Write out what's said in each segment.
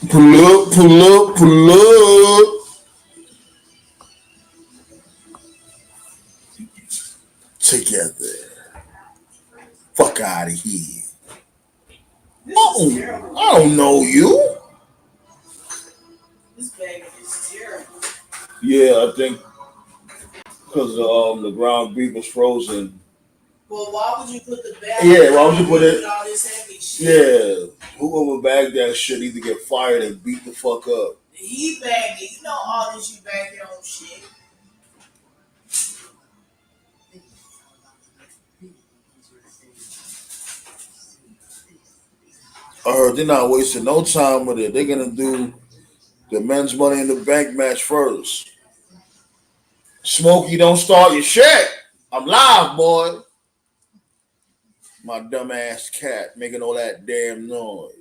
Pull up, pull up, pull up. Together. Fuck out of here. I don't know you. Yeah, I think because the ground beef was frozen. Well, why would you put the bag? Yeah, why would you put it? All this heavy shit? Yeah, whoever bagged that shit either get fired and beat the fuck up. He bagged it. You know all this. You bag your own shit. I heard they're not wasting no time with it. They're gonna do the men's money in the bank match first. Smokey, don't start your shit. I'm live, boy. My dumb ass cat making all that damn noise.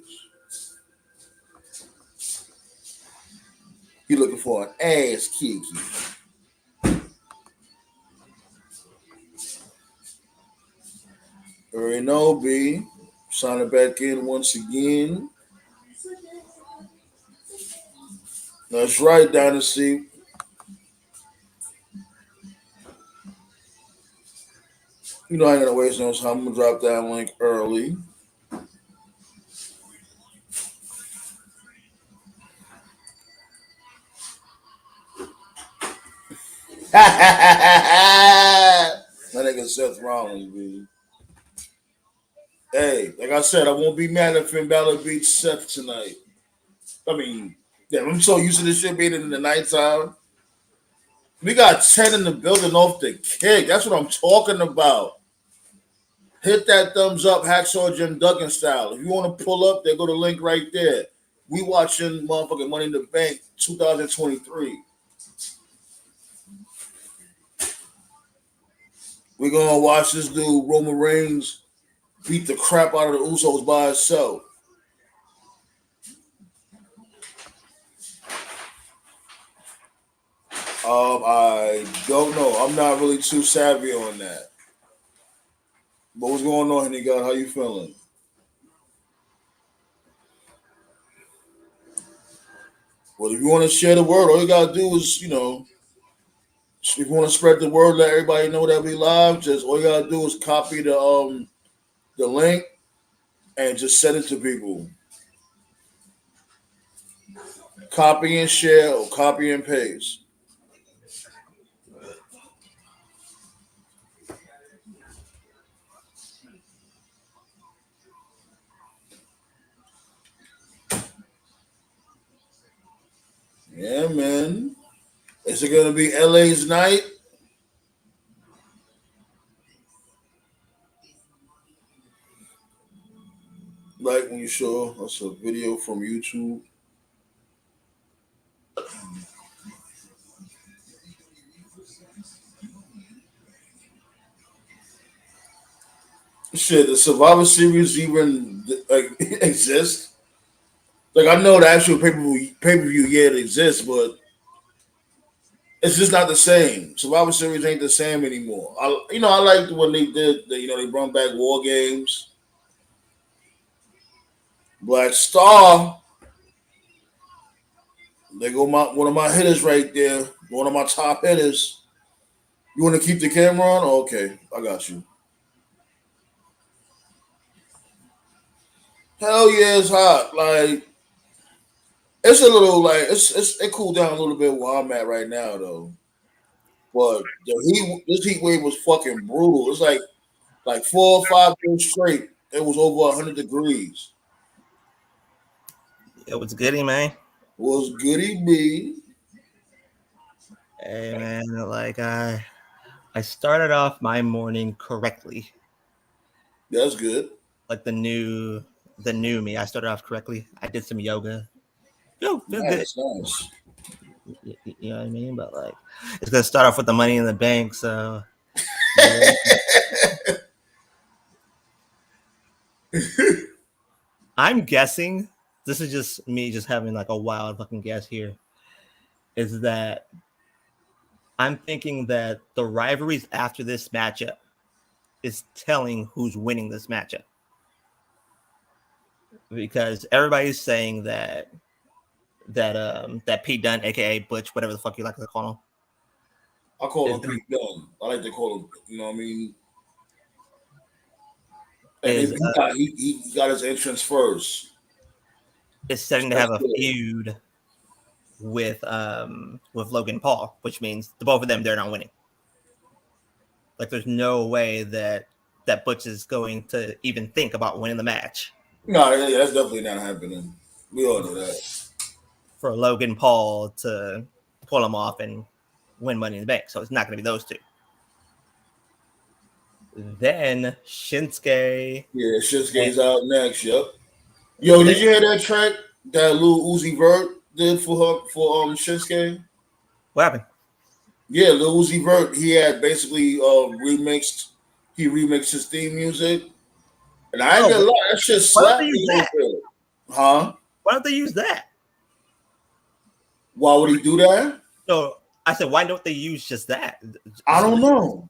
You looking for an ass kiki. Already know, B. Signing back in once again. That's right, Dynasty. You know I ain't gonna waste no time. I'm gonna drop that link early. that nigga Seth Rollins, B. Hey, like I said, I won't be mad if Finn Balor beats Seth tonight. I mean, yeah, I'm so used to this shit being in the nighttime. We got 10 in the building off the kick. That's what I'm talking about. Hit that thumbs up, Hacksaw Jim Duggan style. If you want to pull up, there go the link right there. We watching motherfucking Money in the Bank 2023. We're gonna watch this dude, Roman Reigns, beat the crap out of the Usos by himself. I don't know. I'm not really too savvy on that. But what's going on, Henny God? How you feeling? Well, if you want to share the word, all you gotta do is, if you want to spread the word, let everybody know that we live. Just all you gotta do is copy the link and just send it to people. Copy and share or copy and paste. Yeah, man. Is it gonna be LA's night? Like when you show us a video from YouTube. Shit, the Survivor Series even like exist? Like I know the actual pay per view, yeah, it exists, but it's just not the same. Survivor Series ain't the same anymore. I liked when they did. They brought back War Games, Black Star. They go one of my hitters right there, one of my top hitters. You want to keep the camera on? Okay, I got you. Hell yeah, it's hot. Like it's a little like it cooled down a little bit where I'm at right now though. But this heat wave was fucking brutal. It's like 4 or 5 days straight. It was over 100 degrees. It was goody, man. Was goody be? Hey, man, like I started off my morning correctly. That's good. Like the new me. I started off correctly. I did some yoga. Feel good. Nice. You know what I mean? But like, it's gonna start off with the Money in the Bank. So I'm guessing this is just me, just having like a wild fucking guess here. Is that I'm thinking that the rivalries after this matchup is telling who's winning this matchup. Because everybody's saying that Pete Dunne, aka Butch, whatever the fuck you like to call him, I call is him Pete Dunne. I like to call him, you know what I mean? And is he got his entrance first. is setting to That's have a good. feud with Logan Paul, which means the both of them they're not winning. Like there's no way that Butch is going to even think about winning the match No, yeah, that's definitely not happening. We all know that. for Logan Paul to pull him off and win Money in the Bank. So it's not going to be those two. Then Shinsuke. Yeah, And, Shinsuke's out next. Yep. Yo, did you hear that track that Lil Uzi Vert did for her for Shinsuke? what happened? Yeah, Lil Uzi Vert. He had basically remixed. He remixed his theme music, and I ain't Oh, gonna lie, that shit why don't they slapped use me a that? little bit. Huh? Why don't they use that? Why would he do that? So I said, why don't they use just that? I So don't know.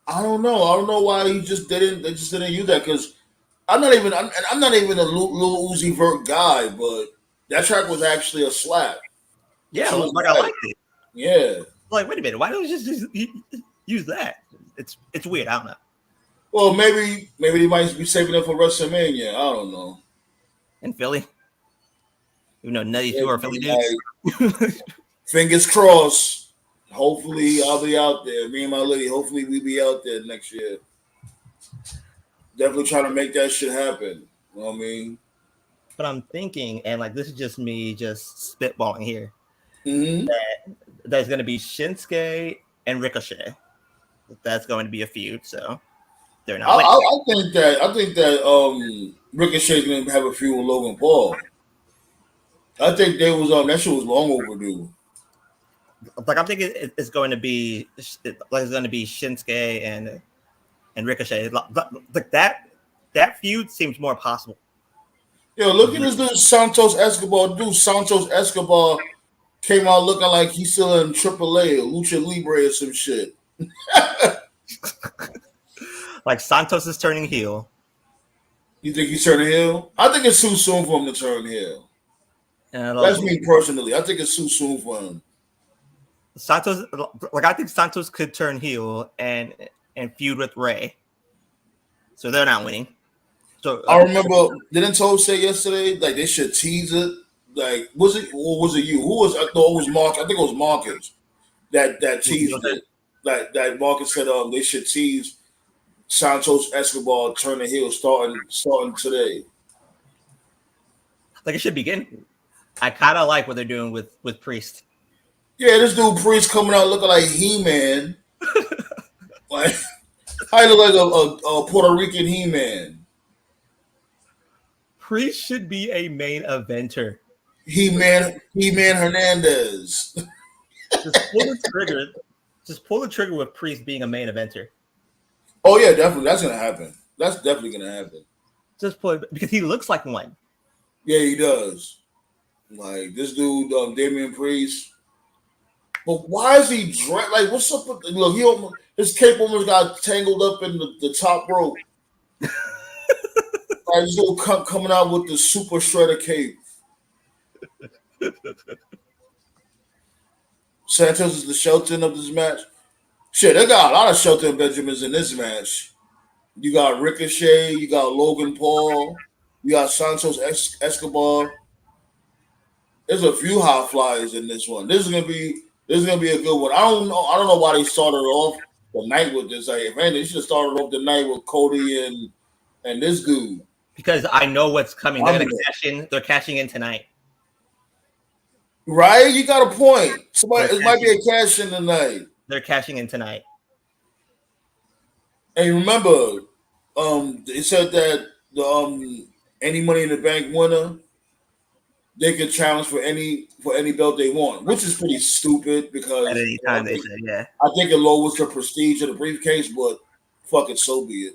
I don't know. I don't know why he just didn't. They just didn't use that because I'm not even. I'm not even a Lil Uzi Vert guy, but that track was actually a slap. That yeah, shit was like I nice. liked it. Yeah. Like, wait a minute, why don't you just use that? It's weird. I don't know. Well, maybe they might be saving it for WrestleMania. I don't know. In Philly, even though none of these Yeah, people are Philly dudes. fingers crossed. Hopefully, I'll be out there. Me and my lady. Hopefully, we be out there next year. Definitely trying to make that shit happen. You know what I mean? But I'm thinking, and like this is just me just spitballing here. Mm-hmm. There's going to be Shinsuke and Ricochet. That's going to be a feud, so they're not winning. I think that Ricochet's gonna have a feud with Logan Paul. I think they was that shit was long overdue. Like I'm thinking it's going to be like it's going to be Shinsuke and Ricochet. Like that feud seems more possible. Yo, look at this dude Santos Escobar. Dude Santos Escobar came out looking like he's still in AAA or Lucha Libre or some shit. Like Santos is turning heel. You think he's turning heel? I think it's too soon for him to turn heel. And That's me personally. I think it's too soon for him. Santos, like I think Santos could turn heel and feud with Ray. So they're not winning. So I remember, didn't Toad say yesterday like they should tease it? Like, was it or was it you? Who was? I thought it was Mark. I think it was Marcus that teased it. That Marcus said they should tease Santos Escobar turning heel starting today. like it should begin. I kind of like what they're doing with Priest. Yeah, this dude Priest coming out looking like He-Man. Like, I look like a Puerto Rican He-Man. Priest should be a main eventer. He-Man Hernandez. Just pull the trigger. Just pull the trigger with Priest being a main eventer. Oh yeah, definitely. That's gonna happen. That's definitely gonna happen. Just pull it because he looks like one. Yeah, he does. Like this dude, Damian Priest. But why is he like? What's up with look? His cape almost got tangled up in the top rope. Like this dude coming out with the super shredder cape. Santos is the Shelton of this match. Shit, they got a lot of Shelton Benjamins in this match. You got Ricochet, you got Logan Paul, you got Santos Escobar. There's a few high flyers in this one. This is gonna be a good one. I don't know why they started off the night with this. Like, man, they should have started off the night with Cody and this dude. Because I know what's coming. They're gonna cash in. They're cashing in tonight. Right? You got a point. It might be a cash in tonight. They're cashing in tonight. And remember, they said that the any Money in the Bank winner they could challenge for any belt they want, which is pretty stupid because At any time, they say, yeah. I think it lowers the prestige of the briefcase, but fuck it, so be it.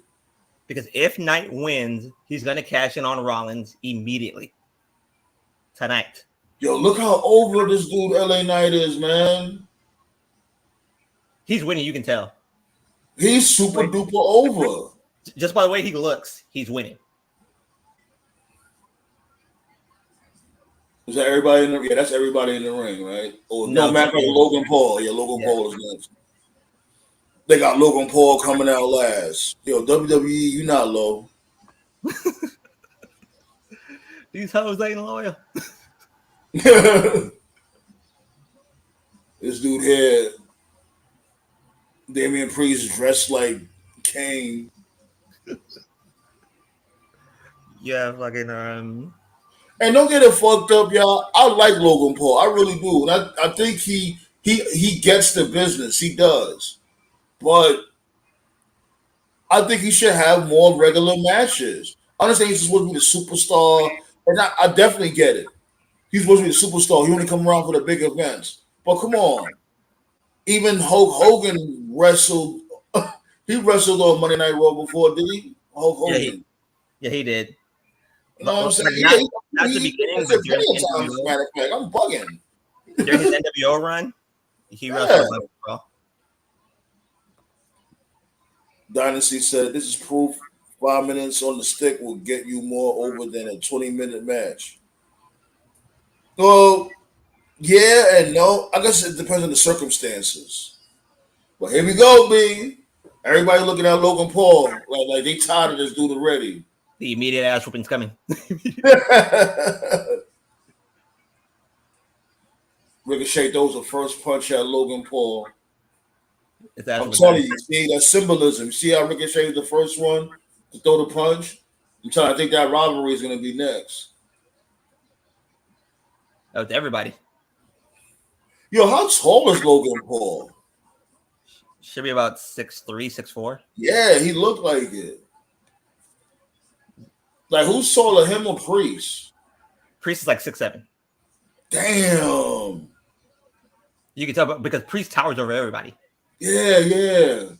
Because if Knight wins, he's gonna cash in on Rollins immediately tonight. Yo, look how over this dude LA Knight is, man. He's winning. You can tell. He's super duper over. Just by the way he looks, he's winning. Is that everybody in the? Yeah, that's everybody in the ring, right? Oh no, matter of fact, Logan Paul. Yeah, Logan Paul is next. They got Logan Paul coming out last. Yo, WWE, you not low. These hoes ain't loyal. This dude here, Damian Priest, dressed like Kane. Yeah, fucking And don't get it fucked up, y'all. I like Logan Paul. I really do. And I think he gets the business. He does. But I think he should have more regular matches. I understand he's supposed to be the superstar. And I definitely get it. He's supposed to be the superstar. He only come around for the big events. But come on. Even Hulk Hogan wrestled. He wrestled on Monday Night Raw before, did he? Hulk Hogan. Yeah, he did. You know what I'm saying? Not the beginning, but during his NWO. Matter of fact, I'm bugging. During his NWO run, he wrestled on Raw. Dynasty said, "This is proof. 5 minutes on the stick will get you more over than a 20-minute match." Well, yeah and no. I guess it depends on the circumstances. But here we go, B. Everybody looking at Logan Paul like they tired of this dude already. The immediate ass whooping's coming. Ricochet throws a first punch at Logan Paul. I'm I'm telling you, see that symbolism. See how Ricochet was the first one to throw the punch? I think that rivalry is going to be next. That was everybody. Yo, how tall is Logan Paul? Should be about 6'3", 6'4". Yeah, he looked like it. Like, who's taller, him or Priest? Priest is like 6'7". Damn. You can tell because Priest towers over everybody. Yeah.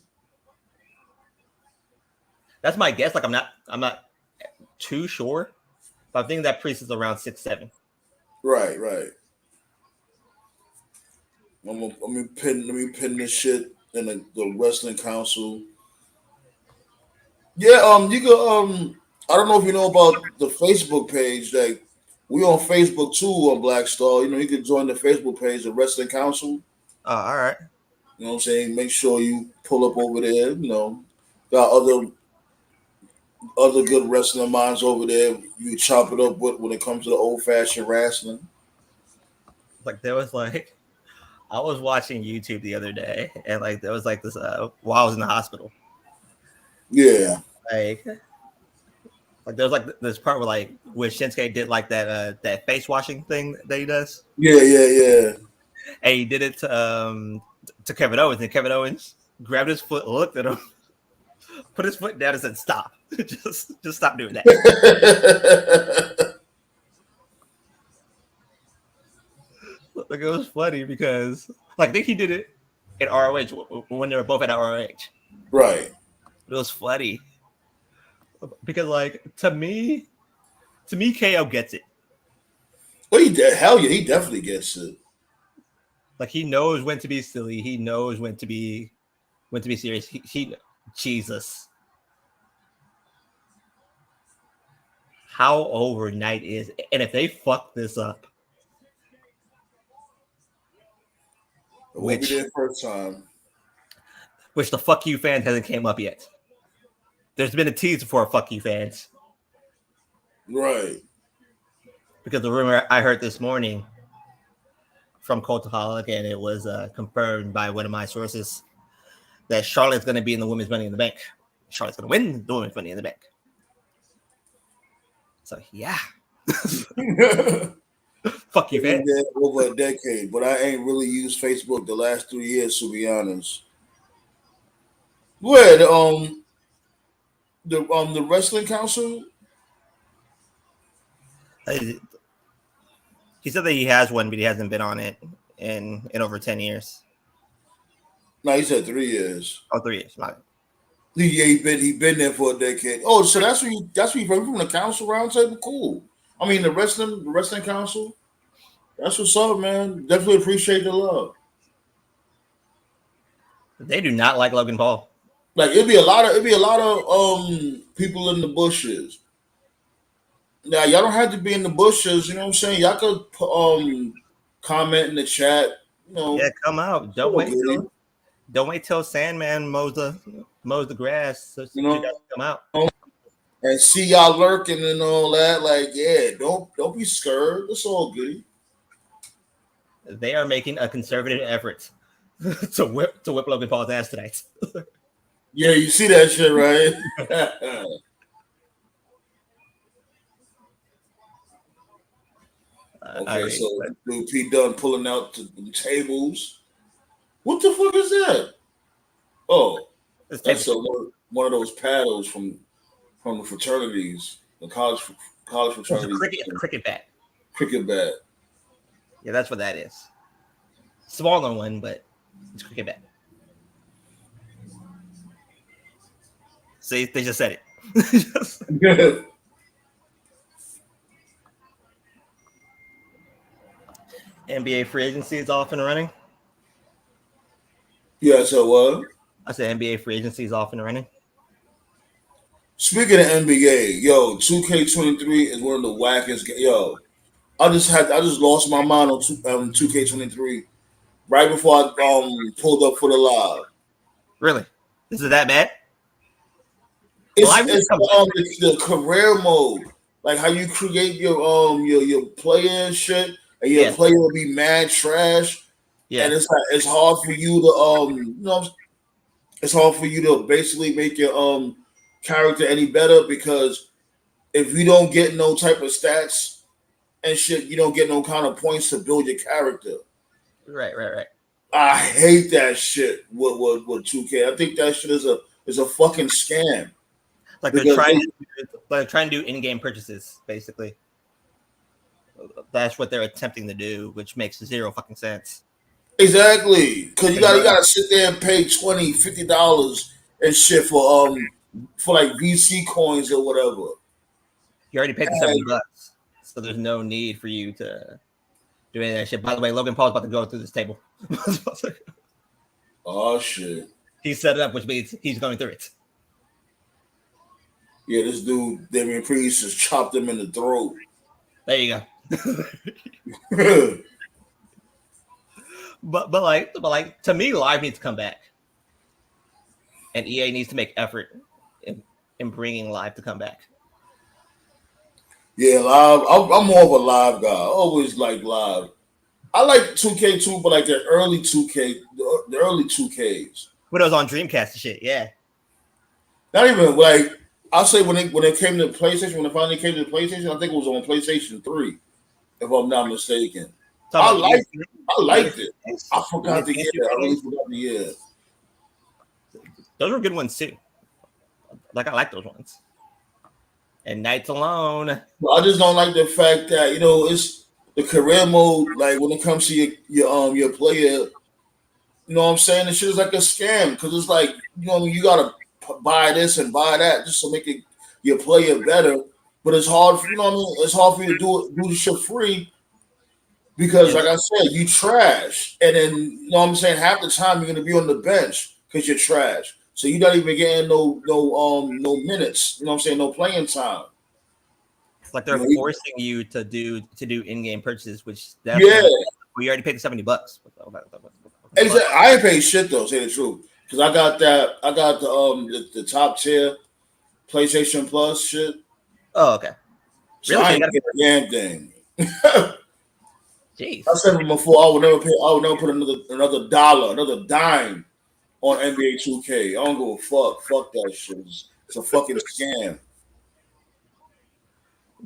That's my guess. Like, I'm not too sure, but I think that Priest is around 6'7". Right. Let me pin this shit in the Wrestling Council. Yeah, you can I don't know if you know about the Facebook page. Like, we on Facebook too on Black Star. You can join the Facebook page, the Wrestling Council. Oh, all right. You know what I'm saying? Make sure you pull up over there. Got other good wrestling minds over there. You chop it up with when it comes to the old fashioned wrestling. Like, there was like, I was watching YouTube the other day, and like there was like this while I was in the hospital. Yeah. Like there was like this part where Shinsuke did like that face washing thing that he does. Yeah. And he did it to Kevin Owens, and Kevin Owens grabbed his foot, looked at him, put his foot down, and said, "Stop! just stop doing that." Like, it was funny because I think he did it at ROH when they were both at ROH. Right. It was funny because, like, to me, KO gets it. Well, hell yeah, he definitely gets it. Like, he knows when to be silly. He knows when to be serious. He Jesus. How overnight is, and if they fuck this up, it won't be their first time. Which the fuck you fans hasn't came up yet. There's been a teaser for fuck you fans. Right. Because the rumor I heard this morning from Cultaholic, and it was confirmed by one of my sources, that Charlotte's going to be in the Women's Money in the Bank. Charlotte's going to win the Women's Money in the Bank. So, yeah. Fuck you, fans. Over a decade, but I ain't really used Facebook the last 3 years, to be honest. Where the Wrestling Council? He said that he has one, but he hasn't been on it in over 10 years. No, he said 3 years. Oh, 3 years. My Yeah, he been there for a decade. Oh, so that's where you from the council roundtable? Cool. I mean the wrestling council. That's what's up, man. Definitely appreciate the love. They do not like Logan Paul. Like it'd be a lot of people in the bushes. Now y'all don't have to be in the bushes. You know what I'm saying? Y'all could comment in the chat. You Yeah, know, come out. Don't wait till Sandman mows the grass so you you guys know, come out. and see y'all lurking and all that. Like, yeah, don't be scared. It's all good. They are making a conservative effort to whip Logan Paul's ass tonight. Yeah, you see that shit, right? Okay, I so dude P Dunn pulling out the tables. What the fuck is that? Oh, this that's table. one of those paddles from the fraternities, the college It's a fraternities, cricket bat. cricket bat. Yeah, that's what that is. Smaller one, but it's a cricket bat. See, they just said it. NBA free agency is off and running. Yeah, so what? I said NBA free agency is off and running. Speaking of NBA, yo, 2K23 is one of the wackest. Yo, I just lost my mind on 2K23 right before I pulled up for the live. Really? Is it that bad? It's the career mode, like how you create your player and shit, and your player will be mad trash. Yeah, and it's hard for you to it's hard for you to basically make your character any better, because if you don't get no type of stats and shit, you don't get no kind of points to build your character. Right. I hate that shit with 2K. I think that shit is a fucking scam. Like they're trying to do in-game purchases, basically. That's what they're attempting to do, which makes zero fucking sense. Exactly, because you gotta sit there and pay $20, $50 and shit for like VC coins or whatever. You already paid the $70, so there's no need for you to do any of that shit. By the way, Logan Paul's about to go through this table. Oh shit! He set it up, which means he's going through it. Yeah, this dude, Damian Priest, just chopped him in the throat. There you go. but like to me, live needs to come back, and EA needs to make effort in bringing live to come back. Yeah, live. I'm more of a live guy. I always like live. I like 2K2, but like the early 2K, the early 2Ks. When it was on Dreamcast and shit, yeah. Not even like, I'll say when it came to PlayStation, when it finally came to PlayStation, I think it was on PlayStation 3, if I'm not mistaken. I liked it. I forgot the year. I really forgot the year. Those were good ones too. Like I like those ones. And Nights Alone. I just don't like the fact that it's the career mode. Like when it comes to your player, you know what I'm saying? The shit is like a scam, because it's like you gotta buy this and buy that just to make your player better. But it's hard for it's hard for you to do the shit free, because like I said, you trash, and then you know what I'm saying, half the time you're gonna be on the bench because you're trash. So you're not even getting no minutes, you know what I'm saying, no playing time. It's like they're forcing you to do in-game purchases, which we already paid the $70. Exactly. I ain't paid shit though, say the truth. Because I got the top tier PlayStation Plus shit. Oh, okay. So really? I ain't get a damn thing. Jeez. I said before, I would never put another dollar, another dime on NBA 2K. I don't give a fuck. Fuck that shit. It's a fucking scam.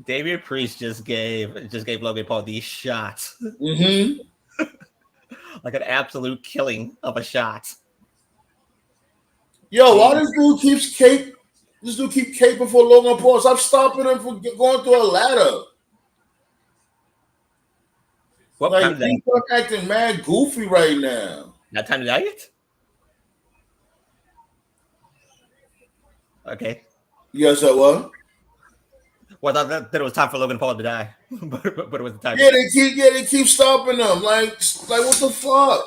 Damian Priest just gave Logan Paul these shots. Mm-hmm. Like an absolute killing of a shot. Yo, why this dude keep caping for Logan Paul? Stop stopping him from going through a ladder. What like he's acting mad goofy right now. Not time to die yet? Okay. Yes, I what? Well, I thought that it was time for Logan Paul to die, but it was the time. Yeah, they keep stopping him. Like what the fuck?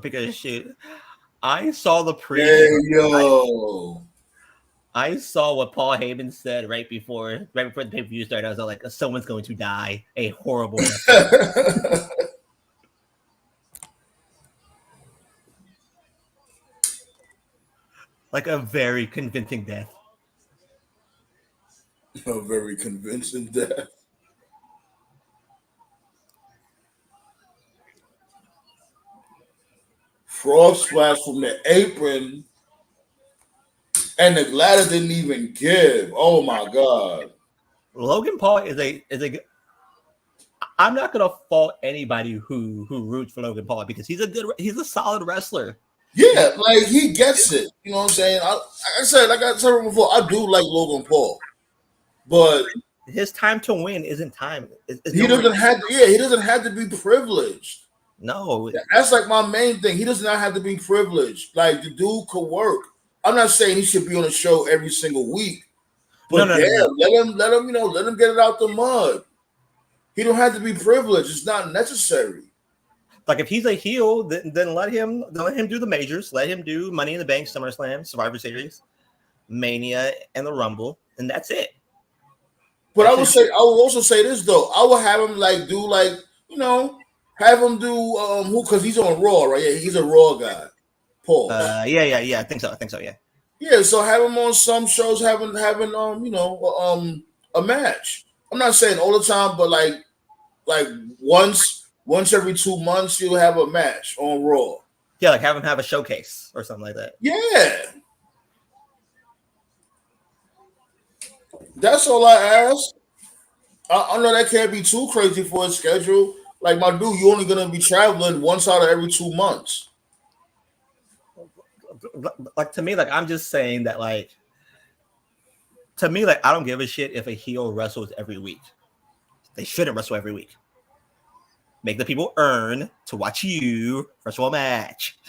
because shit, I saw the Hey, preview. yo. I saw what Paul Heyman said right before the pay-per-view started. I was like, someone's going to die a horrible death. Like a very convincing death. A very convincing death. Frog splash from the apron, and the ladder didn't even give. Oh my god. Logan Paul is a. I'm not gonna fault anybody who roots for Logan Paul because he's a solid wrestler. Yeah, like he gets it. You know what I'm saying? Like I said before, I do like Logan Paul, but His time to win isn't time. It's he doesn't have. Yeah, he doesn't have to be privileged. No, That's like my main thing. He does not have to be privileged. Like the dude could work. I'm not saying he should be on a show every single week, but no. let him, let him get it out the mud. He don't have to be privileged. It's not necessary. Like if he's a heel, then let him do the majors. Let him do Money in the Bank, SummerSlam, Survivor Series, Mania, and the Rumble, and that's it. But I would also say this though. I would have him have him do who, because he's on Raw, right? Yeah, he's a Raw guy. Paul. Yeah. I think so. Yeah. Yeah, so have him on some shows having a match. I'm not saying all the time, but like once every 2 months you'll have a match on Raw. Yeah, like have him have a showcase or something like that. Yeah. That's all I ask. I know that can't be too crazy for a schedule. Like my dude, you're only gonna be traveling once out of every 2 months. Like to me, like I'm just saying that like to me, like I don't give a shit if a heel wrestles every week. They shouldn't wrestle every week. Make the people earn to watch you wrestle a match.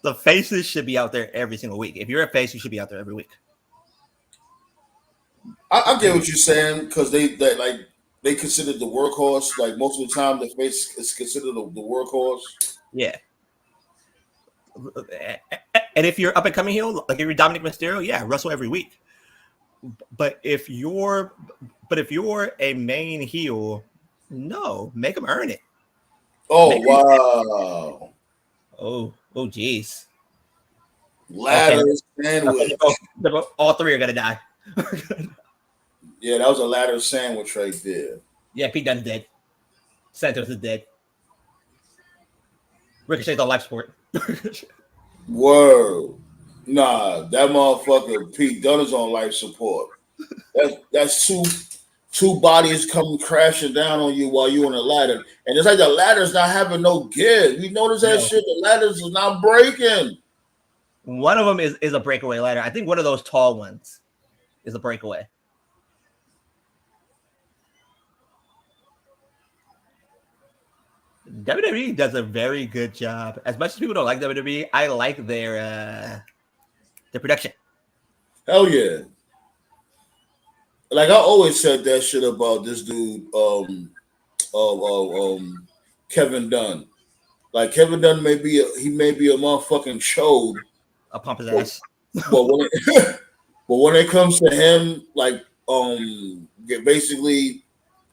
The faces should be out there every single week. If you're a face, you should be out there every week. I get what you're saying because they consider the workhorse. Like most of the time, the face is considered the workhorse. Yeah. And if you're up and coming heel, like if you're Dominic Mysterio, yeah, wrestle every week. But if you're a main heel, no, make them earn it. Oh wow! Oh geez. Ladder sandwich. All three are gonna die. Yeah, that was a ladder sandwich right there. Yeah, Pete Dunne's dead. Santos is dead. Ricochet's on life support. Word. Nah, that motherfucker Pete Dunne is on life support. That's two bodies coming crashing down on you while you're on the ladder. And it's like the ladder's not having no give. You notice that shit? The ladders is not breaking. One of them is a breakaway ladder. I think one of those tall ones is a breakaway. WWE does a very good job. As much as people don't like WWE, I like their production. Hell yeah. Like I always said that shit about this dude, Kevin Dunn. Like Kevin Dunn may be a motherfucking chode. I'll pump his ass. But when it comes to him, like basically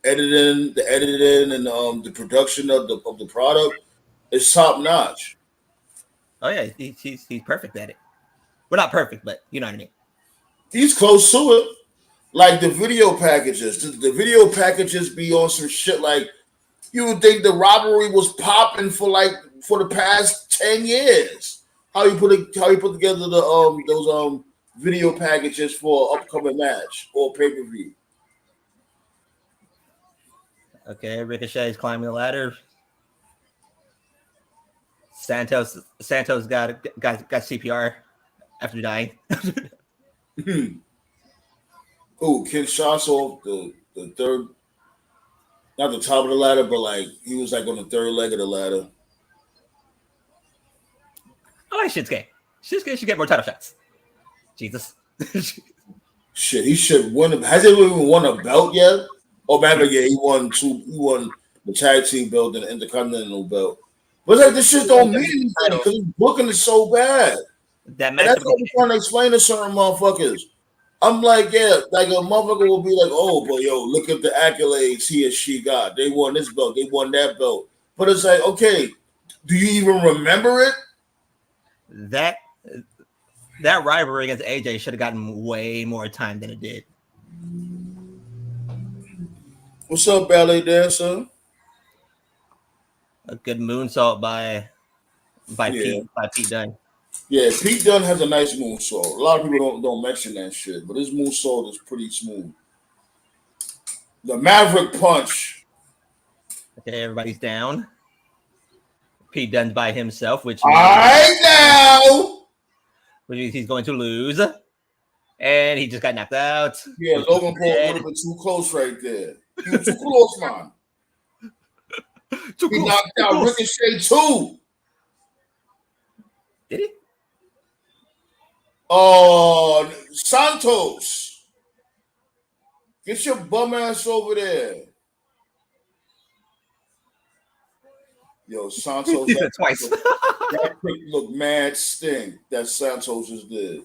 editing and the production of the product is top notch. Oh yeah, he's perfect at it. We're not perfect, but you know what I mean. He's close to it. Like the video packages be on some shit like you would think the robbery was popping for the past 10 years. How you put together those video packages for upcoming match or pay-per-view. Okay, Ricochet is climbing the ladder. Santos got CPR after dying. Oh, Kinshasa off the third, not the top of the ladder, but like he was like on the third leg of the ladder. I like Shinsuke. Shinsuke should get more title shots. Jesus. Shit, he should win. Has he even won a belt yet? Oh, man, yeah, he won the tag team belt and the Intercontinental belt. But like this shit don't mean anything because he's booking it so bad. That And match. that's what I'm trying to explain to certain motherfuckers. I'm like, yeah, like a motherfucker will be like, oh, but yo, look at the accolades he or she got. They won this belt, they won that belt. But it's like, okay, do you even remember it? That rivalry against AJ should have gotten way more time than it did. What's up, ballet dancer? A good moonsault by Yeah. Pete Dunne. Yeah, Pete Dunne has a nice moonsault. A lot of people don't mention that shit, but his moonsault is pretty smooth. The Maverick Punch. Okay, everybody's down. Pete Dunne's by himself, which means he's going to lose. And he just got knocked out. Yeah, Logan Paul would have been too close right there. He was too close, man. He knocked out Ricochet too. Did he? Oh, Santos. Get your bum ass over there. Yo, Santos. Twice. That quick look mad sting that Santos just did.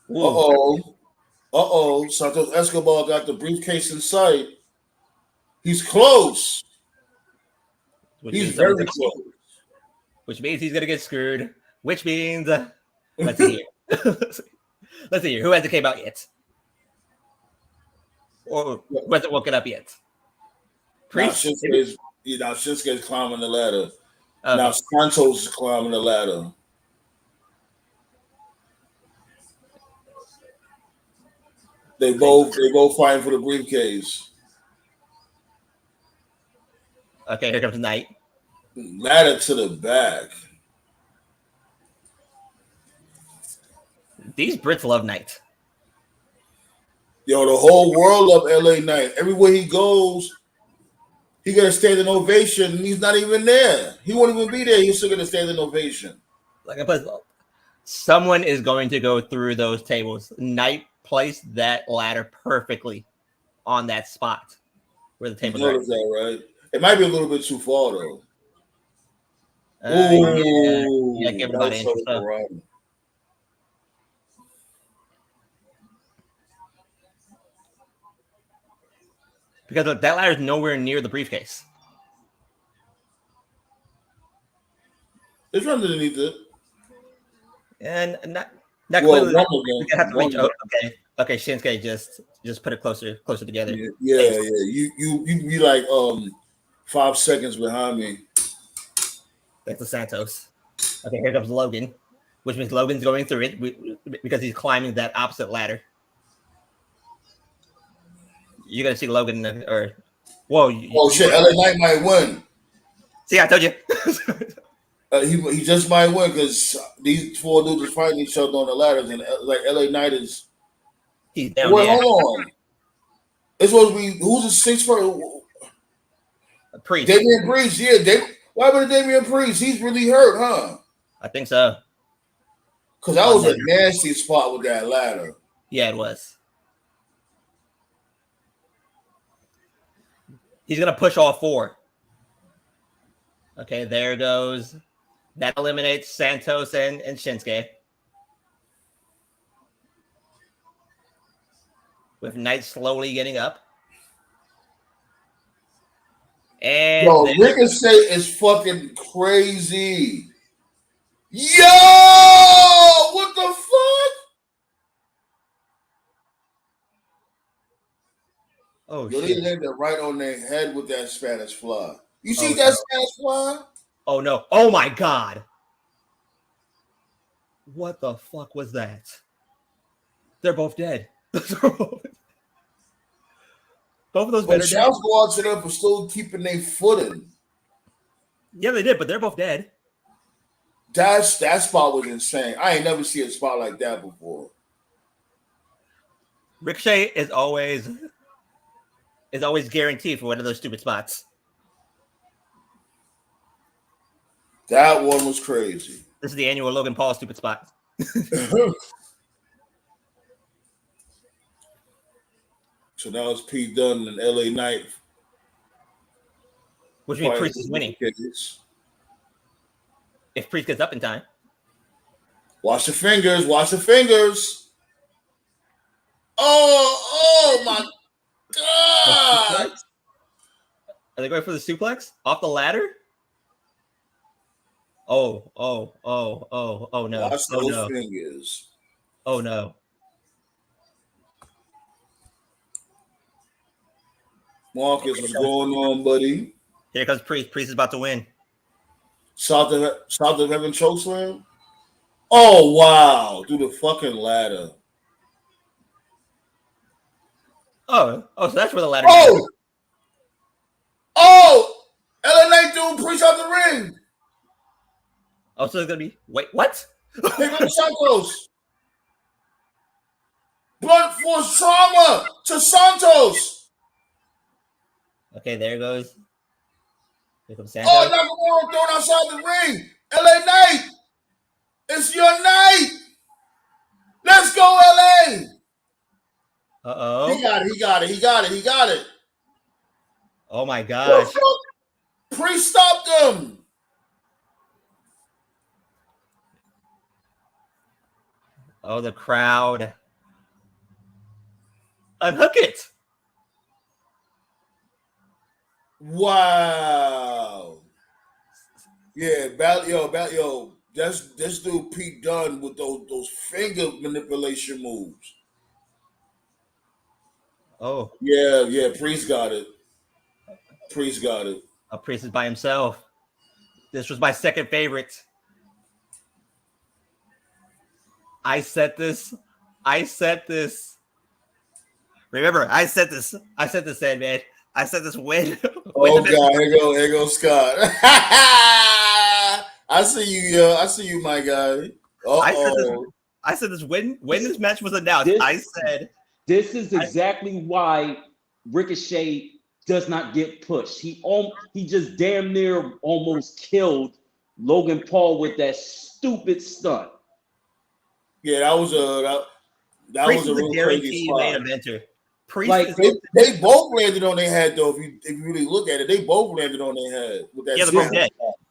Uh-oh. Santos Escobar got the briefcase in sight. He's close. He's very close. Which means he's going to get screwed. Which means, let's see here. Let's see here. Who hasn't came out yet? Or who hasn't woken up yet? Priest? Now Shinsuke's climbing the ladder. Okay. Now Santos is climbing the ladder. They both fighting for the briefcase. Okay, here comes Knight. Ladder to the back. These Brits love Knight. Yo, the whole world love LA Knight. Everywhere he goes, he got a standing ovation, and he's not even there. He won't even be there. He's still gonna stand an ovation. Like I put, someone is going to go through those tables. Knight placed that ladder perfectly on that spot where the table is. That right? It might be a little bit too far though. Yeah, give it about an inch. Because that ladder is nowhere near the briefcase. It's underneath it. And not clearly. We have to reach. Okay. Shinsuke just put it closer together. Yeah. You be like 5 seconds behind me. Thanks to Santos. Okay, here comes Logan, which means Logan's going through it because he's climbing that opposite ladder. You're gonna see Logan, shit! LA Knight might win. See, I told you. He just might win because these four dudes are fighting each other on the ladders, and like LA Knight is. He's down. Wait, hold on. It's supposed to be who's the sixth person? Priest. Damian Priest. Yeah, why would Damian Priest? He's really hurt, huh? I think so. Because that was a nasty spot with that ladder. Yeah, it was. He's gonna push all four. Okay, there goes. That eliminates Santos and Shinsuke. With Knight slowly getting up. And yo, Ricochet is fucking crazy. Yo, what the fuck? Oh, yo, shit. They landed right on their head with that Spanish fly. You see that Spanish fly? Oh, no. Oh, my God. What the fuck was that? They're both dead. Both of those men are dead. Shouts go out to them for still keeping their footing. Yeah, they did, but they're both dead. That spot was insane. I ain't never seen a spot like that before. Ricochet is always guaranteed for one of those stupid spots. That one was crazy. This is the annual Logan Paul stupid spot. So now it's Pete Dunne and LA Knight. Which means Priest is winning. If Priest gets up in time. Watch the fingers. Watch the fingers. Oh my God. Are they going for the suplex? Off the ladder? Oh no. Watch those fingers. Oh no. Marcus, what's going on, buddy? Here comes Priest. Priest is about to win. South of Heaven chokeslam. Oh wow! Through the fucking ladder. So that's where the ladder. Oh! LA Knight dude, Priest out the ring. Oh, so it's gonna be. Wait, what? Here comes Santos. Blunt force trauma to Santos. Okay, there goes. Here comes Santos. Oh, Nakamura thrown outside the ring. LA Knight, it's your night. Let's go, LA. Uh-oh. He got it. Oh my gosh. Priest stopped him. Oh, the crowd. Unhook it. Wow. Yeah, yo. That's this dude Pete Dunne with those finger manipulation moves. Oh. Yeah, Priest got it. Priest is by himself. This was my second favorite. I set this. Remember, I set this, Sandman. I said this win. Oh God, here goes Scott. I see you, yo. I see you, my guy. I said this when this match was announced. I said this is exactly why Ricochet does not get pushed. He just damn near almost killed Logan Paul with that stupid stunt. Yeah, that was a real crazy spot. Main eventer. Like they both landed on their head though. If you really look at it, they both landed on their head with that. Yeah, they're both dead.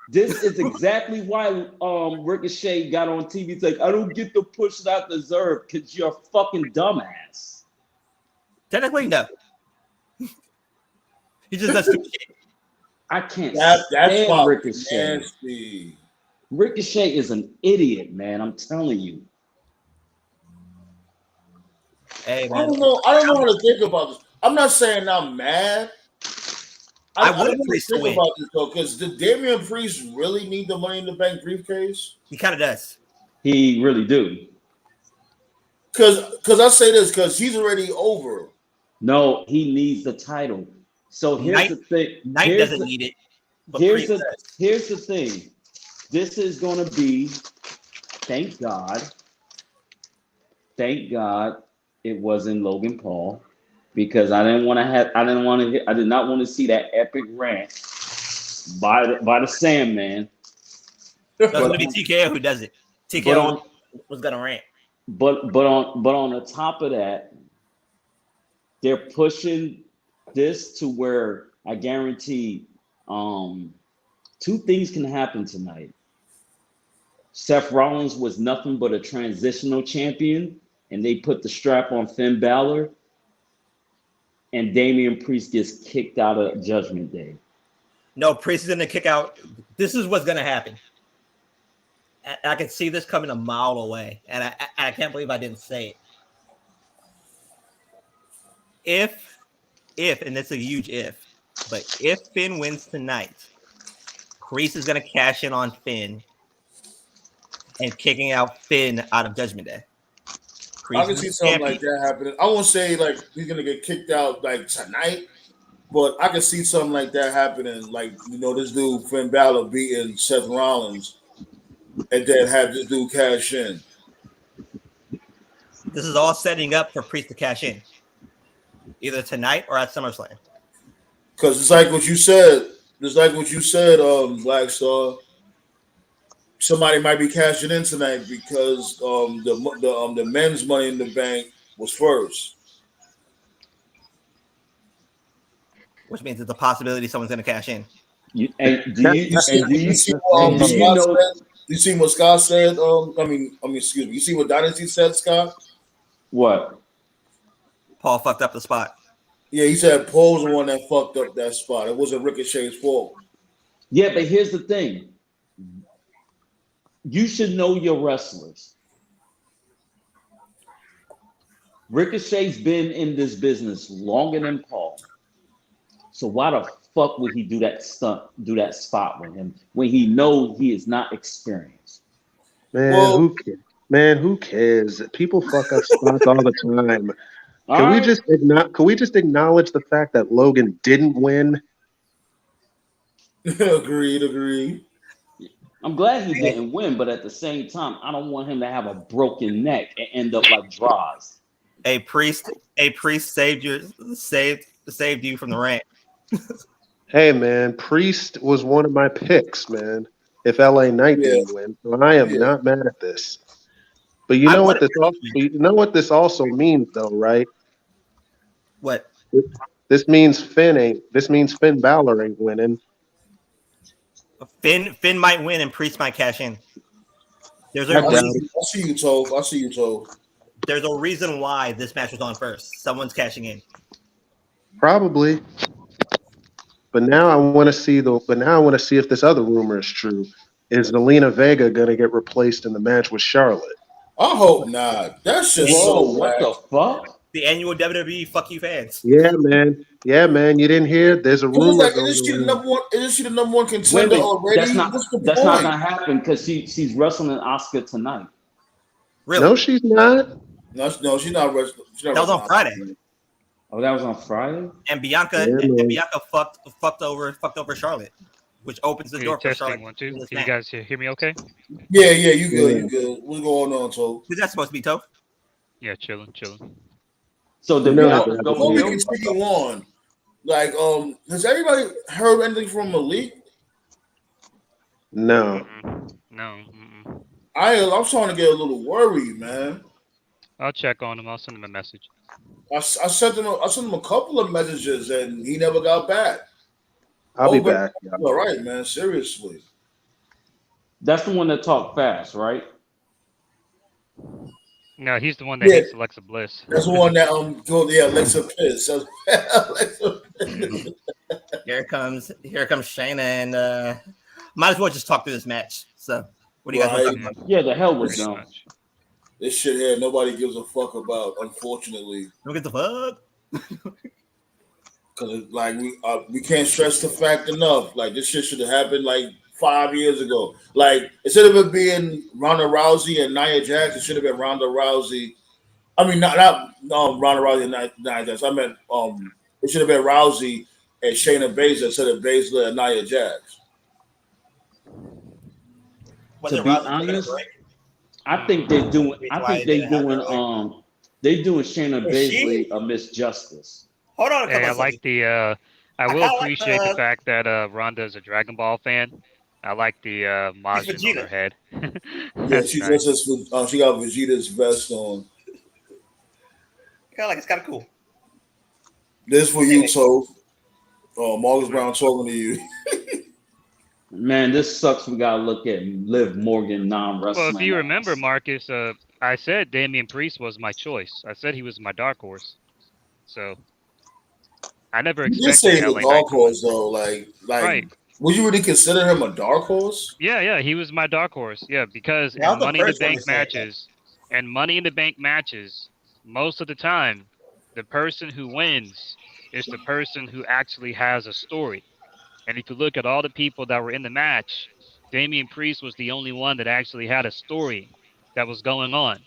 This is exactly why Ricochet got on TV. It's like, I don't get the push that I deserve because you're a fucking dumbass. Technically, no. He just does stupid shit. I can't stand Ricochet. Nasty. Ricochet is an idiot, man. I'm telling you. Hey, man. I don't know how to think about this. I'm not saying I'm mad. I want to think about this though, because did Damian Priest really need the Money in the Bank briefcase? He kind of does. He really do. Because I say this because he's already over. No, he needs the title. So here's the thing. Knight doesn't need it. But here's the thing. This is going to be. Thank God. It wasn't Logan Paul, because I did not want to see that epic rant by the Sandman. It's gonna be TKO who does it. TKO was gonna rant. But on the top of that, they're pushing this to where I guarantee two things can happen tonight. Seth Rollins was nothing but a transitional champion, and they put the strap on Finn Balor, and Damian Priest gets kicked out of Judgment Day. No, Priest is going to kick out. This is what's going to happen. I can see this coming a mile away, and I can't believe I didn't say it. If, and it's a huge if, but if Finn wins tonight, Priest is going to cash in on Finn and kicking out Finn out of Judgment Day. I can see something like that happening. I won't say like he's gonna get kicked out like tonight, but I can see something like that happening. Like, you know, this dude Finn Balor beating Seth Rollins, and then have this dude cash in. This is all setting up for Priest to cash in, either tonight or at SummerSlam. Because it's like what you said. Black Star. somebody might be cashing in tonight because the men's Money in the Bank was first. which means it's a possibility someone's going to cash in. You, and do That, you You see, and do you you see and what do you Scott know said. You see what Scott said. Excuse me. You see what Dynasty said, Scott? what? Paul fucked up the spot. Yeah, he said Paul's the one that fucked up that spot. It wasn't Ricochet's fault. Yeah, but here's the thing: you should know your wrestlers. Ricochet's been in this business longer than Paul. So why the fuck would he do that stunt, do that spot with him when he knows he is not experienced? man, Well, who cares? Man, who cares? People fuck up spots all the time. All right. Can we just acknowledge the fact that Logan didn't win? agreed. I'm glad he didn't win, but at the same time, I don't want him to have a broken neck and end up like Draws. A priest saved you from the rant. Hey, man, Priest was one of my picks, man. If LA Knight Yeah, didn't win, so I am yeah. not mad at this. But I wanted Priest to win. you know what this also means, though, right? What? This means Finn Balor ain't winning. Finn might win and Priest might cash in. There's I a doubt reason. it. I see you, Tove. I see you, Tove. There's a reason why this match was on first. Someone's cashing in. Probably. But now I want to see if this other rumor is true. Is Zelina Vega gonna get replaced in the match with Charlotte? I hope not. That's just Whoa, so what whack. the fuck? The annual WWE fuck you fans. Yeah, man. Yeah, man. You didn't hear? There's a Who's rumor like? going Isn't she the around. number one? Isn't she the number one Wait a contender minute, already? What's the that's not point? gonna happen because she's wrestling Oscar tonight. Really? No, she's not. No, she's not wrestling. She's not That was on wrestling. Friday. Oh, that was on Friday? And Bianca Yeah, and man. Bianca fucked over Charlotte, which opens the Okay, door for testing Charlotte one, two. in this Can you match. guys hear me okay? Yeah, you good, Yeah. you good. What's going on, Tove? Who's that supposed to be, Toph? Yeah, chilling. So You did know that Bianca that go Before we heel? continue on, like, has anybody heard anything from Malik? No. No. I'm starting to get a little worried, man. I'll check on him. I'll send him a message. I sent him a couple of messages and he never got back. I'll be But back. Yeah. all right, man. Seriously. That's the one that talked fast, right? No, he's the one that Yeah, hates Alexa Bliss. that's the one that Alexa Piss. Alexa Piss. Here comes Shayna and might as well just talk through this match. So what do you guys want to talk Right. about? Yeah, the hell with Pretty them. much. This shit here nobody gives a fuck about, unfortunately. Look at the fuck. Because like we can't stress the fact enough. Like this shit should have happened like 5 years ago. Like instead of it being Ronda Rousey and Nia Jax, it should have been Ronda Rousey. I mean, not Ronda Rousey and Nia Jax. I meant it should have been Rousey and Shayna Baszler instead of Baszler and Nia Jax. Was To it be Rousey taking a honest, break? I think they're doing. I Why think it they didn't happen doing. earlier. They doing Shayna Is she? Baszler a misjustice. Hold on a Hey, couple I of like seconds. the. I I will kind of like appreciate the fact that Rhonda is a Dragon Ball fan. I like the he's Majin on her Vegeta. head. Yeah, That's she nice. just she got Vegeta's vest on. Yeah, like it's kind of cool. This for you, Anyway, Toph. Marcus Brown talking to you. Man, this sucks. We gotta look at Liv Morgan non Well, if wrestling you remember, ass. Marcus, I said Damian Priest was my choice. I said he was my dark horse. So I never You did say expected he's a LA Knight dark to win. horse though. Like Right. would you really consider him a dark horse? Yeah, he was my dark horse. Yeah, because that in was the Money in the first one to Bank say that. matches, most of the time, the person who wins is the person who actually has a story. And if you look at all the people that were in the match, Damian Priest was the only one that actually had a story that was going on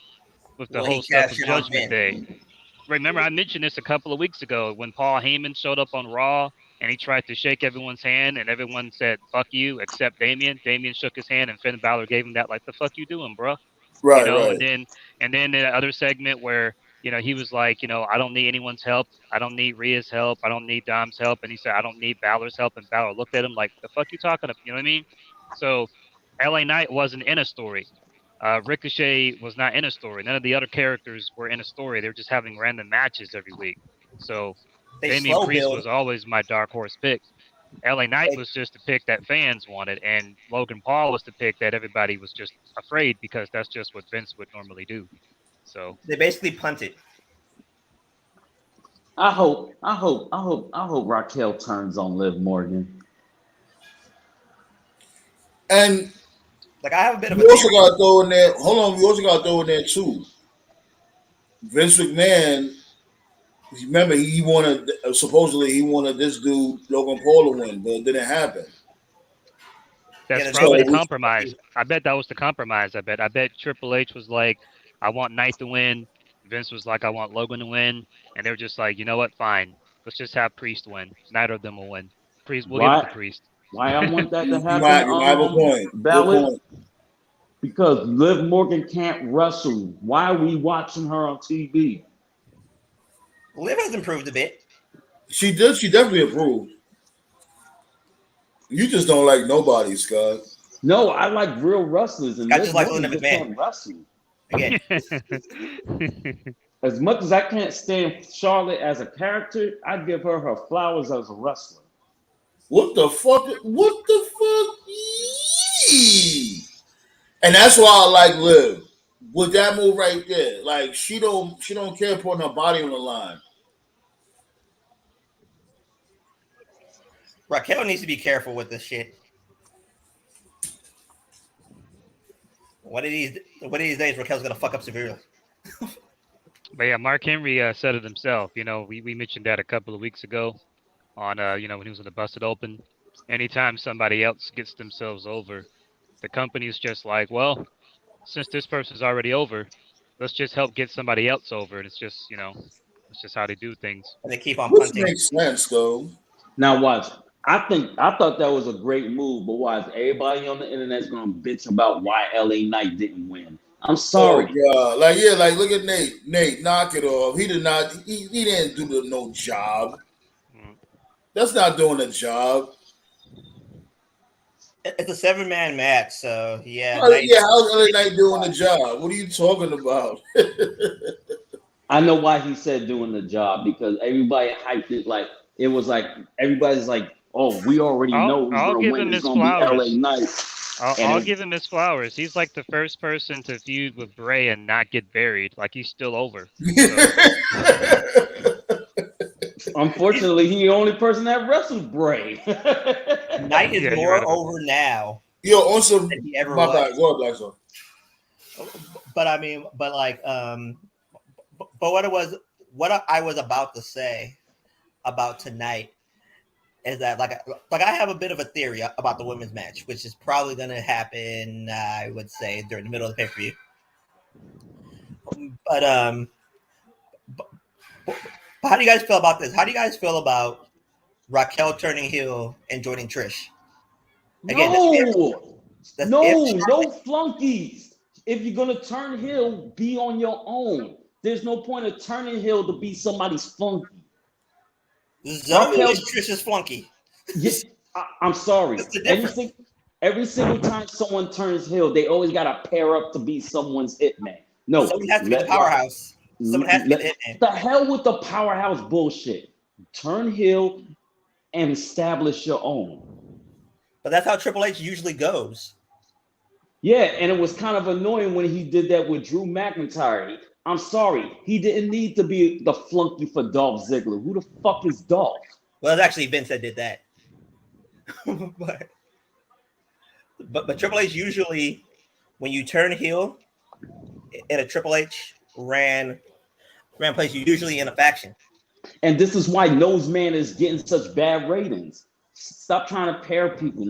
with the Well, whole he stuff cashed of in on Judgment Finn. Day. Remember, I mentioned this a couple of weeks ago when Paul Heyman showed up on Raw and he tried to shake everyone's hand and everyone said, fuck you, except Damien. Damien shook his hand and Finn Balor gave him that, like, the fuck you doing, bro? Right, right. And then in the other segment where, he was like, I don't need anyone's help. I don't need Rhea's help. I don't need Dom's help. And he said, I don't need Balor's help. And Balor looked at him like, the fuck you talking about? You know what I mean? So LA Knight wasn't in a story. Ricochet was not in a story. None of the other characters were in a story. They were just having random matches every week. So They Damian slow Priest build. was always my dark horse pick. LA Knight They- was just the pick that fans wanted, and Logan Paul was the pick that everybody was just afraid because that's just what Vince would normally do. So They basically punted. I hope Raquel turns on Liv Morgan. And Like I have a bit of a we also theory. got to throw in there. Hold on, we also got to throw in there too. Vince McMahon. Remember, he wanted supposedly he wanted this dude Logan Paul to win, but it didn't happen. that's Yeah, probably the So compromise. I bet that was the compromise. I bet Triple H was like, I want Knight to win. Vince was like, I want Logan to win. And they were just like, you know what? Fine. Let's just have Priest win. Neither of them will win. Priest, we'll give it to Why? Priest. Why I want that to you happen? might have a point. Good Ballot, point. because Liv Morgan can't wrestle. Why are we watching her on TV? Liv has improved a bit. She did. She definitely improved. You just don't like nobody, Scott. No, I like real wrestlers, and I Liv just like Morgan Linda just McMahon. can't wrestle. Again, As much as I can't stand Charlotte as a character, I give her her flowers as a wrestler. What the fuck? What the fuck? Yee. And that's why I like Liv. With that move right there, like she don't care putting her body on the line. Raquel needs to be careful with this shit. One of these days, Raquel's gonna fuck up severely. But yeah, Mark Henry said it himself. You know, we mentioned that a couple of weeks ago on, you know, when he was on the Busted Open. Anytime somebody else gets themselves over, the company's just like, well, since this person's already over, let's just help get somebody else over. And it's just, you know, it's just how they do things. And they keep on Which punting. makes sense though. Now watch. I thought that was a great move, but watch. Everybody on the internet's gonna bitch about why LA Knight didn't win. I'm sorry. Oh god, like yeah, like look at Nate. Nate, knock it off. He did not. He didn't do no job. Mm. That's not doing a job. It's a 7-man match, so yeah. Yeah, how's LA Knight doing the job? What are you talking about? I know why he said doing the job, because everybody hyped it like it was like everybody's like, oh, we already know who's I'll gonna give win. him It's his gonna be LA flowers. Knight. I'll give him his flowers. He's like the first person to feud with Bray and not get buried. Like he's still over. Unfortunately, he's the only person that wrestled Bray. Knight is Yeah, you're more right about over now Yo, also, than he ever my was. bad. Go ahead, Black Zone. But I mean, but like, but what I was about to say about tonight is that like I have a bit of a theory about the women's match, which is probably going to happen. I would say during the middle of the pay-per-view. But how do you guys feel about this? How do you guys feel about Raquel turning heel and joining Trish? Again, no flunkies. If you're gonna turn heel, be on your own. There's no point of turning heel to be somebody's flunky. Zoe is Trish's flunky. Yeah, I'm sorry. That's the difference. Every single time someone turns heel, they always gotta pair up to be someone's hitman. No, someone has to be the powerhouse. Someone has to be the hitman. The hell with the powerhouse bullshit. Turn heel and establish your own. But that's how Triple H usually goes. Yeah, and it was kind of annoying when he did that with Drew McIntyre. I'm sorry, he didn't need to be the flunky for Dolph Ziggler. Who the fuck is Dolph? Well, it's actually Vince that did that. but Triple H usually, when you turn heel in a Triple H ran place, you usually in a faction. And this is why Noseman is getting such bad ratings. Stop trying to pair people.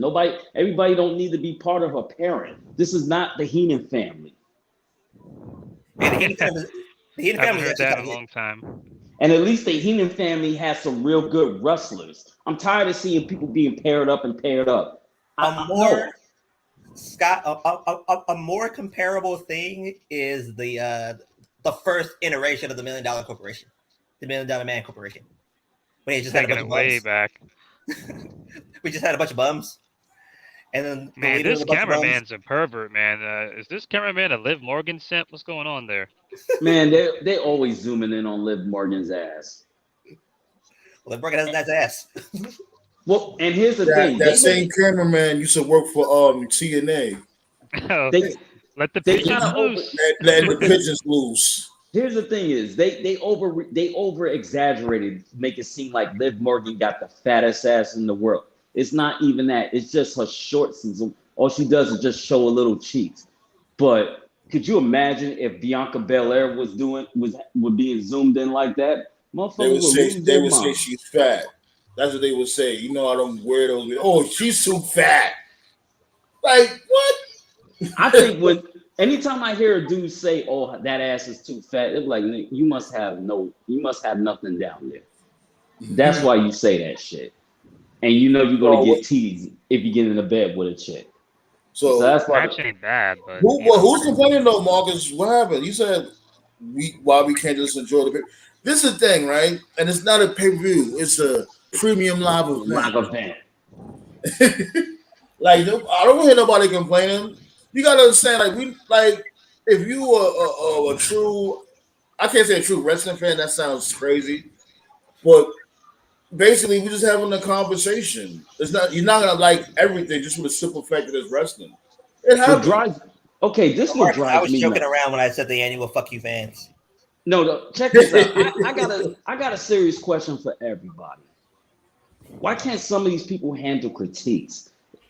Everybody don't need to be part of a pairing. This is not the Heenan family. And the Heenan family I haven't heard is that in a long time. And at least the Heenan family has some real good wrestlers. I'm tired of seeing people being paired up. Scott, a more comparable thing is the first iteration of the $1 Million Corporation, the $1 Million Man Corporation. When he just had a bunch of way bums. back. We just had a bunch of bums, And then the Man, leader of this the Bucks Bones. cameraman's a pervert, man. Is this cameraman a Liv Morgan simp? What's going on there? Man, they always zooming in on Liv Morgan's ass. Liv Morgan has a nice ass. Well, and here's the thing. That same cameraman used to work for TNA. They Let the they pigeons kinda loose. Letting the pigeons loose. Here's the thing: is they over exaggerated, make it seem like Liv Morgan got the fattest ass in the world. It's not even that. It's just her shorts, and all she does is just show a little cheeks. But could you imagine if Bianca Belair was being zoomed in like that? Motherfuckers They would say she's fat. That's what they would say. You know, I don't wear those. Oh, she's too fat. Like what? I think anytime I hear a dude say, "Oh, that ass is too fat," it's like you must have nothing down there. That's why you say that shit, and you know you're gonna get teased if you get in the bed with a chick. So that's why. Match ain't bad, but who's complaining though, Marcus? What happened? You said why we can't just enjoy the pay. This is the thing, right? And it's not a pay-per-view; it's a premium live event. Like I don't hear nobody complaining. You gotta understand, if you are a true, I can't say a true wrestling fan. That sounds crazy, but basically, we're just having a conversation. You're not gonna like everything just for the simple fact that it's wrestling. It happens. This will drive me. I was joking around when I said the annual "fuck you" fans. No, check this out. I got a serious question for everybody. Why can't some of these people handle critiques?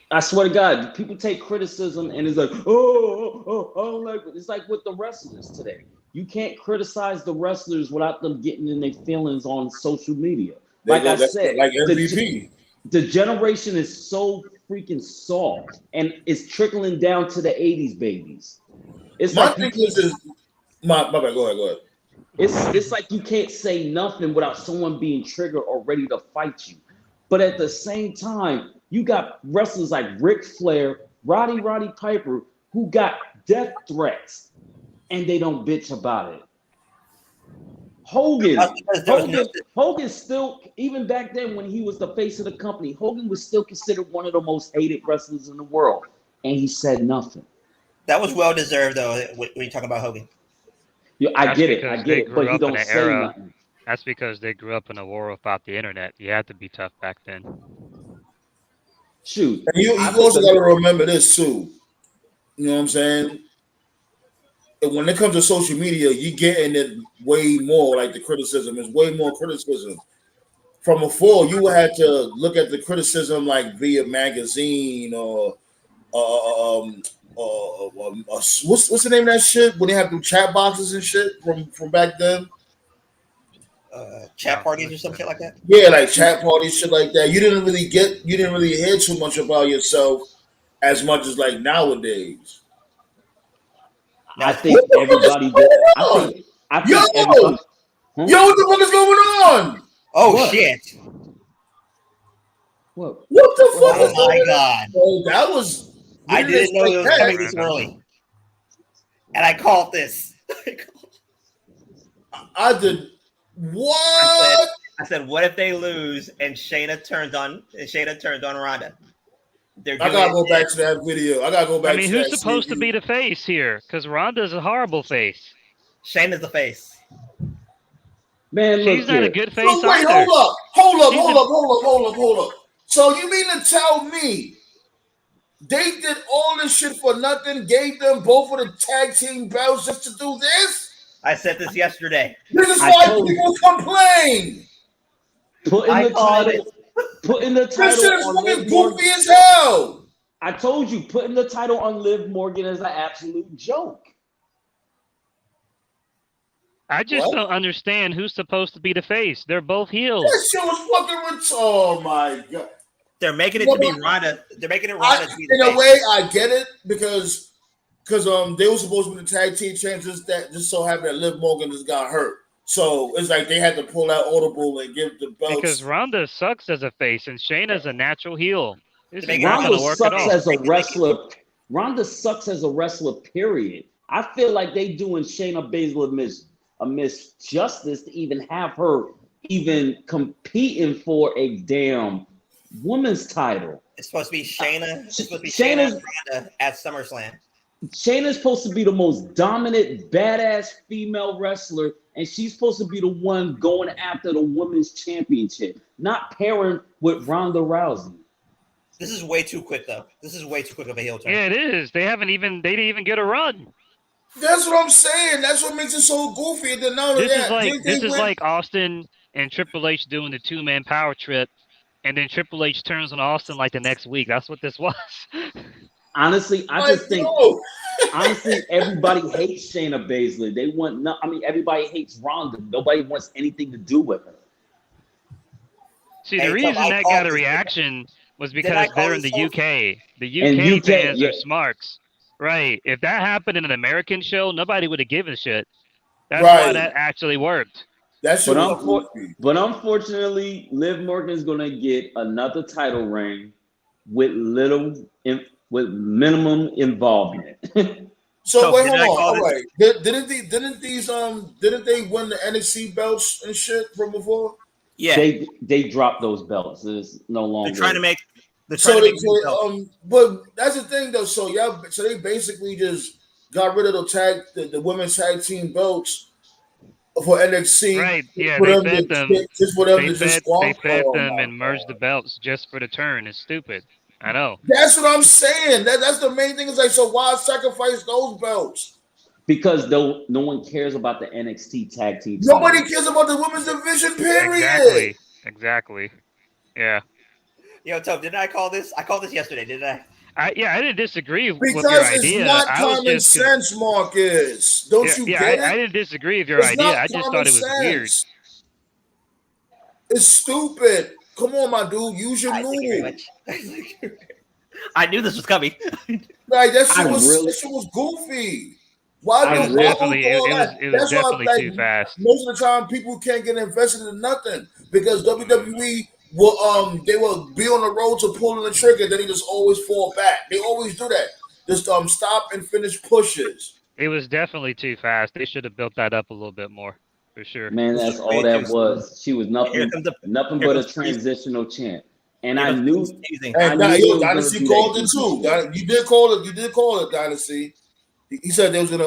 I swear to God, people take criticism and it's like, oh, like it's like with the wrestlers today. You can't criticize the wrestlers without them getting in their feelings on social media. Like I said, like MVP. The generation is so freaking soft, and it's trickling down to the '80s babies. It's my like thing is my bad. Go ahead. It's like you can't say nothing without someone being triggered or ready to fight you. But at the same time, you got wrestlers like Ric Flair, Roddy Piper, who got death threats, and they don't bitch about it. Hogan still, even back then when he was the face of the company, Hogan was still considered one of the most hated wrestlers in the world, and he said nothing. That was well deserved, though. When you talk about Hogan, yeah, I get it, but he don't say nothing. That's because they grew up in a war without the internet. You had to be tough back then. Shoot. And you also got to remember this too. You know what I'm saying? When it comes to social media, you getting it way more. Like the criticism is way more criticism. From before, you had to look at the criticism like via magazine or what's the name of that shit when they have the chat boxes and shit from back then. Chat parties or something like that. Yeah, like chat parties, shit like that. You didn't really hear too much about yourself as much as like nowadays. I think everybody did. I think everybody. Yo, what the fuck is going on? Oh what? Shit! What the fuck? Oh my God! Oh, that was. I didn't know it was coming this early, and I called this. I did. What? I said, what if they lose and Shayna turns on Ronda? I gotta go back to that video. I mean, who's supposed to be the face here? Because Ronda's a horrible face. Shayna's the face. Man, she's not a good face so wait, either. Hold up. So you mean to tell me they did all this shit for nothing? Gave them both of the tag team belts just to do this? I said this yesterday. This is why people complain. Put in the title. This shit is fucking goofy as hell. I told you, putting the title on Liv Morgan is an absolute joke. I just don't understand who's supposed to be the face. They're both heels. That shit was fucking oh my God. They're making it to be Ronda. They're making it Ronda to be the face. In a way, I get it because they were supposed to be the tag team champions that just so happened that Liv Morgan just got hurt. So it's like they had to pull out Audible and give the belts. Because Ronda sucks as a face and Shayna's a natural heel. Ronda sucks as a wrestler. Ronda sucks as a wrestler, period. I feel like they doing Shayna Baszler a misjustice to even have her even competing for a damn women's title. It's supposed to be Shayna. It's supposed to be Shayna's- Shayna and Ronda at SummerSlam. Shayna's supposed to be the most dominant, badass female wrestler, and she's supposed to be the one going after the women's championship, not pairing with Ronda Rousey. This is way too quick, though. This is way too quick of a heel turn. Yeah, it is. They didn't even get a run. That's what I'm saying. That's what makes it so goofy. And then now This that is like Austin and Triple H doing the 2-man power trip, and then Triple H turns on Austin like the next week. That's what this was. Honestly, I just think honestly everybody hates Shayna Baszler. They want no, I mean everybody hates Ronda. Nobody wants anything to do with her. See, the Hey, reason Tom, that I'll got call a this- reaction was Did I because call they're in this the whole- UK. The And UK UK, fans yeah. are smarks. Right. If that happened in an American show, nobody would have given a shit. That's Right. why that actually worked. that shit But, was goofy. unfortunately, Liv Morgan is gonna get another title reign with minimum involvement. So wait, did hold I on. call All this- right. Didn't they win the NXT belts and shit from before? Yeah, They dropped those belts. It's no longer. they're trying to make. They're So trying they, to make. new belts. but that's the thing though. So they basically just got rid of the women's tag team belts for NXT. Right. Yeah, for they them fed to- them. Just for them They to fed, just squawk. they fed Oh, them my and merged the God. belts just for the turn. It's stupid. I know. That's what I'm saying. That's the main thing. Is like, so why sacrifice those belts? Because no one cares about the NXT tag team. Nobody titles. cares about the women's division. Period. Exactly. Yeah. Yo, Tom, didn't I call this? I called this yesterday, didn't I? I didn't disagree with your Because idea. it's not I was common just sense, Marcus. Don't you get I it? didn't disagree with your It's idea. not I just common thought it was weird. sense. It's stupid. Come on, my dude. Use your I thank you very noodle. much. I knew this was coming. Like that shit I was really- that shit was goofy. Why I It do was really- why definitely do all it that? was That's why, definitely like, too fast. most of the time people can't get invested in nothing because WWE will they will be on the road to pulling the trigger, then he just always fall back. They always do that. Just stop and finish pushes. It was definitely too fast. They should have built that up a little bit more, for sure. Man, This that's is all way that too was. She was Here nothing comes the- nothing here but a comes the teasing. transitional champ. And Here I comes knew the teasing. I And knew it was Dynasty gonna be called that it too. goofy. You did call it. You did call it Dynasty. He said they was gonna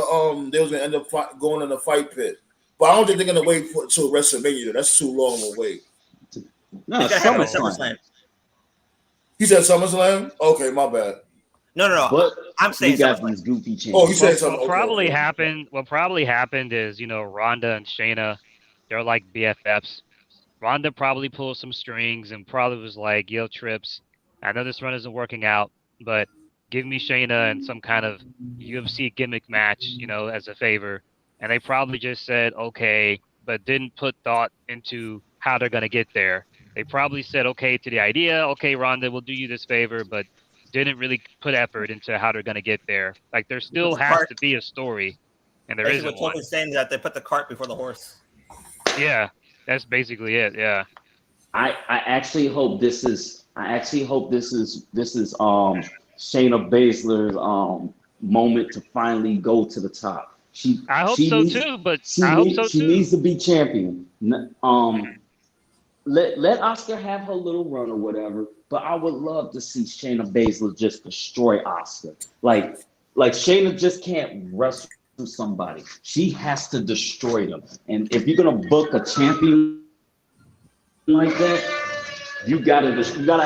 end up going in the fight pit, but I don't think they're gonna wait for until WrestleMania. That's too long a wait. No, It's gonna happen at SummerSlam. SummerSlam. He said SummerSlam. Okay, my bad. No. But I'm we saying got SummerSlam. these goofy champs. Oh, you said What something. probably Okay. happened? What probably happened is, Ronda and Shayna, they're like BFFs. Ronda probably pulled some strings and probably was like, "Yo, Trips, I know this run isn't working out, but give me Shayna and some kind of UFC gimmick match, as a favor." And they probably just said, "Okay," but didn't put thought into how they're gonna get there. They probably said okay to the idea. Okay, Ronda, we'll do you this favor, but didn't really put effort into how they're gonna get there. Like there still the has cart- to be a story, and there Basically, isn't what one. Tolkien's saying is that they put the cart before the horse. Yeah, that's basically it. Yeah. I actually hope this is Shayna Baszler's moment to finally go to the top. I hope she so needs- too, but She, I hope need- so she too. needs to be champion. Let Oscar have her little run or whatever, but I would love to see Shayna Baszler just destroy Oscar. Like Shayna just can't wrestle somebody. She has to destroy them. And if you're gonna book a champion like that, you gotta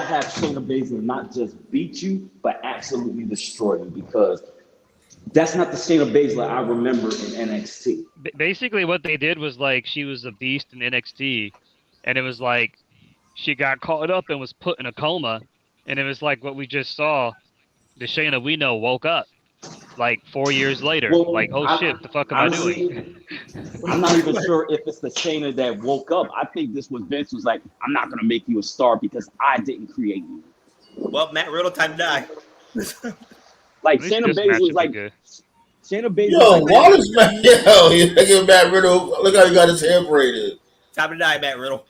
have Shayna Baszler not just beat you, but absolutely destroy you, because that's not the Shayna Baszler I remember in NXT. Basically, what they did was like she was a beast in NXT, and it was like she got caught up and was put in a coma, and it was like what we just saw. The Shayna we know woke up like 4 years later. Well, like, oh shit, the fuck am I doing? I'm not even sure if it's the Shayna that woke up. I think this was Vince was like, I'm not gonna make you a star because I didn't create you. Well, Matt Riddle, time to die. Like At least Shayna this match Baszler should was be like good. Shayna Baszler. Yo, was like, why does Matt? Yo, you thinking Matt Riddle? Look how he got his hair braided. Time to die, Matt Riddle.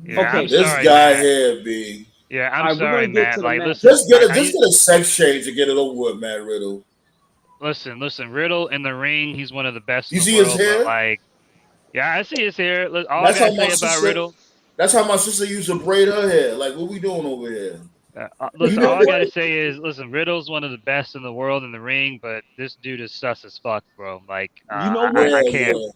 Yeah, Okay, I'm This sorry, guy Matt. here, B. Yeah, All I'm right, we're sorry, gonna get Matt. to the Like, match. listen, Just get I a sex change to get it over with, Matt Riddle. listen. Riddle in the ring, he's one of the best. You in see the his world, but, hair? like, yeah, I see his hair. Look, all That's I how gotta my say about sister- Riddle. That's how my sister used to braid her hair. Like, what we doing over here? Listen, know all I gotta what? say is, listen, Riddle's one of the best in the world in the ring, but this dude is sus as fuck, bro. Like, You know I, what? I Yeah, can't. yeah.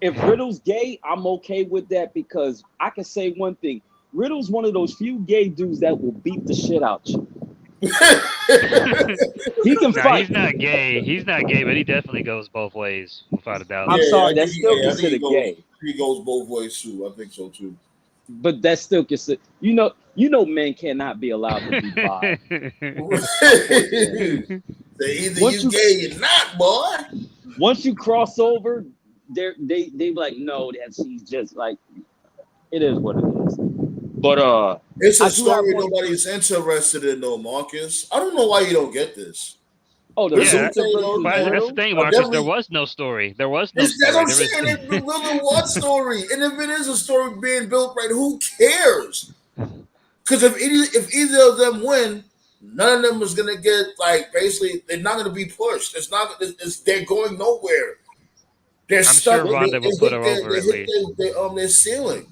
If Riddle's gay, I'm okay with that because I can say one thing. Riddle's one of those few gay dudes that will beat the shit out you. He can No, fight. he's not gay. He's not gay, but he definitely goes both ways, without a doubt. I'm Yeah, sorry, that's still I think considered gay. he goes both ways too. I think so too. But that's still considered. Men cannot be allowed to be bi. Say either Once you you gay or not, boy. once you cross over, they be like, no, that's he's just like it is what it is. But It's I a do have story one. nobody's interested in, though, Marcus. I don't know why you don't get this. Oh, the Listen, Yeah, Gunther though, versus but man. that's the Riddle. thing, I Marcus. There definitely. was no story. There was no That's what story. I'm saying. It really what story? And if it is a story being built right, who cares? Because if either of them win, none of them is gonna get like basically they're not gonna be pushed. It's not. They're going nowhere. They're I'm sure stuck. Ronda will put her over They at hit least. their ceiling.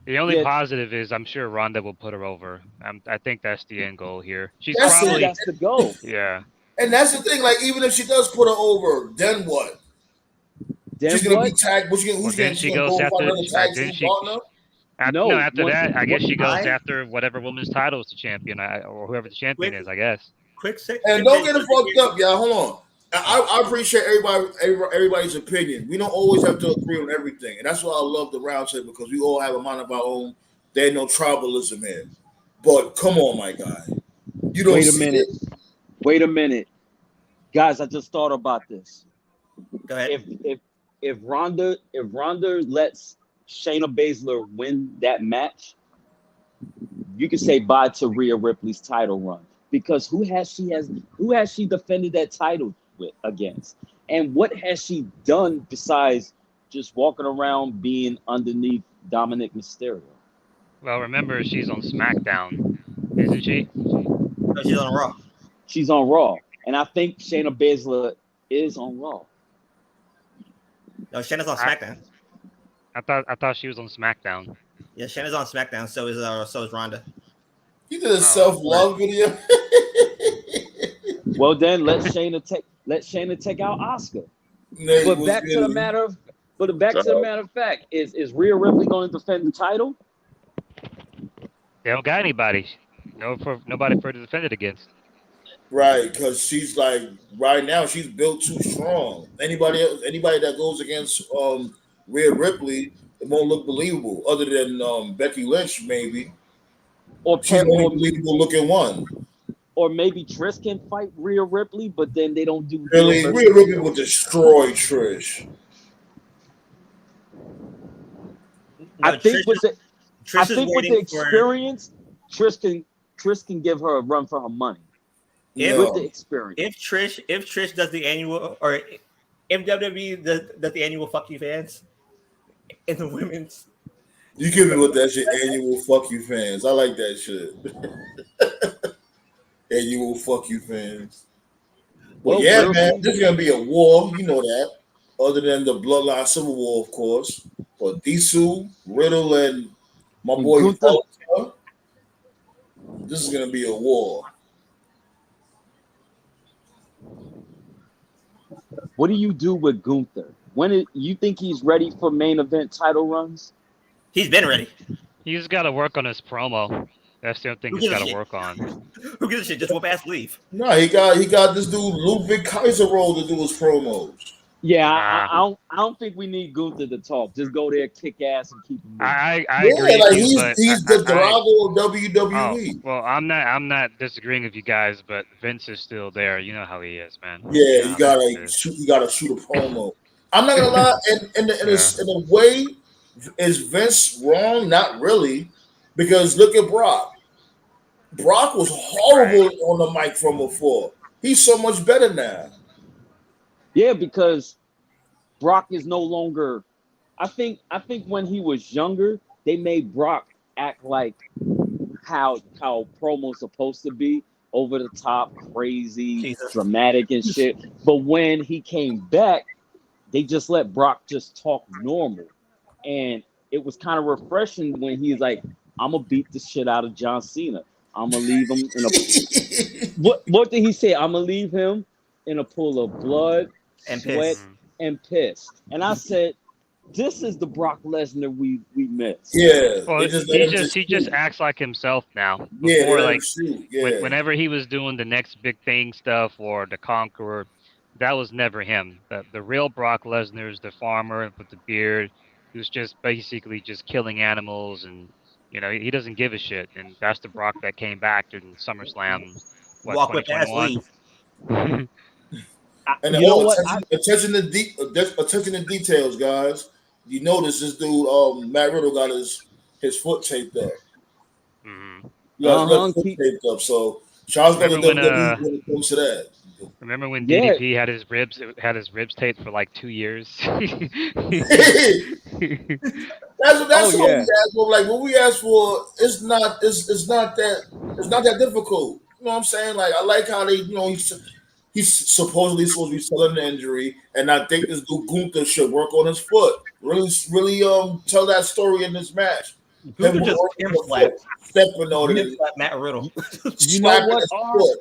The only Yeah, positive is I'm sure Ronda will put her over. I think that's the end goal here. She's I That's think it. probably, that's the goal. yeah. And that's the thing. Like even if she does put her over, then what? She's Then gonna be what? tagged. Well, then She's she gonna goes go find after. another tag Then team partner? no, No. after that, I guess she goes I after whatever women's title is the champion, or whoever the champion quick is. I guess. quick And don't get it fucked up, y'all. Hold on. I appreciate everybody's opinion. We don't always have to agree on everything, and that's why I love the round table because we all have a mind of our own. There's no tribalism here. But come on, my guy, you don't Wait a see minute. it. Wait a minute, guys. I just thought about this. Go ahead. If Ronda lets Shayna Baszler win that match, you can say bye to Rhea Ripley's title run because who has she defended that title with against, and what has she done besides just walking around being underneath Dominic Mysterio? Well, remember she's on SmackDown, isn't she? No, she's on Raw. She's on Raw, and I think Shayna Baszler is on Raw. No, Shayna's on I, SmackDown. I thought she was on SmackDown. Yeah, Shayna's on SmackDown. So is Ronda. You did a Oh, self-love video. Well, then let Shayna take out Oscar. Nate But was back to the getting- matter of fact, is Rhea Ripley going to defend the title? They don't got anybody. Nobody for to defend it against. Right, because she's like right now she's built too strong. Anybody that goes against Rhea Ripley, it won't look believable. Other than Becky Lynch, maybe Or she's the only believable looking one. or maybe Trish can fight Rhea Ripley, but then they don't do Really, Rhea Ripley will destroy Trish. No, I think with the Trish is with the waiting for experience, Trish can give her a run for her money If- with the experience. if Trish does the annual or if WWE does the annual fuck you fans in the women's. You give me with that shit, annual fuck you fans. I like that shit. Annual fuck you fans. Well, yeah, Riddle- man, this is gonna be a war. You know that. Other than the Bloodline Civil War, of course. But Disu, Riddle, and my And boy Gunther. Walter, this is gonna be a war. What do you do with Gunther? You think he's ready for main event title runs? He's been ready. He's got to work on his promo. That's the only thing Who he's gives a got to shit? work on. Who gives a shit? Just whoop ass, leave. No, he got this dude Ludwig Kaiser role to do his promos. Yeah, Nah. I don't think we need Gunther to talk. Just go there, kick ass, and keep him moving. I Yeah, agree like with you, but he's the Drago of WWE. Oh, well, I'm not disagreeing with you guys, but Vince is still there. You know how he is, man. Yeah, know you how gotta Vince is. shoot a promo. I'm not gonna lie, in a way, is Vince wrong? Not really, because look at Brock. Brock was horrible on the mic from before. He's so much better now. Yeah, because Brock is no longer. I think when he was younger, they made Brock act like how promos supposed to be, over the top, crazy, Jesus. dramatic and shit. But when he came back, they just let Brock just talk normal, and it was kind of refreshing when he's like, "I'm gonna beat the shit out of John Cena. I'm gonna leave him in a what did he say? I'm gonna leave him in a pool of blood, And sweat, piss. and piss. And I said, this is the Brock Lesnar we missed. Yeah, Well, they just let him he just shoot. acts like himself now. Yeah, they Before, let him like shoot. Yeah, whenever he was doing the next big thing stuff or the Conqueror, that was never him. The real Brock Lesnar is the farmer with the beard, who's just basically just killing animals, and he doesn't give a shit. And that's the Brock that came back in SummerSlam, what, Walk with ass 2021. leave. and You know what? attention to details, guys. You notice this dude, Matt Riddle, got his foot taped up. Mhm. You got his foot taped up. So Charles got the WWE when it comes to that. Remember when Yeah. DDP had his ribs taped for like 2 years? That's all yeah. we asked for. Like what we asked for, it's not that difficult. You know what I'm saying? Like I like how they, he's supposedly supposed to be selling the injury, and I think this dude Gunther should work on his foot. Really, tell that story in this match. Gunther just pimp slapped. Stepping on Pimp it, slapped Matt Riddle. You know what? his foot.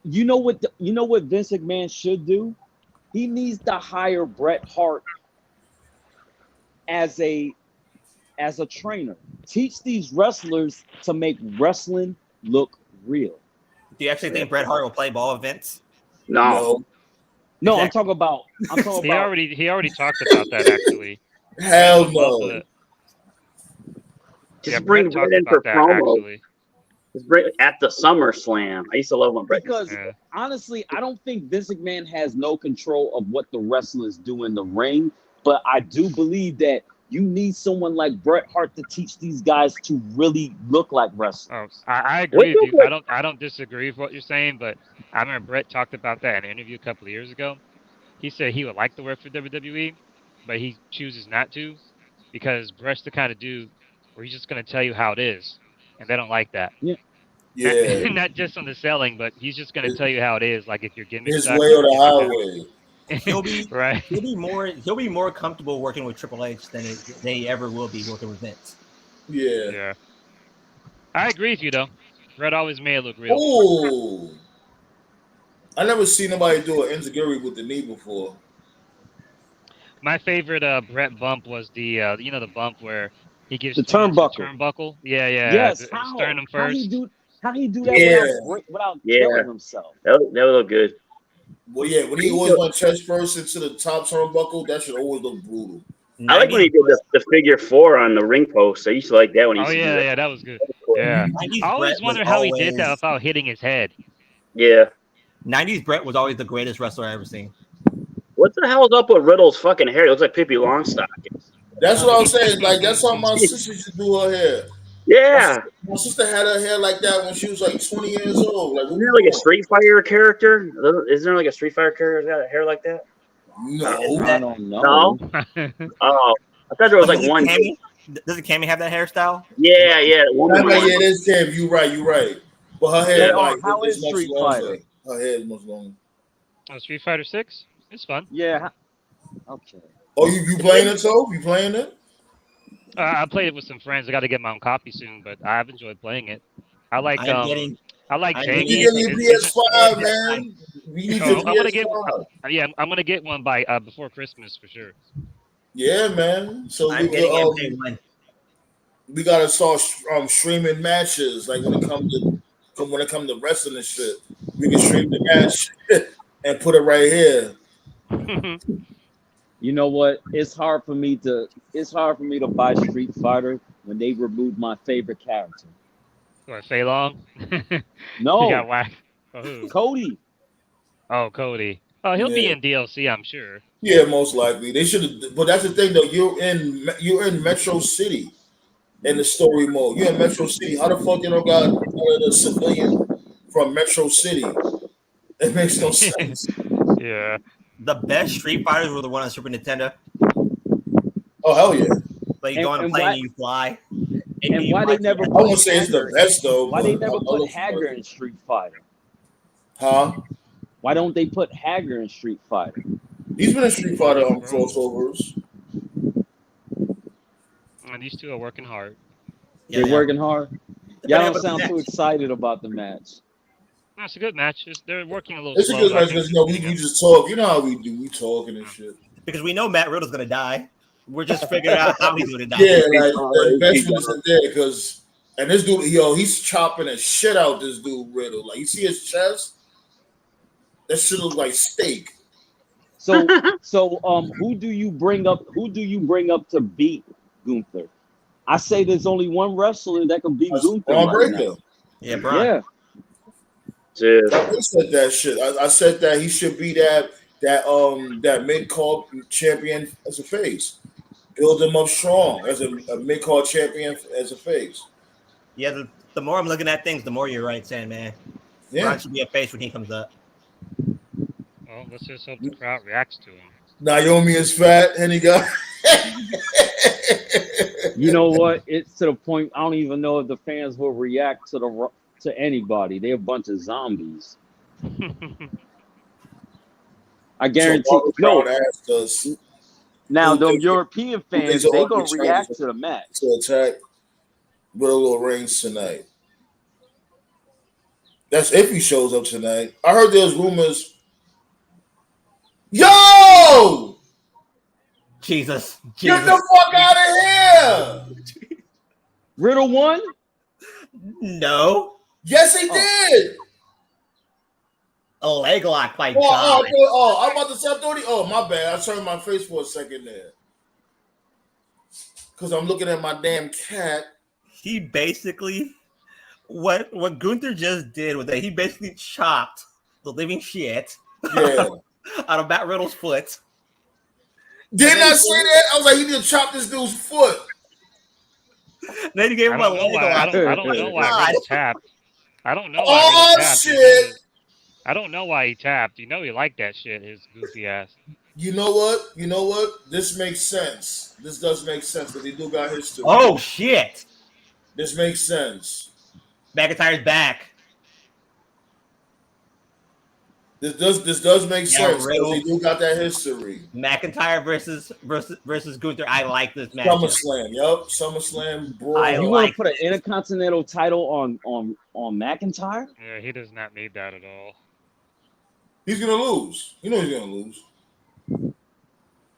You know what Vince McMahon should do? He needs to hire Bret Hart as a trainer. Teach these wrestlers to make wrestling look real. Do you actually think Bret Hart will play ball with Vince? No. No, Exactly. I'm talking about. He already talked about that actually. Hell no. Just bring Bret in for promo. Actually. Just bring at the SummerSlam. I used to love when Bret. Because honestly, I don't think Vince McMahon has no control of what the wrestlers do in the ring. But I do believe that you need someone like Bret Hart to teach these guys to really look like wrestlers. Oh, I agree with you. I don't disagree with what you're saying, but I remember Bret talked about that in an interview a couple of years ago. He said he would like to work for WWE, but he chooses not to because Bret's the kind of dude where he's just going to tell you how it is, and they don't like that. Yeah. Yeah. Not just on the selling, but he's just going to tell you how it is. Like if you're gimmick his way or the highway. He'll be right. He'll be more comfortable working with Triple H than they ever will be working with Vince. Yeah. Yeah. I agree with you though. Bret always made it look real. Oh. I never seen nobody do an enziguri with the knee before. My favorite Bret bump was the the bump where he gives The turnbuckle. Turnbuckle. Yeah. Yes. Sternum first. How he do that without killing himself? That would look good. Well, yeah, when he always went chest first into the top turnbuckle, that should always look brutal. I like when he did the figure 4 on the ring post. I used to like that when he. Oh yeah, that was good. Yeah, I always wonder how he did that without hitting his head. Yeah. 90s Bret was always the greatest wrestler I've ever seen. What the hell's up with Riddle's fucking hair? It looks like Pippi Longstocking. That's what I'm saying. Like that's how my sister used to do her hair. Yeah. My sister had her hair like that when she was like 20 years old. Like, isn't there like a Street Fighter character? Isn't there like a Street Fighter character that got hair like that? No. I don't know. No? Oh, I thought there was like one. Doesn't Cammy have that hairstyle? Yeah. Yeah, that's Cam. You right. But her hair, how is Street Fighter? Her hair is much longer. Oh, Street Fighter 6? It's fun. Yeah. Okay. Oh, you playing it, so? You playing it? I played it with some friends. I got to get my own copy soon, but I've enjoyed playing it. I like I Jamie. You get your PS5, man. I'm gonna get one by before Christmas for sure. Yeah, man. So we gotta start streaming matches. Like when it comes to wrestling and shit, we can stream the match and put it right here. You know what? It's hard for me to buy Street Fighter when they removed my favorite character. What, Fei Long? No. He got whacked. Oh, Cody. Oh, Cody. Oh, he'll be in DLC, I'm sure. Yeah, most likely. They should have, but that's the thing though. You're in Metro City in the story mode. You're in Metro City. How the fuck you don't got a civilian from Metro City? It makes no sense. Yeah. The best Street Fighters were the one on Super Nintendo. Oh hell yeah! Like you go on a plane and you fly. And why they never? I won't say it's the best though. Why they never put Hager in Street Fighter? Huh? Why don't they put Hager in Street Fighter? He's been in Street Fighter on crossovers. And these two are working hard. They're working hard. Y'all don't sound too excited about the match. No, it's a good match. They're working a little It's a slow. good but I match think because we just talk. You know how we do. We talking and shit. Because we know Matt Riddle's gonna die. We're just figuring out how he's gonna die. Yeah, like the investment isn't there because, and this dude, he's chopping the shit out this dude Riddle. Like you see his chest, that shit look like steak. So who do you bring up? Who do you bring up to beat Gunther? I say there's only one wrestler that can beat Gunther. Braun right Breaker. now. Yeah, Braun. Yeah. I said that shit. I said that he should be that mid-card champion as a face. Build him up strong as a mid-card champion as a face. Yeah, the more I'm looking at things, the more you're right, Sandman. Yeah. Braun should be a face when he comes up. Well, let's just hope the crowd reacts to him. Naomi is fat, and he got. You know what? It's to the point I don't even know if the fans will react to anybody. They're a bunch of zombies. I guarantee. So No. asked us, Now, them European fans, they're gonna react to the match. To attack Riddle Reigns tonight. That's if he shows up tonight. I heard there's rumors. Yo! Jesus. Get the fuck out of here! Riddle won? No. Yes, he did. A leg lock by I'm about to say, oh, my bad. I turned my face for a second there. Because I'm looking at my damn cat. He basically, what Gunther just did was that he basically chopped the living shit out of Matt Riddle's foot. Didn't I say that? I was like, he just chopped this dude's foot. Then he gave him a leg lock. I don't know why Riddle tapped. I don't know why Oh, Riddle tapped. shit. I don't know why he tapped. You know he liked that shit, his goofy ass. You know what? This makes sense. This does make sense because they do got history. Oh, shit. This makes sense. McIntyre's back. This does make sense. Riddle. They do got that history. McIntyre versus Gunther. I like this match. SummerSlam, yup. SummerSlam, bro. You want to put an Intercontinental title on McIntyre? Yeah, he does not need that at all. He's gonna lose. You know he's gonna lose.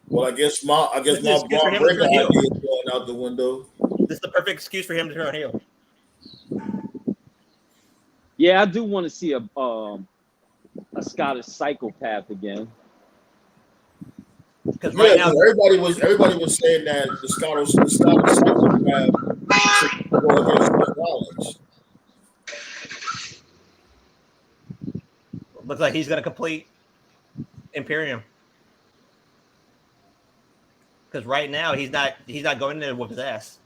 Well, I guess my Braun Breaker idea is going out the window. This is the perfect excuse for him to turn heel. Yeah, I do want to see a Scottish psychopath again. Because right now everybody was saying that the Scottish psychopath should go against Seth Rollins. looks like he's going to complete Imperium. Because right now he's not going there with his ass.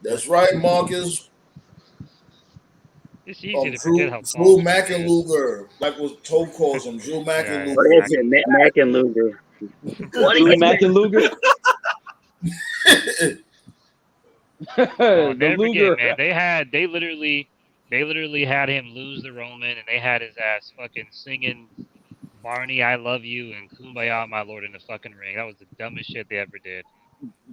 That's right, Marcus. It's easy to forget how Drew McIntyre, like what Toe calls him, Drew McIntyre. What is it, McIntyre? Drew McIntyre? Never forget, man. They literally had him lose the Roman, and they had his ass fucking singing "Barney, I love you" and "Kumbaya, my lord" in the fucking ring. That was the dumbest shit they ever did.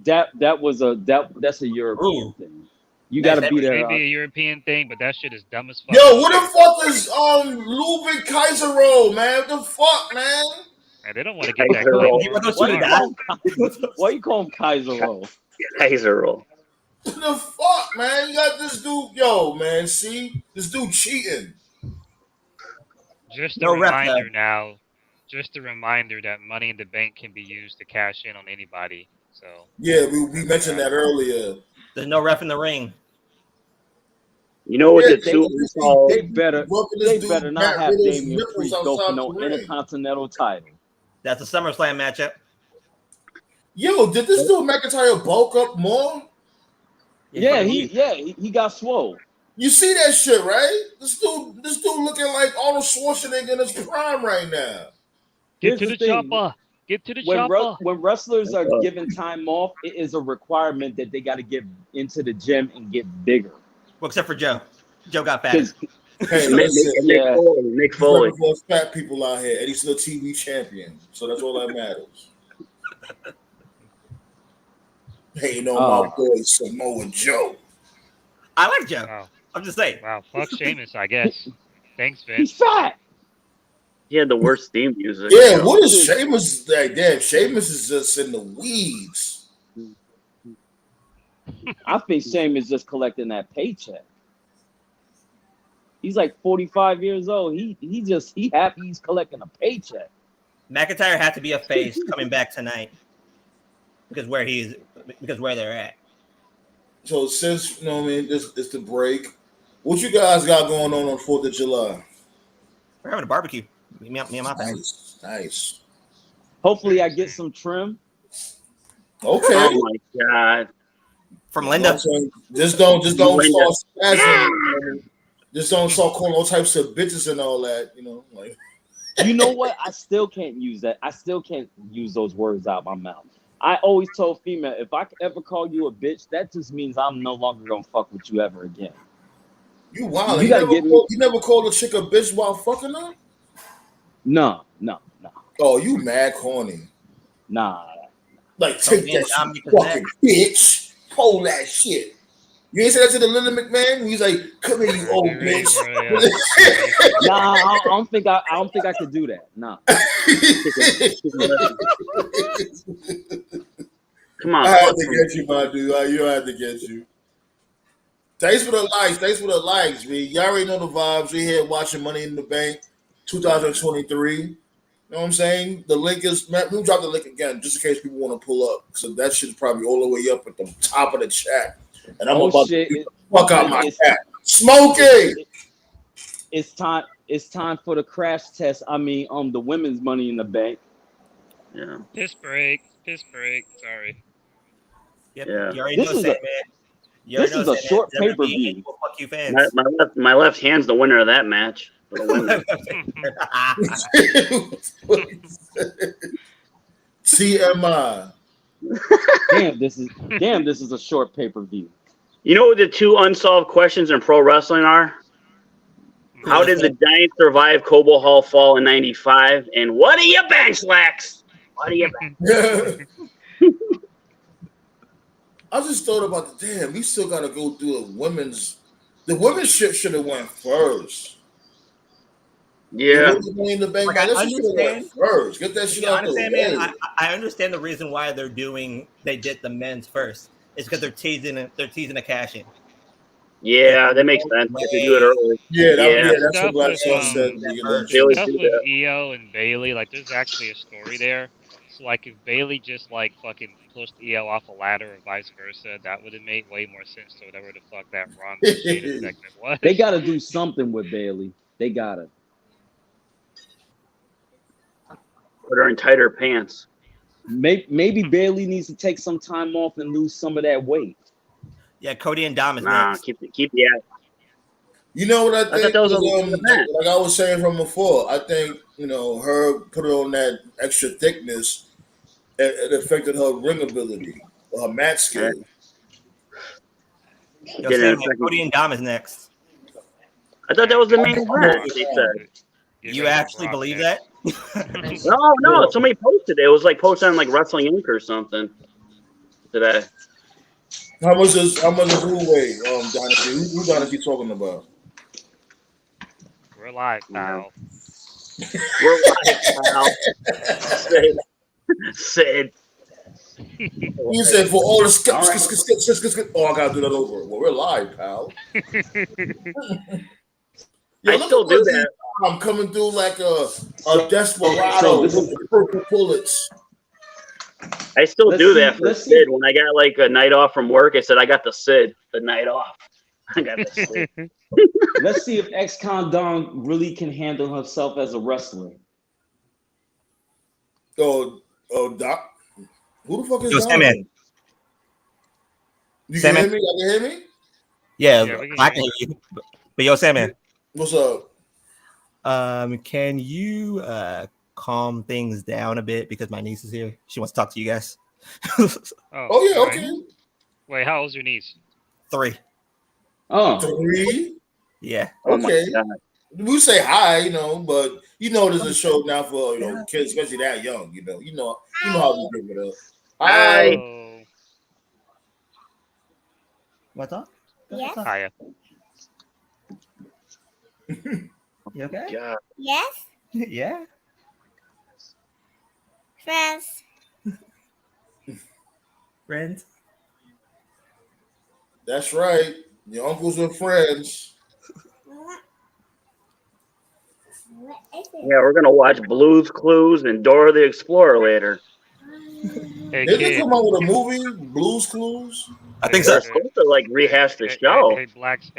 that's a European thing. You got to be there. Maybe a European thing, but that shit is dumb as fuck. Yo, what the fuck is Ludwig Kaiserroll, man? What the fuck, man? Man, they don't want to get that. Why you call him Kaiserroll? Kaiserroll. What the fuck, man? You got this dude, yo, man. See, this dude cheating. Just a reminder now. Just a reminder that Money in the Bank can be used to cash in on anybody. So yeah, we mentioned that earlier. There's no ref in the ring. You know what they better not have Damian Priest go for no Intercontinental title. That's a SummerSlam matchup. Yo, did this dude McIntyre bulk up more? Yeah, he got swole. You see that shit, right? This dude looking like Arnold Schwarzenegger in his prime right now. Get to the chopper. Get to the chopper. When wrestlers are given time off, it is a requirement that they got to get into the gym and get bigger. Well, except for Joe. Joe got fat. Hey, Mick Foley. There's fat people out here, and he's still TV champion, so that's all that matters. Hating on Oh. my boy Samoa Joe. I like Joe. Wow. I'm just saying. Wow. Fuck Sheamus, I guess. Thanks, He's Vince. fat. He had the worst theme music. Yeah, what is Sheamus like? Damn, Sheamus is just in the weeds. I think Shane is just collecting that paycheck. He's like 45 years old. He happy he's collecting a paycheck. McIntyre had to be a face coming back tonight because where they're at. So since you know what I mean, this is the break. What you guys got going on 4th of July? We're having a barbecue. Me and my family. Nice. Hopefully I get some trim. Okay. Oh my god. From Linda. Just don't Linda. start spazzing. Just don't start calling all types of bitches and all that. You know, like. You know what? I still can't use that. I still can't use those words out of my mouth. I always told female, if I ever call you a bitch, that just means I'm no longer gonna fuck with you ever again. You wild. You gotta get me. You never called a chick a bitch while fucking her? No. Oh, you mad corny. Nah. Like, take that shit, fucking bitch. Hold that shit. You ain't say that to the Linda McMahon? He's like, come here, you old bitch. Nah, I don't think I could do that. Nah. Come on. I had to get you, my dude. You had to get you. Thanks for the likes. Man. Y'all already know the vibes. We here watching Money in the Bank 2023. You know what I'm saying? The link is, let me drop the link again just in case people want to pull up. So that shit's probably all the way up at the top of the chat. And I'm about to fuck out my cat. Smokey! It's time for the crash test. I mean, the women's Money in the Bank. Yeah. Piss break. Sorry. Yep. Yeah. You already know Sandman. This is a short pay-per-view. Fuck you fans. My left hand's the winner of that match. For the women. TMI. Damn, this is a short pay-per-view. You know what the two unsolved questions in pro wrestling are? How did the Giants survive Cobo Hall fall in '95? And what are your bench, Lex? What are your bench? I just thought about we still got to go through the women's shit should have went first. Yeah. Like, I understand first. Get that shit out the way. I understand the reason why they did the men's first. It's because they're teasing a cash in. Yeah, that makes sense. If you do it early. That's what Black Soul said. Stuff with Io and Bailey, like there's actually a story there. So like if Bailey just like fucking pushed Io off a ladder or vice versa, that would have made way more sense to whatever the fuck that Ronda Shayna segment was. They gotta do something with Bailey. They gotta. Put her in tighter pants. Maybe Bailey needs to take some time off and lose some of that weight. Yeah, Cody and Dom is next. Keep the ass. You know what I think? Like I was saying from before, I think, her put on that extra thickness, it affected her ring ability, her match skill. Cody and Dom is next. I thought that was the main event. They said. You actually believe that? No. Somebody posted it. It was like posted on like Wrestling Inc. or something today. How much is who weigh? Dynasty. Who Dynasty talking about? We're live, pal. We're live, pal. Sid. You said for all the oh, I gotta do that over. Well, we're live, pal. I still do that. I'm coming through like a desperado with the purple bullets. I still do that for Sid. When I got like a night off from work, I said I got the Sid, the night off. I got the Sid. Let's see if ex-con Don really can handle herself as a wrestler. Oh, Doc. Who the fuck is Don? Sandman. You can hear me? You can hear me? Yeah, I can hear you. But yo, Sandman. What's up? Can you calm things down a bit because my niece is here? She wants to talk to you guys. Oh yeah, okay. Wait, how old's your niece? 3. Oh, 3? Yeah. Okay. We say hi, but there's a show now for kids, especially that young. You know how we give it up. Hi. What's up? Yes. Hiya. You okay? God. Yes. Yeah. Friends. Friends. That's right. Your uncles and friends. What is it? Yeah, we're gonna watch Blue's Clues and Dora the Explorer later. Hey Did they kid. come out with a movie, Blues Clues? I think They're so. supposed to like rehash the show. Hey,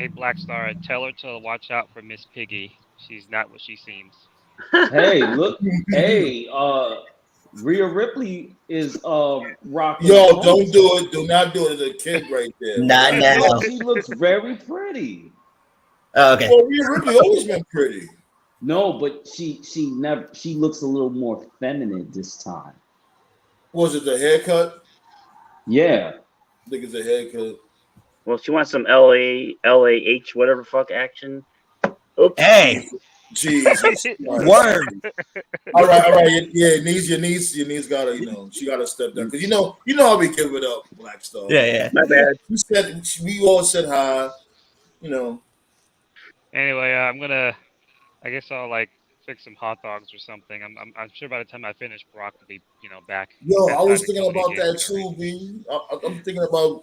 Black Star. Tell her to watch out for Miss Piggy. She's not what she seems. Hey, look. Hey, Rhea Ripley is rocking. Yo, a don't ponytail. do it. Do not do it. There's a kid right there. Not Right? now. No, she looks very pretty. Oh, okay. Well, Rhea Ripley always been pretty. No, but she looks a little more feminine this time. Was it the haircut? Yeah. I think it's a haircut. Well, she wants some LAH, whatever fuck action. Oops. Hey, Jesus. word. All right. Yeah, your niece gotta, she gotta step down because you know how we give it up, Black Star. Yeah. My bad. We all said hi. Anyway, I guess I'll like fix some hot dogs or something. I'm sure by the time I finish, Brock will be back. Yo, That I was time thinking Cody about again, that too, B. I'm thinking about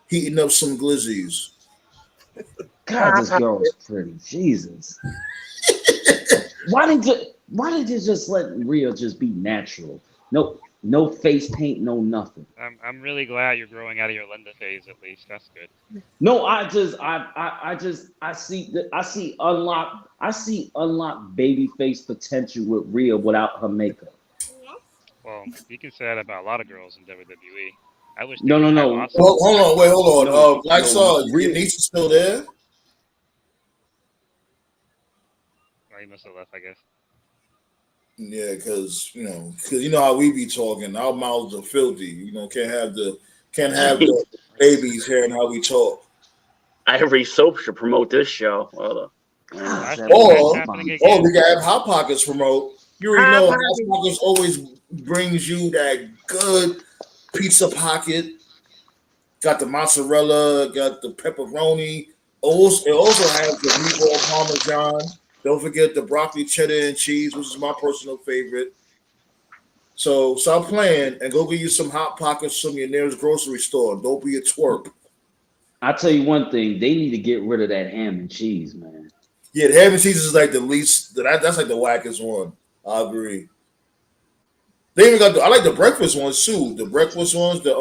heating up some glizzies. God, this girl is pretty. Jesus. Why did you just let Rhea just be natural? No face paint, no nothing. I'm really glad you're growing out of your Linda phase at least. That's good. No, I see unlocked baby face potential with Rhea without her makeup. Well, you can say that about a lot of girls in WWE. I wish. No. Well, hold on. No, Black Star, your Rhea. niece is still there? Well, you must have left, I guess. Yeah, because how we be talking. Our mouths are filthy. Can't have the babies hearing how we talk. Ivory Soap should promote this show. Hold on. Or happening again. we can have Hot Pockets promote. You already know Hot Pockets always brings you that good pizza pocket. Got the mozzarella, got the pepperoni. It also has the meatball parmesan. Don't forget the broccoli cheddar and cheese, which is my personal favorite. So stop playing and go get you some Hot Pockets from your nearest grocery store. Don't be a twerp. I tell you one thing, they need to get rid of that ham and cheese, man. Yeah, the ham and cheese is like the least. That's like the wackest one. I agree. They even got I like the breakfast ones too. The breakfast ones, the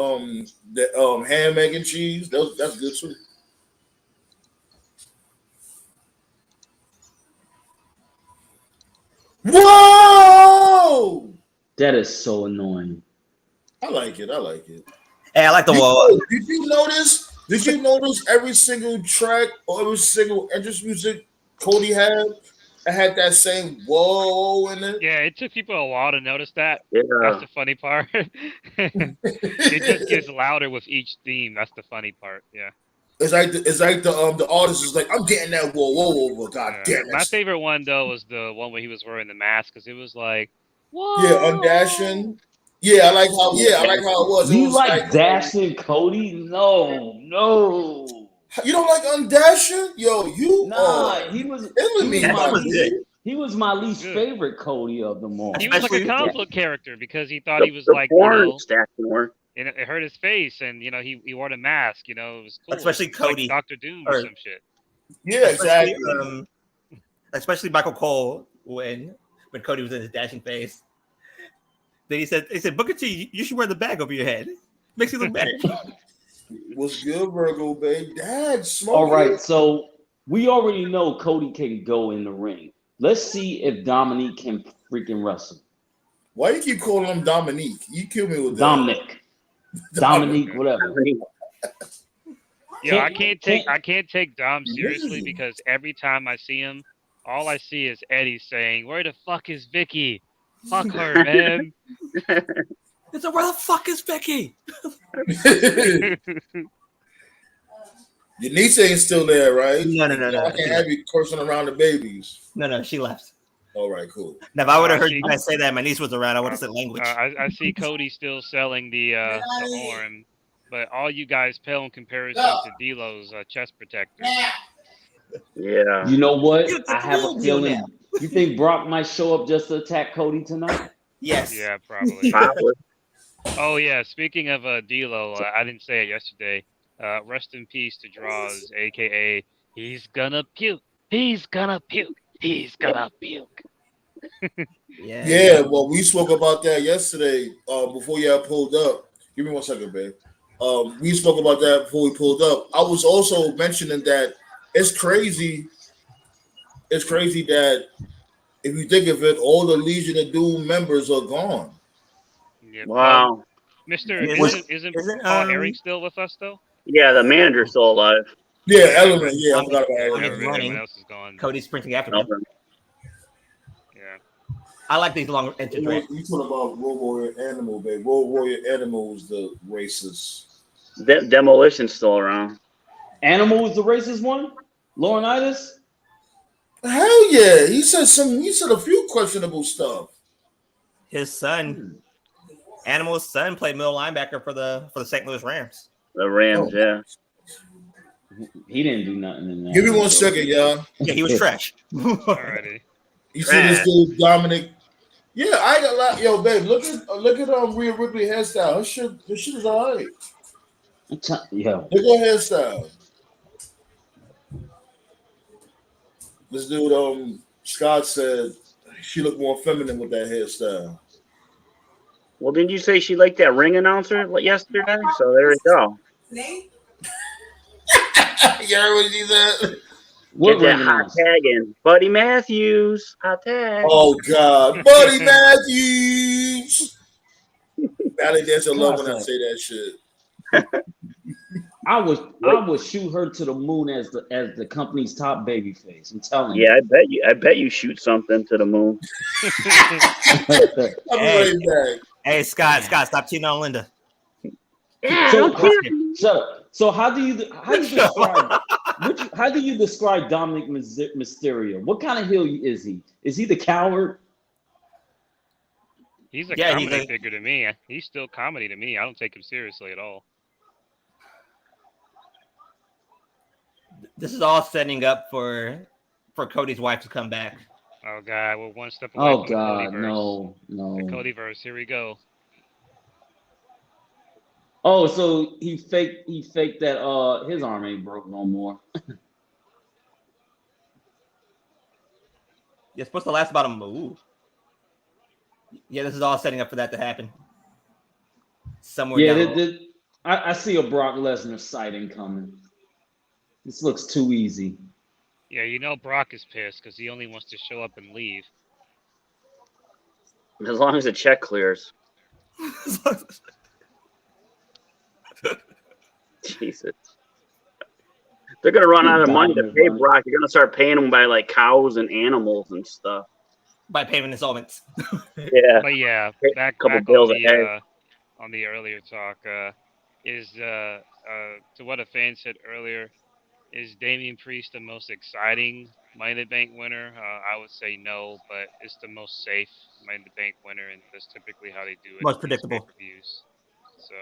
ham, egg, and cheese. That's good too. Whoa! That is so annoying. I like it. Hey, I like the wall. Did you notice? Did you notice every single track or every single entrance music Cody had? I had that same whoa in it. Yeah, it took people a while to notice that. Yeah. That's the funny part. It just gets louder with each theme. That's the funny part. Yeah. It's like the artist is like, I'm getting that whoa over. God damn it. My favorite one though was the one where he was wearing the mask because it was like, whoa. Yeah, undashing. Yeah, I like how it was. You It was like dashing Cody? No. You don't like undashing? Yo, you He was my least Good. favorite Cody of them all. He was like a Especially- comic book character because he thought he was the like, porn stack more. and it hurt his face, and he wore the mask. It was cool. Especially It was like Cody. Doctor Doom or some shit. Yeah, exactly. Especially Michael Cole when Cody was in his dashing face. Then he said, Booker T, you should wear the bag over your head. Makes you look better. What's good, Virgo, babe? Dad, smoke. All right, so we already know Cody can go in the ring. Let's see if Dominique can freaking wrestle. Why you keep calling him Dominique? You kill me with that. Dominique, whatever. Yeah, I can't take Dom seriously because every time I see him, all I see is Eddie saying, "Where the fuck is Vicky? Fuck her, man." It's like, where the fuck is Becky? Your niece ain't still there, right? No. I can't have you cursing around the babies. No, she left. All right, cool. Now, if I would have heard you guys say that, my niece was around, I would have said language. I see Cody still selling the arm. but all you guys pale in comparison to D'Lo's chest protector. Yeah. You know what? It's I the have a real deal feeling. You think Brock might show up just to attack Cody tonight? Yes. Yeah, probably. Probably. Oh yeah, speaking of D'Lo, I didn't say it yesterday. Rest in peace to Draws, aka he's gonna puke. He's gonna puke. He's gonna puke. Yeah. Yeah, well, we spoke about that yesterday. Before y'all pulled up. Give me 1 second, babe. We spoke about that before we pulled up. I was also mentioning that it's crazy. It's crazy that if you think of it, all the Legion of Doom members are gone. Yeah. Wow. Mister, Isn't isn't isn't Paul Aaron still with us though? Yeah, the manager's still alive. Yeah, Element. Yeah, I forgot about Yeah, Element. everyone running. else is gone. Cody's sprinting after him? Nothing. Yeah. I like these long interdrags. You talking about Road Warrior Animal, babe? Road Warrior Animal is the racist. Demolition's still around. Animal was the racist one. Laurinaitis. Hell yeah, he said some. He said a few questionable stuff. His son, Animal's son, played middle linebacker for the St. Louis Rams. The Rams, Oh. yeah. He didn't do nothing in that. Give me 1 second, y'all. Yeah, he was trash. Alrighty. You see this dude, Dominic? Yeah, I got a lot. Yo, babe, look at Rhea Ripley hairstyle. Her shit is alright. Yeah. Look at her hairstyle. This dude, Scott said she looked more feminine with that hairstyle. Well, didn't you say she liked that ring announcer yesterday? So there we go. You heard what she said? What Get that ring hot announcer? tag in. Buddy Matthews. Hot tag. Oh God, Buddy Matthews. Valley Dancer love when I say that shit. I would shoot her to the moon as the company's top baby face. I'm telling Yeah, I bet you shoot something to the moon. you. I'll be right back. Hey, Scott, stop cheating on Linda. Yeah, So, don't care. shut up. So how do you describe Dominic Mysterio? What kind of heel is he? Is he the coward? He's a Yeah, comedy figure to me. He's still comedy to me. I don't take him seriously at all. This is all setting up for Cody's wife to come back. Oh God, we're one step away Oh from God, the Codyverse. no. The Codyverse, here we go. Oh, so he faked that his arm ain't broke no more. It's supposed to last about a move. Yeah, this is all setting up for that to happen. Somewhere Yeah, down. I see a Brock Lesnar sighting coming. This looks too easy. Yeah, you know Brock is pissed because he only wants to show up and leave. As long as the check clears. Jesus. They're gonna run out of money to pay Brock. You're gonna start paying him by like cows and animals and stuff. By payment installments. Yeah. But yeah, back bills ahead. on the earlier talk, is to what a fan said earlier, is Damian Priest the most exciting Money in the Bank winner? I would say no, but it's the most safe Money in the Bank winner, and that's typically how they do it. Most predictable. Pay-per-views. So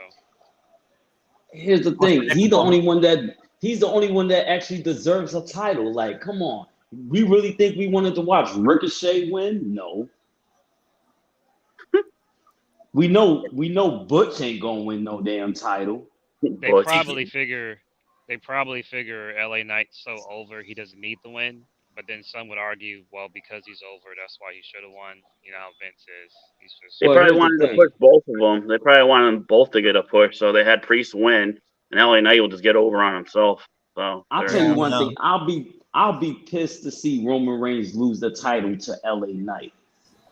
Here's the thing. He's the only one that actually deserves a title. Like, come on. We really think we wanted to watch Ricochet win? No. We know Butch ain't gonna win no damn title. they probably figure LA Knight's so over he doesn't need the win. But then some would argue, well, because he's over, that's why he should have won. You know how Vince is. He's just. They probably wanted to push both of them. They probably wanted them both to get a push, so they had Priest win, and LA Knight will just get over on himself. So I'll tell you one thing. I'll be pissed to see Roman Reigns lose the title to LA Knight.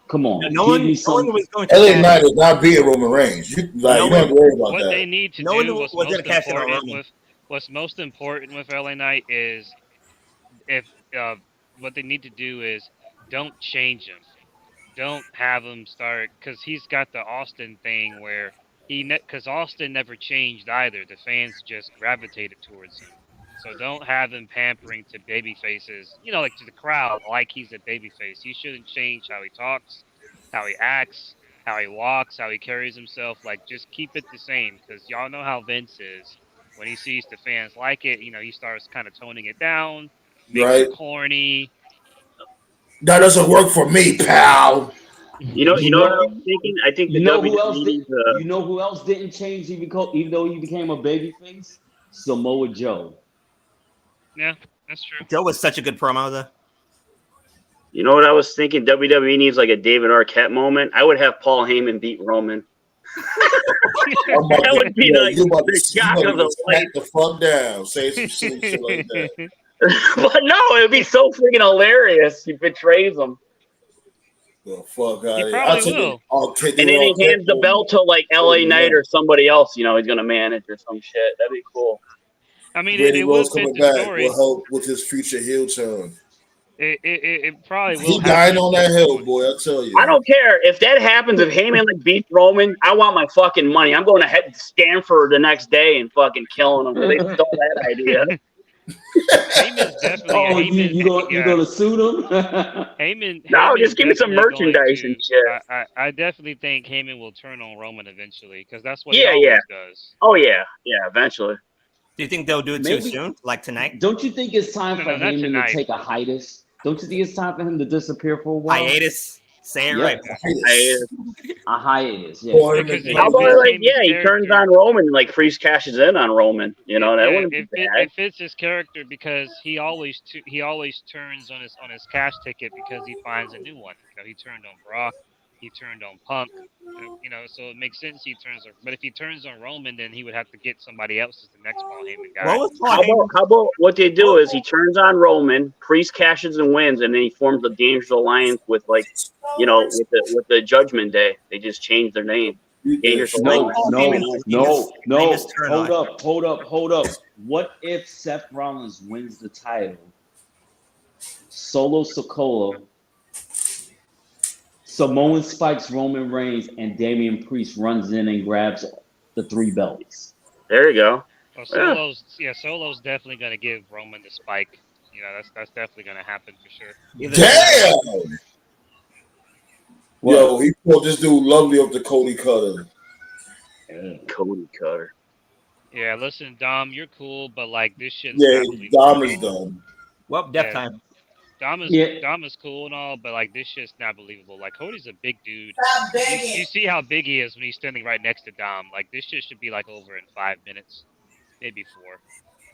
Come on, no one was going to. LA Knight is not being Roman Reigns. You don't have to worry about what that. They need to do what's most important with LA Knight is what they need to do is don't change him. Don't have him start because he's got the Austin thing where because Austin never changed either. The fans just gravitated towards him. So don't have him pampering to baby faces, like to the crowd, like he's a baby face. He shouldn't change how he talks, how he acts. how he walks, how he carries himself. Like, just keep it the same, because y'all know how Vince is. When he sees the fans like it, he starts kind of toning it down, makes it Right? corny. That doesn't work for me, pal. You know what I was thinking? I think the You know who else WWE did? needs You know who else didn't change even though he became a babyface? Samoa Joe. Yeah, that's true. Joe was such a good promo though. You know what I was thinking? WWE needs like a David Arquette moment. I would have Paul Heyman beat Roman. That would be You about the to shock of the smack life. the fuck down. Say some silly shit like that. But no, it would be so freaking hilarious. He betrays him. The fuck He out of here. probably I'll take will. it. I'll take And then he hands the belt to like LA Knight or somebody else, he's gonna manage or some shit. That'd be cool. I mean, Brady it Rose would fit coming the back story. will help with his future heel turn. It probably will. He dying on that hill, boy. I tell you. I don't care if that happens. If Heyman like beats Roman, I want my fucking money. I'm going to Stanford the next day and fucking killing them. They stole that idea. Heyman's definitely. Oh, Heyman, you gonna sue them? Heyman. No, Heyman's just give me some definitely merchandise going and shit. I definitely think Heyman will turn on Roman eventually, because that's what Yeah, he always yeah. does. Oh yeah, eventually. Do you think they'll do it too soon, like tonight? Don't you think it's time No, for not Heyman tonight. to take a hiatus? Don't you think it's time for him to disappear for a while? Hiatus. Say it Yeah. right. A hiatus, yeah. Boy, Because How about Vince like Heyman's he turns character- on Roman and like Priest cashes in on Roman? That wouldn't be bad. It fits his character, because he always turns on his cash ticket because he finds a new one. He turned on Brock, he turned on Punk. So it makes sense he turns on. But if he turns on Roman, then he would have to get somebody else as the next Paul Heyman guy. What was Paul Heyman? How about what they do is he turns on Roman, Priest cashes and wins, and then he forms a dangerous alliance with with the Judgment Day. They just change their name. Dangerous No, Alliance. Hold up. What if Seth Rollins wins the title? Solo Sikoa, Samoan spikes Roman Reigns, and Damian Priest runs in and grabs the 3 belts. There you go. Well, Solo's definitely going to give Roman the spike. That's definitely going to happen for sure. Damn! Yo, he pulled this dude lovely up to Cody Cutter. Cody Cutter. Yeah, listen, Dom, you're cool, but like this shit's Yeah, not believable. Dom is done. Well, death time. Dom is cool and all, but like this shit's not believable. Like Cody's a big dude. You see how big he is when he's standing right next to Dom. Like this shit should be like over in 5 minutes, maybe 4.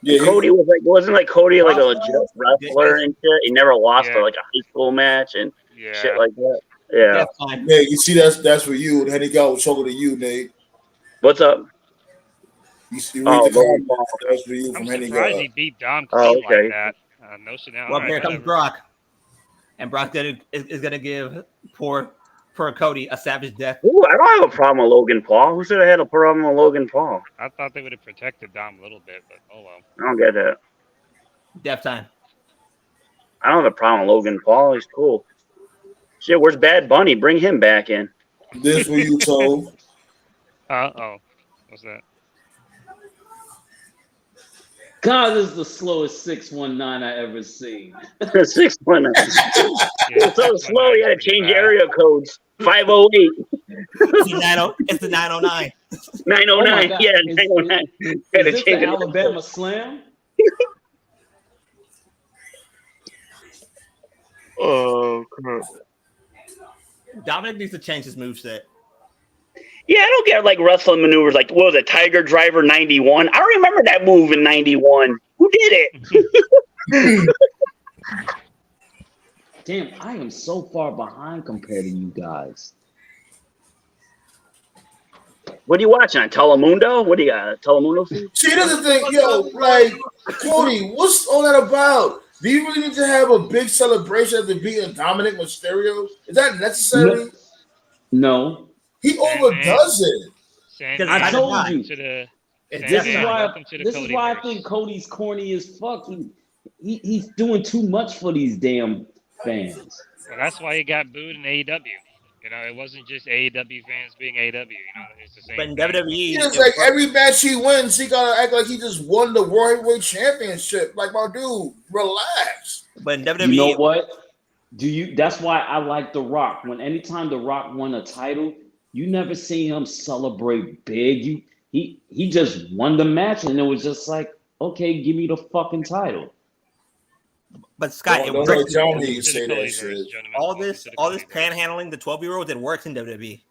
Yeah, Cody wasn't Cody like a legit wrestler and shit. He never lost like a high school match and shit like that. Yeah. Yeah, you see that's for you. And Henny God was talking to you, Nate. What's up? You read the comment. That's for you from I'm Henny surprised God. he beat Dom clean okay. like that. No shit. Well, here comes Brock, and Brock is gonna give poor Cody a savage death. Ooh, I don't have a problem with Logan Paul. Who should have had a problem with Logan Paul? I thought they would have protected Dom a little bit, but oh well. I don't get that. Death time. I don't have a problem with Logan Paul. He's cool. Shit, where's Bad Bunny? Bring him back in. This for you, Toe. What's that? God, this is the slowest 619 I ever seen. 619. It's so slow. You got to change area codes. 508. It's the 909. 909. Oh yeah, 909. Is this the Alabama Slam? Oh, crap. Dominic needs to change his moveset. Yeah, I don't get like wrestling maneuvers like, what was it, Tiger Driver 91? I remember that move in 91. Who did it? Damn, I am so far behind compared to you guys. What are you watching on Telemundo? What do you got? Telemundo? See, that's the thing, yo, like, Cody, what's all that about? Do you really need to have a big celebration after beating Dominic Mysterio? Is that necessary? No. He overdoes it. I told you. This is why I think Cody's corny as fuck. He's doing too much for these damn fans. Well, that's why he got booed in AEW. It wasn't just AEW fans being AEW. It's the same. But in WWE, it's like every match he wins, he gotta act like he just won the World Heavyweight Championship. Like, my dude, relax. But in WWE, you know what? That's why I like The Rock. Anytime The Rock won a title, You never seen him celebrate big. He just won the match, and it was just like, okay, give me the fucking title. But Scott, it Don't works. let Johnny Welcome to say the that Codyverse, shit. gentlemen. All Welcome this to the all this Codyverse. panhandling, the 12-year-olds, it works in WWE.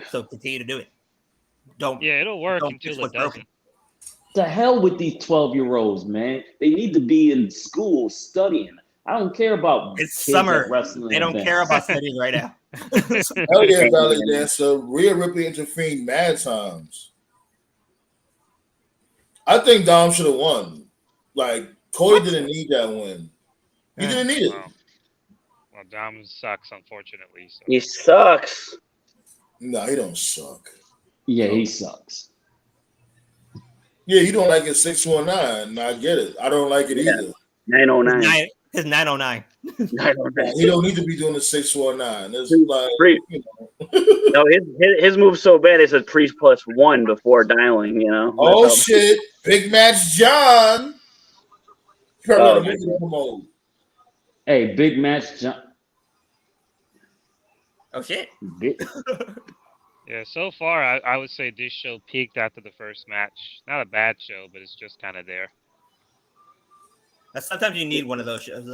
So continue to do it. Don't Yeah, it'll work don't until fix it what's broken. doesn't. The hell with these 12-year-olds, man. They need to be in school studying. I don't care about It's kids summer. at wrestling They don't events. care about studying right now. Hell yeah, Valley Dancer. Rhea Ripley intervened mad times. I think Dom should have won. Like, Cody didn't need that win. He didn't need it. Well, Dom sucks, unfortunately. So. He sucks. No, he don't suck. Yeah, he sucks. Yeah, you don't like it 619. I get it. I don't like it either. 909. His 909. 909. He don't need to be doing the 619. It's like, you know. No, his move's so bad. It says priest +1 before dialing. You know. Oh shit! Big match, John. You probably Oh, got a movie to promote. Hey, big match, John. Oh shit. Yeah, so far I would say this show peaked after the first match. Not a bad show, but it's just kind of there. Sometimes you need one of those shows.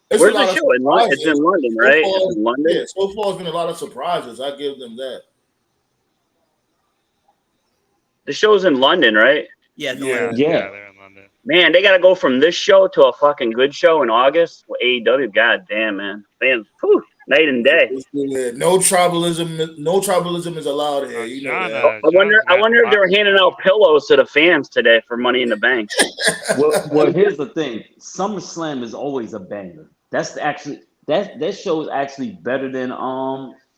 It's Where's a lot the of show? It's in London, So right? far, It's in London. Yeah, so far it's been a lot of surprises. I give them that. The show's in London, right? Yeah. Yeah. They're in London. Man, they gotta go from this show to a fucking good show in August. Well, AEW, god damn, man. Whew, night and day. No tribalism. No tribalism is allowed here. You know John, that. I wonder if they're handing out pillows to the fans today for Money in the Bank. Well, here's the thing. SummerSlam is always a banger. That's actually that show is actually better than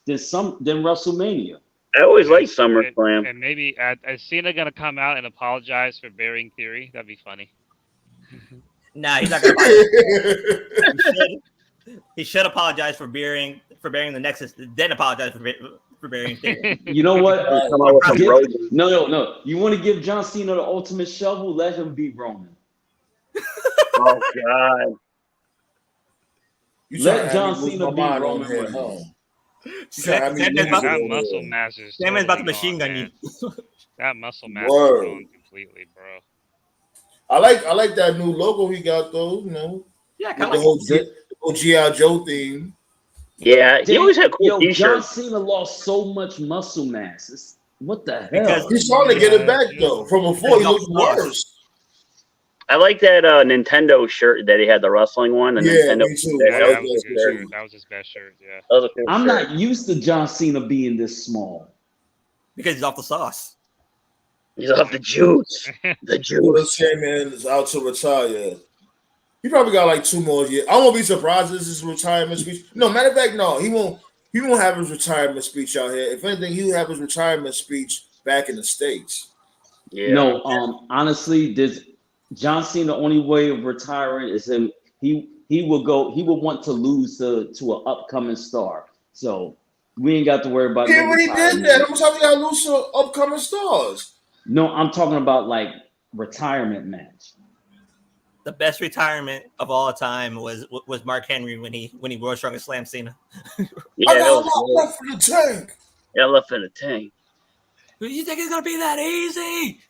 WrestleMania. I always like SummerSlam. And maybe is Cena gonna come out and apologize for burying Theory? That'd be funny. Nah, he's not gonna apologize. He should apologize for burying the Nexus, then apologize for burying Theory. You know what? Come out with some Rogan. No. You want to give John Cena the ultimate shovel? Let him beat Roman. Oh God. Let John Cena beat Roman Reigns. That muscle mass is Sammy's about to totally machine gone, gun man. you. That muscle mass Word. is gone completely, bro. I like that new logo he got though. You know, Yeah, with the whole G.I. Joe theme. Yeah, he always had cool John t-shirts. Cena lost so much muscle mass. What the hell? Because He's trying to get it back though. From before, he looked worse. I like that Nintendo shirt that he had, the wrestling one. The Yeah, Nintendo me too. Yeah, That that was a good shirt. That was his best shirt. Yeah. That was a cool I'm shirt. not used to John Cena being this small. Because he's off the sauce. He's off the juice. The juice. Sandman is out to retire. He probably got like 2 more years. I won't be surprised if this is his retirement speech. No, matter of fact, no, he won't. He won't have his retirement speech out here. If anything, he'll have his retirement speech back in the States. Yeah. No, honestly, this John Cena, the only way of retiring is him. He will want to lose to an upcoming star. So we ain't got to worry about. He already did that. I'm talking about lose to upcoming stars. No, I'm talking about like retirement match. The best retirement of all time was Mark Henry when he World Strongest Slam Cena. Yeah, I that got was left for the tank. yeah, left in the tank. You think it's gonna be that easy?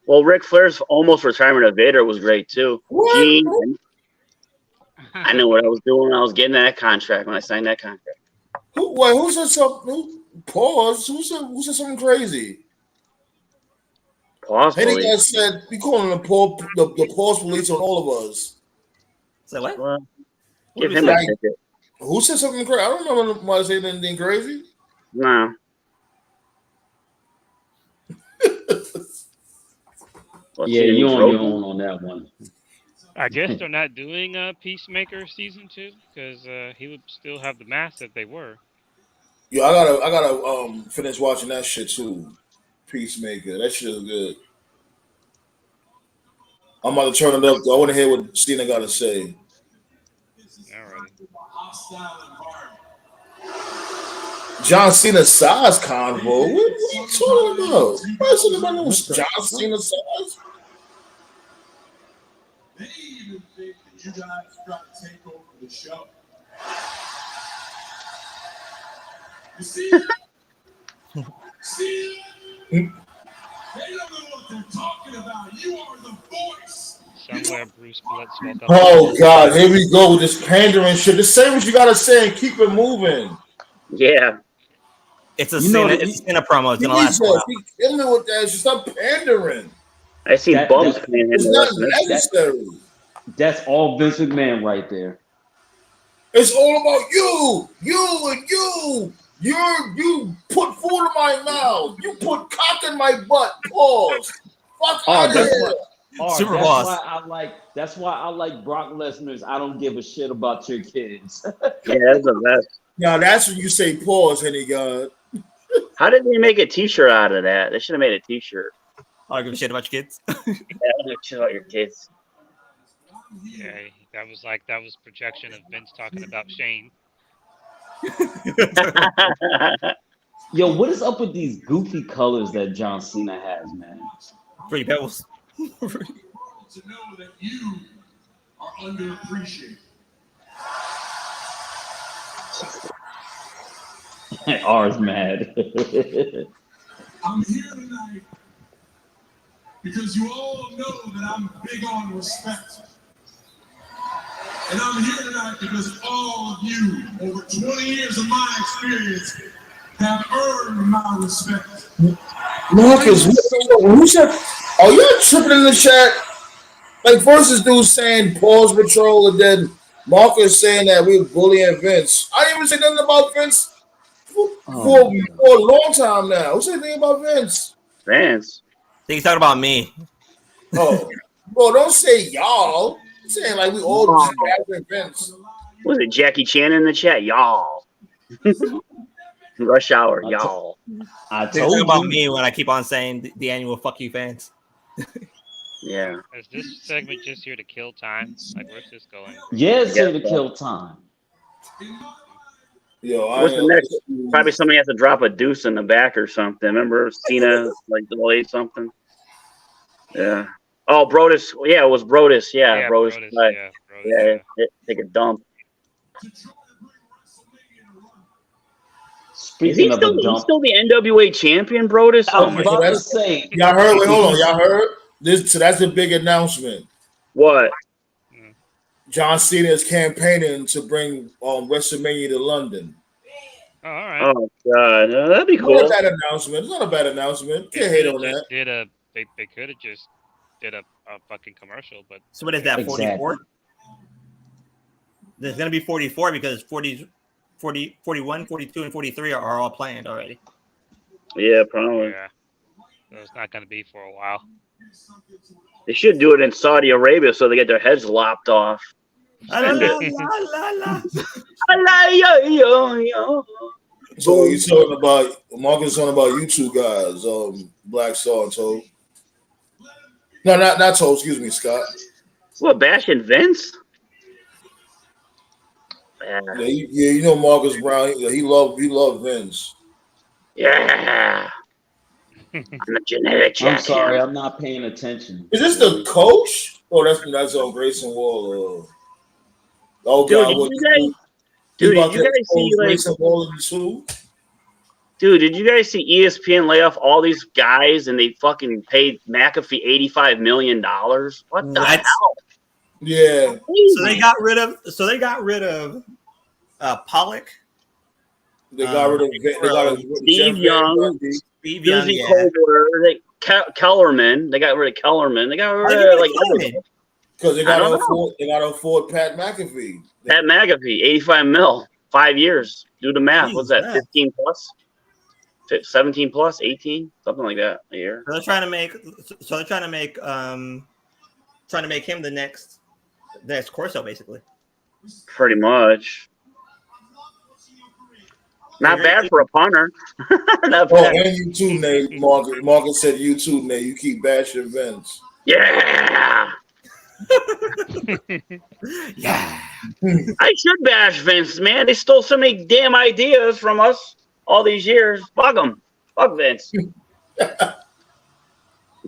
Well, Ric Flair's almost retirement of Vader was great too. What? Gene, I knew what I was doing when I was getting that contract, when I signed that contract. Who said something? Pause. Who said something crazy? Pause, Any police. guy said we calling the pause police on all of us. So what? Well, What give did him we a say? ticket. Who said something crazy? I don't know why saying anything crazy. No. Let's Yeah, see, you on your broken. own on that one. I guess they're not doing Peacemaker season 2 because he would still have the mask if they were. Yo, I gotta finish watching that shit too. Peacemaker, that shit is good. I'm about to turn it up. I want to hear what Cena got to say. John Cena size convo. What are you talking about? What's it about no John Cena size? They even think that you guys try to take over the show. You see? See? They don't know what they're talking about. You are the voice. Somewhere Bruce Blitz woke up. Oh God, here we go with this pandering shit. Just say what you gotta say and keep it moving. Yeah. It's a Cena promo. It's gonna last a while. He killing it with that. Stop pandering. I seen bums paying him. It's not necessary. That's all Vince McMahon right there. It's all about you, and you. You put food in my mouth. You put cock in my butt. Pause. Fuck out of here. Super that's boss. That's why I like Brock Lesnar's I don't give a shit about your kids. Yeah, that's the best. Now that's when you say pause, Henny God. How did they make a T-shirt out of that? They should have made a T-shirt. I don't give a shit about your kids. Yeah, I don't give a shit about your kids. Yeah, that was projection of Vince talking about Shane. Yo, what is up with these goofy colors that John Cena has, man? Pretty pebbles. To know that you are underappreciated. R's mad. I'm here tonight because you all know that I'm big on respect. And I'm here tonight because all of you, over 20 years of my experience, have earned my respect. Marcus, who said? Are you tripping in the chat? Like first this dude saying pause patrol, and then Marcus saying that we're bullying Vince. I didn't even say nothing about Vince for a long time now. Who said anything about Vince? Vince. I think he's talking about me. Oh, well, don't say y'all. I'm saying like we all just bashing Vince. Was it Jackie Chan in the chat? Y'all. Rush hour, y'all. I told you about me when I keep on saying the annual fuck you fans. Yeah. Is this segment just here to kill time? Like, where's this going? Yeah, it's here to kill time. Yo, what's the next? Probably somebody has to drop a deuce in the back or something. Remember Cena like delayed something? Yeah. Oh, Brodus. Yeah, it was Brodus. Yeah, Brodus. Yeah, take a dump. Speaking of the dump, he's still the NWA champion, Brodus. I was about to say. Y'all heard? Wait, hold on. Y'all heard? So that's a big announcement. What? John Cena is campaigning to bring WrestleMania to London. Oh, all right. Oh God, that'd be cool. It's not a bad announcement. It's not a bad announcement. Can't hate on that. They could have just did a fucking commercial, but so what is that? 44? There's gonna be 44 because 40, 41, 42, and 43 are all planned already. Yeah, probably. Yeah. So it's not gonna be for a while. They should do it in Saudi Arabia so they get their heads lopped off. So he's talking about Marcus talking about you two guys, Black Star and Toad. No, not Toad. Excuse me, Scott. What, bashing Vince? Yeah, you know Marcus Brown. He loved Vince. Yeah. I'm a genetic champion. I'm sorry, I'm not paying attention. Is this the coach? Oh, that's on Grayson Waller. Oh dude, God, did you guys see Grayson Waller too? Dude, did you guys see ESPN lay off all these guys and they fucking paid McAfee $85 million? What the hell? Yeah. So they got rid of Pollock. They got rid of Steve Young, Susie Colbert, Kellerman. They got rid of Kellerman. They got rid of because they got to afford Pat McAfee. Pat McAfee, 85 mil, 5 years. Do the math. What's that? 15 plus, 17 plus, 18, something like that a year. So they're trying to make him the next Corso, basically. Pretty much. Not bad for a punter. Not bad. And you too, Nate. Marcus said you too, Nate. You keep bashing Vince. Yeah. Yeah. I should bash Vince, man. They stole so many damn ideas from us all these years. Fuck them. Fuck Vince. I'm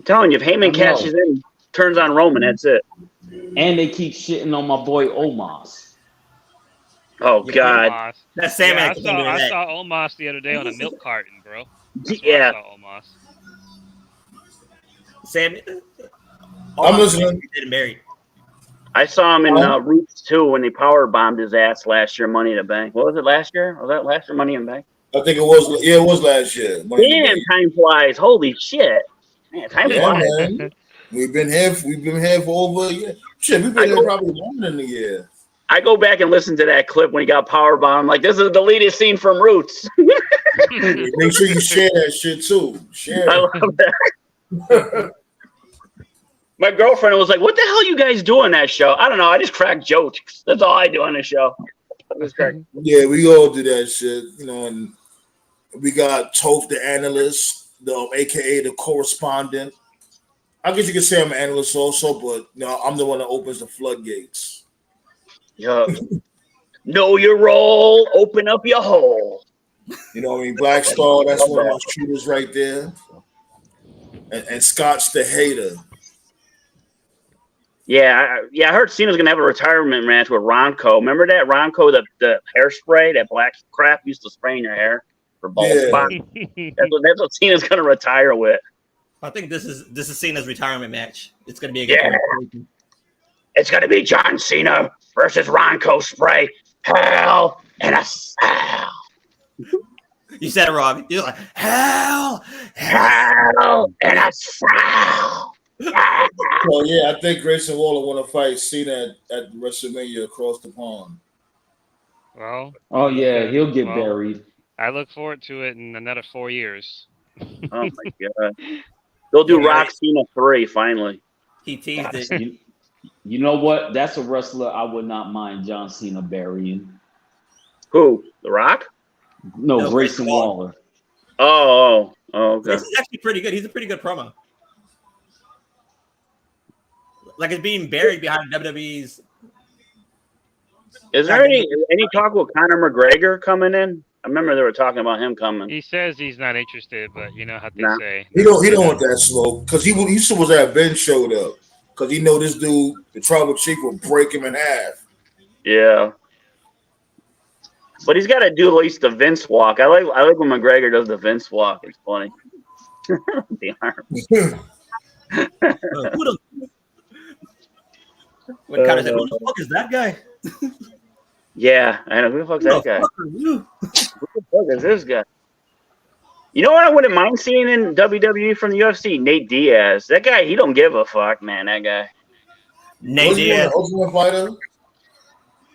telling you, if Heyman cashes in, turns on Roman, that's it. And they keep shitting on my boy Omos. Oh Yeah, God. Omos. That Sandman Yeah, can do I that. saw Omos the other day on a milk carton, bro. That's where I Yeah. saw Omos. Sam, I'm almost listening. dead and buried. I saw him in Huh? Roots too when they power bombed his ass last year. Money in the Bank. What was it last year? Was that last year? Money in the Bank. I think it was. Yeah, it was last year. Money in the Damn, Bank. time flies. Holy shit. Man, time Yeah, flies. man. We've been here. We've been here for over a year. Shit, we've I been here go probably longer than a year. I go back and listen to that clip when he got power bombed. I'm like, this is the deleted scene from Roots. Make sure you share that shit too. Share I it. love that. My girlfriend was like, "What the hell you guys do on that show?" I don't know. I just crack jokes. That's all I do on the show. I just crack. Yeah, we all do that shit, you know. And we got Toph, the analyst, AKA the correspondent. I guess you could say I'm an analyst also, but I'm the one that opens the floodgates. Yeah. Know your role. Open up your hole. You know what I mean? Black Star, that's Love one of my that. shooters right there. And Scott's the hater. Yeah, I heard Cena's gonna have a retirement match with Ronco. Remember that Ronco, the hairspray, that black crap used to spray in your hair for bald Yeah. spot. That's what Cena's gonna retire with. I think this is Cena's retirement match. It's gonna be a good Yeah. one. It's gonna be John Cena versus Ronco spray. Hell in a cell. You said it wrong. You're like hell. Hell in a cell. So yeah, I think Grayson Waller want to fight Cena at WrestleMania across the pond. Well, Oh yeah, good. he'll get Well, buried. I look forward to it in another 4 years. Oh my god. They'll do Yeah, Rock Cena 3 finally. He teased it. You know what? That's a wrestler I would not mind John Cena burying. Who? The Rock? No, No, Grayson Grayson Waller. Waller. Oh, okay. This is actually pretty good. He's a pretty good promo. Like it's being buried behind WWE's. Is there any talk with Conor McGregor coming in? I remember they were talking about him coming. He says he's not interested, but you know how they Nah. say. He don't want that smoke because he was at Ben showed up because he know this dude, the Tribal Chief, will break him in half. Yeah. But he's got to do at least the Vince walk. I like when McGregor does the Vince walk. It's funny. The arm. When Conor said, "Who the fuck is that guy? Yeah, I know. Who the fuck's that guy? Fuck are you?" Who the fuck is this guy? You know what I wouldn't mind seeing in WWE from the UFC? Nate Diaz. That guy, he don't give a fuck, man. That guy. Nate Was he on Diaz. the Ultimate Fighter?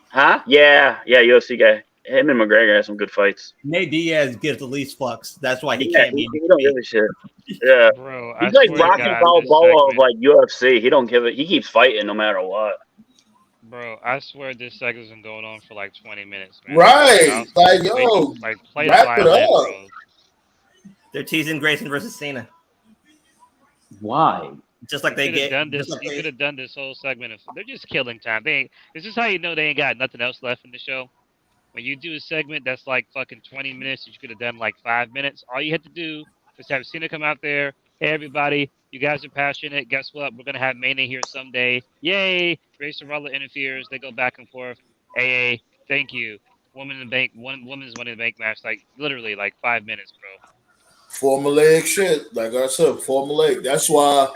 Huh? Yeah, UFC guy. Him and McGregor had some good fights. Nate Diaz gives the least fucks. That's why he Yeah, can't be. he don't give a shit. Yeah. Bro, I He's like swear to Rocky God, this Balboa of segment, like UFC. He don't give it. He keeps fighting no matter what. bro, I swear this segment's been going on for like 20 minutes, man. Right. Like, Like, yo, like play the wrap it violin, up. bro. They're teasing Grayson versus Cena, Why? just like they Could have get. done this. just like You they- could have done this whole segment. They're just killing time. This is how you know they ain't got nothing else left in the show. When you do a segment that's like fucking 20 minutes, you could have done like 5 minutes. All you had to do was have Cena come out there. Hey, everybody, you guys are passionate. Guess what? We're going to have Mania here someday. Yay. Grayson Waller interferes. They go back and forth. AA, thank you. Woman in the Bank, women's Money in the Bank match. Like, literally, like 5 minutes, bro. Formulaic shit. Like I said, formulaic. That's why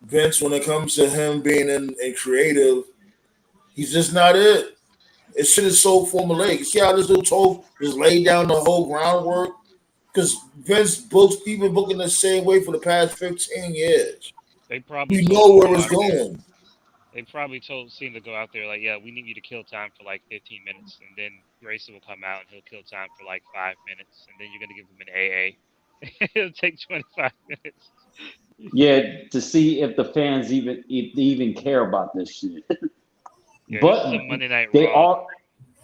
Vince, when it comes to him being in creative, he's just not it. It shit is so formulaic. You see how this dude told just laid down the whole groundwork? Because Vince books been booking the same way for the past 15 years. They probably You told know him where to it's go out there. going. They probably told Cena to go out there like, yeah, we need you to kill time for like 15 minutes, and then Grayson will come out and he'll kill time for like 5 minutes, and then you're gonna give him an AA. It'll take 25 minutes. Yeah, to see if the fans even care about this shit. Yeah, But this is a Monday Night they Raw. are,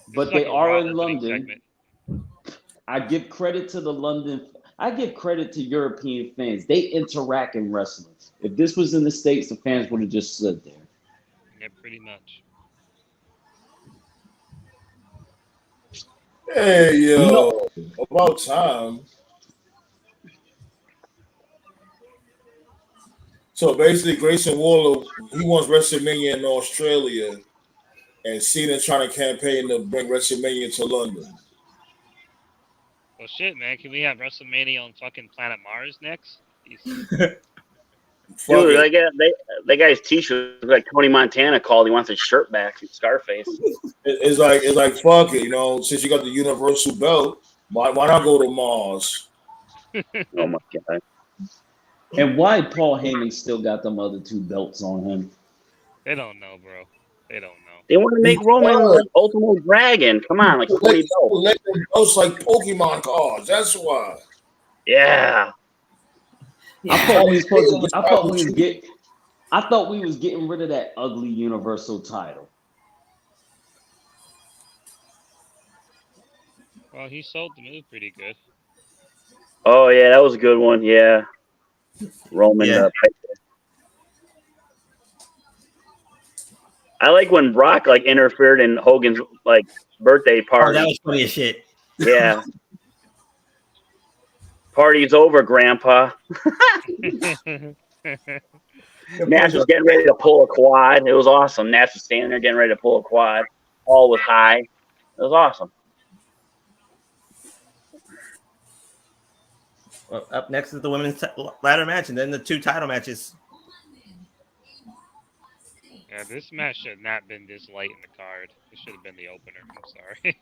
This but is they like a are Raw in opening London. segment. I give credit to the London. I give credit to European fans. They interact in wrestling. If this was in the States, the fans would have just stood there. Yeah, pretty much. Hey, yo, You know, about time. So basically, Grayson Waller, he wants WrestleMania in Australia, and Cena trying to campaign to bring WrestleMania to London. Well, shit, man. Can we have WrestleMania on fucking Planet Mars next? Fuck Dude, it. that guy's t-shirt looks like Tony Montana called. He wants his shirt back. Scarface. It's like fuck it, you know. Since you got the Universal belt, why not go to Mars? Oh my god. And why Paul Heyman still got them other 2 belts on him? They don't know, bro. They don't know. They want to make Roman like Ultimate Dragon. Come on, like 20 belts. Belts like Pokemon cards. That's why. Yeah. I thought we was getting rid of that ugly Universal title. Well, he sold the move pretty good. Oh yeah, that was a good one. Yeah. Roman. Yeah. I like when Brock like interfered in Hogan's like birthday Oh, party. that was funny as shit. Yeah. Party's over, Grandpa. Nash was getting ready to pull a quad. It was awesome. Nash was standing there getting ready to pull a quad. All was high. It was awesome. Well, up next is the women's ladder match, and then the 2 title matches. Yeah, this match should have not been this late in the card. It should have been the opener. I'm sorry.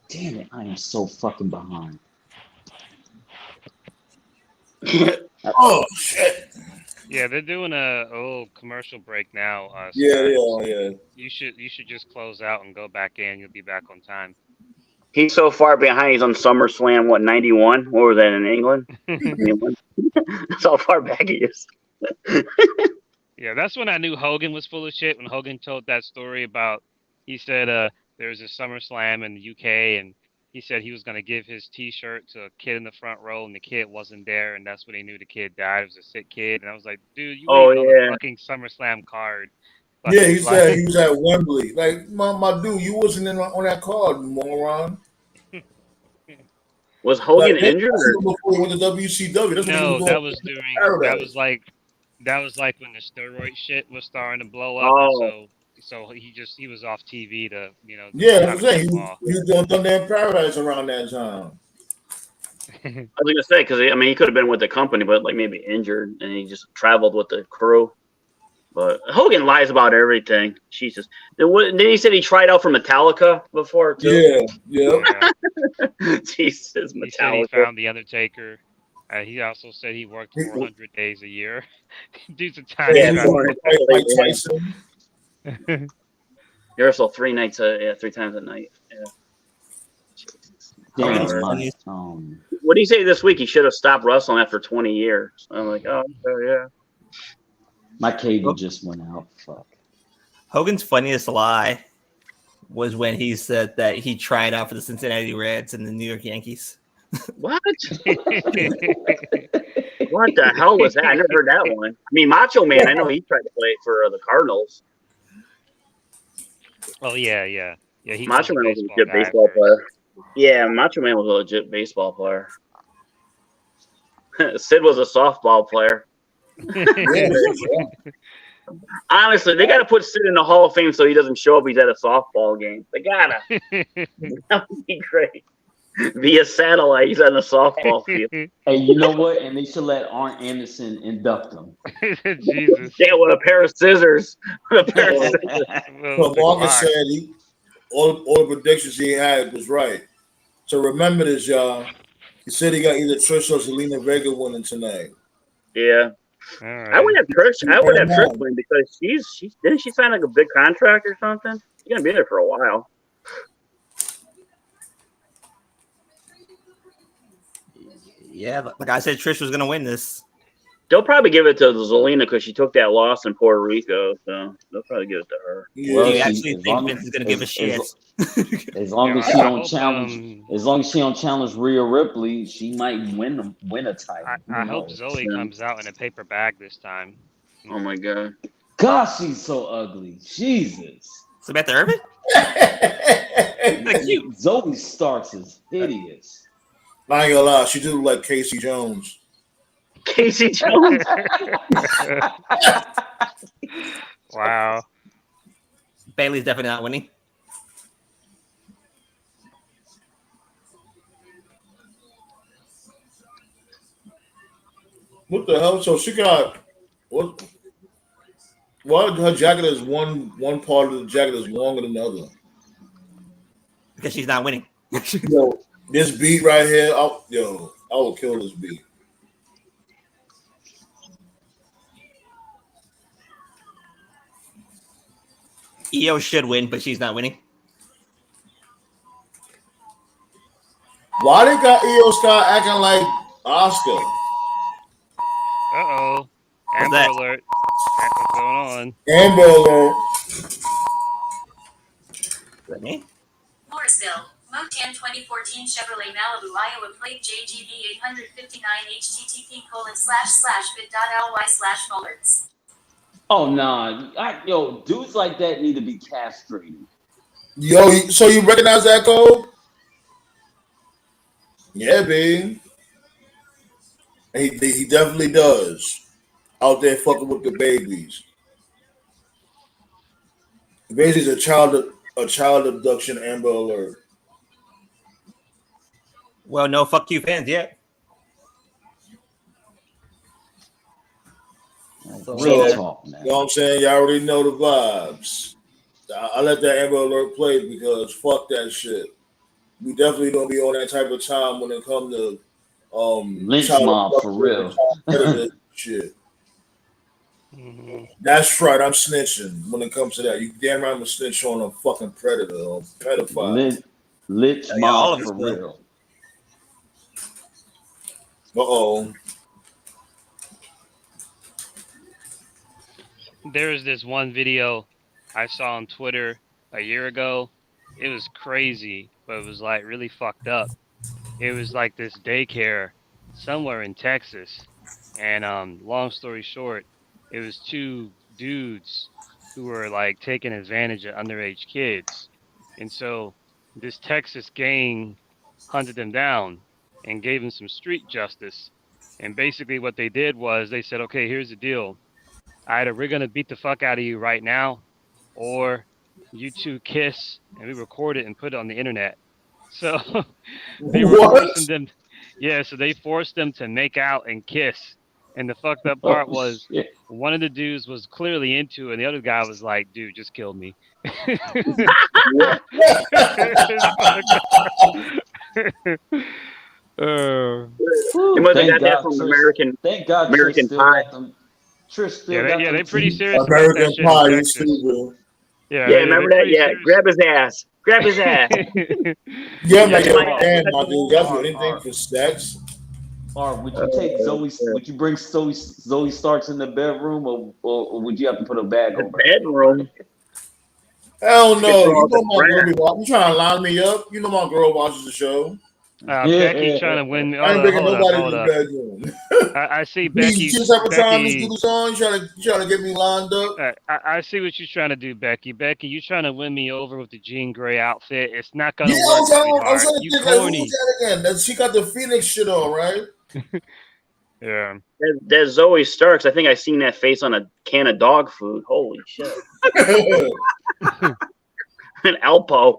Damn it, I am so fucking behind. Oh shit! Yeah, they're doing a little commercial break now. Yeah, so yeah. You should just close out and go back in. You'll be back on time. He's so far behind. He's on SummerSlam, what, 91? What was that in England? That's how far back he is. Yeah, that's when I knew Hogan was full of shit. When Hogan told that story about, he said there was a SummerSlam in the UK, and he said he was going to give his T-shirt to a kid in the front row, and the kid wasn't there, and that's when he knew the kid died. It was a sick kid, and I was like, dude, you ain't on the fucking SummerSlam card. Yeah, he said he was at Wembley. Like, my dude, you wasn't on that card, moron. Was Hogan injured? Before he went to WCW. That's No, what that was when the steroid shit was starting to blow up. Oh. So he was off TV to, Yeah, that's what I'm saying. He was doing Thunder in Paradise around that time. I was gonna say because he could have been with the company, but like maybe injured, and he just traveled with the crew. But Hogan lies about everything. Jesus. Then he said he tried out for Metallica before too. Yeah. Jesus, Metallica. He said he found the Undertaker. He also said he worked 400 days a year. Dude's a time. Yeah, like Tyson. You're also 3 times a night. Yeah. What do you say this week? He should have stopped wrestling after 20 years. I'm like, oh yeah. My cable just went out. Fuck. Hogan's funniest lie was when he said that he tried out for the Cincinnati Reds and the New York Yankees. What? What the hell was that? I never heard that one. I mean, Macho Man, I know he tried to play for the Cardinals. Oh, yeah. Macho Man was a legit baseball player. Yeah, Macho Man was a legit baseball player. Sid was a softball player. Honestly, they got to put Sid in the Hall of Fame so he doesn't show up. He's at a softball game. They gotta. That would be great. Via satellite, he's on a softball field. Hey, you know what? And they should let Arn Anderson induct him. Jesus. Yeah, with a pair of scissors. But Marcus said all the predictions he had was right. So remember this, y'all. He said he got either Trish or Zelina Vega winning tonight. Yeah. Right. I would have Trish. I would have Trish win because she's didn't she sign like a big contract or something? She's gonna be there for a while. Yeah, like I said, Trish was gonna win this. They'll probably give it to Zelina because she took that loss in Puerto Rico, so they'll probably give it to her. Yeah, do you actually think Vince is gonna give a shit? As long as she don't challenge Rhea Ripley, she might win a title. I hope Zoe comes out in a paper bag this time. Oh my god! Gosh, she's so ugly. Jesus. Samantha Irvin? Cute. Zoe Starks is hideous. I ain't gonna lie, she do look like Casey Jones. Casey Jones. Wow. Bailey's definitely not winning. What the hell? So she got what? Why her jacket is one part of the jacket is longer than the other? Because she's not winning. Yo, this beat right here, I will kill this beat. EO should win, but she's not winning. Why they got EO Sky acting like Oscar? Uh-oh. What's Amber that? alert. What's going on? Amber Alert. Is that me? Morrisville, Motan 2014 Chevrolet Malibu Iowa plate JGB 859 http://bit.ly/alerts. Oh nah, yo, dudes like that need to be castrated. Yo, so you recognize that code? Yeah, babe. He definitely does. Out there fucking with the babies. Basically, a child abduction. Amber Alert. Well, no fuck you fans yet. Real talk, man. You know what I'm saying? Y'all already know the vibes. I let that Amber Alert play because fuck that shit. We definitely don't be on that type of time when it comes to lynch mob for real. Shit. Mm-hmm. That's right. I'm snitching when it comes to that. You damn right I'm a snitch on a fucking predator or pedophile. Lynch Yeah, mob all of for us real. Uh-oh. There was this one video I saw on Twitter a year ago. It was crazy, but it was like really fucked up. It was like this daycare somewhere in Texas. And long story short, it was two dudes who were like taking advantage of underage kids. And so this Texas gang hunted them down and gave them some street justice. And basically what they did was they said, okay, here's the deal. Either we're going to beat the fuck out of you right now, or you two kiss and we record it and put it on the internet. So they were forcing them. Yeah, so they forced them to make out and kiss. And the fucked up part was one of the dudes was clearly into it, and the other guy was like, dude, just kill me. They must have got that from American. Thank God American Trish Pie. Trish still got they them pretty teeth. serious American about that shit Pie, in you Texas. stupid. Yeah, Remember that? Yeah, grab his ass. Grab his ass. Yeah, like Yeah, damn, my dude, y'all do anything for sex? Or would you take Zoe? Would you bring Zoe Starks in the bedroom, or would you have to put a bag over? Bedroom. Hell no. Control You know the my girl brand. be watching. You trying to line me up? You know my girl watches the show. Becky trying to win me. I ain't bringing nobody in Hold the up. bedroom. I see Becky. These type of time, these Becky, good songs, you trying to get me lined up. I see what you're trying to do, Becky. Becky, you trying to win me over with the Jean Grey outfit. It's not gonna Yeah, work, I'm sweetheart. trying to You think like corny. who's that again? She got the Phoenix shit on, right? Yeah. There's Zoe Starks. I think I seen that face on a can of dog food. Holy shit. An Alpo.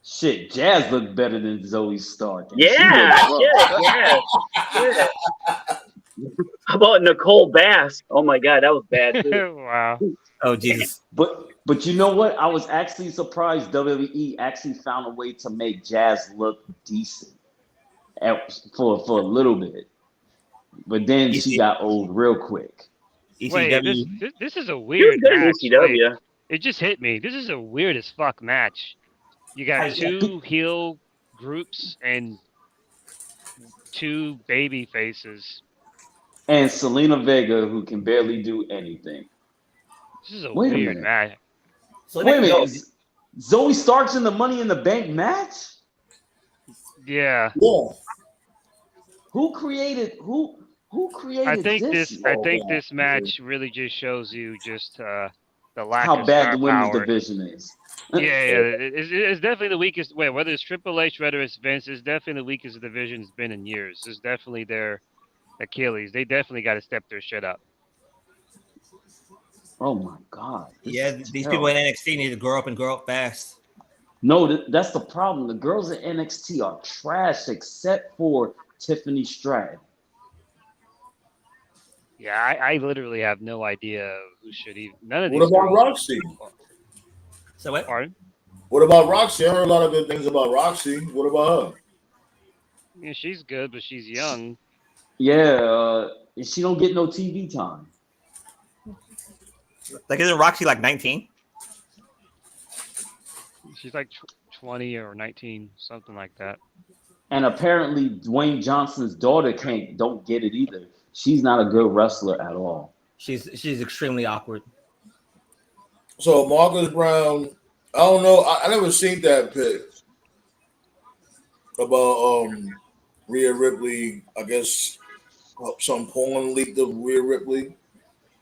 Shit, Jazz looked better than Zoe Stark. And Yeah, she looked rough. yeah. How about Nicole Bass? Oh my god, that was bad too. Wow. Oh Jesus. But you know what? I was actually surprised WWE actually found a way to make Jazz look decent for a little bit. But then she got old real quick. Wait, ECW. this is a weird Good in match. ECW. Wait, it just hit me. This is a weird as fuck match. You got two heel groups and two baby faces. And Selena Vega, who can barely do anything. This is a Wait a weird minute. match. Wait a minute. Zoe Stark's in the Money in the Bank match? Yeah. Who created I think this? this match really just shows you just the lack How of bad star the women's power. division is. It's definitely the weakest. Whether it's Triple H, whether it's Vince, it's definitely the weakest division it's been in years. It's definitely their Achilles. They definitely got to step their shit up. Oh my God. Yeah, these people in NXT need to grow up and grow up fast. No, that's the problem. The girls in NXT are trash except for Tiffany Stratton. Yeah, I literally have no idea who should even. None of What these about girls. Roxy? So what? Pardon? What about Roxy? I heard a lot of good things about Roxy. What about her? Yeah, she's good, but she's young. Yeah, she don't get no TV time. Like, isn't Roxy like 19? She's like 20 or 19, something like that. And apparently Dwayne Johnson's daughter don't get it either. She's not a good wrestler at all. She's extremely awkward. So Marcus Brown, I don't know. I never seen that pic about Rhea Ripley. I guess some porn leaked of Rhea Ripley.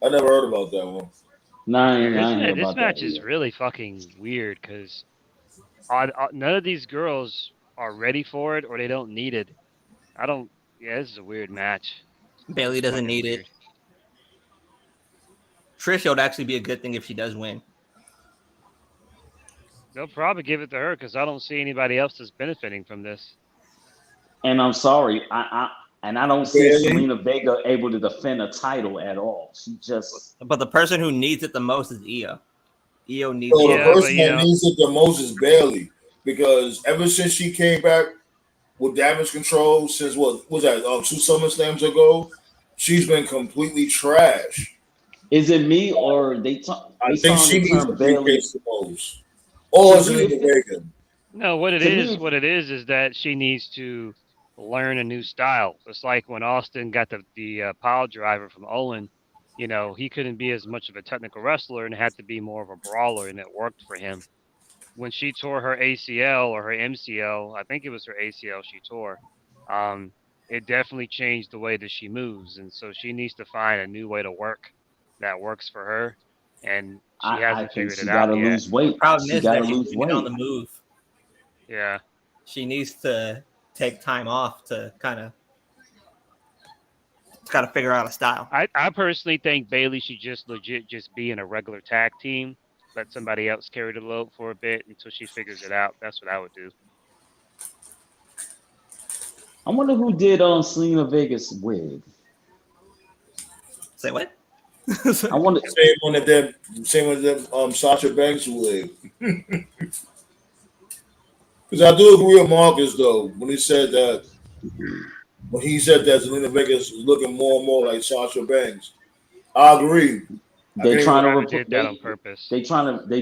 I never heard about that one. This match is really fucking weird because none of these girls are ready for it or they don't need it. Yeah, this is a weird match. Bailey doesn't need it. Trish would actually be a good thing if she does win. They'll probably give it to her because I don't see anybody else that's benefiting from this. And I'm sorry, I don't see Selena Vega able to defend a title at all. She just. But the person who needs it the most is Io. Io needs it. The person that needs it the most is Bailey, because ever since she came back with Damage Control, since what was that 2 SummerSlams ago, she's been completely trash. Is it me or they? I think she needs to Bailey the most. Or Selena Vega. No, what it is that she needs to learn a new style. It's like when Austin got the pile driver from Owen, he couldn't be as much of a technical wrestler and had to be more of a brawler, and it worked for him. When she tore her ACL or her MCL, I think it was her ACL she tore, it definitely changed the way that she moves, and so she needs to find a new way to work that works for her, and she hasn't figured it out yet. Lose weight. Problem is that she's weight on the move. Yeah. She needs to take time off to kind of figure out a style. I personally think Bailey should just be in a regular tag team, let somebody else carry the load for a bit until she figures it out. That's what I would do. I wonder who did Selena Vega's wig. Say what? I wonder. Same with them Sasha Banks wig. Because I do agree with Marcus though when he said that Zelina Vega is looking more and more like Sasha Banks. I agree. They're trying to do that on purpose. They're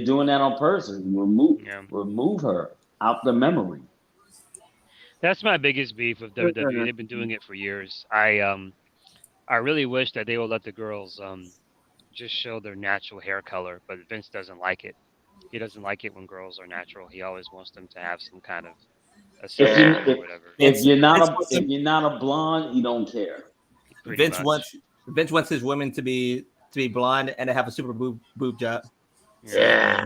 doing that on purpose. Remove her out the memory. That's my biggest beef with WWE. They've been doing it for years. I really wish that they would let the girls just show their natural hair color, but Vince doesn't like it. He doesn't like it when girls are natural. He always wants them to have some kind of accessory or whatever. If you're not a blonde, he don't care. Vince wants his women to be blonde and to have a super boob job. Yeah.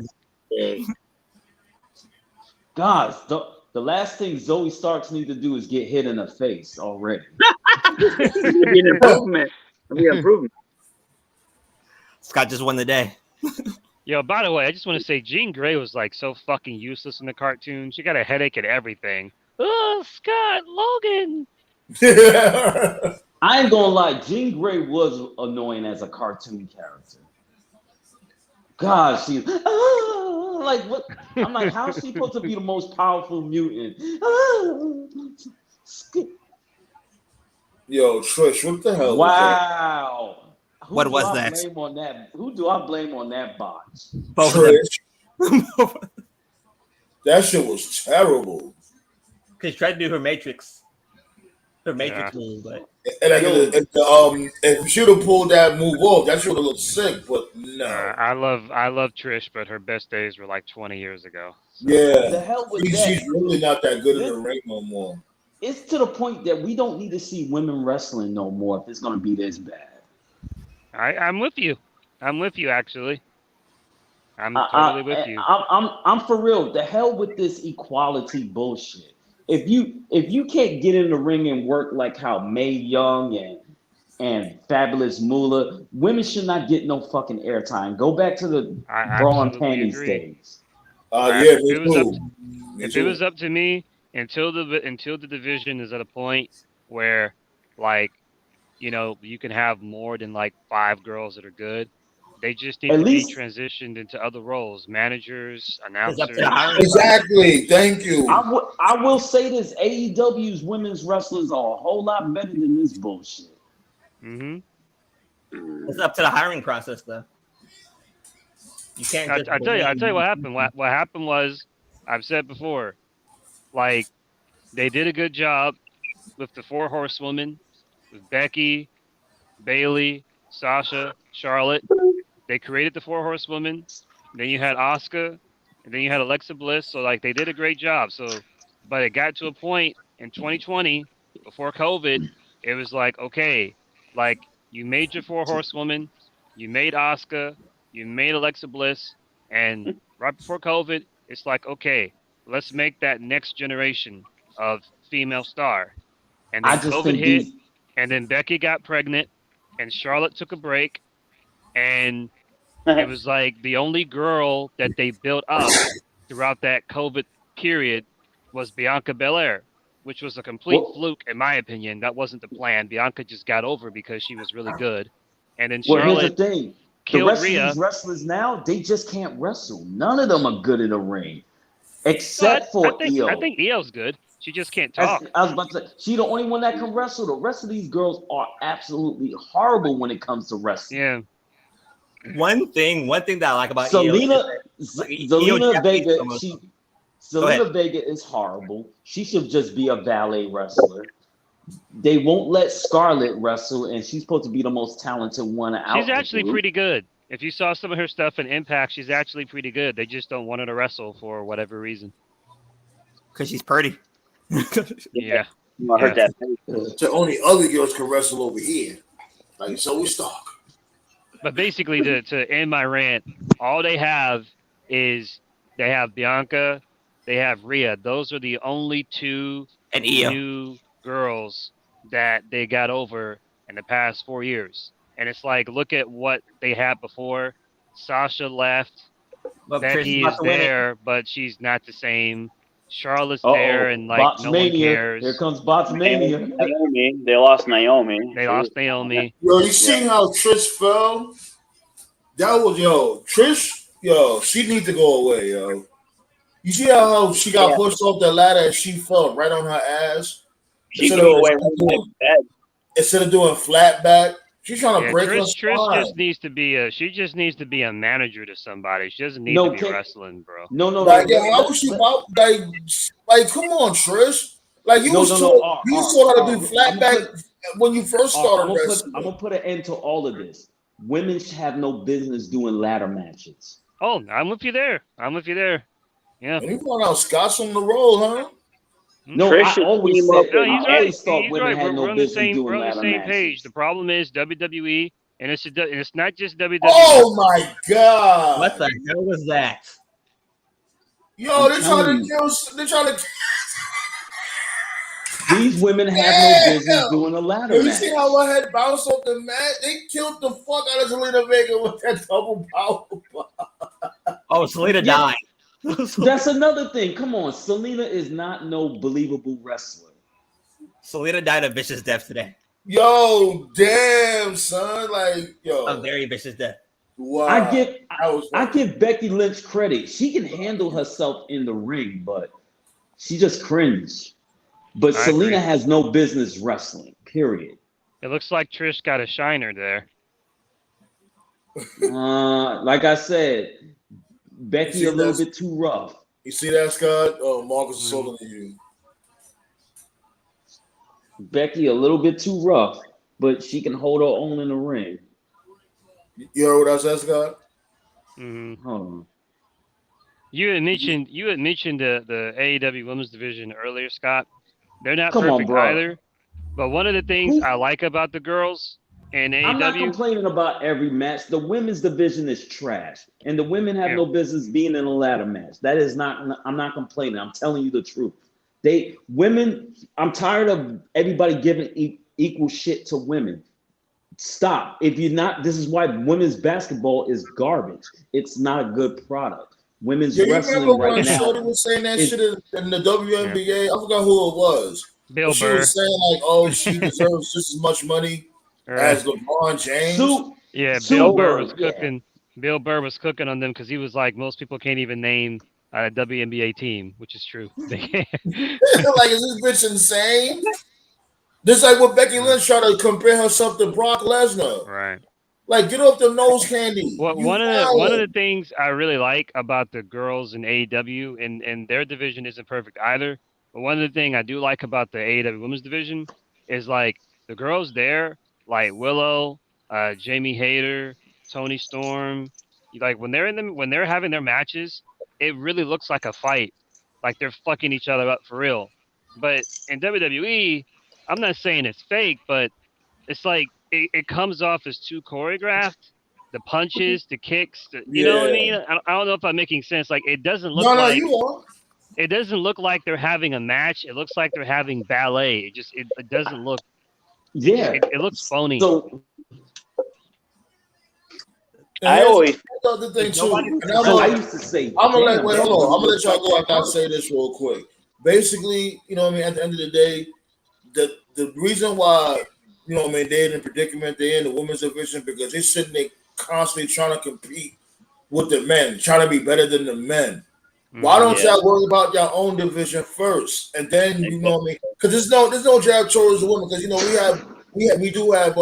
Guys, the last thing Zoe Starks needs to do is get hit in the face already. It'll be an improvement. Scott just won the day. Yo, by the way, I just want to say Jean Grey was like so fucking useless in the cartoon. She got a headache and everything. Oh, Scott, Logan. I ain't gonna lie, Jean Grey was annoying as a cartoon character. God, she like what? I'm like, how is she supposed to be the most powerful mutant? Yo, Trish, what the hell? Wow. What was that? Who do I blame on that botch? Both of them. That shit was terrible. Because she tried to do her Matrix move, but if she would have pulled that move off, that should have looked sick. But no, I love Trish, but her best days were like 20 years ago. So. Yeah, the hell with she's really not that good in the ring no more. It's to the point that we don't need to see women wrestling no more if it's going to be this bad. I'm with you. I'm with you, actually. I'm totally with you. I'm for real. The hell with this equality bullshit. If you can't get in the ring and work like how Mae Young and Fabulous Moolah. Women should not get no fucking airtime. Go back to the I bra and absolutely panties agree. days. Yeah, If me it was up too. Me if it too. was up to me, until the division is at a point where, like, you can have more than like 5 girls that are good. They just need At to be least transitioned into other roles, managers, It's up to the announcers. hiring process. Exactly. Thank you. I will say this: AEW's women's wrestlers are a whole lot better than this bullshit. Mm-hmm. It's up to the hiring process, though. You can't just I tell you blame. what happened. What happened was, I've said before, like, they did a good job with the 4 horsewomen, with Becky, Bailey, Sasha, Charlotte. They created the 4 horsewomen. Then you had Asuka, and then you had Alexa Bliss. So, like, they did a great job. So, but it got to a point in 2020 before COVID. It was like, okay, like, you made your 4 horsewoman, you made Asuka, you made Alexa Bliss, and right before COVID, it's like, okay, let's make that next generation of female star. And I then just COVID think hit, these. and then Becky got pregnant, and Charlotte took a break, and it was like the only girl that they built up throughout that COVID period was Bianca Belair, which was a complete Well, fluke, in my opinion. That wasn't the plan. Bianca just got over because she was really good. And then well, here's the Charlotte thing: the killed rest of Rhea. these wrestlers now, they just can't wrestle. None of them are good in the ring, No, except for I Io. think Io's good. She just can't As talk. I was about to say, she's the only one that can wrestle. The rest of these girls are absolutely horrible when it comes to wrestling. Yeah. One thing that I like about Selena, Io Zelina Vega, almost. Go Zelina ahead. Vega is horrible. She should just be a valet wrestler. They won't let Scarlett wrestle, and she's supposed to be the most talented one out. She's the actually group. pretty good. If you saw some of her stuff in Impact, she's actually pretty good. They just don't want her to wrestle for whatever reason. Because she's pretty. Yeah. I heard Yeah. that. The only other girls can wrestle over here. Like Zoe Stark. But basically, to end my rant, all they have is they have Bianca, they have Rhea. Those are the only 2 And Io. new girls that they got over in the past 4 years. And it's like, look at what they had before. Sasha left. But Chris Becky about is to win it. there, but she's not the same. Charlotte's there, and like no one Botsmania. cares. Here comes Botsmania. Naomi. They lost Naomi. They lost Naomi. Yo, you see how Trish fell? That was Trish. She needs to go away, yo. You see how she got pushed off the ladder and she fell right on her ass? She go away from my bed. Instead of doing flat back, she's trying to break her Trish spine. just needs to be she just needs to be a manager to somebody. She doesn't need No, to be wrestling, bro. No. Like, how was she like, come on, Trish. Like, you taught how to do flat back when you first started wrestling. I'm gonna put an end to all of this. Women have no business doing ladder matches. Oh, I'm with you there. Yeah. And you going out Scott's on the roll, huh? No, Trish I always team said, up. No, he's I always right. thought He's women right. had no We're on the business same. doing We're on the ladder same matches. page. The problem is WWE, and it's not just WWE. Oh my god! What the hell was that? Yo, they're trying to. These women have no business doing a ladder You match. see how I had bounced off the mat? They killed the fuck out of Zelina Vega with that double power. Oh, Selena died. That's another thing. Come on, Selena is not no believable wrestler. Selena died a vicious death today. Yo, damn, son. Like, A very vicious death. Wow. I give Becky Lynch credit. She can handle herself in the ring, but she just cringe. But Selena has no business wrestling, period. It looks like Trish got a shiner there. Like I said, Becky a little bit too rough. You see that, Scott? Oh, Marcus is talking to you. Becky a little bit too rough, but she can hold her own in the ring. You heard what I said, Scott? Mm-hmm. Hold on. You had mentioned the AEW Women's Division earlier, Scott. They're not Come on, perfect bro. either. But one of the things I like about the girls in AEW, I'm not complaining about every match. The women's division is trash, and the women have no business being in a ladder match. That is not. I'm not complaining. I'm telling you the truth. Women. I'm tired of everybody giving equal shit to women. Stop. If you're not, this is why women's basketball is garbage. It's not a good product. Women's Yeah, you remember wrestling right when now Shorty was saying that is shit in the WNBA? I forgot who it was. Bill But she Burr. was saying like, oh, she deserves just as much money as LeBron James. Yeah, Sue Bill Burr was Bird, yeah. cooking. Bill Burr was cooking on them because he was like, most people can't even name a WNBA team, which is true. They can't. Like, is this bitch insane? Just like what Becky Lynch tried to compare herself to Brock Lesnar. Right. Like, get off the nose candy. Well, You one of violent. the things I really like about the girls in AEW, and their division isn't perfect either, but one of the things I do like about the AEW women's division is like the girls there, like Willow, Jamie Hayter, Tony Storm, like when they're having their matches, it really looks like a fight, like they're fucking each other up for real. But in WWE, I'm not saying it's fake, but it's like it comes off as too choreographed. The punches, the kicks, you know what I mean? Yeah. I don't know if I'm making sense. Like it doesn't look No, like you are. it doesn't look like they're having a match. It looks like they're having ballet. It doesn't look. Yeah. It looks phony. So I always the other thing too. I used to say, I'm gonna damn, wait, that hold on. I'm gonna looks let y'all go like after I say this real quick. Basically, you know what I mean. At the end of the day, the reason why you know what I mean they're in the predicament they're in the women's division because they're sitting there constantly trying to compete with the men, trying to be better than the men. Why don't y'all worry about your own division first, and then you know what I mean? Because there's no jab towards the women. Because you know we do have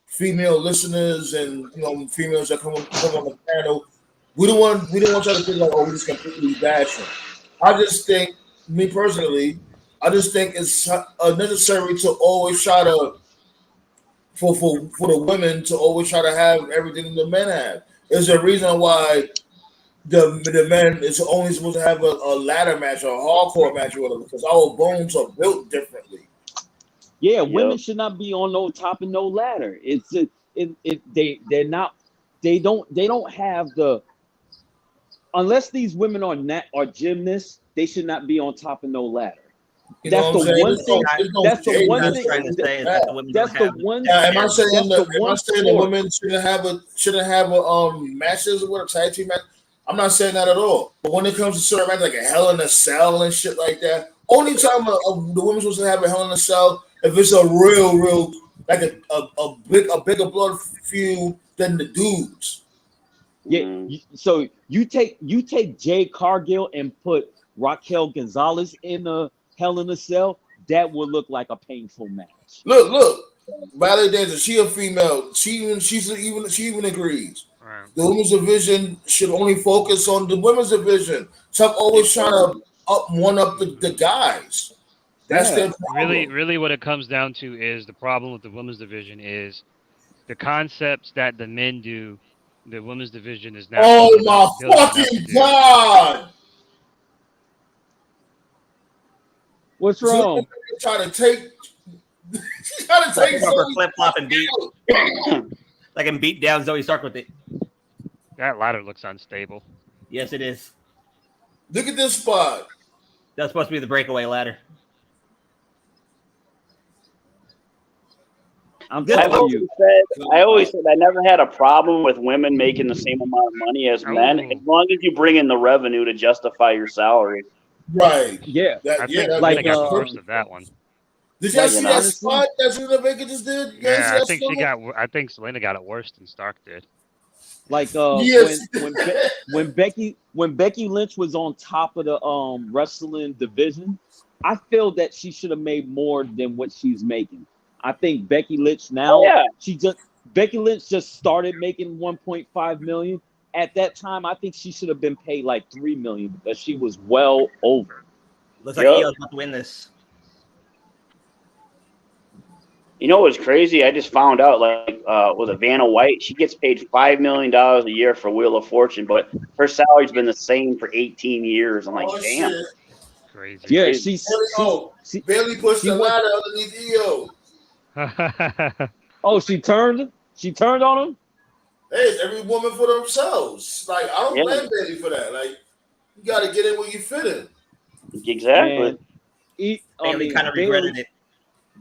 female listeners and you know females that come on the panel. We don't want y'all to think like oh we just completely bashing. I just think me personally, I just think it's necessary to always try to for the women to always try to have everything the men have. There's a reason why the men is only supposed to have a ladder match or a hardcore match or whatever because our bones are built differently. Yeah, women should not be on no top and no ladder. They don't have the unless these women are gymnasts, they should not be on top of no ladder. You know That's what I'm the one saying? thing. That's the one I'm thing. trying to say is that the women That's don't the have. one. Am I saying That's the one women sport. shouldn't have a matches or what tag team match? I'm not saying that at all. But when it comes to certain matches like a Hell in a Cell and shit like that, only time the women's supposed to have a Hell in a Cell if it's a real like a bigger blood feud than the dudes. Yeah. So you take Jay Cargill and put Raquel Gonzalez in the Hell in a Cell, that would look like a painful match. Look, Valley Dancer, she a female. She even agrees. Right. The women's division should only focus on the women's division. Chuck always trying to up the guys. That's their problem. Really, what it comes down to is the problem with the women's division is the concepts that the men do. The women's division is now. Oh my fucking god! What's wrong? Try to take. Try to take Flip flop and beat. Like and beat down Zoe Stark with it. That ladder looks unstable. Yes, it is. Look at this spot. That's supposed to be the breakaway ladder. I always said I never had a problem with women making the same amount of money as men, as long as you bring in the revenue to justify your salary. Right. Yeah. I think I got the worst of that one. Did y'all see that spot that Zelina Vega just did? Yeah, I think Zelina got it worse than Stark did. Like yes. when Becky Lynch was on top of the wrestling division, I feel that she should have made more than what she's making. I think Becky Lynch now Becky Lynch just started making 1.5 million. At that time, I think she should have been paid like $3 million because she was well over. Looks like Io's about to win this. You know what's crazy? I just found out, like, with Vanna White, she gets paid $5 million a year for Wheel of Fortune, but her salary's been the same for 18 years. I'm like, damn. Shit. Crazy. Yeah, she barely pushed the ladder underneath Io. Oh, she turned on him? Hey, every woman for themselves. Like, I don't blame Bailey for that. Like, you got to get in where you fit in. Exactly. Bailey kind of regretted it.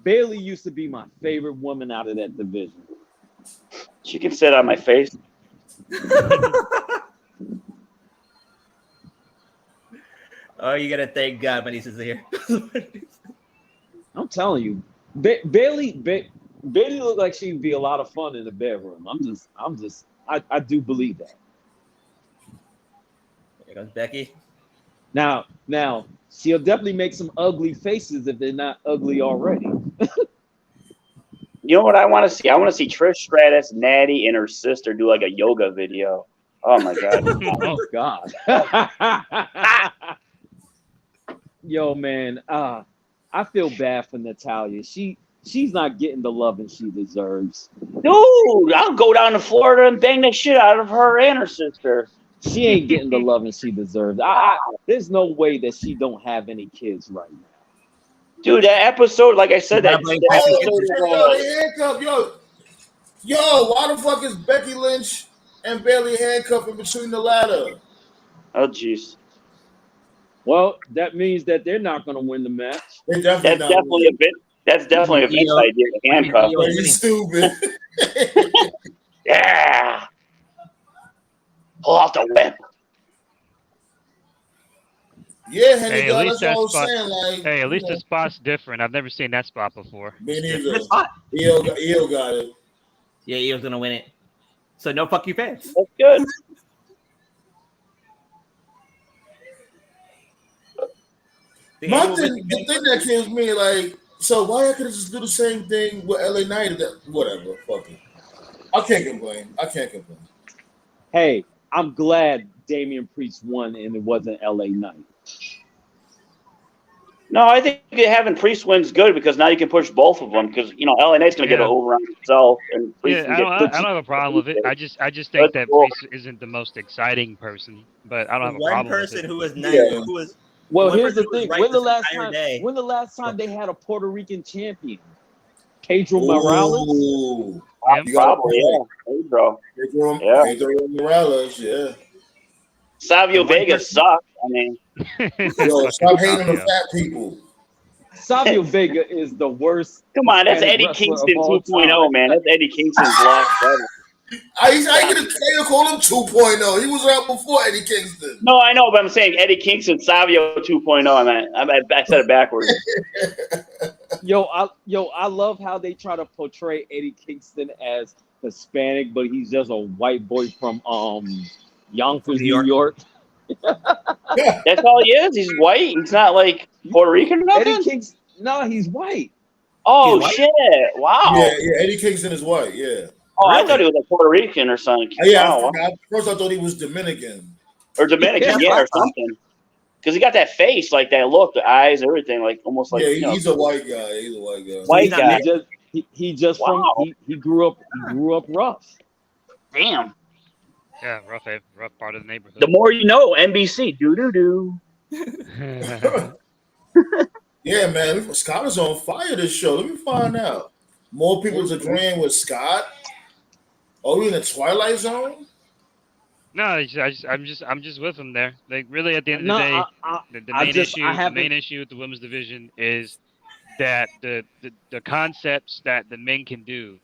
Bailey used to be my favorite woman out of that division. She can sit on my face. Oh, you gotta thank God Manissa's here. I'm telling you, Bailey looked like she'd be a lot of fun in the bedroom. I do believe that. Here comes Becky. Now, she'll definitely make some ugly faces if they're not ugly already. You know what I want to see? I want to see Trish Stratus, Natty, and her sister do like a yoga video. Oh my god! Oh God. Yo, man, I feel bad for Natalia. She's not getting the loving she deserves. Dude, I'll go down to Florida and bang the shit out of her and her sister. She ain't getting the loving she deserves. There's no way that she don't have any kids right now. Dude, that episode, like I said, that handcuff, yo, why the fuck is Becky Lynch and Bailey handcuffed in between the ladder? Oh, jeez. Well, that means that they're not going to win the match. That's definitely a Vince idea. The handcuff. You stupid. Yeah. Pull out the whip. Yeah, Hey, Henry, at least that's what I that was spot. saying. Like, Hey, at least the spot's different. I've never seen that spot before. Me neither. EO got it. Yeah, EO's gonna win it. So no fuck you fans. That's good. The thing that kills me, like, so why I could just do the same thing with LA Knight? Whatever, fuck it. I can't complain. Hey, I'm glad Damian Priest won and it wasn't LA Knight. No, I think having Priest wins good because now you can push both of them because LA Knight's going to get an over on himself and Priest I don't have a problem with it. I just think that Priest isn't the most exciting person, but I don't have a problem with it. Who was nice, well, here's the thing. Right when the last time they had a Puerto Rican champion? Pedro Morales? Probably, yeah. Pedro Morales, yeah. Savio Vega sucks. I mean, yo, stop hating the fat people. Savio Vega is the worst. Come on, that's Eddie Kingston 2.0, man. That's Eddie Kingston's lost brother. I ain't gonna call him 2.0. He was out before Eddie Kingston. No, I know, but I'm saying Eddie Kingston, Savio 2.0. I said it backwards. Yo, I love how they try to portray Eddie Kingston as Hispanic, but he's just a white boy from Yonkers, New York. That's all he is. He's white. He's not like Puerto Rican or nothing. Eddie Kingston, no, he's white. Oh shit! Wow. Yeah. Eddie Kingston is white. Yeah. Oh, really? I thought he was a Puerto Rican or something. Yeah, first I thought he was Dominican. Or Dominican, or something. Because he got that face, like that look, the eyes, everything, like almost like. Yeah, he's a white guy. He's a white guy. White guy. He just he grew up rough. Damn. Yeah, rough part of the neighborhood. The more you know, NBC. Do. Yeah, man. Scott is on fire this show. Let me find out. More people's agreeing with Scott. Are we in the Twilight Zone? No, I'm just with him there. Like, really, at the end of the day, the main issue with the women's division is that the concepts that the men can do,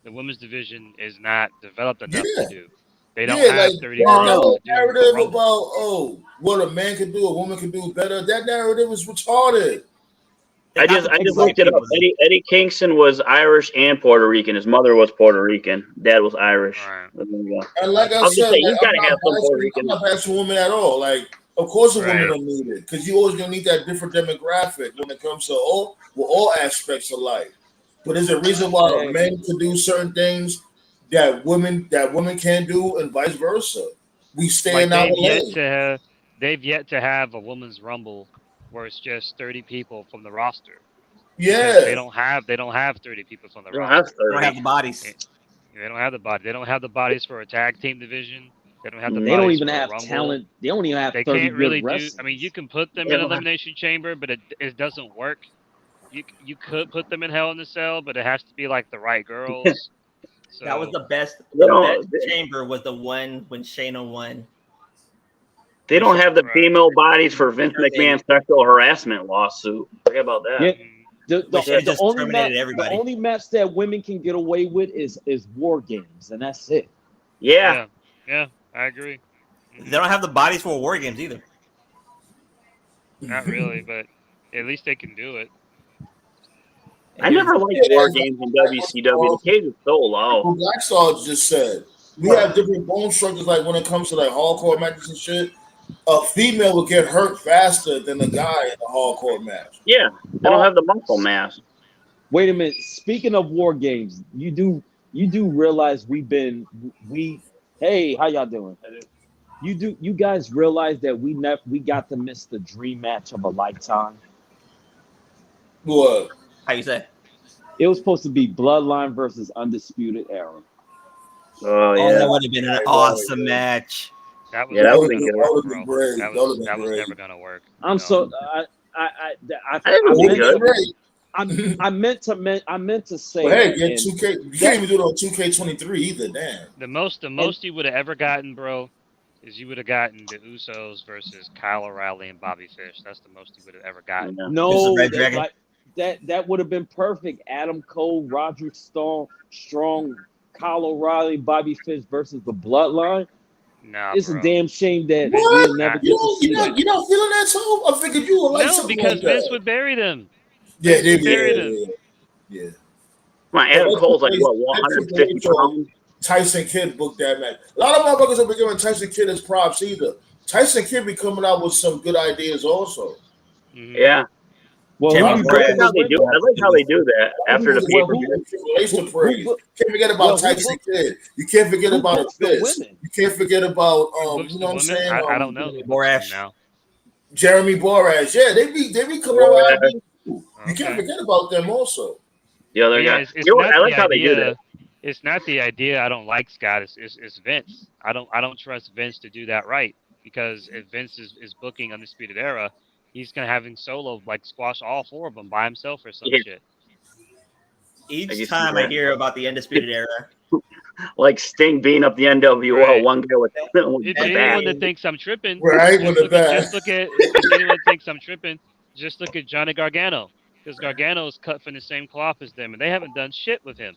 the women's division is not developed enough to do. They don't have 30 girls. That narrative about what a man can do, a woman can do better. That narrative is retarded. I just looked it up. Eddie Kingston was Irish and Puerto Rican. His mother was Puerto Rican. Dad was Irish. Right. And like I said, I'm not bashing women at all. Like, of course, a woman will need it because you always gonna need that different demographic when it comes to all aspects of life. But there's a reason why men can do certain things that women can't do, and vice versa. We stay in our lane. They've yet to have a women's rumble where it's just 30 people from the roster. Yeah, they don't have 30 people from the roster. They don't have the bodies. They don't have the body. They don't have the bodies for a tag team division. They don't have the. They bodies don't even for have Rumble. talent. They don't even have. They 30 can't really good do. I mean, you can put them in Elimination Chamber, but it doesn't work. You could put them in Hell in a Cell, but it has to be like the right girls. So, that was the best. The best chamber was the one when Shayna won. They don't have the female bodies for Vince McMahon's sexual harassment lawsuit. Forget about that. They should have just terminated match, everybody. the only match that women can get away with is War Games, and that's it. Yeah. Yeah, I agree. They don't have the bodies for war games either. Not really, but at least they can do it. I never liked War Games in WCW. The cage is so low. What Black Star just said. We have different bone structures, like when it comes to like hardcore matches and shit. A female will get hurt faster than a guy in a hardcore match. Yeah, they don't have the muscle mass. Wait a minute. Speaking of War Games, you do realize hey, how y'all doing? You guys realize that we got to miss the dream match of a lifetime? What? How you say? It was supposed to be Bloodline versus Undisputed Era. Oh Oh, yeah, that would have been an awesome match. That was, that would have been good. That would have been great. That was never gonna work. I'm No. so I meant to say. Well, hey, that, get and 2K. You can't even do it on 2K23 either. Damn. The most you would have ever gotten, bro, is you would have gotten the Usos versus Kyle O'Reilly and Bobby Fish. That's the most you would have ever gotten. No, Red Dragon. that would have been perfect. Adam Cole, Roderick Strong, Kyle O'Reilly, Bobby Fish versus the Bloodline. Nah, It's bro. a damn shame that What? we'll never get You to see that. you're not feeling that too? I figured you would like No, something because like that. Vince would bury them. Yeah, Vince would bury them. yeah. My Adam Cole's like what, 150 pounds? Tyson Kidd booked that match. A lot of motherfuckers have been giving Tyson Kidd his props either. Tyson Kidd be coming out with some good ideas also. Mhm. Yeah. Well, Jimmy I like how they do. I like how they do that after the pay per view. Can't forget about Tyson Kidd. You can't forget about a books the Fist. women? You can't forget about Books you the know what I'm women? saying? I don't know. the Borash. books now. Jeremy Borash. Yeah, they be coming out with ideas. You Okay. can't forget about them also. The other But yeah, guy. it's You know what? not I like the how they do idea. that. It's not the idea I don't like, Scott. It's Vince. I don't trust Vince to do that right, because if Vince is booking Undisputed Era, he's gonna have him solo like squash all four of them by himself or some Yeah. shit. I Each can time see I that. hear about the Undisputed Era, Like Sting being up the NWO, Right. one guy with If the anyone bat. that thinks I'm tripping, Right, just with the look bat. at if anyone thinks I'm tripping, just look at Johnny Gargano, because Gargano is cut from the same cloth as them, and they haven't done shit with him.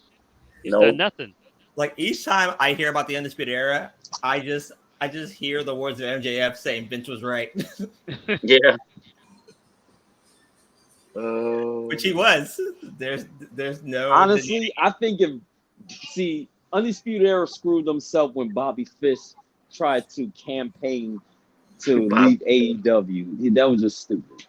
He's done nothing. like each time I hear about the Undisputed Era, I just hear the words of MJF saying Vince was right, Yeah. which he was. There's no Honestly, I think Undisputed Era screwed themselves when Bobby Fish tried to campaign to leave AEW. That was just stupid.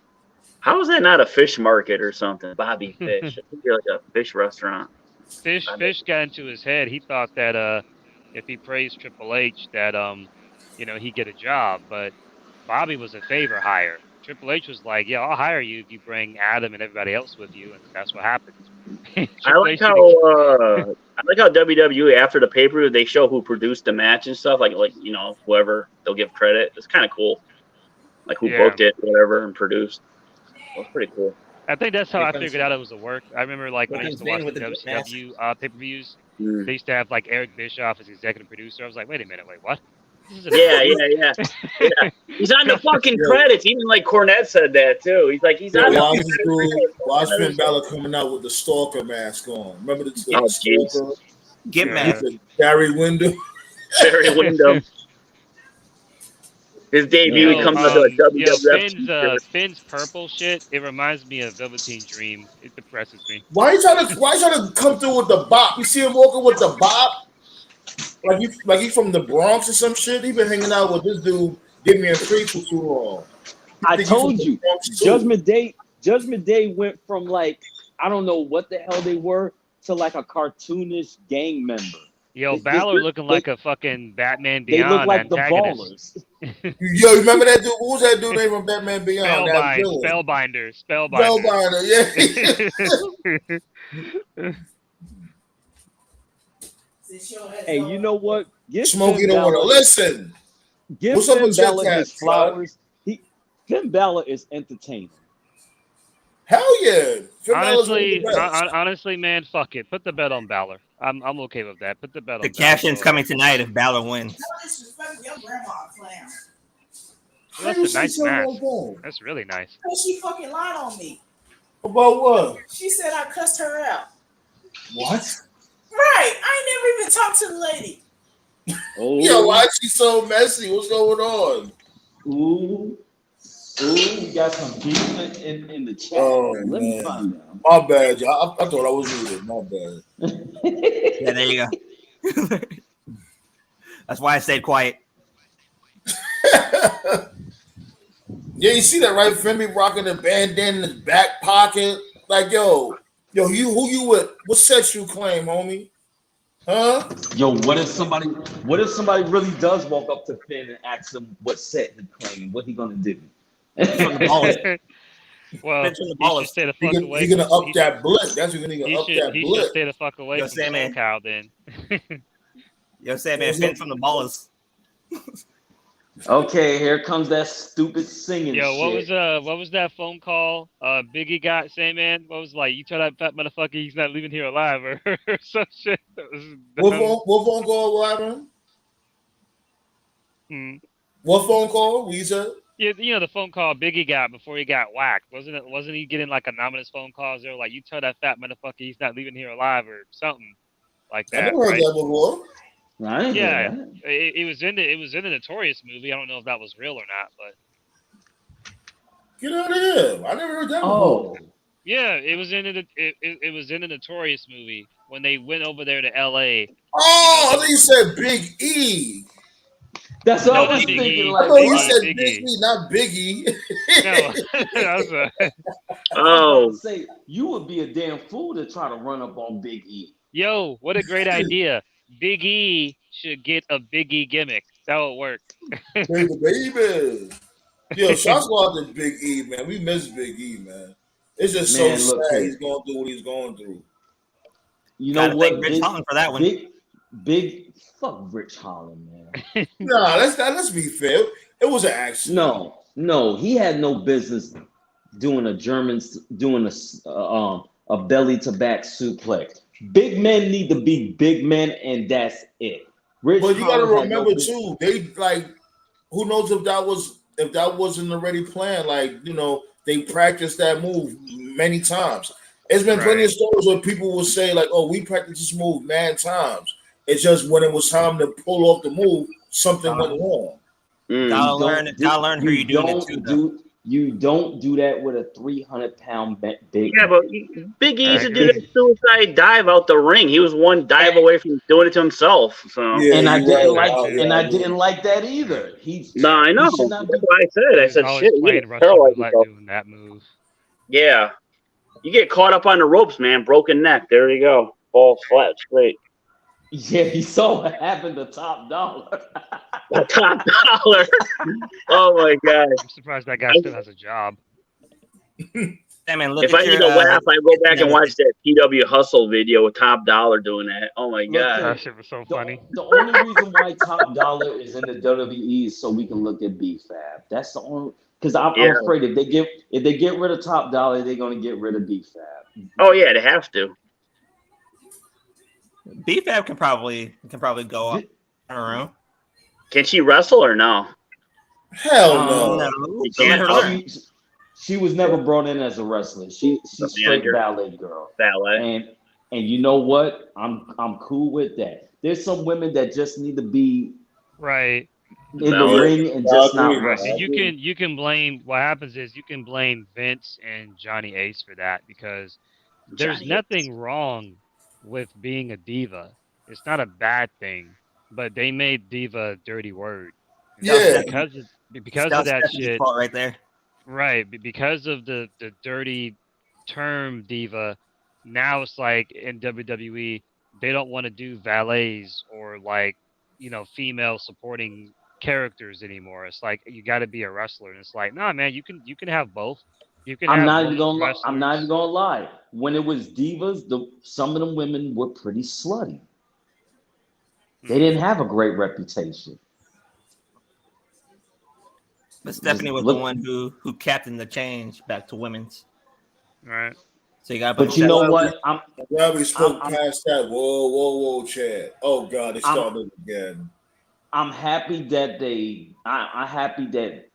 How is that not a fish market or something? Bobby Fish. I think you're like a fish restaurant. Fish got into his head. He thought that if he praised Triple H that he'd get a job, but Bobby was a favor hire. Triple H was like, "Yeah, I'll hire you if you bring Adam and everybody else with you," and that's what happened. I like how WWE after the pay per view they show who produced the match and stuff, like whoever they'll give credit. It's kind of cool, like who booked it, whatever, and produced. It was pretty cool. I think that's how I figured out it was a work. I remember like when I used to watch the WCW pay-per-views, they used to have like Eric Bischoff as executive producer. I was like, wait a minute, what? Yeah. He's on the fucking credits. Even like Cornette said that too. He's like, he's on Watch Finn Balor coming out with the stalker mask on. Remember the stalker? Get mad. Barry Windham. Barry Windham. His debut comes out to a WWF. Finn's purple shit. It reminds me of Velveteen Dream. It depresses me. Why you trying to come through with the bop? You see him walking with the bop, like he's from the Bronx or some shit. He been hanging out with this dude, Damian Priest, for too long. I told you, Judgment Day went from like I don't know what the hell they were to like a cartoonish gang member. Yo, Balor looking like a fucking Batman They Beyond look like antagonist. the Ballers. Yo, remember that dude? Who was that dude named from Batman Beyond? Spellbinder. Yeah. Hey, you know what? Smoky don't want to listen. Give What's up Finn with your Balor cat, his flowers. Finn Balor is entertaining. Hell yeah. Honestly, man, fuck it. Put the bet on Balor. I'm okay with that. Put the bet on The cash-in's coming tonight if Balor wins. That's a nice match. That's really nice. She fucking lied on me. About what? She said I cussed her out. What? Right. I ain't never even talked to the lady. Yo, why is she so messy? What's going on? Ooh, we got some beef in the chat. Oh, Let me man. find out. My bad, y'all. I thought I was reading. My bad. Yeah, there you go. That's why I stayed quiet. Yeah, you see that, right? Femi rocking the bandana in his back pocket. Like, yo, who you with? What sex you claim, homie? Huh? Yo, what if somebody really does walk up to Finn and ask him what set he claiming? What he gonna do? From the ballers. Well, Mention the he should ballers. stay the fuck away. He gonna from- up that blick. That's what he's gonna up that He should blick. stay the fuck away Yo, from the Sandman. SoCal then. Yo, Sandman, Finn from the ballers. Okay, here comes that stupid singing Yo, shit. what was that phone call Biggie got, Sandman? What was it like? You tell that fat motherfucker he's not leaving here alive or some shit. That was What dumb. phone call? What happened? What phone call? What you said? Yeah, you know the phone call Biggie got before he got whacked, wasn't it? Wasn't he getting like anonymous phone calls? They were like, "You tell that fat motherfucker he's not leaving here alive" or something like I that. never heard right? that before. I didn't hear Yeah, that. it was in the Notorious movie. I don't know if that was real or not, but Get out of here! I never heard that Oh, before. yeah, it was in it was in the Notorious movie when they went over there to L.A. Oh, I thought you said Big E. that's what No, I was not Big thinking. E. I Like, thought you Biggie, said Biggie. Big E, not Biggie. No, that was I was Oh, about to say, you would be a damn fool to try to run up on Big E. yo, what a great idea! Big E should get a Big E gimmick. That would work. Baby. Yo, shots go out to Big E, man. We miss Big E, man. It's just Man, so look sad here. he's going through what he's going through. You know Gotta what? thank Rich Holland for that one. Big, fuck Rich Holland, man. Nah, let's be fair. It was an accident. No, he had no business doing a belly to back suplex. Big men need to be big men, and that's it. Rich But you gotta Holland had no remember business- too, they like who knows if that wasn't already planned. Like, they practiced that move many times. It's been plenty of stories where people will say, like, oh, we practiced this move mad times. It's just when it was time to pull off the move, something went wrong. Gotta learn who you're doing it to, though. You don't do that with a 300-pound big. yeah, but Big E used to do that suicide dive out the ring. He was one dive away from doing it to himself. So Yeah, And I you're didn't right. like, and I didn't like that either. no, I know. He should That's not be. what I said. I said, Always shit, you playing get Russian paralyzed roulette yourself. doing that move. Yeah. You get caught up on the ropes, man. Broken neck. There you go. Fall flat straight. Yeah, he saw what happened to Top Dollar. Top dollar. Oh my god. I'm surprised that guy still has a job. Hey, man, look If at I need your, to laugh, I go back and nemesis. watch that PW Hustle video with Top Dollar doing that. Oh my Look god. here. That shit was so funny. The only reason why Top Dollar is in the WWE is so we can look at B-Fab. That's the only, because I'm Yeah. afraid if they get rid of Top Dollar, they're gonna get rid of B-Fab. Oh yeah, they have to. B-Fab can probably go up. I don't know. Can she wrestle or no? Hell no. No. You So let can't. her learn. She was never brought in as a wrestler. She's A straight manager. ballet girl. Ballet. And you know what? I'm cool with that. There's some women that just need to be Right. in the Ballet. ring and just not Right. wrestle. And you can blame what happens is you can blame Vince and Johnny Ace for that because there's Johnny nothing wrong with being a diva. It's not a bad thing, but they made diva a dirty word. And Yeah. because That of was that Stephanie's shit. fault right there. Right, because of the dirty term diva, now it's like in WWE they don't want to do valets or like female supporting characters anymore. It's like you got to be a wrestler, and it's like, nah, man, you can have both. You can I'm have not even women gonna. I'm not even wrestlers. gonna lie. When it was divas, some of them women were pretty slutty. They didn't have a great reputation. But Stephanie was the one who captained the change back to women's. Right. So you got. But you know what? I'm glad we spoke past that. Whoa, Chad. Oh God, it started again. I'm happy that I'm happy that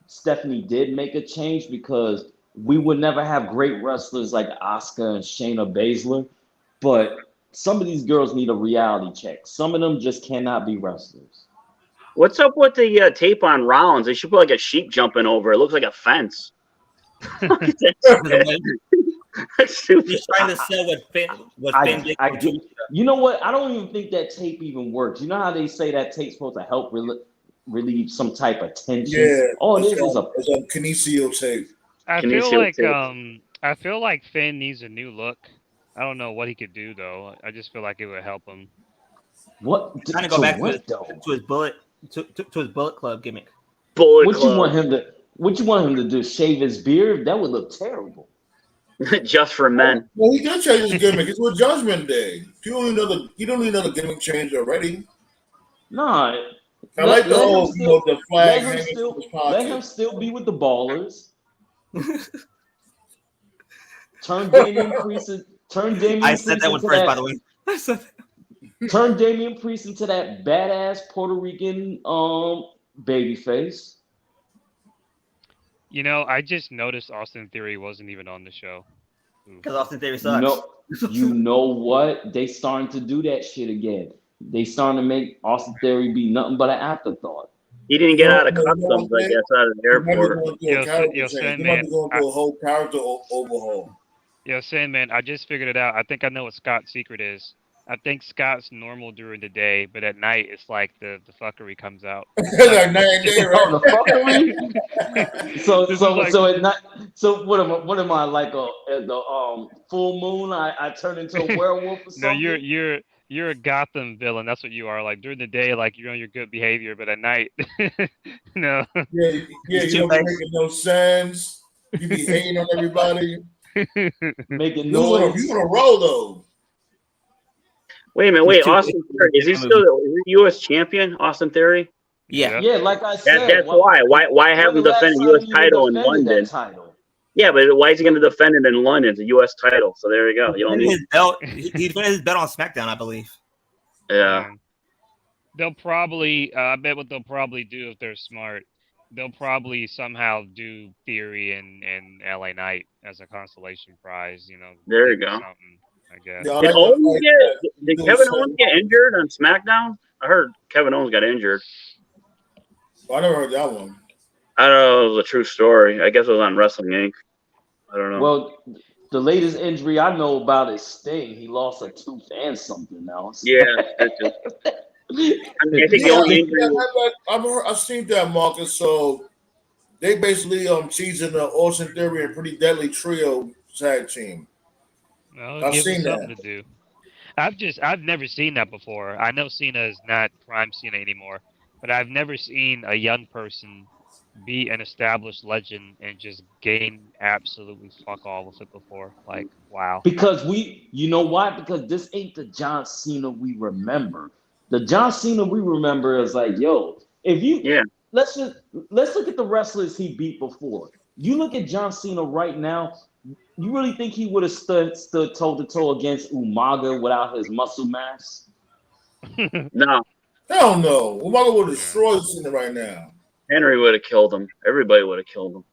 Stephanie did make a change because we would never have great wrestlers like Asuka and Shayna Baszler, but some of these girls need a reality check. Some of them just cannot be wrestlers. What's up with the tape on Rollins? They should put like a sheep jumping over. It looks like a fence. That's stupid. He's trying to sell what Finn did. You know what? I don't even think that tape even works. You know how they say that tape's supposed to help relieve some type of tension? Yeah. Oh, it's this is a Kinesio tape. I feel like Finn needs a new look. I don't know what he could do though. I just feel like it would help him. What? Trying to go back to his Bullet Club gimmick. What you want him to do? Shave his beard? That would look terrible. Just for men. Well, he did change his gimmick. It's with Judgment Day. You don't need another gimmick change already. Nah. I like the whole, the flag hanging from his pocket. Let him still be with the Ballers. Turn Damian Priest. I said that one first, by the way. Turn Damian Priest into that badass Puerto Rican babyface. You know, I just noticed Austin Theory wasn't even on the show. Because Austin Theory sucks. You know what? They starting to do that shit again. They starting to make Austin Theory be nothing but an afterthought. He didn't get out of customs, I guess, out of the airport. He might be going through a whole character overhaul. Yo, Sandman, I just figured it out. I think I know what Scott's secret is. I think Scott's normal during the day, but at night it's like the fuckery comes out. Like night and day, right? The fuckery. So at night. So what am I like at the full moon? I turn into a werewolf or something. No, you're a Gotham villain. That's what you are. Like during the day, like you're on your good behavior, but at night, no. Yeah, you don't be making no sense. You be hating on everybody. Making noise. You want to roll though. Wait a minute, Austin Theory, is he still the U.S. champion, Austin Theory? Yeah. Yeah, like I said. That's why. Why haven't he defended U.S. title in London? Yeah, but why is he going to defend it in London? It's a U.S. title, so there you go. You don't need his belt. He defended his belt on SmackDown, I believe. Yeah. They'll probably, I bet what they'll probably do if they're smart, they'll probably somehow do Theory in LA Knight as a consolation prize. You know. There you go. I guess. Did Kevin Owens get injured on SmackDown? I heard Kevin Owens got injured. Well, I never heard that one. I don't know. It was a true story. I guess it was on Wrestling Inc. I don't know. Well, the latest injury I know about is Sting. He lost a tooth and something else. Yeah. I think the only injury. I've seen that, Marcus. So they basically teasing the Austin Theory and Pretty Deadly Trio tag team. Well, I've seen that. To do. I've never seen that before. I know Cena is not prime Cena anymore, but I've never seen a young person be an established legend and just gain absolutely fuck all with it before. Like, wow. Because you know why? Because this ain't the John Cena we remember. The John Cena we remember is like, yo, let's look at the wrestlers he beat before. You look at John Cena right now. You really think he would have stood toe to toe against Umaga without his muscle mass? No. Hell no. Umaga would have destroyed Cena right now. Henry would have killed him. Everybody would have killed him.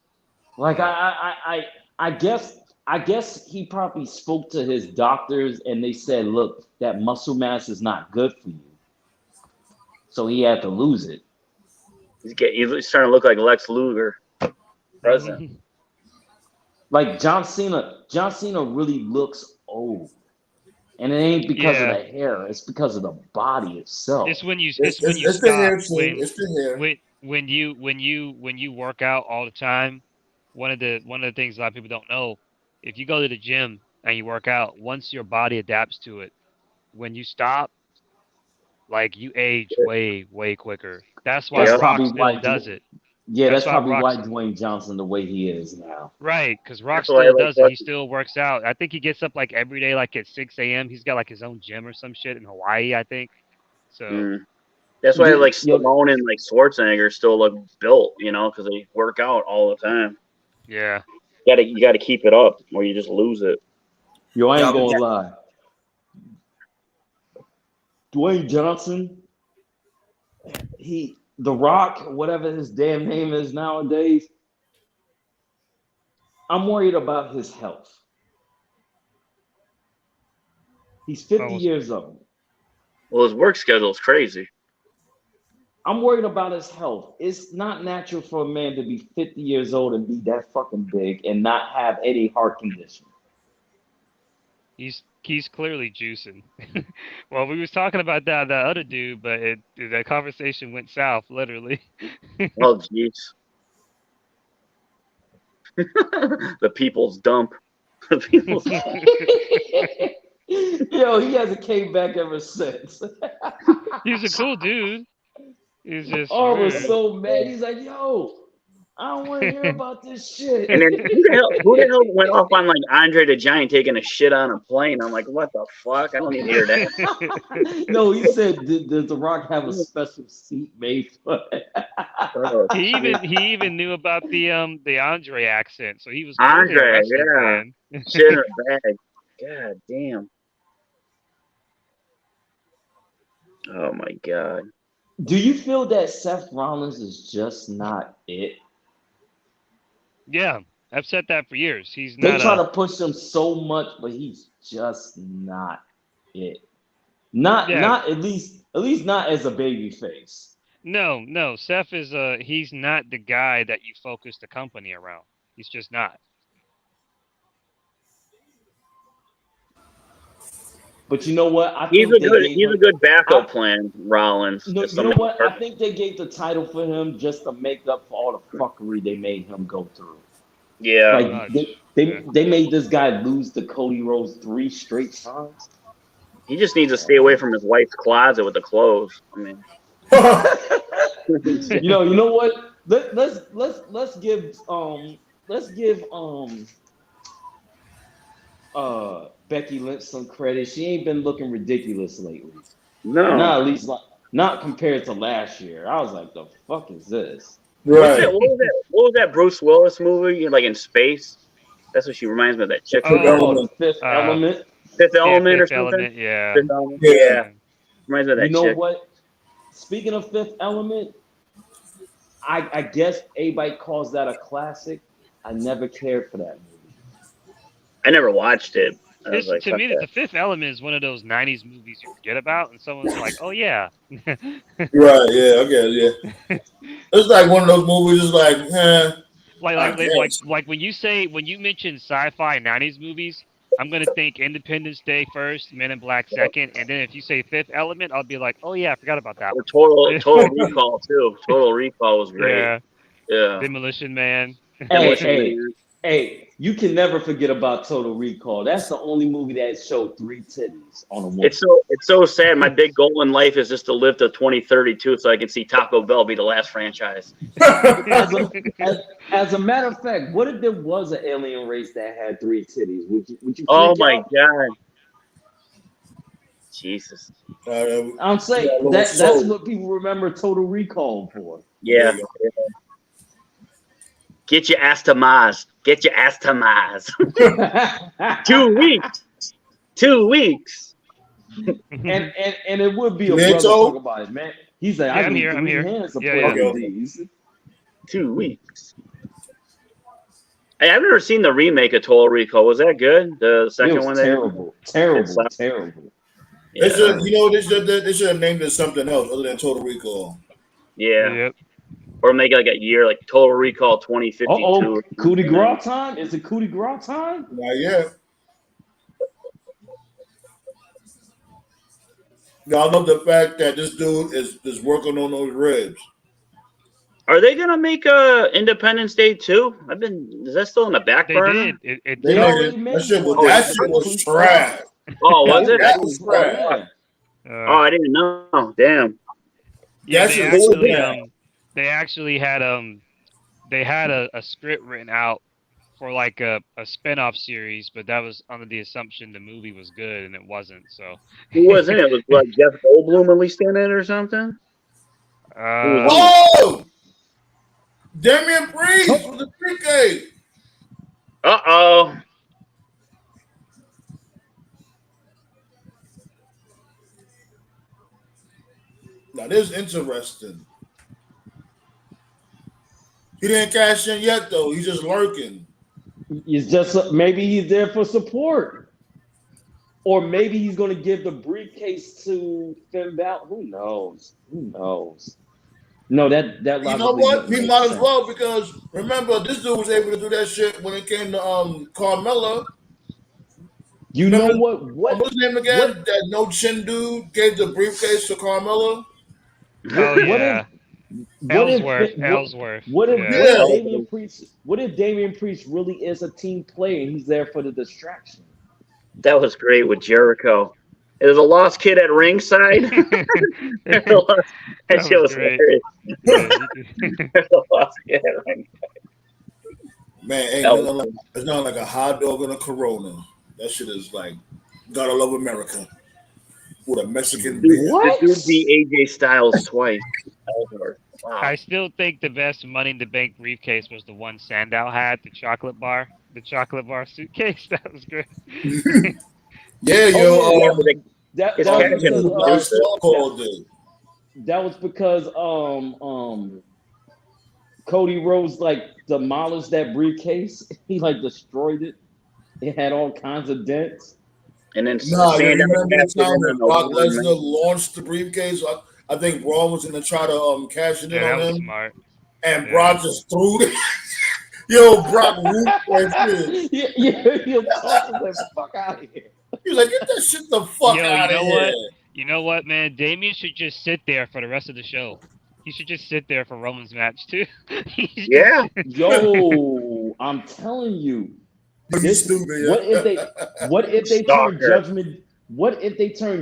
Like I guess he probably spoke to his doctors and they said, look, that muscle mass is not good for you. So he had to lose it. He's starting to look like Lex Luger. President. Like John Cena really looks old. And it ain't because of the hair, it's because of the body itself. It's when you it's stop. The hair too. It's the hair. When you work out all the time, one of the things a lot of people don't know, if you go to the gym and you work out, once your body adapts to it, when you stop, like you age way quicker. That's why Rock still does it. Yeah, that's probably why Dwayne Johnson the way he is now. Right, because Rock still does it. He still works out. I think he gets up like every day, like at 6 a.m. He's got like his own gym or some shit in Hawaii, I think. So that's why like Stallone and like Schwarzenegger still look built, because they work out all the time. Yeah, you gotta keep it up, or you just lose it. Yo, I ain't gonna lie. Dwayne Johnson, The Rock, whatever his damn name is nowadays, I'm worried about his health. He's 50 years old. Well, his work schedule is crazy. I'm worried about his health. It's not natural for a man to be 50 years old and be that fucking big and not have any heart condition. He's clearly juicing. Well, we was talking about that other dude, but that conversation went south, literally. Oh, jeez. The people's dump. The people's Yo, he hasn't came back ever since. He was a cool dude. He's just I was rude. so mad. He's like, yo, I don't want to hear about this shit. And then who the hell went off on like Andre the Giant taking a shit on a plane? I'm like, what the fuck? I don't need to hear that. No, he said, does The Rock have a special seat made for it? He even knew about the Andre accent, so he was Andre, yeah. Shit in a bag. God damn. Oh my god. Do you feel that Seth Rollins is just not it? Yeah, I've said that for years. He's They not. try to push him so much, but he's just not it. Not at least not as a baby face. No. Seth is he's not the guy that you focus the company around. He's just not. But you know what? He's a good backup plan, Rollins. No, you know what? I think they gave the title for him just to make up for all the fuckery they made him go through. Yeah. Like they made this guy lose to Cody Rhodes 3 straight times. He just needs to stay away from his wife's closet with the clothes. I mean, you know what? Let's give Becky Lynch some credit. She ain't been looking ridiculous lately. No, not at least not compared to last year. I was like, the fuck is this? Right. What was that Bruce Willis movie? Like in space? That's what she reminds me of. That chick. The Fifth Element. Fifth Element or something. Element, yeah. Fifth Element, yeah. Reminds me of that. You know chick. what? Speaking of Fifth Element, I guess everybody calls that a classic. I never cared for that movie. I never watched it. To me, The Fifth Element is one of those 90s movies you forget about, and someone's like, oh, yeah. Right, yeah, okay, yeah. It's like one of those movies, it's like, Like when you mention sci-fi 90s movies, I'm going to think Independence Day first, Men in Black second, and then if you say Fifth Element, I'll be like, oh, yeah, I forgot about that. Total Recall, too. Total Recall was great. Yeah. Demolition Man. Hey, you can never forget about Total Recall. That's the only movie that showed 3 titties on a woman. It's so sad. My big goal in life is just to live to 2032 so I can see Taco Bell be the last franchise. As a matter of fact, what if there was an alien race that had 3 titties? Would you Oh my god. Jesus. I'm saying that's what people remember Total Recall for. Yeah. Get your ass to Mars. Get your ass to Mars. 2 weeks. 2 weeks. And it would be a brother talk about it, man. He's like, I'm here. Hands to play with these. 2 weeks. Hey, I've never seen the remake of Total Recall. Was that good? The second one? Terrible. Yeah. They should have named it something else other than Total Recall. Yeah. Yep. Or make like a year, like Total Recall 2052. Oh, coup de grace time? Is it coup de grace time? Not yet. Y'all know the fact that this dude is working on those ribs. Are they gonna make Independence Day 2? Is that still in the back burner? They did. That shit was trash. Oh, was it? That was trash. Oh, I didn't know. Damn. Yeah, they actually had a script written out for like a spinoff series, but that was under the assumption the movie was good, and it wasn't. So who was in it? Was like Jeff Goldblum at least in it or something? Oh, Damian Priest was a PK. Uh-oh. Now this is interesting. He didn't cash in yet, though. He's just lurking. It's just maybe he's there for support, or maybe he's going to give the briefcase to Finn Balor. Who knows? Who knows? No, that You know logically what? wouldn't He make might as sense. well because remember this dude was able to do that shit when it came to Carmella. You know Remember what what's his name again? what That no chin dude gave the briefcase to Carmella. Oh what if yeah, Ellsworth. what Ellsworth. what if Yeah. what if Yeah, Damian Priest really is a team player and he's there for the distraction? That was great with Jericho. There's a lost kid at ringside. There's a That lost, that shit was was great. hilarious. Yeah, you did. There's a lost kid at ringside. man, ain't That was nothing like it's not like a hot dog and a Corona. That shit is like gotta love America with a Mexican beer. the What? dude beat AJ Styles twice. Ellsworth. Wow. I still think the best Money in the Bank briefcase was the one Sandow had, the chocolate bar suitcase. That was great. Yeah, Oh yo, Yeah, but that it's that was cash because and Larry Stone Cold did. that was because Cody Rhodes like demolished that briefcase. He like destroyed it. It had all kinds of dents. and then Nah, you Sandow remember the cashed it time in when on the Brock one Lesnar launched the briefcase? I think Raw was gonna try to cash it in Yeah, that on was him, smart. and Yeah. Brock just threw it. Yo, Brock whooped that shit. You tossed him the fuck out of here. He was like, "Get that shit the fuck Yo, out you of know here!" what? You know what, man? Damien should just sit there for the rest of the show. He should just sit there for Roman's match too. He should Yeah. just- Yo, I'm telling you. You This stupid. Yeah. what if they turn Stalker.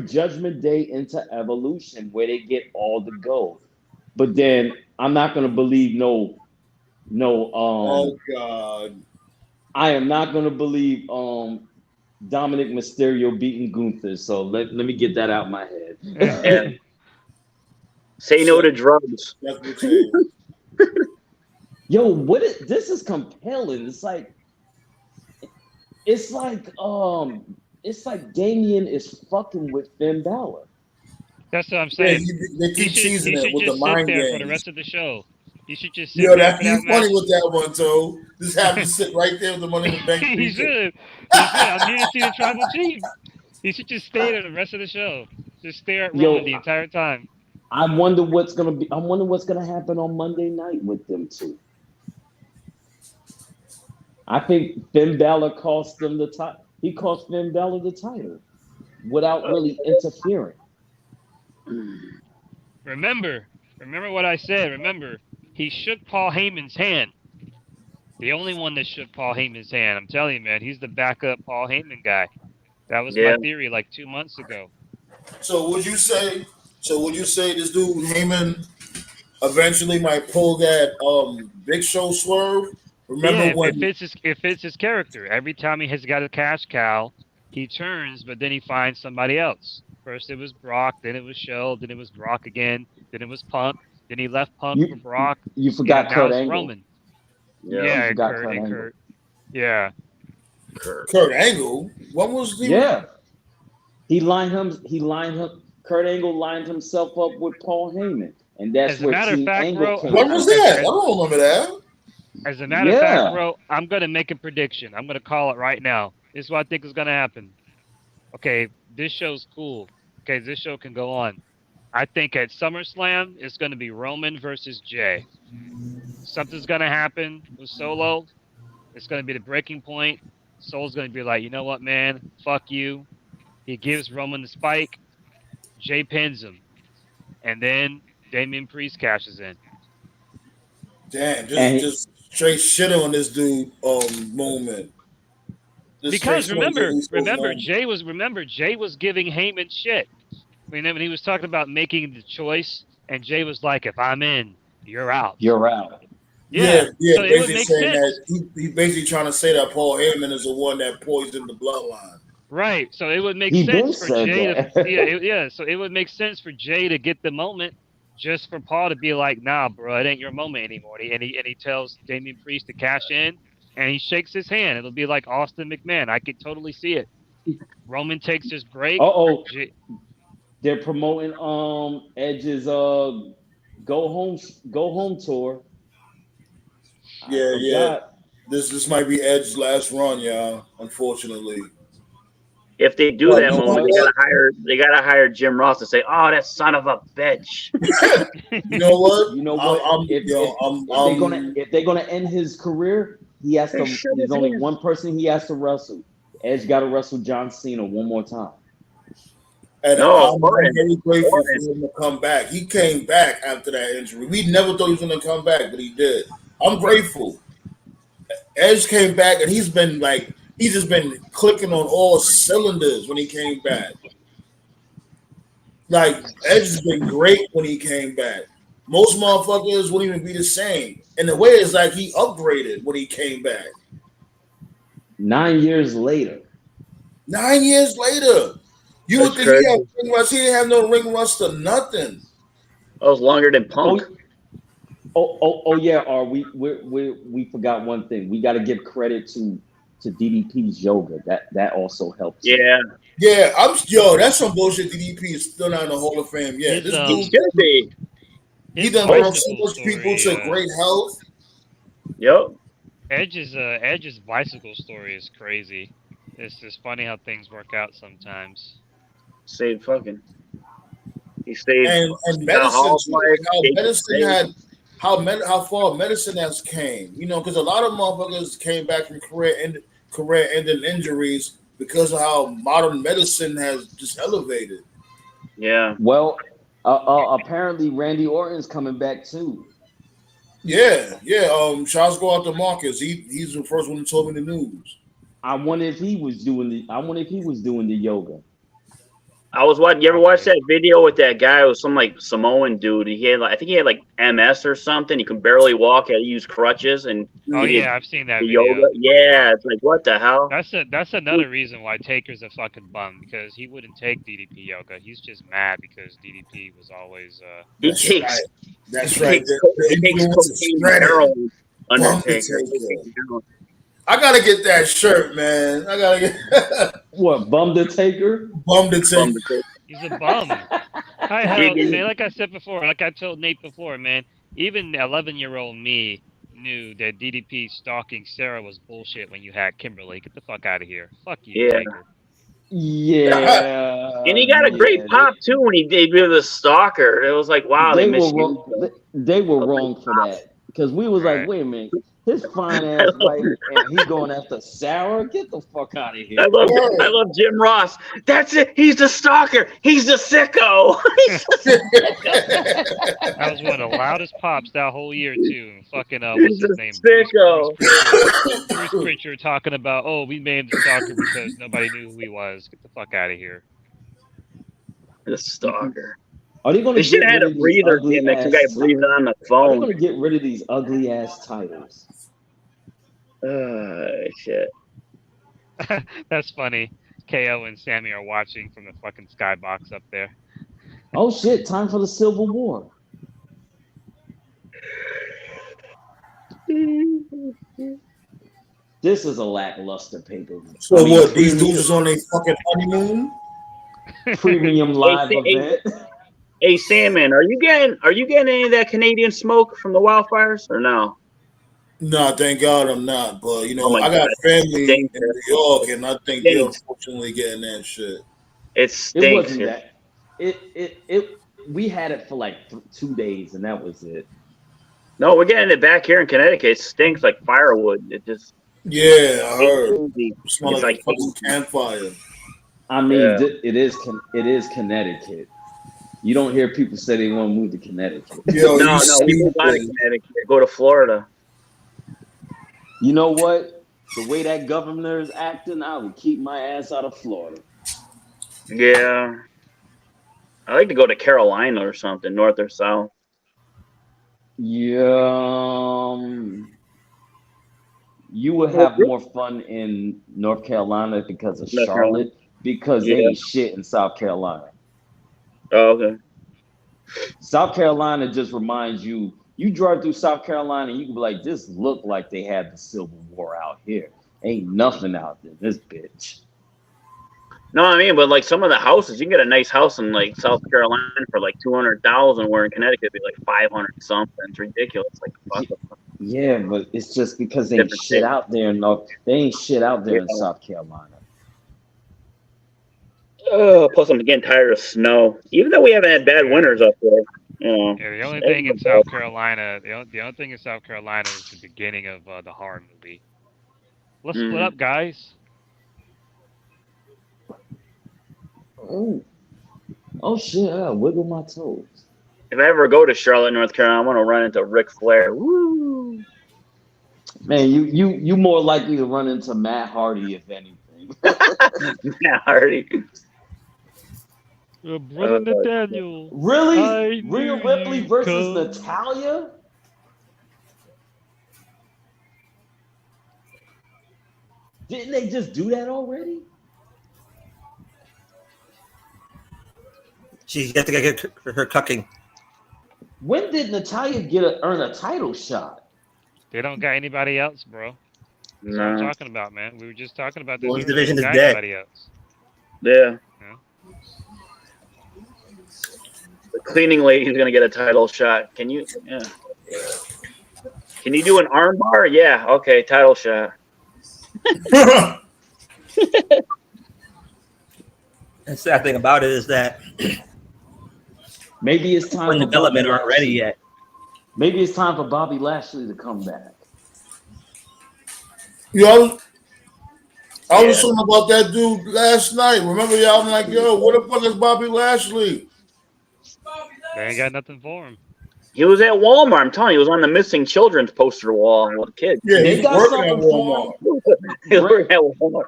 Judgment Day into Evolution where they get all the gold? But then I'm not gonna believe Oh God. I am not gonna believe Dominic Mysterio beating Gunther. So let me get that out my head. Yeah. Say no to drugs. That's what it is. Yo, this is compelling. It's like Damien is fucking with Finn Balor. That's what I'm Yeah, saying. they He keep should cheesing it with the just sit mind there for the games. rest of the show. He should just sit Yo, there that for you that match. funny with that one, too. Just have him sit right there with the Money in the Bank. He briefcase. should. He should. I'm here to see the tribal chief. He should just stay there the rest of the show. Just stare at Yo, Roman the entire time. I wonder what's gonna happen on Monday night with them two. I think Finn Balor cost them the title. He cost Finn Balor the title without really interfering. Remember what I said. Remember, he shook Paul Heyman's hand. The only one that shook Paul Heyman's hand. I'm telling you, man, he's the backup Paul Heyman guy. That was my theory like 2 months ago. So would you say this dude Heyman eventually might pull that Big Show swerve? Remember Yeah, when it fits his character. Every time he has got a cash cow, he turns, but then he finds somebody else. First it was Brock, then it was Show, then it was Brock again, then it was Punk, then he left Punk for Brock. You forgot and now Kurt it's Angle. Roman. Yeah. Yeah, You forgot Kurt Kurt and Angle. Kurt. Yeah. Kurt Angle? What was the Yeah. Kurt Angle lined himself up with Paul Heyman. And that's As a where matter of Team fact, Angle bro, came When from. was that? I don't remember that. As a matter of fact, bro, I'm gonna make a prediction. I'm gonna call it right now. This is what I think is gonna happen. Okay, this show's cool. Okay, this show can go on. I think at SummerSlam it's gonna be Roman versus Jay. Something's gonna happen with Solo. It's gonna be the breaking point. Solo's gonna be like, you know what, man? Fuck you. He gives Roman the spike. Jay pins him, and then Damian Priest cashes in. Damn, just straight shit on this dude moment. Just Because straight remember, moment. Jay was giving Heyman shit. When he was talking about making the choice, and Jay was like, "If I'm in, you're out." You're out. Yeah, So it would basically make saying sense. that he basically trying to say that Paul Heyman is the one that poisoned the bloodline. Right. So it would make He been sense for said Jay that. to So it would make sense for Jay to get the moment, just for Paul to be like, "Nah, bro, it ain't your moment anymore." And he tells Damian Priest to cash in, and he shakes his hand. It'll be like Austin McMahon. I could totally see it. Roman takes his break. They're promoting Edge's go home tour. Yeah. This might be Edge's last run, y'all. Unfortunately. If they do But that you know moment, what? they gotta hire Jim Ross to say, "Oh, that son of a bitch." You know what? You know what? If they're gonna end his career, he has They to. should There's have only did. one person he has to wrestle. Edge got to wrestle John Cena one more time. And No, I'm Orton. very grateful Orton. for him to come back. He came back after that injury. We never thought he was going to come back, but he did. I'm grateful. Edge came back, and he's just been clicking on all cylinders when he came back. Like Edge has been great when he came back. Most motherfuckers wouldn't even be the same. In a way, it's like he upgraded when he came back. 9 years later. 9 years later, you would That's think he had crazy. ring rust. He didn't have no ring rust or nothing. That was longer than Punk. Oh yeah. Or we forgot one thing. We got to give credit to DDP's yoga. That also helped. Yeah. Yeah, that's some bullshit. DDP is still not in the Hall of Fame yet. This He dude, should be. he done brought so much people to great health. Yep. Edge's bicycle story is crazy. It's just funny how things work out sometimes. Saved fucking. He stayed. And got a medicine, Hall of too, Fame, how Jake medicine Snake. had how far medicine has came. You know, because a lot of motherfuckers came back from career-ending injuries because of how modern medicine has just elevated. Yeah. Well, apparently Randy Orton's coming back too. Yeah. Shots go out to Marcus. He's the first one who told me the news. I wonder if he was doing the yoga. I was watching. You ever watch that video with that guy? It was some like Samoan dude. He had, I think he had like MS or something. He could barely walk. Had to use crutches. And Oh he did yeah, I've seen that the video. yoga. Yeah, it's like what the hell? That's another reason why Taker's a fucking bum, because he wouldn't take DDP yoga. He's just mad because DDP was always He That's takes. right. That's He right. takes, The he takes influence is cocaine and spreading. heroin. Undertaker. Undertaker. I gotta get that shirt, man. I gotta get What, Bum the Taker? Bum the Taker. he's a bum. Man, like I said before, like I told Nate before, man, even 11-year-old me knew that DDP stalking Sarah was bullshit when you had Kimberly. Get the fuck out of here. Fuck you, Yeah. Taker. Yeah. And he got a great pop too when he debuted the Stalker. It was like, wow, they misused him. They were wrong for that, because we was like, wait a minute, his fine ass wife, and he going after Sarah. Get the fuck out of here. I love Jim Ross. That's it. He's the stalker. He's the sicko. That was one of the loudest pops that whole year too. Fucking what's his name? Sicko. Bruce Pritchard talking about, oh, we made him the stalker because nobody knew who he was. Get the fuck out of here. The stalker. Are they going to should have had a breather game that guy breathing on the Are they phone? going to get rid of these ugly ass titles? Shit. That's funny. KO and Sammy are watching from the fucking skybox up there. Oh shit! Time for the Civil War. This is a lackluster pay-per-view. So what? These dudes is on a fucking honeymoon? Premium live event. Hey, Salmon, are you getting any of that Canadian smoke from the wildfires or no? No, thank God I'm not. But you know, Oh my I got God. family in Stinks. New York, and I think they're unfortunately getting that shit. It It stinks wasn't here. that. It. We had it for like 2 days, and that was it. No, we're getting it back here in Connecticut. It stinks like firewood. It just Yeah, I heard. It Smell like a fucking campfire. I mean, Yeah. it is Connecticut. You don't hear people say they want to move to Connecticut. Yo, no, we you move out of Connecticut. Go to Florida. You know what? The way that governor is acting, I would keep my ass out of Florida. Yeah. I like to go to Carolina or something, north or south. Yeah. You would have more fun in North Carolina because of North Carolina. Charlotte, because they ain't shit in South Carolina. Oh, okay. South Carolina just reminds you, you drive through South Carolina and you can be like, this look like they had the Civil War out here. Ain't nothing out there, this bitch. No, I mean, but like some of the houses, you can get a nice house in like South Carolina for like 200,000, where in Connecticut it'd be like 500 something. It's ridiculous. Like Yeah, but it's just because they ain't Different shit state. out there. No, they ain't shit out there in Yeah. South Carolina. Plus, I'm getting tired of snow. Even though we haven't had bad winters up there. Yeah, the only thing in South Carolina, the only thing in South Carolina is the beginning of the horror movie. Let's split up, guys. Oh shit! I wiggle my toes. If I ever go to Charlotte, North Carolina, I'm gonna run into Ric Flair. Woo! Man, you more likely to run into Matt Hardy if anything. Matt Hardy. Brother Nathaniel. Really? Rhea Ripley versus Natalya? Didn't they just do that already? She's got to get her cucking. When did Natalya earn a title shot? They don't got anybody else, bro. That's what I'm talking about, man. We were just talking about this. Women's division is got dead. anybody else. Yeah. The cleaning lady's gonna get a title shot. Can you? Yeah. Can you do an armbar? Yeah. Okay. Title shot. The sad thing about it is that maybe it's time for development aren't ready yet. Maybe it's time for Bobby Lashley to come back. Yo, I was talking about that dude last night. Remember, y'all? I'm like, yo, what the fuck is Bobby Lashley? They ain't got nothing for him. He was at Walmart. I'm telling you, he was on the missing children's poster wall with kids. Yeah, They he's got working at something for Walmart. He's working at Walmart.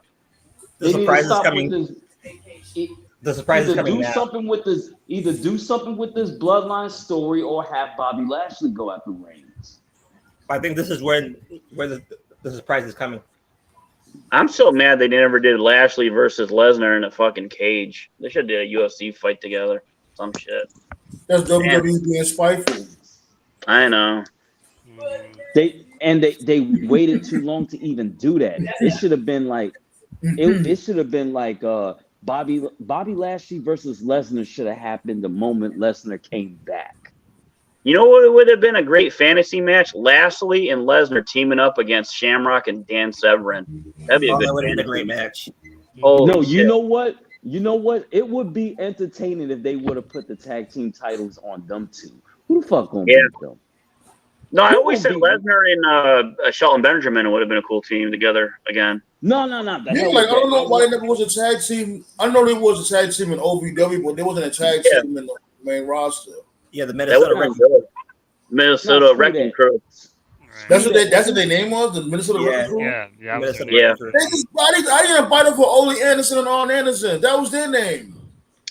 The surprise is coming. The surprise is Either coming do now. something with this. Either do something with this bloodline story, or have Bobby Lashley go after Reigns. I think this is where the surprise is coming. I'm so mad they never did Lashley versus Lesnar in a fucking cage. They should have did a UFC fight together. Some shit. That's WWE being spiteful. I know. They waited too long to even do that. It should have been like it should have been like Bobby Lashley versus Lesnar should have happened the moment Lesnar came back. You know what would have been a great fantasy match? Lashley and Lesnar teaming up against Shamrock and Dan Severn. That'd be a good. That would have been a great match. Oh no, shit. you know what? You know what? It would be entertaining if they would have put the tag team titles on them two. Who the fuck gonna beat them? No, I always said Lesnar and Shelton Benjamin would have been a cool team together again. No. Yeah, like, I don't know why there never was a tag team. I know there was a tag team in OVW, but there wasn't a tag team in the main roster. Yeah, the Minnesota Wrecking Crew. That's what their name was. The Minnesota Wrecking Crew. Yeah. I didn't fight for Ole Anderson and Arn Anderson. That was their name.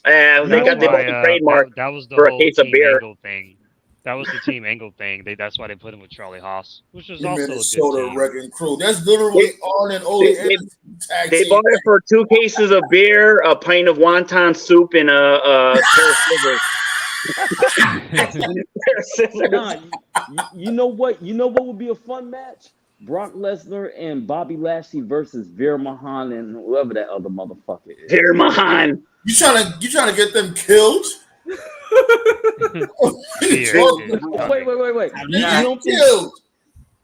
They got the trademark that was the for a whole case of Team beer. Angle thing. That was the Team Angle thing. That's why they put him with Charlie Haas, which was The also Minnesota a good team. Wrecking Crew. That's literally Arn and Ole Anderson tag They team. bought it for 2 cases of beer, a pint of wonton soup, and a pair of scissors. Nah, you know what? You know what would be a fun match? Brock Lesnar and Bobby Lashley versus Veer Mahan and whoever that other motherfucker is. Veer Mahan. You trying to get them killed? Wait.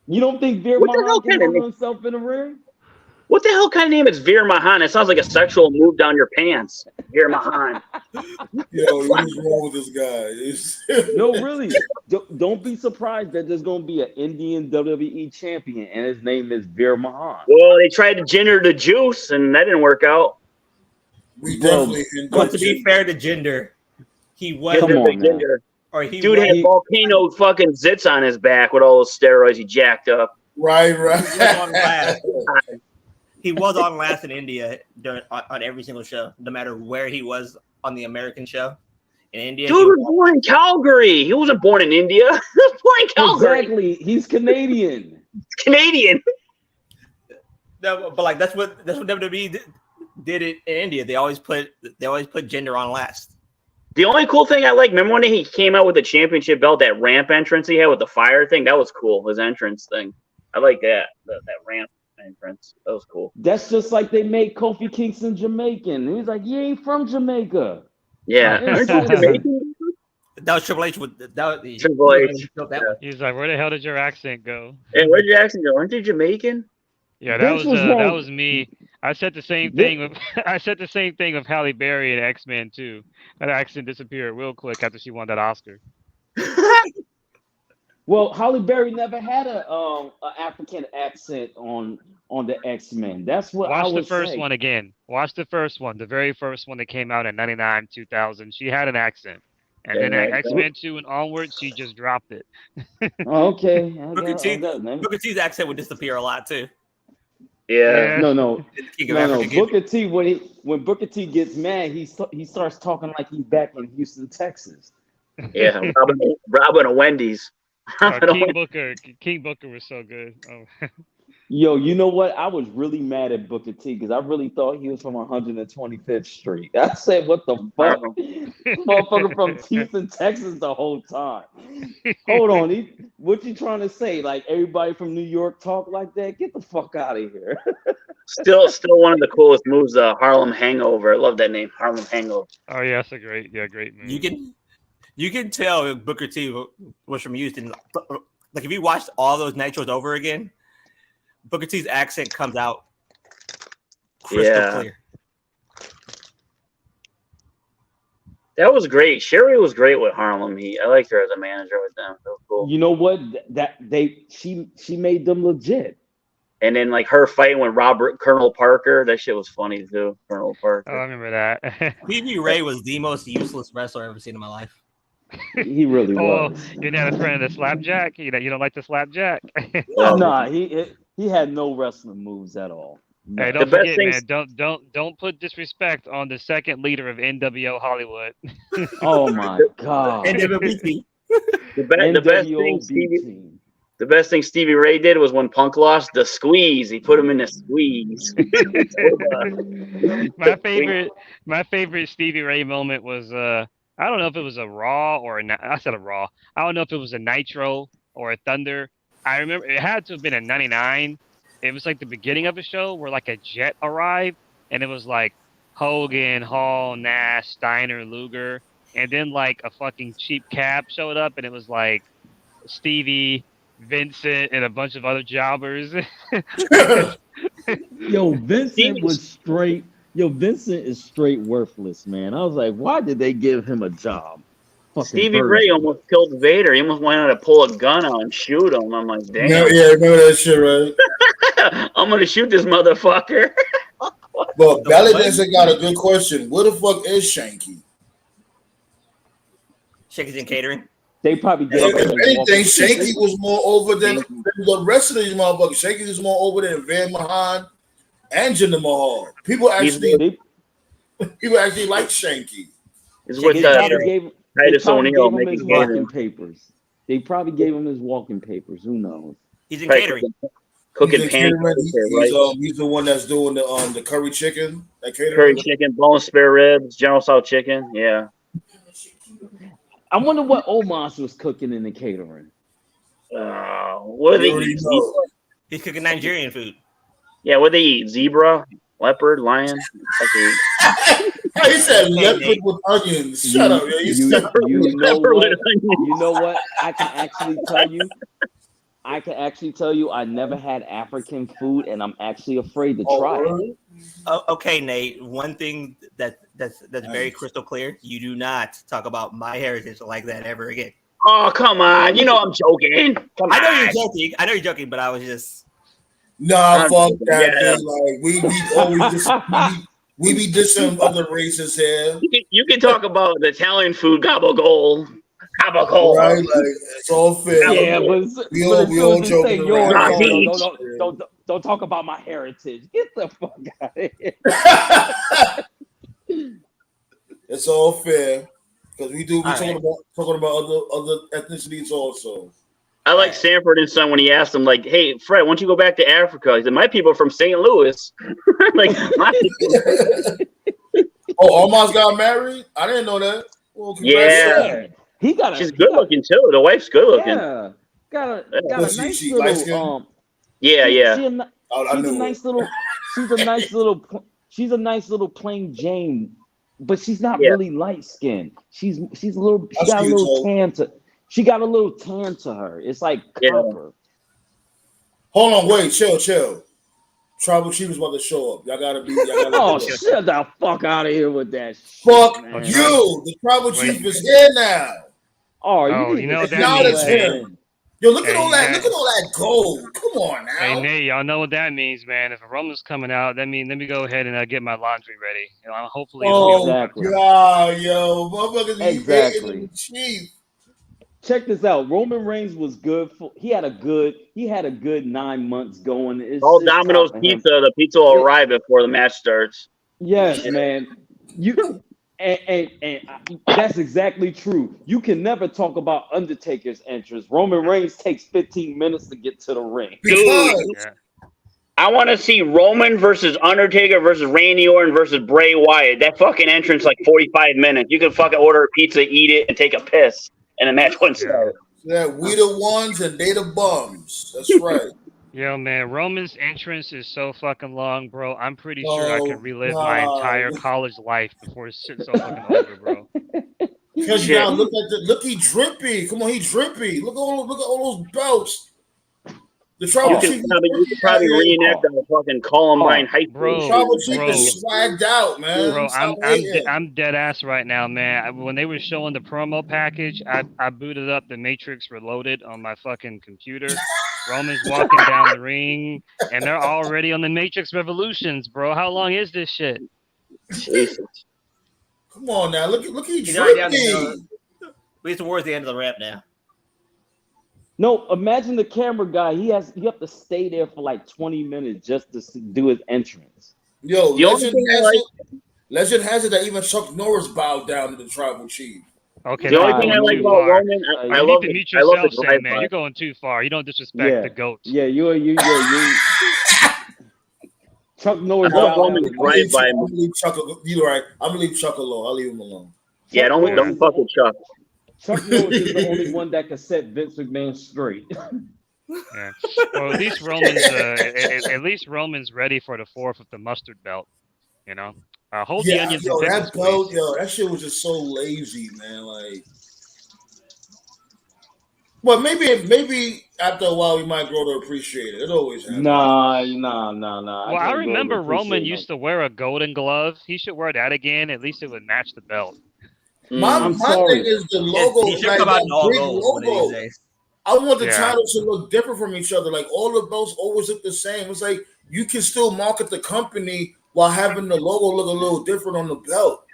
You don't think Veer What the hell Mahan can kind of handle name? himself in the ring? What the hell kind of name is Veer Mahan? It sounds like a sexual move down your pants. Veer Mahan. Yo, what is wrong with this guy? No, really. Don't be surprised that there's going to be an Indian WWE champion, and his name is Veer Mahan. Well, they tried to gender the juice, and that didn't work out. We definitely. But to be fair to Gender, he was Come on, man. Dude had volcano fucking zits on his back with all those steroids he jacked up. Right. He was on last in India on every single show, no matter where he was on the American show. In India, Dude was born in Calgary. He wasn't born in India. He was born in Calgary. Exactly. He's Canadian. Canadian. No, but like that's what WWE did it in India. They always put Gender on last. The only cool thing I like, remember when he came out with the championship belt, that ramp entrance he had with the fire thing? That was cool, his entrance thing. I like that, that ramp Tiny Prince. That was cool. That's just like they made Kofi Kingston Jamaican. He's like, you ain't from Jamaica. Yeah, aren't you Jamaican? That was Triple H with that. Triple H. That one. He's like, where the hell did your accent go? Hey, where'd your accent go? Aren't you Jamaican? Yeah, Vince was wrong. that was me. I said the same thing with I said the same thing with Halle Berry and X-Men too. That accent disappeared real quick after she won that Oscar. Well, Halle Berry never had a African accent on the X-Men. That's what I Watch the was first saying. one again. Watch the first one, the very first one that came out in 99, 2000. She had an accent. And then at X-Men 2 and onward, she just dropped it. Okay. Booker T's accent would disappear a lot too. Yeah. No. King of Africa. Booker T, when Booker T gets mad, he starts talking like he's back in Houston, Texas. Yeah, Robin of Wendy's. King Booker was so good. Oh. Yo, you know what? I was really mad at Booker T because I really thought he was from 125th Street. I said, what the fuck? Motherfucker from Houston, Texas the whole time. Hold on. What you trying to say? Like everybody from New York talk like that? Get the fuck out of here. Still one of the coolest moves, Harlem Hangover. I love that name, Harlem Hangover. Oh yeah, that's a great move. You can tell Booker T was from Houston. Like if you watched all those Nitros over again, Booker T's accent comes out crystal clear. That was great. Sherry was great with Harlem Heat. I liked her as a manager with them. That was cool. You know what? She made them legit. And then like her fighting with Colonel Parker, that shit was funny too. Colonel Parker. Oh, I remember that. Stevie Ray was the most useless wrestler I've ever seen in my life. He really was. You're not a friend of the slapjack? You don't like the slapjack? Nah, he had no wrestling moves at all. No. Hey, don't forget, man. Don't put disrespect on the second leader of NWO Hollywood. Oh my God. NWO The best thing Stevie Ray did was when Punk lost the squeeze. He put him in the squeeze. my favorite Stevie Ray moment was I don't know if it was a Raw or I said a Raw. I don't know if it was a Nitro or a Thunder. I remember it had to have been a 99. It was like the beginning of a show where like a jet arrived and it was like Hogan, Hall, Nash, Steiner, Luger, and then like a fucking cheap cab showed up and it was like Stevie, Vincent, and a bunch of other jobbers. Yo, Vincent was straight. Yo, Vincent is straight worthless, man. I was like, why did they give him a job? Fucking Stevie bird. Ray almost killed Vader. He almost went out to pull a gun out and shoot him. I'm like, damn. Yeah, remember that shit, right? I'm gonna shoot this motherfucker. But Belly Dancing got a good question. Where the fuck is Shanky? Shanky's in catering. They probably If anything, Shanky was more over than the rest of these motherfuckers. Shanky was more over than Van Mahan and Jinder Mahal. People actually like Shanky. It's with Titus O'Neil making walking papers. They probably gave him his walking papers. Who knows? He's in catering. Cooking pancakes. He's the one that's doing the curry chicken. Curry chicken, bone spare ribs, General Tso chicken. Yeah. I wonder what Omos was cooking in the catering. What do they eat? He's cooking Nigerian food. Yeah, what do they eat? Zebra, leopard, lion. He said leopard with onions. Shut up, man. You know what? I can actually tell you I never had African food and I'm actually afraid to try it. Okay, Nate. One thing that's very crystal clear: you do not talk about my heritage like that ever again. Oh, come on! You know I'm joking. I know you're joking, but I was just. Nah, fuck that. Yeah. Like we always we be dissing other races here. You can talk about the Italian food, gabagool. Right, like it's all fair. Yeah, but we all joking around. Don't talk about my heritage. Get the fuck out of here. It's all fair because we do be talking about other ethnicities also. I like Sanford and Son when he asked him, like, "Hey, Fred, why don't you go back to Africa?" He said, "My people are from St. Louis." Like, my Omos got married. I didn't know that. Well, yeah. She's good looking too. The wife's good looking. Yeah, got a nice little. Yeah. I She's a knew nice it. little. She's a nice little plain Jane, but she's not Yeah. really light skinned. She's a little. She That's got a cute, little so. tan to. She got a little tan to her. It's like Yeah. copper. Hold on, wait, chill. Tribal Chief is about to show up. Y'all gotta be. Oh, do it. shut the fuck out of here with that Fuck shit, man. you. The Tribal Wait. Chief is here now. Oh, you Oh, need you to know what that send Acknowledge means, your ass man. in. Yo, look at Hey, all that. man. Look at all that gold. Come on now. Hey, Nate, y'all know what that means, man. If a Roman's coming out, that means let me go ahead and get my laundry ready. You know, hopefully it'll be Oh, over by Exactly. the time. God, yo. Motherfuckers be Exactly. hating the Chief. Check this out. Roman Reigns was good for. He had a good 9 months going. All It's Domino's time for him. pizza. The pizza will It- arrive before the match starts. Yes, man. You and that's exactly true. You can never talk about Undertaker's entrance. Roman Reigns takes 15 minutes to get to the ring. Dude, Yeah. I want to see Roman versus Undertaker versus Randy Orton versus Bray Wyatt. That fucking entrance like 45 minutes. You could fucking order a pizza, eat it, and take a piss, and the match wouldn't start. Yeah, we the ones and they the bums. That's right. Yo, man, Roman's entrance is so fucking long, bro. I'm pretty sure I Oh, could relive my entire God. college life before this shit's so fucking over, bro. Because Shit. now look, he drippy. Come on, he drippy. Look at all those belts. The You Tribal could Chief is probably drippy. reenact the fucking Columbine high school. Bro, The Tribal Chief bro. is swagged out, man. Bro, Stop hating. I'm dead ass right now, man. When they were showing the promo package, I booted up the Matrix Reloaded on my fucking computer. Roman's walking down the ring, and they're already on the Matrix Revolutions, bro. How long is this shit? Jesus. Come on now, look, he He's already down drippy. We're towards the end of the ramp now. No, imagine the camera guy. You have to stay there for like 20 minutes just to do his entrance. Yo, The only thing I like, Legend has it that even Chuck Norris bowed down to the Tribal Chief. Okay, the now only you're thing I going like too about far. Roman, I You love need to mute I love yourself, the Sam, drive man. by. You're going too far. You don't disrespect the goat. Yeah, you. Chuck Norris. I love bowed Roman's down. drive by. I'm gonna leave Chuck. You're right. I'm gonna leave Chuck alone. I'll leave him alone. Yeah, Chuck Norris don't is fuck with Chuck. Chuck Norris is the only one that can set Vince McMahon straight. Yeah. Well, at least Roman's ready for the 4th of the mustard belt. You know, hold the Yeah, onions yo, and that pickles, belt, please. yo, that shit was just so lazy, man. Like, but maybe after a while we might grow to appreciate it. It always happens. Nah. Well, I remember Roman used to wear a golden glove. He should wear that again. At least it would match the belt. My I'm my sorry. thing is the logo, He should like come out that in all big gold one of these logo. days. I want the Yeah. titles to look different from each other. Like all the belts always look the same. It's like you can still market the company while having the logo look a little different on the belt.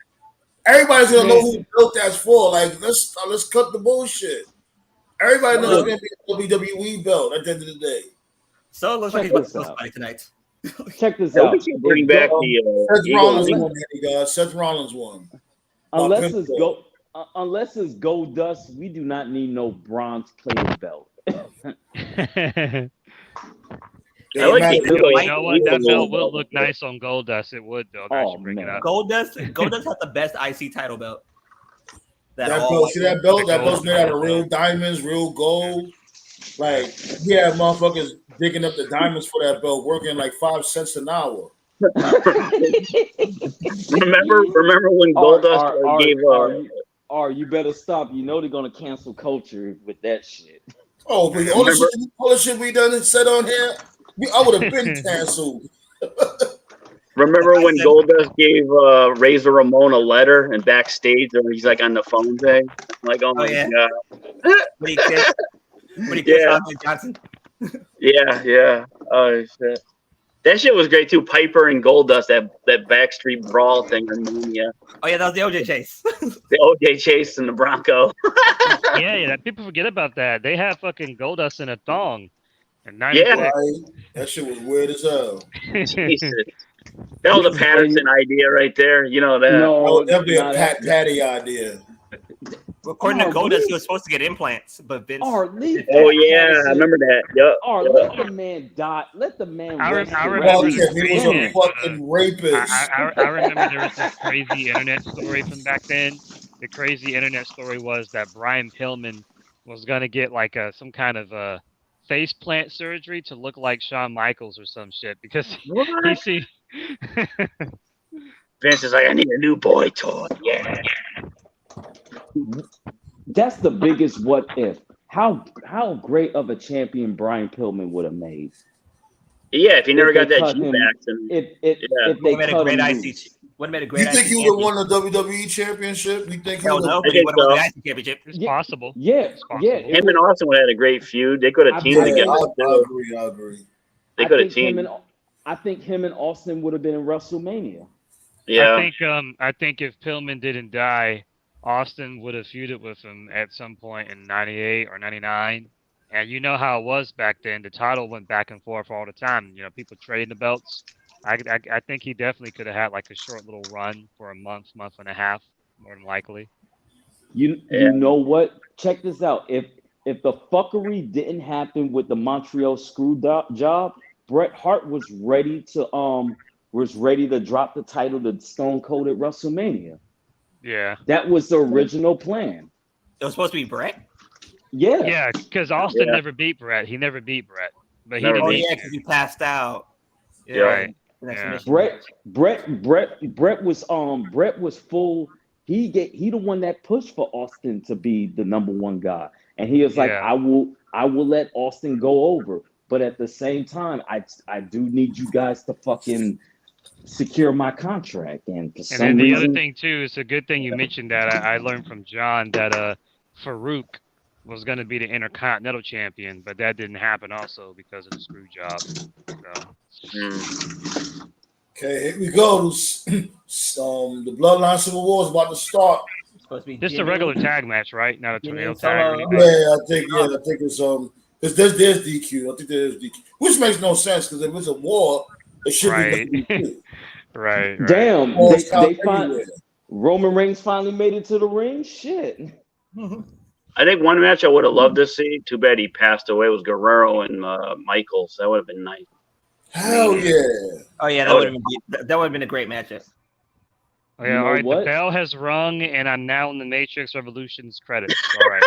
Everybody's gonna know who built that's for. Like let's cut the bullshit. Everybody knows it's gonna be a WWE belt at the end of the day. So it looks like Check he's this going to out. fight tonight. Check this Yeah, out. we should bring back the Seth Eagle Rollins Wing. won, guys. Seth Rollins won. Unless it's gold dust, we do not need no bronze plated belt. I like the Eagle. You know what? That belt will look nice on Goldust. It would, though. I should bring it up. Goldust has the best IC title belt. That belt, see that belt? That belt's made out of real diamonds, real gold. Like, yeah, motherfuckers digging up the diamonds for that belt, working like 5 cents an hour. Remember when Goldust gave you better stop. You know they're gonna cancel culture with that shit. Oh, but all the shit we done and said on here, I would have been canceled. Remember when Goldust gave Razor Ramon a letter and backstage, or he's like on the phone thing? Like, oh my god! When he kissed Andre Johnson. Yeah. Oh shit. That shit was great too. Piper and Goldust, that backstreet brawl thing in Mania. Oh yeah, that was the OJ chase. The OJ chase and the Bronco. yeah, people forget about that. They had fucking Goldust in a thong. Yeah, that shit was weird as hell. Jesus. That was a Patterson idea right there. You know that. No, that was definitely a Patty idea. According to Goldust, he was supposed to get implants, but Vince. Oh yeah, I remember that. Yep. Let the man die. Let the man. I rest remember in he was a fucking rapist. I remember there was this crazy internet story from back then. The crazy internet story was that Brian Pillman was gonna get like some kind of face plant surgery to look like Shawn Michaels or some shit because he What? see. Vince is like, I need a new boy toy. Yeah. That's the biggest what if. How great of a champion Brian Pillman would have made Yeah, if he never if they got that cut G him. back, then If yeah. they Would have made a cut great him IC. loose. Would have made a great You think IC he would have champion. won the WWE championship? You think he Hell would no, have? but he think would have won the so. IC championship. It's Yeah, possible. Yeah, It's possible. yeah. It Him and would, Austin would have had a great feud. They could have I teamed Yeah, believe together it. I too. agree. I agree. They I could have think him teamed. and I think him and Austin would have been in WrestleMania. Yeah. I think if Pillman didn't die, Austin would have feuded with him at some point in '98 or '99. And you know how it was back then. The title went back and forth all the time. You know, people trading the belts. I think he definitely could have had like a short little run for a month, month and a half, more than likely. You know what? Check this out. If the fuckery didn't happen with the Montreal screw job, Bret Hart was ready to drop the title to Stone Cold at WrestleMania. Yeah. That was the original plan. It was supposed to be Brett. Yeah. Yeah, because Austin Yeah. never beat Brett. He never beat Brett, but he Never didn't Oh beat need yeah, to. because he passed out. Yeah. Right. Next Yeah. mission. Brett was full. He the one that pushed for Austin to be the number one guy, and he was like, Yeah. I will let Austin go over, but at the same time, I do need you guys to fucking secure my contract. And for And some then the other reason, thing too, it's a good thing you mentioned that. I learned from John that Farouk was going to be the Intercontinental Champion, but that didn't happen also because of the screw job. So, Okay, here we go. The Bloodline Civil War is about to start. It's supposed to be this is a Jimmy. regular tag match, right? Not a Jimmy tornado and tag or Solo. anything. I think it's because there's DQ. I think there's DQ, which makes no sense because if it's a war, it should Right. be DQ. Right. damn, Wars count they find everywhere. Roman Reigns finally made it to the ring. Shit. I think one match I would have loved to see. Too bad he passed away. Was Guerrero and Michaels. That would have been nice. Hell yeah! Oh yeah, that would have been a great matchup. Oh, yeah, You know all right. what? The bell has rung, and I'm now in the Matrix Revolutions credits. All right.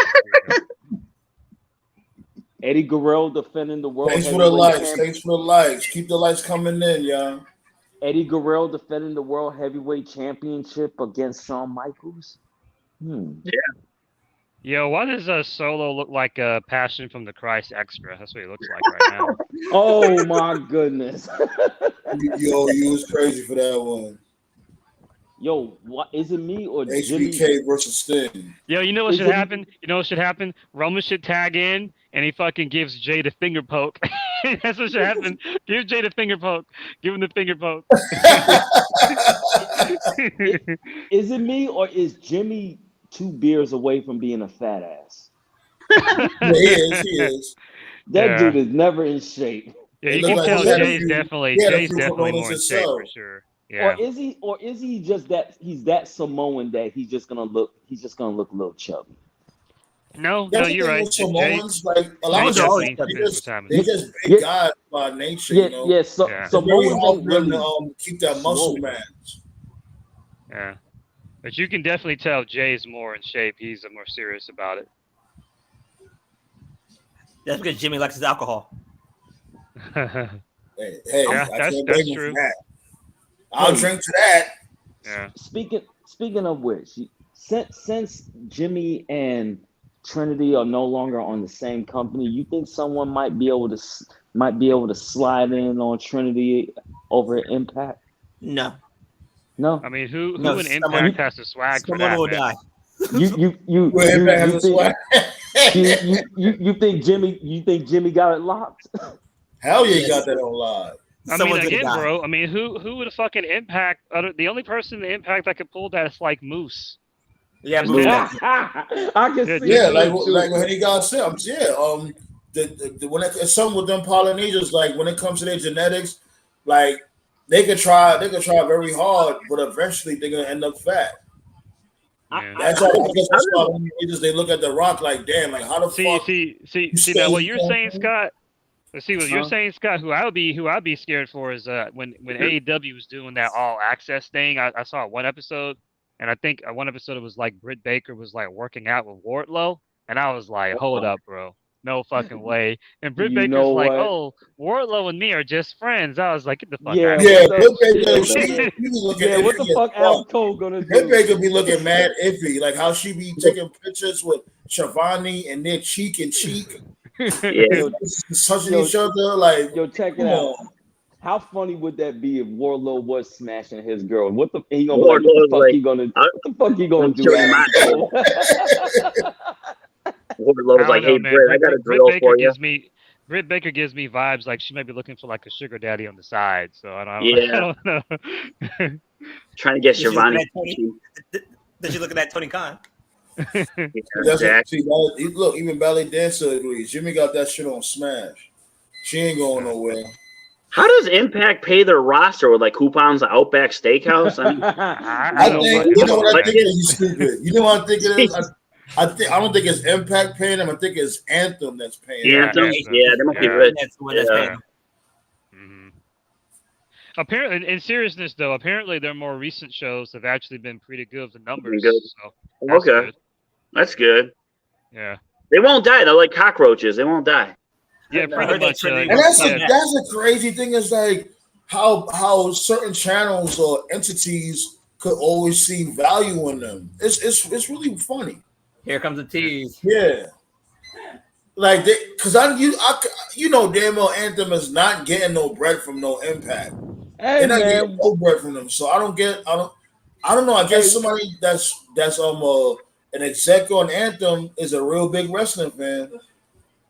Eddie Guerrero defending the world. Thanks for the heavyweight likes. champ- Thanks for the likes. Keep the likes coming in, y'all. Eddie Guerrero defending the world heavyweight championship against Shawn Michaels. Yo, why does Solo look like a Passion from the Christ extra? That's what he looks like right now. Oh my goodness. Yo, you was crazy for that one. Yo, what is it me or Jimmy? HBK versus Sting. Yo, you know what Is should it- happen? You know what should happen? Roman should tag in, and he fucking gives Jay the finger poke. That's what should happen. Give Jay the finger poke. Give him the finger poke. Is it me or is Jimmy 2 beers away from being a fat ass? Yeah, he is. That Yeah. dude is never in shape. Yeah, It you look can like tell he had a Jay's few- definitely he had a Jay's few definitely Coronas more in shape for himself. sure. Yeah. Or is he just that he's that Samoan that he's just gonna look a little chubby? No, That's no, the you're thing right. with Samoans, like a lot Jay of definitely Samoans, knows what's happening. they just big Yeah. guys by nature, Yeah, you know. yeah. So Yeah. It's very Samoans hard ain't for them really. to keep that muscle swole. mass. Yeah. But you can definitely tell Jay's more in shape. He's more serious about it. That's because Jimmy likes his alcohol. Hey, Yeah, I that's can't blame him true. for that. I'll drink to that. Yeah. Speaking of which, since Jimmy and Trinity are no longer on the same company, you think someone might be able to slide in on Trinity over at Impact? No, No. I mean, who No, in someone- Impact has the swag for someone that, will man? die. Well, Impact has a swag. You think Jimmy got it locked? Hell yeah, he Yes. got that on live. I mean, Someone's gonna again, die. bro. I mean, who would have fucking Impact? The only person in the Impact that could pull that is like Moose. Yeah, Just Moose. did I can Yeah, see Yeah, it like too. when he got Sims, yeah. When it's something with them Polynesians, like when it comes to their genetics, like they could try very hard, but eventually they're gonna end up fat. Yeah. That's all. I guess that's why Polynesians, they look at the Rock like, damn, like how the fuck? See. Now what you're saying, Scott. See what you're Huh? saying, Scott. Who I'd be scared for is when AEW was doing that all access thing. I saw one episode, and I think one episode it was like Britt Baker was like working out with Wardlow, and I was like, hold up, bro. No fucking way. And Britt You Baker's know like, what? oh, Wardlow and me are just friends. I was like, get the fuck Yeah, out of Yeah, here. Britt Baker, yeah, she be looking yeah, what the iffy as fuck fuck. Adam Cole gonna Britt do? Baker be looking mad iffy, like how she be taking pictures with Shivani and their cheek and cheek, Yeah. touching Yo, each other. Like, yo, check it come out. on. How funny would that be if Warlow was smashing his girl? What the he gonna be like? What the Wardlow's fuck like, he gonna? I- What the fuck he gonna I'm do, killing Adam my Cole? Wardlow's I like, don't hey, know, man. Britt, I got a Britt drill Baker for you. gives me vibes like she might be looking for like a sugar daddy on the side. So I don't, Yeah. I don't know. Trying to get Did you look Shivani. at Tony? Did you look at that Tony Khan? Yeah, That's Jack. see, look, even Ballet Dancer agrees. Jimmy got that shit on Smash. She ain't going nowhere. How does Impact pay their roster with like coupons at Outback Steakhouse? I mean, I don't think fucking you know what I Like, think is stupid. You know what I think it is? I don't think it's Impact paying them. I think it's Anthem that's paying them. Anthem? Anthem. Yeah, they must be Yeah. rich. That's the one that's Yeah. paying them. Apparently, in seriousness though, apparently their more recent shows have actually been pretty good with the numbers. Good. So that's Okay. good. That's good. Yeah. They won't die. They're like cockroaches. They won't die. Yeah, I pretty heard that much. Trinity And that's yeah. that's a crazy thing is like how certain channels or entities could always see value in them. It's really funny. Here comes the tease. Yeah. Like because you know damn well Anthem is not getting no bread from no Impact. Hey They're not getting man, no bread from them. So I don't know. I guess somebody that's an exec on Anthem is a real big wrestling fan.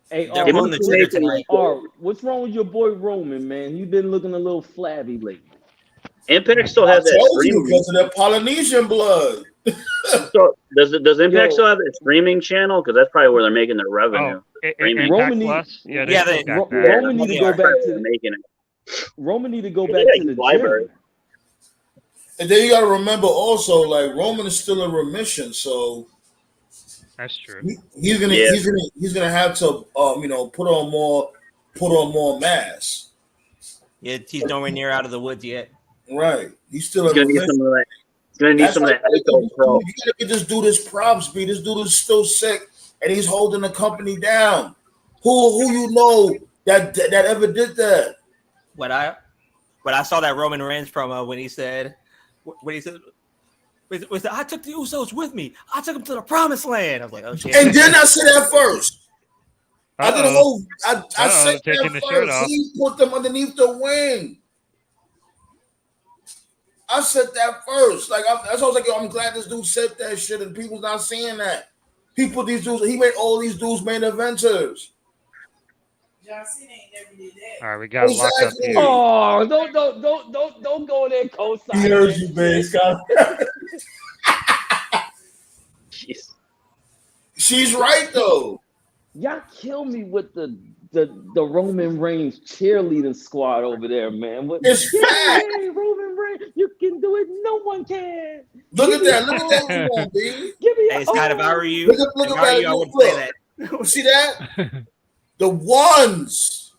hey, They're They pulling must the be trigger making tonight. what's wrong with your boy Roman, man? You've been looking a little flabby lately. Impact still I has that told you streaming. because of that Polynesian blood. So, does Impact Yo. still have a streaming channel? Because that's probably where they're making their revenue. Oh, Streaming. Impact Roman need- Plus. Yeah, Yeah, they they- still got that. Yeah, Roman need to that's go probably back where to they're the making it. Roman need to go Yeah, back to the library. gym. And then you got to remember also, like Roman is still in remission, so That's true. he's gonna have to put on more mass. Yeah, he's nowhere near out of the woods yet. Right, he's still He's in gonna need remission. some of that. He's gonna need That's some of like, that Ico Pro. you gotta get this dude his props, B. This dude is still sick, and he's holding the company down. Who you know that ever did that? When I saw that Roman Reigns promo when he said, I took the Usos with me. I took them to the promised land. I was like, oh shit. And then I said that first. I did a Uh-oh. whole. I said taking that the shirt first. off. He put them underneath the wing. I said that first. Like that's why I was like, yo, I'm glad this dude said that shit, and people's not seeing that. He put these dudes. He made all these dudes main eventers. John Cena ain't never did that. All right, we got locked up Exactly. here. Oh, don't go there, co-sign. He heard you, man. Scott. Jeez. She's right though. Y'all kill me with the Roman Reigns cheerleading squad over there, man. It's fact. Hey, Roman Reigns, you can do it. No one can. Look at that. Look Give at me that. Come on, B. Give me Hey, Scott, if I were you, Look if at I were that. you, I wouldn't Look. say that. See that? The ones.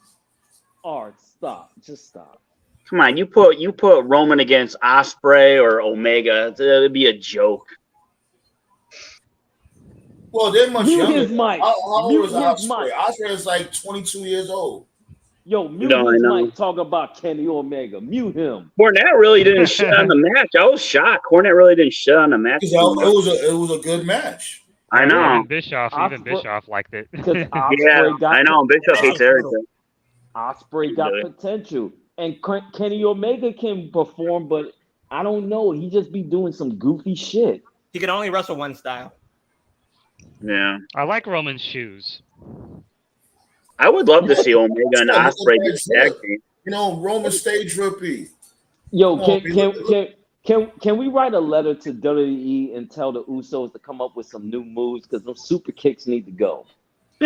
Art, stop. Just stop. Come on, you put Roman against Osprey or Omega. It'd be a joke. Well, they're much Mute younger. his mic. How old Mute is his Osprey? mic. Osprey is like 22 years old. Yo, mute No, I his know. mic. Talk about Kenny Omega. Mute him. Cornette really didn't shit on the match. I was shocked. Cornette really didn't shit on the match. It too much. was a good match. I know. Even Bischoff liked it. Because Yeah, I know. Bishop hates everything. Osprey got Really? potential, and Kenny Omega can perform, but I don't know. He just be doing some goofy shit. He can only wrestle one style. Yeah. I like Roman's shoes. I would love to see Omega and Osprey do tag team. You know, Roman stage drippy. Yo, Come on, can we write a letter to WWE and tell the Usos to come up with some new moves because those super kicks need to go.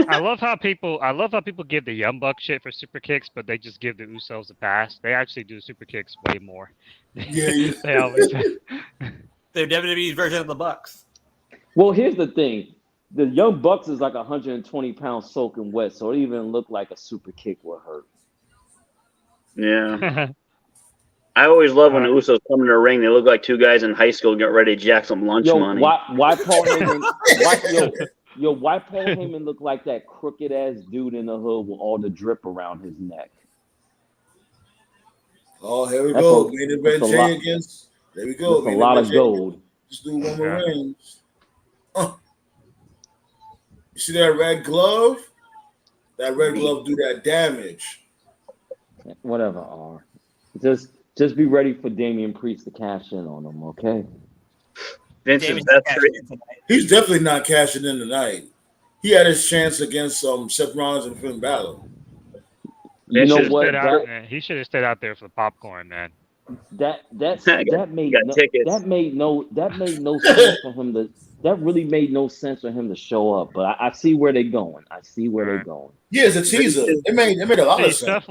I love how people give the Young Bucks shit for super kicks, but they just give the Usos a pass. They actually do super kicks way more. Yeah. They always They're WWE's version of the Bucks. Well, here's the thing. The Young Bucks is like 120 pounds soaking wet, so it even looked like a super kick would hurt. Yeah. I always love when the Usos come in the ring. They look like two guys in high school getting ready to jack some lunch Yo, money. why Paul Heyman? Yo, why Paul Heyman look like that crooked ass dude in the hood with all the drip around his neck? Oh, here we That's go. a Main that's event a Jay lot. against. There we go. That's a Main lot event of Jay. gold. Just do Roman Yeah. Reigns. You see that red glove? That red glove do that damage. Whatever, R. Just be ready for Damian Priest to cash in on him, okay? Vince's Jamie's best cashing trade. in tonight. He's definitely not cashing in tonight. He had his chance against Seth Rollins and Finn Balor. You know Vince's what? He should have stayed out there for the popcorn, man. That got tickets. made no sense for him to. That really made no sense for him to show up. But I see where they're going. I see where they're Right. going. Yeah, it's a teaser. It made a lot See, of sense. stuff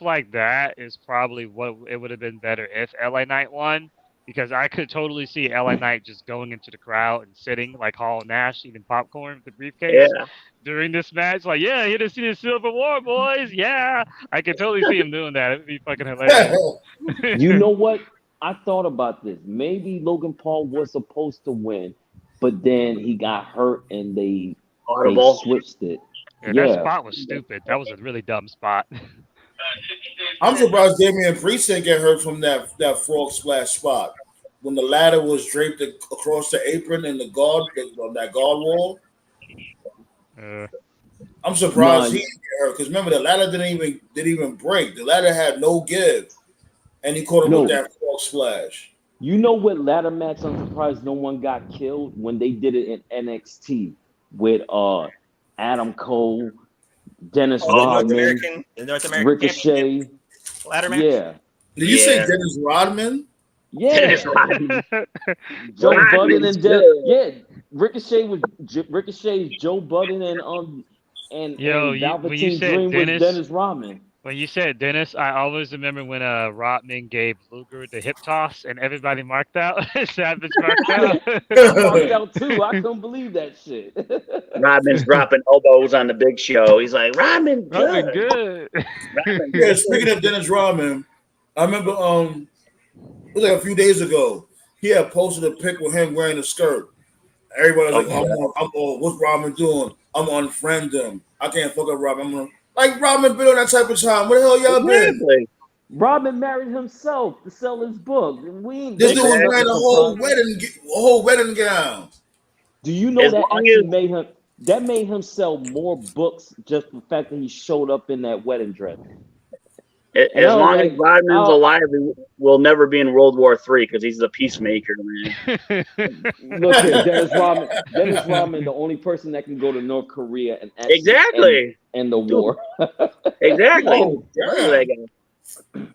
like that is probably what it would have been better if LA Knight won, because I could totally see LA Knight just going into the crowd and sitting like Hall Nash eating popcorn with the briefcase Yeah. during this match. Like, yeah, here to see the Silver War, boys. Yeah, I could totally see him doing that. It'd be fucking hilarious. You know what? I thought about this. Maybe Logan Paul was supposed to win, but then he got hurt and they Audible. switched it. Yeah, Yeah. that spot was stupid. That was a really dumb spot. I'm surprised Damian Priest didn't get hurt from that frog splash spot when the ladder was draped across the apron and that guard wall. I'm surprised he didn't get hurt because remember the ladder didn't even break. The ladder had no give, and he caught him with that frog splash. You know what ladder match I'm surprised no one got killed when they did it in NXT with Adam Cole, Dennis Rodman, the North American Ricochet. Ladder match? Yeah. Did you say Dennis Rodman? Yeah. Dennis Rodman. Joe Budden Rodman's and good. Ricochet's Joe Budden and Velveteen Dream with Dennis Rodman. When you said Dennis, I always remember when Rodman gave Luger the hip toss and everybody marked out. Savage marked out. I marked out too. I couldn't believe that shit. Rodman's dropping elbows on the Big Show. He's like, Rodman, Rodman good. good. Yeah, speaking of Dennis Rodman, I remember it was like a few days ago. He had posted a pic with him wearing a skirt. Everybody was like, what's Rodman doing? I'm unfriend him. I can't fuck up Rodman. Like Rodman been on that type of time. Where the hell y'all been? Rodman married himself to sell his book. This dude was wearing a whole wedding gown. Do you know that actually made him sell more books just the fact that he showed up in that wedding dress? As long as Rodman's alive, we'll never be in World War III because he's the peacemaker, man. Look at Dennis Rodman. Dennis Rodman, the only person that can go to North Korea and actually end the war. Exactly. Oh, that guy.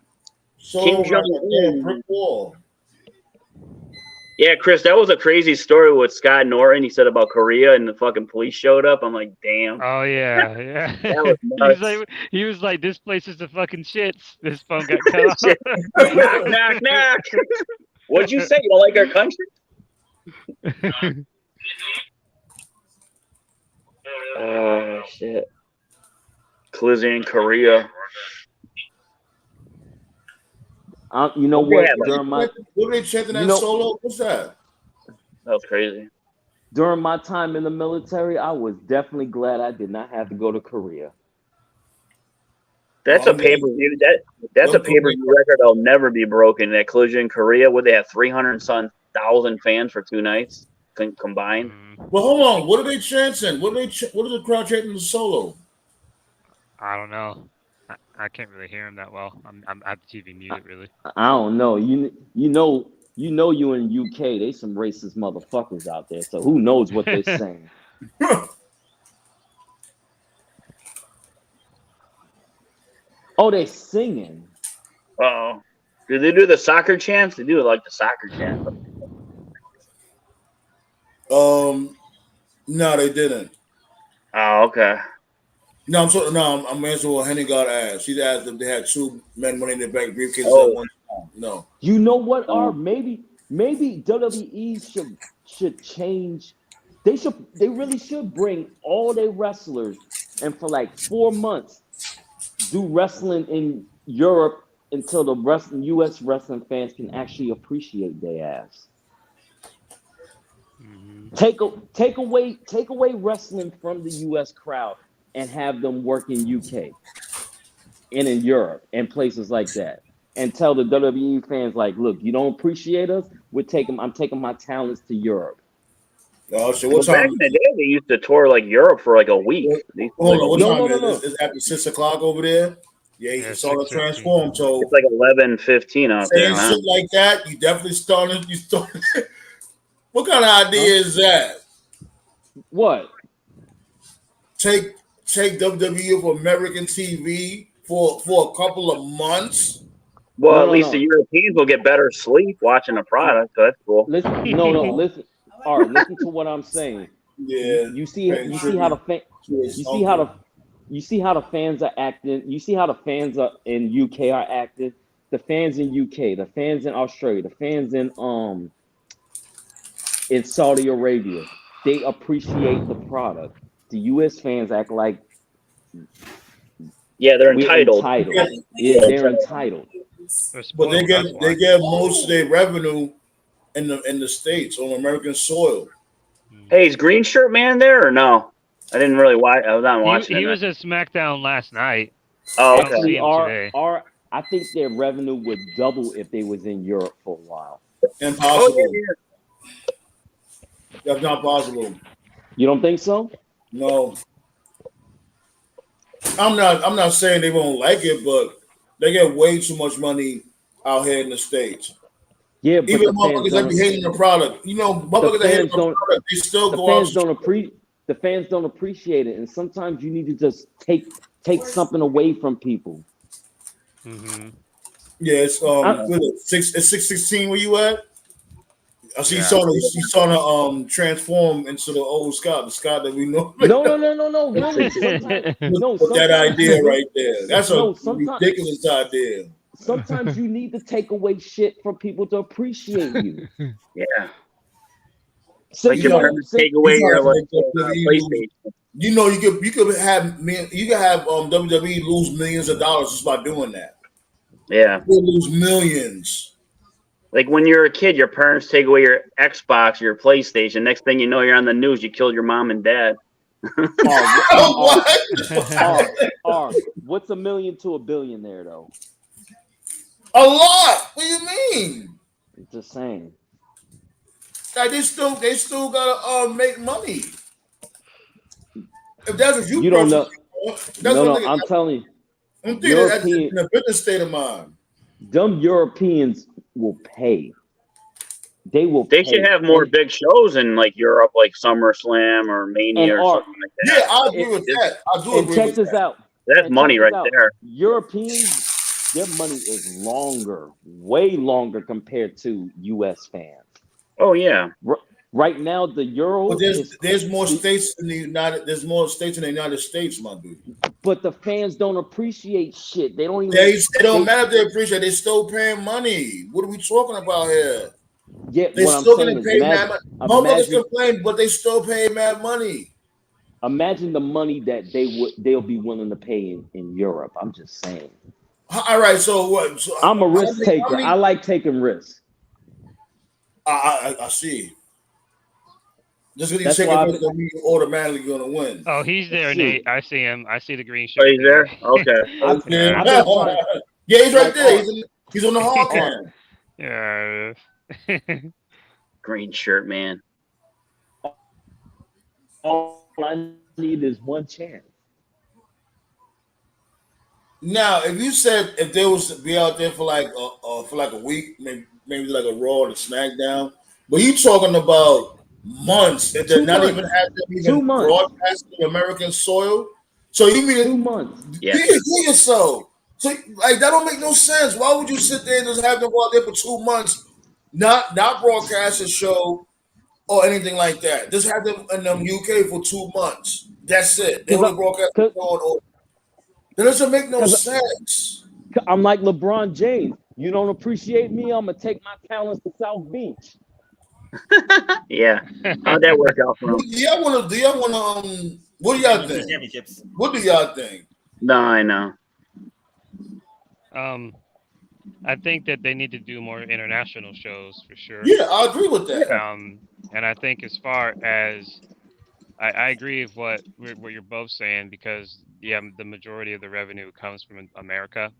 So Kim Jong-un. brick wall. Yeah, Chris, that was a crazy story with Scott Norton. He said about Korea and the fucking police showed up. I'm like, damn. Oh yeah. That was nuts. he was like, this place is the fucking shits. This phone got cut off. Knock, knock, knock. What'd you say? You don't like our country? Oh shit. Collision in Korea. You know what? What are they checking that solo? What's that? That was crazy. During my time in the military, I was definitely glad I did not have to go to Korea. That's a pay-per-view. That's a pay-per-view record that'll never be broken. That Collision in Korea, where they have 300,000 fans for 2 nights combined. Well, hold on. What are they chanting? What are the crowd chanting the solo? I don't know. I can't really hear him that well. I have the TV muted, really. I don't know. You know you in UK. They some racist motherfuckers out there. So who knows what they're saying? Oh, they singing. Oh, did they do the soccer chants? They do like the soccer chant. No, they didn't. Oh, okay. No, I'm answering what Henny got asked. He asked if they had 2 men Money in the Bank briefcases at one time. No. You know what? Maybe WWE should change. They really should bring all their wrestlers and for like 4 months do wrestling in Europe until the U.S. wrestling fans can actually appreciate their ass. Take away wrestling from the U.S. crowd and have them work in UK and in Europe and places like that, and tell the WWE fans like, look, you don't appreciate us. I'm taking my talents to Europe. Oh, so Well, what back time? in the day, they used to tour like Europe for like a week. Hold on, what No, time no, is it? It's after 6 o'clock over there. Yeah, Yeah, it's all 6:15. transform. So It's like 11:15 out there, saying huh? shit like that, you definitely starting. You start. What kind of idea is that? What? Take WWE for American TV for a couple of months. Well, at No, least the Europeans will get better sleep watching the product. So that's cool. listen. No, listen. All right, listen to what I'm saying. Yeah, You see how the fans are acting. You see how the fans are in UK are acting. The fans in UK, the fans in Australia, the fans in Saudi Arabia, they appreciate the product. The US fans act like Yeah, they're we're entitled. Yeah, they're entitled. But they get most of their revenue in the States on American soil. Hey, is Green Shirt Man there or no? I didn't really watch. I was not watching He it. was at SmackDown last night. Oh, I don't okay. see him today. I think their revenue would double if they was in Europe for a while. Impossible. Oh, yeah. That's not possible. You don't think so? No. I'm not saying they won't like it, but they get way too much money out here in the States. Yeah, but even the motherfuckers that be hating the product, motherfuckers that hate the product, they still go out. The fans don't appreciate it, and sometimes you need to just take something away from people. Mm-hmm. Yeah, it's it's 616. Where you at? I see you saw to transform into the old Scott, the Scott that we know. No. Really, that idea right there. That's a ridiculous idea. Sometimes you need to take away shit from people to appreciate you. Yeah. So like your parents take away your PlayStation. You could have WWE lose millions of dollars just by doing that. Yeah. They lose millions. Like when you're a kid, your parents take away your Xbox or your PlayStation. Next thing you know, you're on the news. You killed your mom and dad. What's $1 million to $1 billion there, though? A lot. What do you mean? Just saying. Like they still gotta make money. If that's what you don't know. I'm telling you. I'm thinking that's in a business state of mind. Them Europeans will pay. They will. They should have more big shows in like Europe, like SummerSlam or Mania or something like that. Yeah, I agree with that. I do agree check with this that. out. That's money right there. Europeans, their money is longer, way longer compared to U.S. fans. Oh yeah. Right now, the Euro. But there's more states in the United. There's more states in the United States, my dude. But the fans don't appreciate shit. They don't even. They don't matter if they appreciate. They're still paying money. What are we talking about here? Yeah, they're still going to pay mad money. Motherfuckers complain, but they still pay mad money. Imagine the money that they'll be willing to pay in Europe. I'm just saying. All right, so what? So I'm a risk taker. I like taking risks. I see. Just because you take a risk don't mean you're automatically going to win. Oh, he's there, Nate. I see him. I see the green shirt. Oh, he's there? Okay. Yeah, he's right there. He's on the hall cam. Yeah. Green shirt, man. All I need is one chance. Now, if they was to be out there for like a week, maybe like a Raw or a SmackDown, but you talking about months that they're not even having broadcast on American soil. So you mean 2 months? Yeah. So like that don't make no sense. Why would you sit there and just have them go out there for 2 months, not broadcast a show or anything like that? Just have them in UK for 2 months. That's it. They only broadcast the show. That doesn't make no sense. I'm like LeBron James. You don't appreciate me, I'm gonna take my talents to South Beach. Yeah. How'd that work out for him? Do y'all wanna what do y'all think? What do y'all think? No, I know. I think that they need to do more international shows for sure. Yeah, I agree with that. And I think as far as I agree with what you're both saying because yeah, the majority of the revenue comes from America.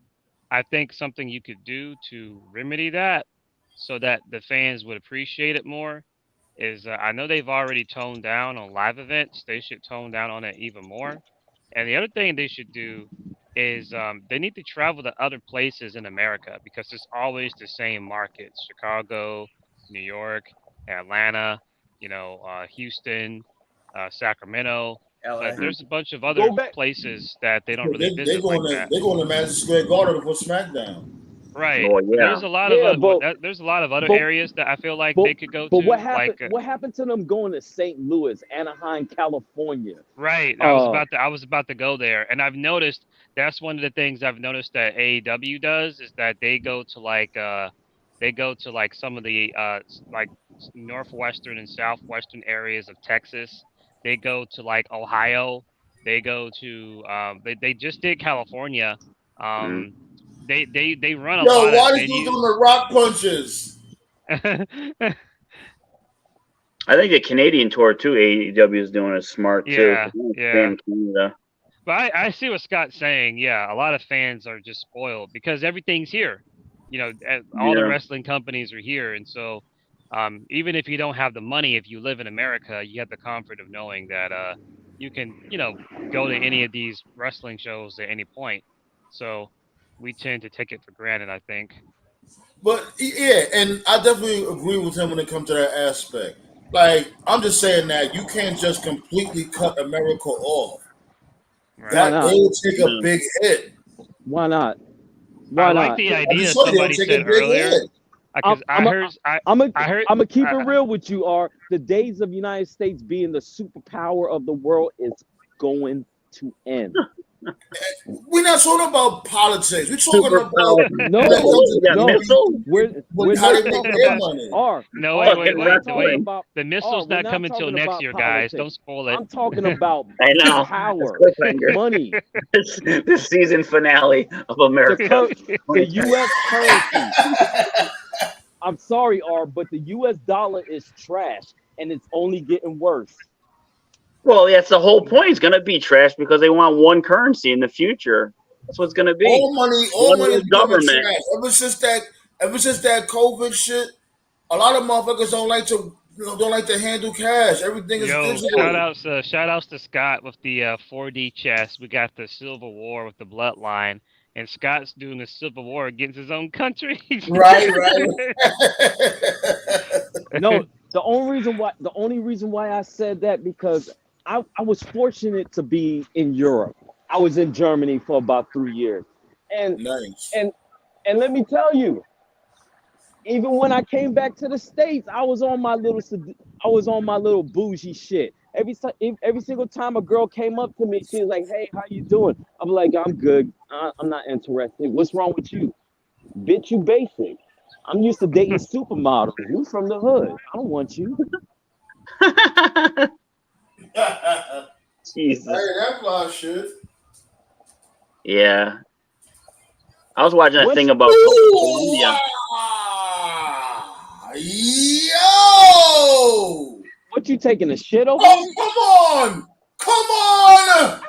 I think something you could do to remedy that so that the fans would appreciate it more is I know they've already toned down on live events. They should tone down on it even more. And the other thing they should do is they need to travel to other places in America because it's always the same markets: Chicago, New York, Atlanta, Houston, Sacramento. But LA. there's a bunch of Go other back. places that they don't really They visit like that. going to Madison Square Garden for SmackDown. Right. Well, But yeah. Yeah, there's a lot of other but areas that I feel like but they could go but what to. happened? Like What happened to them going to St. Louis, Anaheim, California? right. Uh, I was about to go there. And I've noticed that's one of the things I've noticed that AEW does is that they go to like some of the northwestern and southwestern areas of Texas. They go to like Ohio. They go to they just did California. Mm. Um they run a Yo, lot of why this dude doing venues. the rock punches? I think the Canadian tour too. AEW is doing is smart too. Yeah, Stay yeah. in Canada. But I see what Scott's saying. Yeah, a lot of fans are just spoiled because everything's here. All the Yeah. wrestling companies are here, and so even if you don't have the money, if you live in America, you have the comfort of knowing that you can go to any of these wrestling shows at any point. So we tend to take it for granted, I think. But yeah, and I definitely agree with him when it comes to that aspect. Like, I'm just saying that you can't just completely cut America off. why Right. That not? it'll take a No. big hit. Why not? I Why like not? the I idea just told you it'll somebody take a said big earlier hit. I'm because I'm a, I'm a, I heard I'm gonna keep it I, real with you. Are the days of United States being the superpower of the world is going to end? We're not talking about politics. We're talking about Superpower. when it No, comes We to got no. missiles. We're how not they make talking their about money. no, Fucking we're not talking wait. wrestling. about The missile's we're not not coming till talking next about year, guys. Don't politics. spoil it. I'm talking about I the know. It's power, cliffhanger. money, The season finale of the America. the U.S. currency. I'm sorry, R, but the U.S. dollar is trash, and it's only getting worse. Well, that's the whole point. It's going to be trash because they want one currency in the future. That's what it's going to be. All One money is world becoming government. trash. Ever since that COVID shit, a lot of motherfuckers don't like to handle cash. Everything is Yo, digital. shout outs to Scott with the 4D chess. We got the Civil War with the Bloodline, and Scott's doing the Civil War against his own country. Right. No, the only reason why I said that because I was fortunate to be in Europe. I was in Germany for about 3 years. And Nice. and and let me tell you, even when I came back to the States, I was on my little bougie shit. Every single time a girl came up to me, she was like, "Hey, how you doing?" I'm like, "I'm good. I'm not interested. What's wrong with you, bitch? You basic. I'm used to dating supermodels. You from the hood. I don't want you." Jesus. That fly shit. Yeah. I was watching a Once thing about Ooh, Colombia. yo! what you taking a shit over? Oh, come on!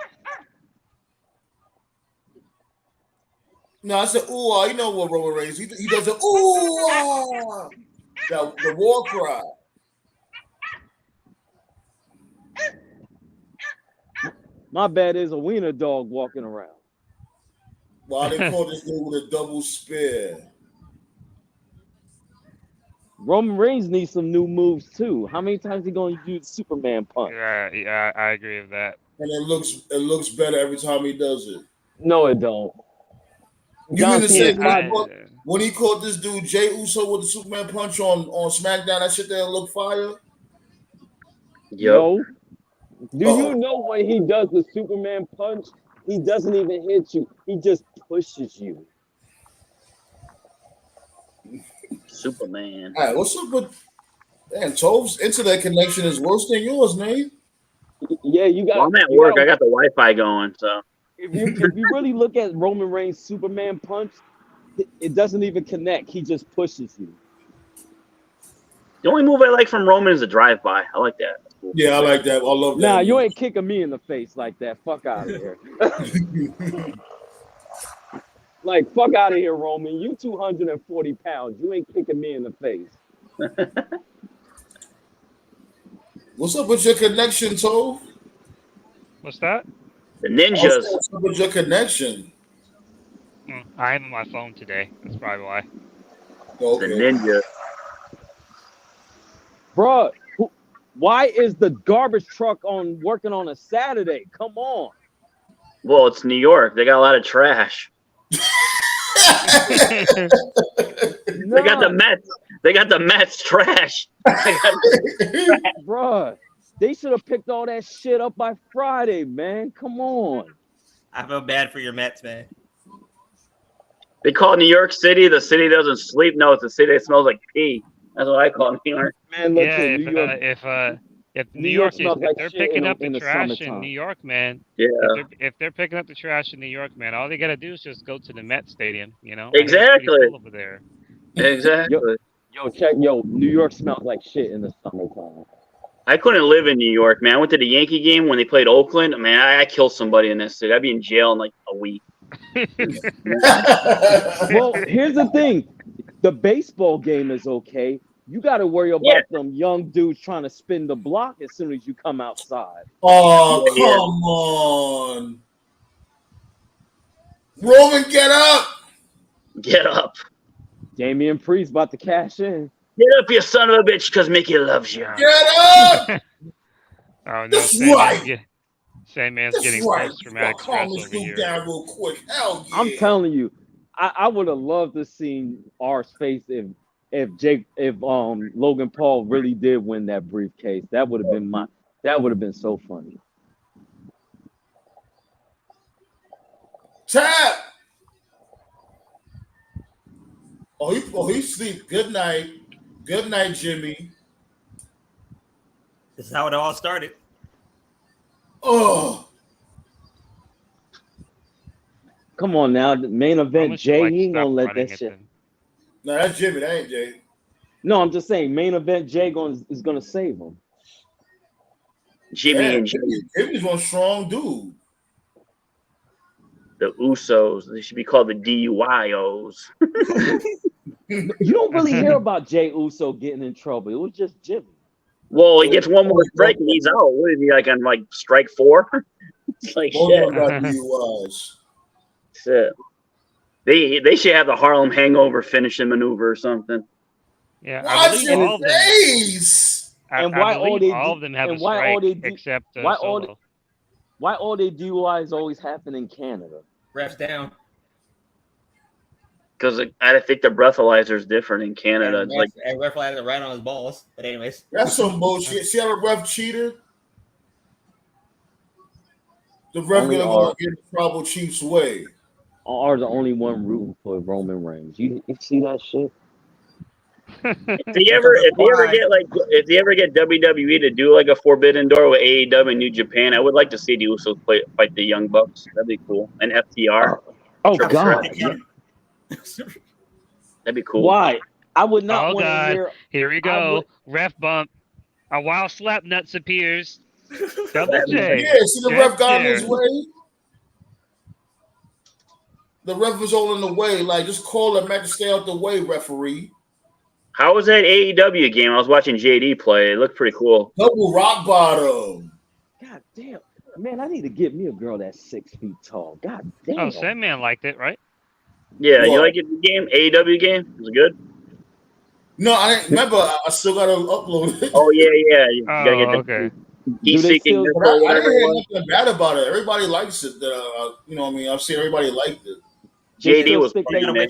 No, I said ooh, you know what Roman Reigns? He does the ooh, the war cry. My bad is a wiener dog walking around. Why they call this dude with a double spear? Roman Reigns needs some new moves too. How many times he gonna use the Superman punch? Yeah, I agree with that. And it looks better every time he does it. No, it don't. You John mean to say Cena when he caught this dude Jay Uso with the Superman punch on SmackDown, that shit there look fire? Yep. No. Do you know when he does the Superman punch? He doesn't even hit you. He just pushes you. Superman. All right, what's up with Tove's internet connection is worse than yours, man. Yeah, you got. Well, I'm at work. I got the Wi-Fi going, so. If you really look at Roman Reigns' Superman punch, it doesn't even connect. He just pushes you. The only move I like from Roman is the drive-by. I like that. That's cool. Yeah, I like that. I love that. Nah, you ain't kicking me in the face like that. Fuck out of here. Like, fuck out of here, Roman. You 240 pounds. You ain't kicking me in the face. What's up with your connection, Tove? What's that? The ninjas. What's up with your connection? I am on my phone today. That's probably why. Okay. The ninja. Bruh, why is the garbage truck working on a Saturday? Come on. Well, it's New York. They got a lot of trash. They got the Mets. They got the Mets trash. Bruh, they should have picked all that shit up by Friday, man. Come on. I feel bad for your Mets, man. They call New York City the city doesn't sleep. No, it's a city that smells like pee. That's what I call New York. Man, look Yeah, here, New York. if New New York York is, smells if like they're shit picking in up the the trash in summertime. New York, man. Yeah. If they're picking up the trash in New York, man, all they gotta do is just go to the Met Stadium. You know. Exactly. I hear it's pretty cool over there. Exactly. New York smells like shit in the summertime. I couldn't live in New York, man. I went to the Yankee game when they played Oakland. Man, I killed somebody in that city. I'd be in jail in like a week. Well, here's the thing. The baseball game is okay. You got to worry about them young dudes trying to spin the block as soon as you come outside. Oh, come on. Roman, get up. Get up. Damian Priest about to cash in. Get up, you son of a bitch, because Mickey loves you. Get up. Oh no, That's right. Sandman's getting post-traumatic stress over here. Down real quick. Hell yeah. I'm telling you, I would have loved to see R's face if Logan Paul really did win that briefcase. That would have been so funny. Tap. Oh, he sleep. Good night. Good night, Jimmy. This is how it all started. Oh. Come on now, the main event, Jay, he ain't gonna let that shit. No, that's Jimmy. That ain't Jay. No, I'm just saying, main event, Jay is gonna save him. Jimmy and Jay. Jimmy's one strong dude. The Usos. They should be called the DUIOs. You don't really hear about Jay Uso getting in trouble. It was just Jimmy. Well, he gets one more strike and he's out. What is he like on strike 4? It's like shit. They should have the Harlem Hangover finishing maneuver or something. Yeah, watch your face. And why all of them have a strike except Solo. Why all their DUIs always happen in Canada? Refs down. Because I think the breathalyzer is different in Canada. And ref had it right on his balls. But anyways, that's some bullshit. See how the ref cheated? The ref gonna get the tribal chief's way. Are the only one rooting for Roman Reigns. You see that shit? If they ever get WWE to do like a Forbidden Door with AEW and New Japan, I would like to see the Usos fight the Young Bucks. That'd be cool. And FTR. Oh God. That'd be cool. Why? I would not want God. to hear. Here we go. Ref bump. A wild slap nuts appears. Double J. Yeah, see the ref got in his way. The ref was all in the way. Like, just call that match to stay out the way, referee. How was that AEW game? I was watching JD play. It looked pretty cool. Double rock bottom. God damn. Man, I need to get me a girl that's 6 feet tall. God damn. Oh, Sandman liked it, right? Yeah, you like it? The game? AEW game? Was it good? No, I didn't remember. I still got to upload it. Oh, yeah. You gotta get okay. He's seeking. I didn't hear nothing bad about it. Everybody likes it. You know what I mean? I've seen everybody liked it. JD was playing. They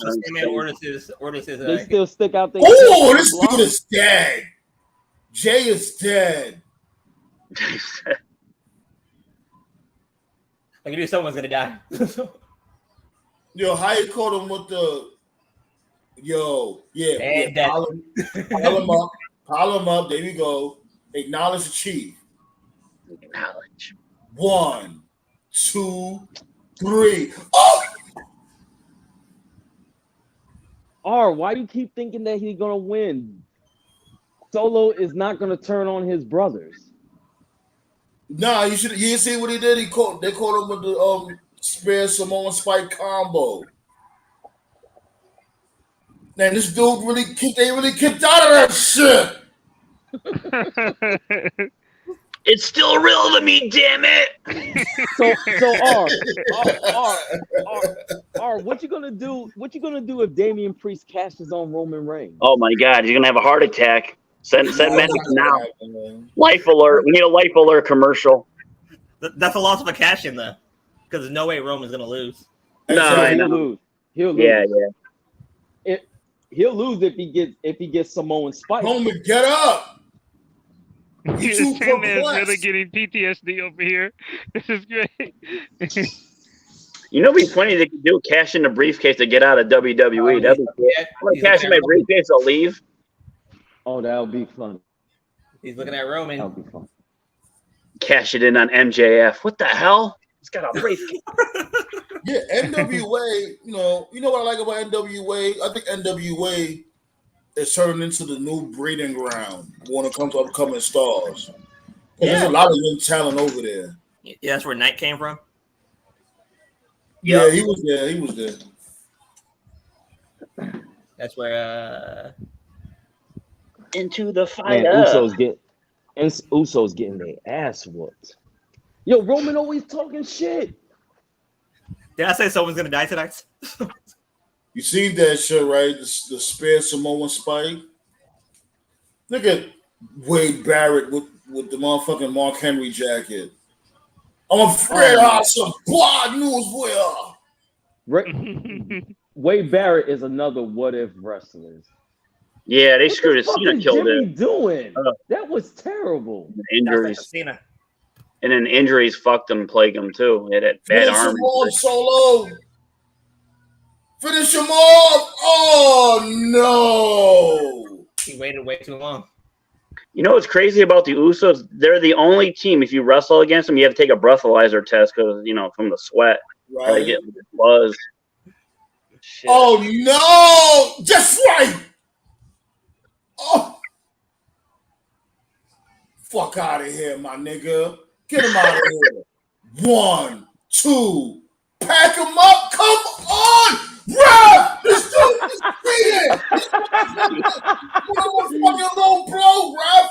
still stick out there. Oh, this dude is dead. Jay is dead. I knew someone's gonna die. Yo, how you call him with the? Yo, yeah. Pile him up. There we go. Acknowledge the chief. Acknowledge. 1, 2, 3. Oh. Why you keep thinking that he's gonna win? Solo is not going to turn on his brothers. Nah, you didn't see what he did. They caught him with the Spear Samoan Spike combo. Man, this dude they really kicked out of that shit. It's still real to me, damn it. R, what you gonna do? What you gonna do if Damian Priest cashes on Roman Reigns? Oh my God, he's gonna have a heart attack. Send medics now. Life alert. We need a life alert commercial. That's a loss of a cash in though, because there's no way Roman's gonna lose. No, I he'll know. lose. He'll lose. Yeah. He'll lose if he gets Samoan Spike. Roman, get up! This man is really getting PTSD over here. This is great. You know, what'd be funny they could do cash in the briefcase to get out of WWE. That'd be cool. I'm gonna cash in my briefcase. I'll leave. Oh, that would be fun. He's looking at Roman. That would be fun. Cash it in on MJF. What the hell? He's got a briefcase. Yeah, NWA. You know what I like about NWA? I think NWA is turning into the new breeding ground when it comes to upcoming stars. There's a lot of young talent over there. Yeah, that's where Knight came from. Yeah, he was there. He was there. That's where into the fight. Man, Usos getting their ass whooped. Yo, Roman always talking shit. Did I say someone's gonna die tonight? You seen that shit, right? The Spear Samoan Spike. Look at Wade Barrett with the motherfucking Mark Henry jacket. I'm afraid I have some bad news for you. Wade Barrett is another what if wrestler. Yeah, they screwed it. Cena killed Jimmy it. Doing that was terrible. Injuries. And then injuries fucked him, plagued him too. He had that bad Finish arm. him off, Solo. Finish him off. Oh no! He waited way too long. You know what's crazy about the Usos? They're the only team. If you wrestle against them, you have to take a breathalyzer test because from the sweat. Right. They get buzz. Shit. Oh no! Just right. Oh, fuck out of here, my nigga. Get him out of here. 1, 2, pack him up. Come on, ref. This dude is cheating. What a fucking low blow, ref.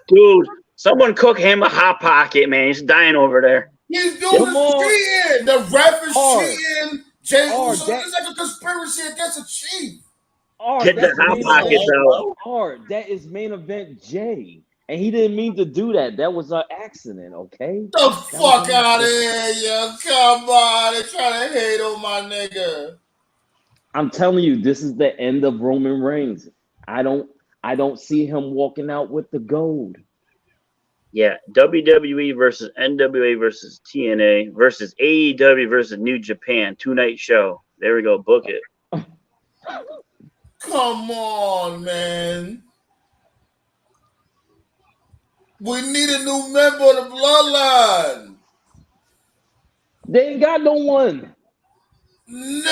Dude, someone cook him a hot pocket, man. He's dying over there. He's doing cheating. The ref is cheating. Jay Uso, it's like a conspiracy against a chief. Get the hot pockets out. That is main event Jay. And he didn't mean to do that. That was an accident, okay? The fuck out of here, yo. Come on. They're trying to hate on my nigga. I'm telling you, this is the end of Roman Reigns. I don't see him walking out with the gold. Yeah, WWE versus NWA versus TNA versus AEW versus New Japan 2-night show. There we go. Book it. Come on, man. We need a new member of the bloodline. They ain't got no one. No.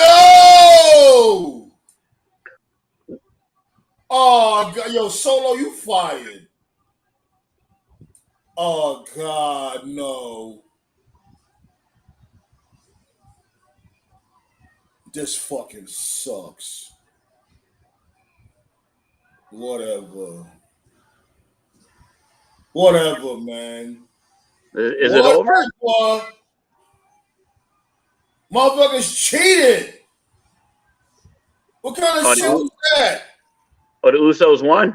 Oh, God. Yo, Solo, you fired. Oh, God, no. This fucking sucks. Whatever, man. Is it over? Motherfuckers cheated. What kind of shit was that? Oh, the Usos won?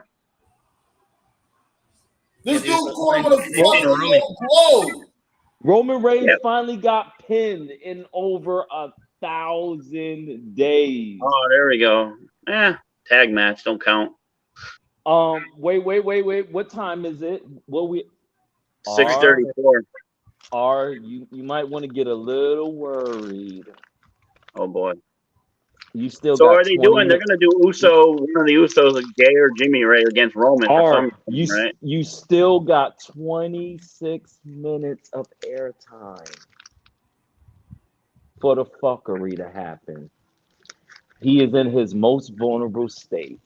This dude caught him with a fucking low blow. Roman Reigns finally got pinned in over 1,000 days. Oh, there we go. Tag match don't count. Wait. What time is it? 6:34. You might want to get a little worried. Oh boy. You still so got are they doing? They're gonna do one of the Usos, Jay or Jimmy Ray against Roman for some reason, right? You still got 26 minutes of airtime for the fuckery to happen. He is in his most vulnerable state.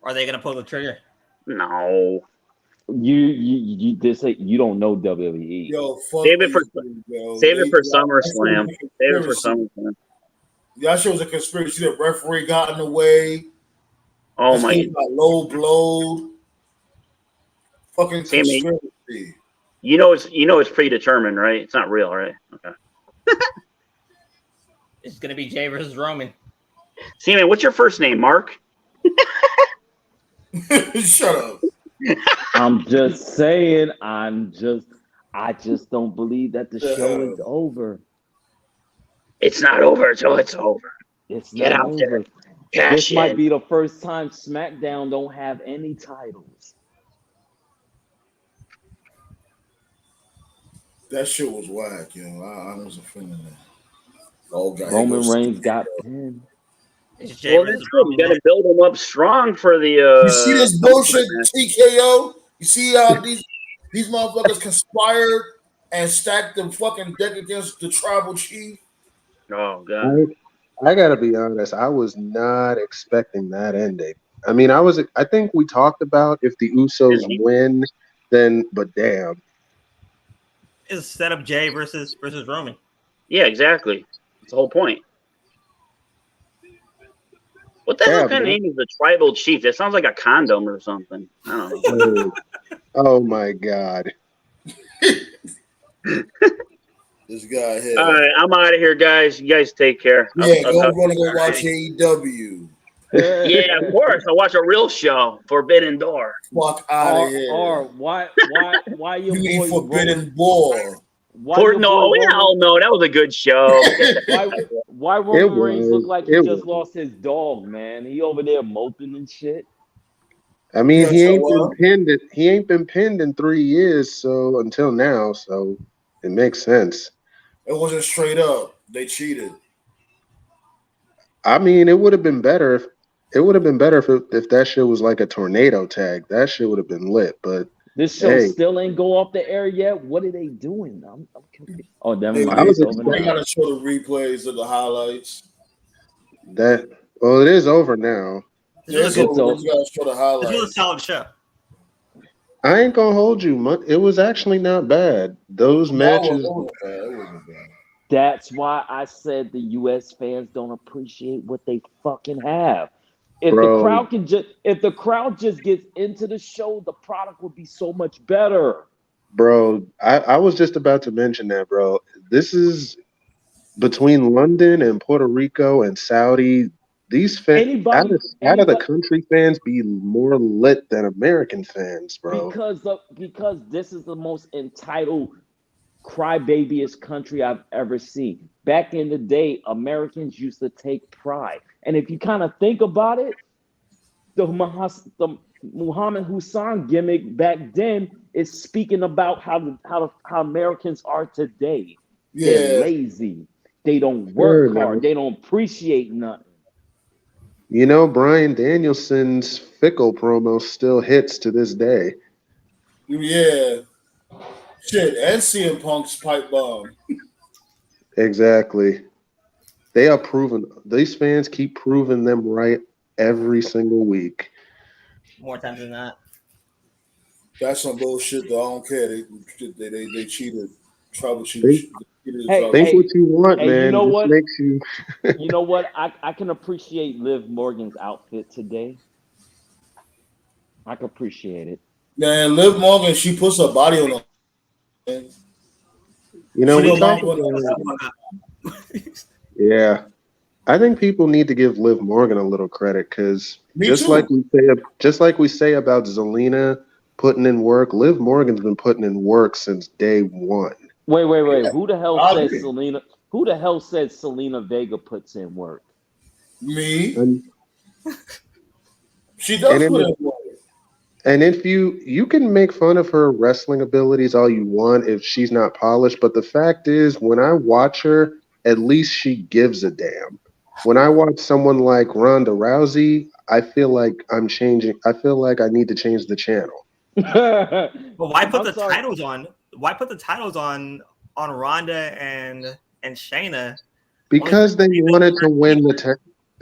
Are they gonna pull the trigger? No. You don't know WWE. Yo, fuck Save it for these dudes, yo. save it for That shit was SummerSlam. a Save it for conspiracy. SummerSlam. That shit was a conspiracy. The referee got in the way. Oh This my dude got low blowed. Fucking Sammy, conspiracy. you know it's predetermined, right? It's not real, right? Okay. It's gonna be Jay versus Roman. Sammy, what's your first name? Mark? Shut up. I'm just saying. I just don't believe that the show is over. It's not over until it's over. It's Get not out over. there. Cash This might in. be the first time SmackDown don't have any titles. That shit was whack, yo. I wasn't feeling that. Oh, God, here Roman goes Reigns Steve. got pinned. It's Jay Well, versus that's good. You got to build them up strong for the. You see this bullshit, TKO? You see how these motherfuckers conspired and stacked the fucking deck against the tribal chief? Oh God. I gotta be honest. I was not expecting that ending. I mean, I think we talked about if the Usos win, then. But damn. It's set up Jay versus Roman. Yeah, exactly. That's the whole point. What the hell kind of name is the tribal chief? That sounds like a condom or something. I don't know. Oh my God. This guy here. All right, I'm out of here, guys. You guys take care. Yeah, I'll go talk run and to you. go watch AEW. Yeah, of course. I watch a real show, Forbidden Door. Fuck out of here. Or why your You mean boy Forbidden Ball? Hell no, that was a good show. Why Roman Reigns was. look like he It just was. lost his dog, man? He over there moping and shit. I mean, Yeah, he so, ain't been pinned. He ain't been pinned in 3 years, so until now, so it makes sense. It wasn't straight up. They cheated. I mean, it would have been better if that shit was like a tornado tag. That shit would have been lit. But This show hey, still ain't go off the air yet. What are they doing? I'm confused. Oh, never They, mind. they, It's over they now. gotta show the replays of the highlights. it is over now. Yeah, it's over. You gotta show the This highlights. was a solid show. I ain't gonna hold you. It was actually not bad. Those matches. It wasn't bad. That's why I said the U.S. fans don't appreciate what they fucking have. If Bro. the crowd just gets into the show, the product would be so much better. Bro, I was just about to mention that, bro. This is between London and Puerto Rico and Saudi. These fans out of the country fans be more lit than American fans, bro. Because this is the most entitled crybabyest country I've ever seen. Back in the day, Americans used to take pride. And if you kind of think about it, the Muhammad Hussein gimmick back then is speaking about how Americans are today. Yeah. They're lazy. They don't work hard. They don't appreciate nothing. You know, Bryan Danielson's Fickle promo still hits to this day. Yeah. Shit, and CM Punk's pipe bomb. Exactly. They are proven. These fans keep proving them right every single week. More times than not. That's some bullshit though. I don't care. They cheated. Trouble cheated. Think what you want, man. You know what? Makes you. You know what? I can appreciate Liv Morgan's outfit today. I can appreciate it. Man, Liv Morgan, she puts her body on them. You know, we talk about. Yeah, I think people need to give Liv Morgan a little credit because just like we say about Zelina putting in work, Liv Morgan's been putting in work since day one. Wait. Who the hell said Selena? Who the hell said Selena Vega puts in work? Me. She does put in work. And if you can make fun of her wrestling abilities all you want if she's not polished, but the fact is, when I watch her, at least she gives a damn. When I watch someone like Ronda Rousey, I feel like I'm changing. I feel like I need to change the channel. But why put the titles on? Why put the titles on Ronda and Shayna? Because they wanted to win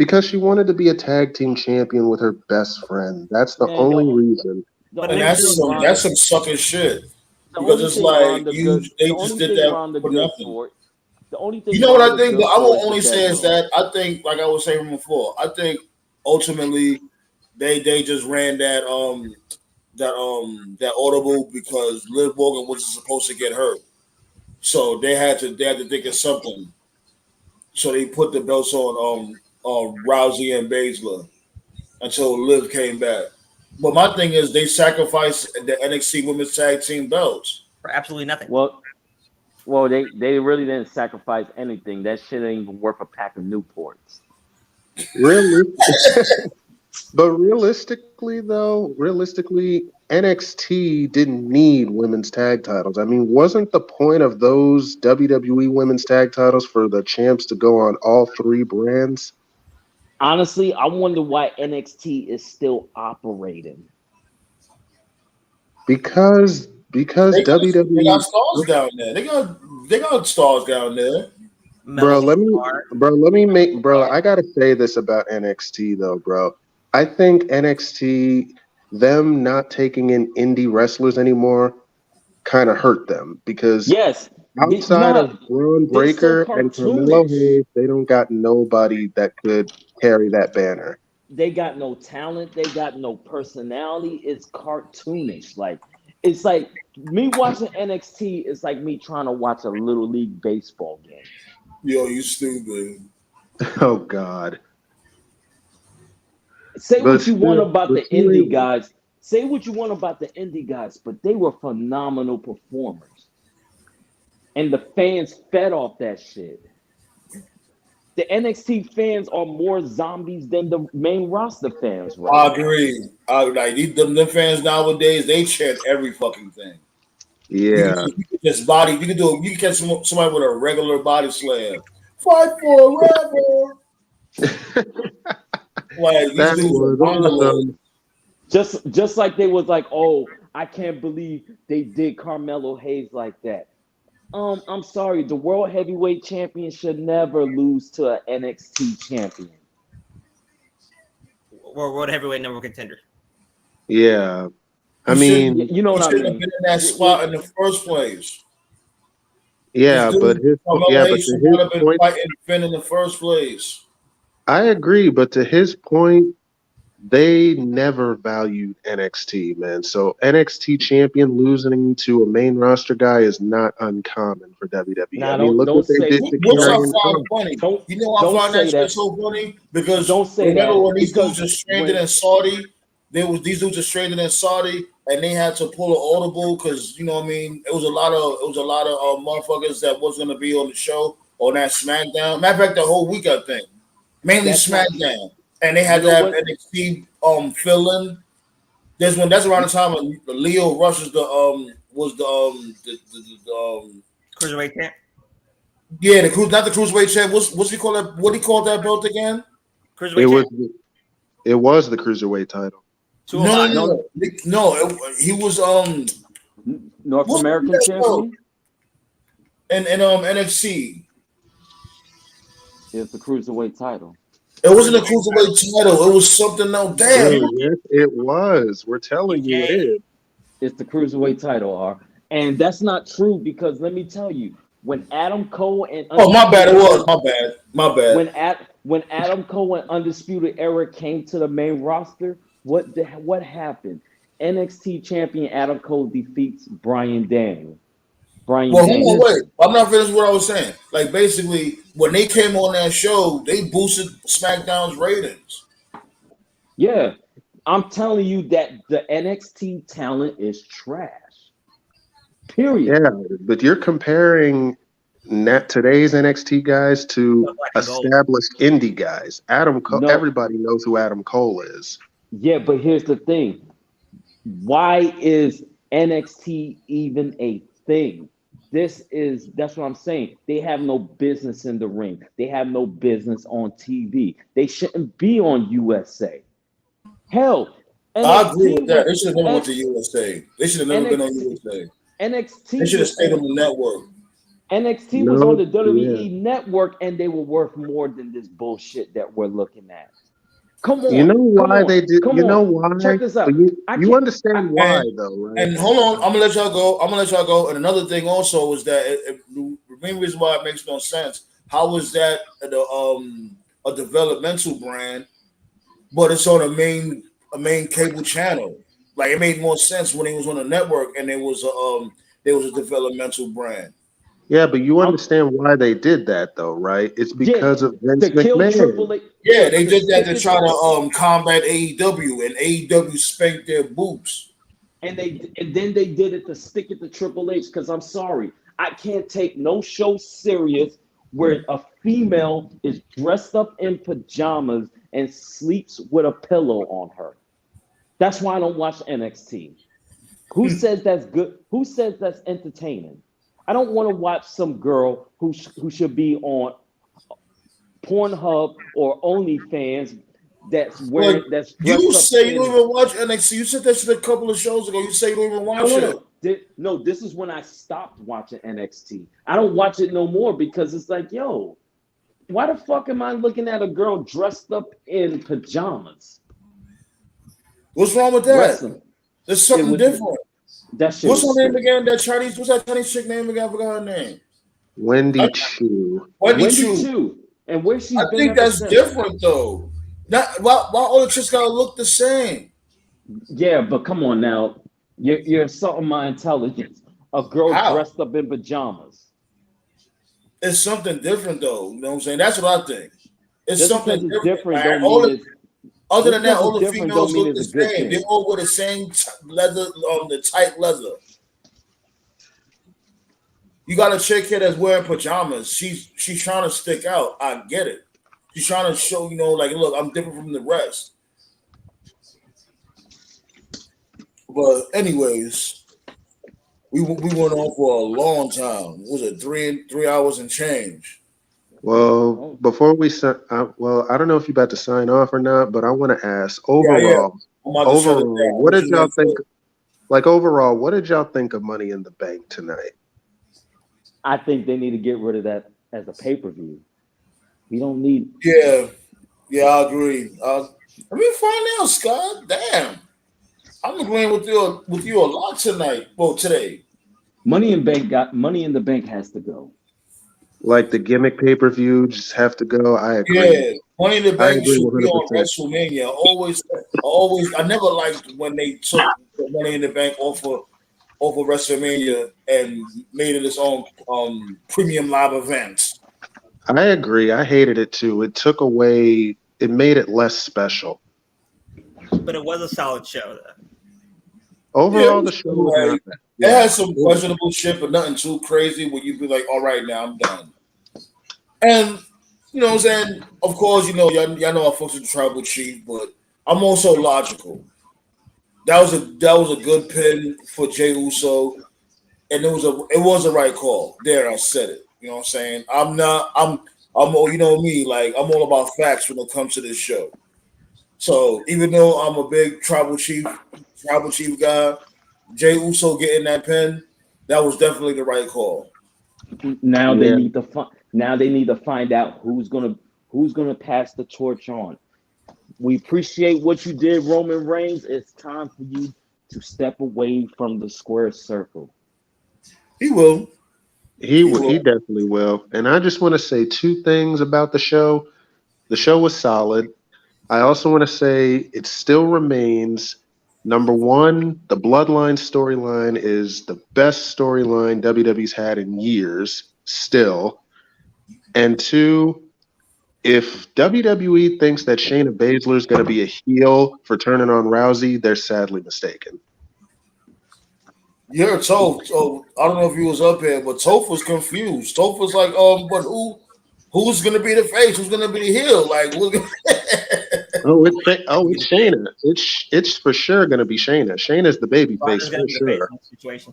Because she wanted to be a tag team champion with her best friend. That's the Man, only reason. the But And only that's thing Ronda, some sucker shit. the Because only it's thing like Ronda good, they the just only did thing that Ronda for good nothing. for, the only You thing know what I Ronda think? good But I for will is the only say is bedroom. that I think, like I was saying before, I think ultimately they just ran that audible because Liv Morgan wasn't supposed to get hurt. So they had to think of something. So they put the belts on Rousey and Baszler until Liv came back. But my thing is they sacrificed the NXT Women's Tag Team belts. for absolutely nothing. Well, they really didn't sacrifice anything. That shit ain't even worth a pack of Newports. Really? But realistically, NXT didn't need women's tag titles. I mean, wasn't the point of those WWE women's tag titles for the champs to go on all three brands? Honestly, I wonder why NXT is still operating. Because They got WWE, stars down there. They got stars down there. bro, Melody Star. I gotta say this about NXT though, bro. I think NXT, them not taking in indie wrestlers anymore, kind of hurt them because Yes, you know outside how of Braun they're so Breaker and Carmelo cartoonish. Hayes, they don't got nobody that could carry that banner. They got no talent. They got no personality. It's cartoonish. Like it's like me watching NXT. It's like me trying to watch a little league baseball game. Yo, you stupid. Oh God. Say But what you want still, about but the indie still, guys. Say what you want about the indie guys, but they were phenomenal performers, and the fans fed off that shit. The NXT fans are more zombies than the main roster fans right I now. agree. Them fans nowadays, they chant every fucking thing. yeah. You can just body. You can catch somebody with a regular body slam. Fight forever. Like these That dudes are was monologues. awesome. Just like they was like, oh, I can't believe they did Carmelo Hayes like that. I'm sorry, the World Heavyweight Champion should never lose to an NXT champion. World Heavyweight number one contender. Yeah. I He should mean, You know he what I shouldn't have mean? been in that spot in the first place. This yeah, but dude, Carmelo Hayes, to should his not have been point, fighting Finn in the first place. I agree, but to his point, they never valued NXT, man. So NXT champion losing to a main roster guy is not uncommon for WWE. I Nah, mean, look don't what they say did to Which I don't Karrion find Kross. funny. don't You know, I don't find that say shit that. so funny because Don't say remember that when these dudes because are stranded when in Saudi, these dudes are stranded in Saudi, and they had to pull an audible because you know what I mean. It was a lot of motherfuckers that was gonna be on the show on that SmackDown. Matter of fact, the whole week I think, mainly that's not true. SmackDown, and they You had to know have what? NXT fill in. That's around the time when Leo Rush was the Cruiserweight champ. yeah, not the cruiserweight champ. What's he call that? What he called that belt again? It Cruiserweight was champ. it was the cruiserweight title. No, 205. No, He was North what's American that belt champion in NXT? is the cruiserweight title. It wasn't a Cruiserweight title. cruiserweight title. It was something else. Damn, Bro, yes, it was. We're telling you it TJ. is. It's the cruiserweight title, and that's not true because let me tell you, when Adam Cole and oh my bad. It Undisputed was Era, my bad. when Adam Cole and Undisputed Era came to the main roster, what happened? NXT champion Adam Cole defeats Bryan Daniel. Well, hold on, wait. I'm not finished what I was saying. Like basically, when they came on that show, they boosted SmackDown's ratings. Yeah, I'm telling you that the NXT talent is trash. Period. Yeah, but you're comparing today's NXT guys to Black and gold. established indie guys. No, Everybody knows who Adam Cole is. yeah, but here's the thing. Why is NXT even a thing? That's what I'm saying. They have no business in the ring. They have no business on TV. They shouldn't be on USA. Hell, I agree with NXT that. was They should have never went N- to USA. They should have never been on NXT USA. They NXT should have was stayed on on the network. NXT was on the WWE network, and they were worth more than this bullshit that we're looking at. Come on. You know why come they on, did? Come You know on. why? Check this out. But I you can't. understand why though, right? And hold on, I'm gonna let y'all go. And another thing also is that the main reason why it makes no sense. How is that a developmental brand, but it's on a main cable channel? Like it made more sense when it was on a network and there was a developmental brand. Yeah, but you understand why they did that though, right? It's Yeah, because of Vince to kill McMahon. Triple H. Yeah, they did that stick to it- try to combat AEW, and AEW spanked their boobs. and then they did it to stick it to Triple H. Because I'm sorry, I can't take no show serious where a female is dressed up in pajamas and sleeps with a pillow on her. That's why I don't watch NXT. Who says that's good? Who says that's entertaining? I don't want to watch some girl who should be on Pornhub or OnlyFans that's wearing that's dressed You up say you in. don't even watch NXT. You said that shit a couple of shows ago. You say you don't even watch it. No, this is when I stopped watching NXT. I don't watch it no more because it's like, yo, why the fuck am I looking at a girl dressed up in pajamas? What's wrong with that? Wrestling. There's something different. That shit. What's her name again? What's that Chinese chick name again? I forgot her name. Wendy Chu. Wendy Chu. And where she's I been think that's since. different though. Not why all the chicks gotta look the same. Yeah, but come on now. You're insulting my intelligence. A girl dressed up in pajamas. It's something different though. You know what I'm saying? That's what I think. It's Just something because it's different. don't All mean other than that, because all it's the different females don't mean look the it's a good same. thing. They all wear the same leather, the tight leather. You got a chick here that's wearing pajamas. She's trying to stick out. I get it. She's trying to show, like, look, I'm different from the rest. But anyways, we went on for a long time. What was it 3 hours and change? Well, before we I don't know if you're about to sign off or not, but I want to ask overall. What did y'all think? Like overall, what did y'all think of Money in the Bank tonight? I think they need to get rid of that as a pay-per-view. We don't need. Yeah, I agree. I mean, find out, Scott. Damn, I'm agreeing with you a lot tonight. Well, today. Money in the Bank has to go. Like the gimmick pay-per-view just have to go. I agree. Yeah, Money in the Bank should 100%. be on WrestleMania. I never liked when they took the Money in the Bank off of WrestleMania and made it its own premium live event. I agree. I hated it too. It took away. It made it less special. But it was a solid show, though. Overall, the show was not bad. It had some questionable shit, but nothing too crazy where you'd be like, all right, now I'm done. And, you know what I'm saying? Of course, y'all know I fucks with Tribal Chief, but I'm also logical. That was a good pin for Jey Uso, and it was a right call. There, I said it. You know what I'm saying? I'm you know me, like I'm all about facts when it comes to this show. So even though I'm a big Tribal Chief guy, Jey Uso getting that pin, that was definitely the right call. Now they need to find out who's gonna pass the torch on. We appreciate what you did, Roman Reigns. It's time for you to step away from the square circle. He will. He definitely will. And I just want to say two things about the show. The show was solid. I also want to say it still remains number one, the Bloodline storyline is the best storyline WWE's had in years, still. And two, if WWE thinks that Shayna Baszler is going to be a heel for turning on Rousey, they're sadly mistaken. Yeah, Toph. Oh, I don't know if he was up here, but Toph was confused. Toph was like, but who's gonna be the face? Who's gonna be the heel? Like, it's Shayna. It's for sure gonna be Shayna. Shayna's the baby face for sure. Situation.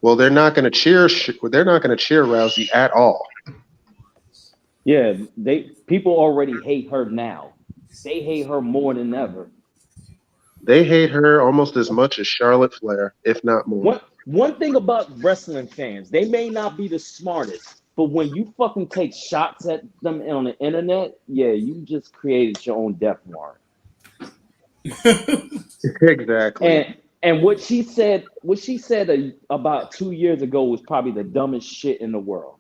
Well, they're not gonna cheer. They're not gonna cheer Rousey at all. Yeah, people already hate her now. They hate her more than ever. They hate her almost as much as Charlotte Flair, if not more. one thing about wrestling fans, they may not be the smartest, but when you fucking take shots at them on the internet, yeah, you just created your own death warrant. Exactly. And what she said about 2 years ago was probably the dumbest shit in the world.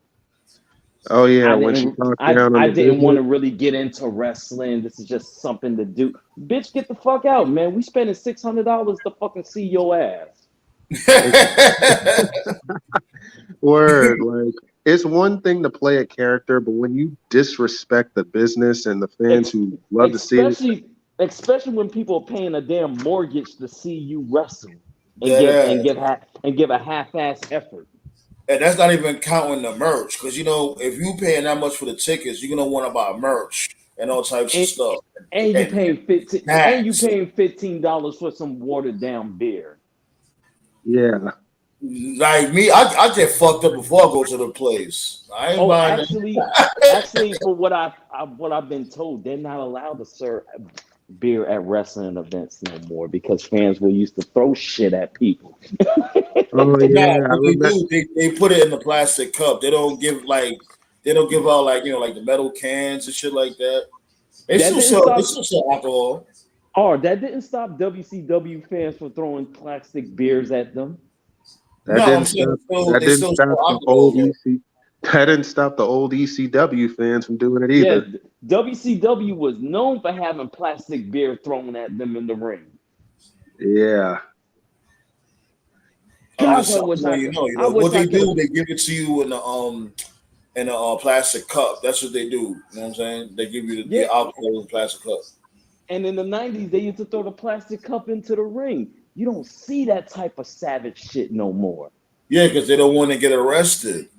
Oh yeah, when she talked down on I the didn't want to business. really get into wrestling. This is just something to do. Bitch, get the fuck out, man. We spending $600 to fucking see your ass. Word, like it's one thing to play a character, but when you disrespect the business and the fans who love to see it, Especially when people are paying a damn mortgage to see you wrestle and Dead give a half-ass effort. And that's not even counting the merch, because if you paying that much for the tickets, you're gonna want to buy merch and all types of And, stuff. and you paying Snacks. $15 for some watered down beer. yeah. Like me, I get fucked up before I go to the place. I ain't Oh, buying actually, for what I've been told, they're not allowed to serve beer at wrestling events no more because fans will used to throw shit at people. Oh Nah, yeah, I what they remember. do, they put it in the plastic cup. They don't give out like the metal cans and shit like that. They That still didn't sell stop. alcohol. Oh, that didn't stop WCW fans from throwing plastic beers at them. No, I'm saying That they didn't still stop sell the alcohol old though. EC. That didn't stop the old ECW fans from doing it Yeah, either. WCW was known for having plastic beer thrown at them in the ring. Yeah. Gosh, I I'm wish I letting could. you I know wish what I they could have. do. They give it to you in a plastic cup. That's what they do. You know what I'm saying? They give you the Yeah, alcohol in a plastic cup. and in the '90s, they used to throw the plastic cup into the ring. You don't see that type of savage shit no more. Yeah, because they don't want to get arrested.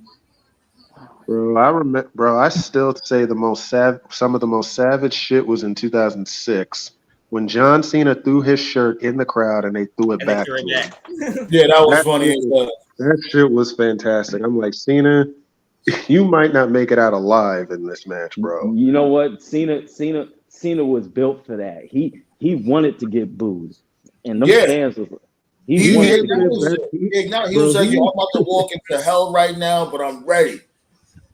Bro, I remember. Bro, I still say some of the most savage shit was in 2006 when John Cena threw his shirt in the crowd and they threw it And they back threw to it him. back. Yeah, that was That funny shit as was, well. that shit was fantastic. I'm like, Cena, you might not make it out alive in this match, bro. You know what? Cena was built for that. He wanted to get booed, and them Yeah, fans was he he He wanted to handled get it acknowledged booed. better. it. He Bro, was like, "Yo, I'm about to walk into hell right now, but I'm ready."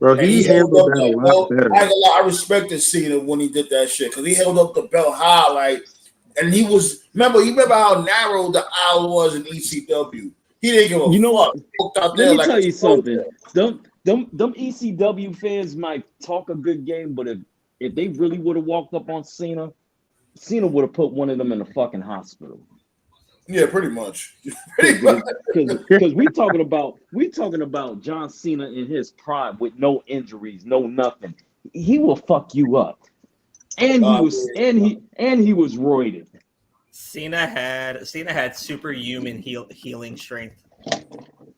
And he he held handled up that a that lot belt. I better. ain't gonna lie, I respected Cena when he did that shit because he held up the belt high, like, and he was you remember how narrow the aisle was in ECW. He didn't give a You know fuck. what? He walked out Let there me like tell a you something. soldier. Them ECW fans might talk a good game, but if they really would have walked up on Cena would have put one of them in the fucking hospital. Yeah, pretty much. Pretty much. Because we talking about John Cena in his prime with no injuries, no nothing. He will fuck you up. And he was roided. Cena had superhuman healing strength.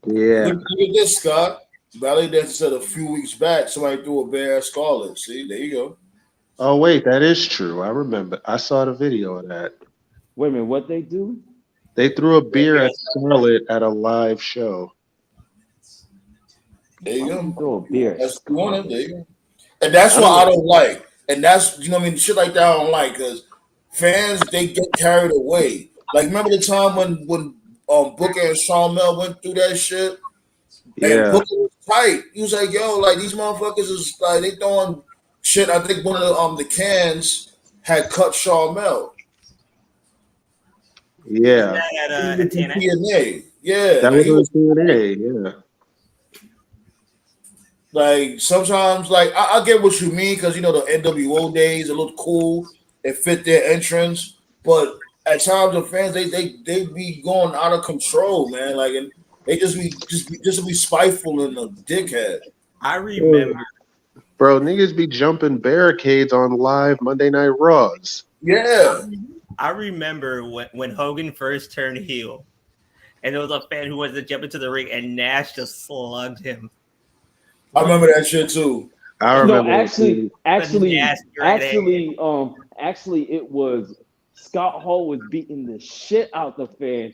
Yeah. Look at this, Scott. Valley Dancer said a few weeks back somebody threw a bear scarlet. See, there you go. Oh wait, that is true. I remember. I saw the video of that. Wait a minute, what they do? They threw a beer Yeah, at Scarlett at a live show. there you Why would you go. throw a beer at That's the one. There Scarlet? you go. And that's I what I don't don't like. And that's shit like that I don't like because fans they get carried away. Like remember the time when Booker and Shawn Mel went through that shit and Yeah. Booker was tight. He was like, "Yo, like these motherfuckers is like they throwing shit." I think one of the cans had cut Shawn Mel. Wasn't Yeah. that at In TNA? TNA. Yeah, That like was he on was TNA. Yeah. like sometimes like I get what you mean because the NWO days it looked cool, it fit their entrance, but at times the fans they be going out of control, man. Like and they just be spiteful and a dickhead. I remember. Bro, niggas be jumping barricades on live Monday Night Raws. Yeah, I remember when Hogan first turned heel, and there was a fan who wanted to jump into the ring, and Nash just slugged him. I remember that shit too. I No, remember that too. actually, it was Scott Hall was beating the shit out the fan,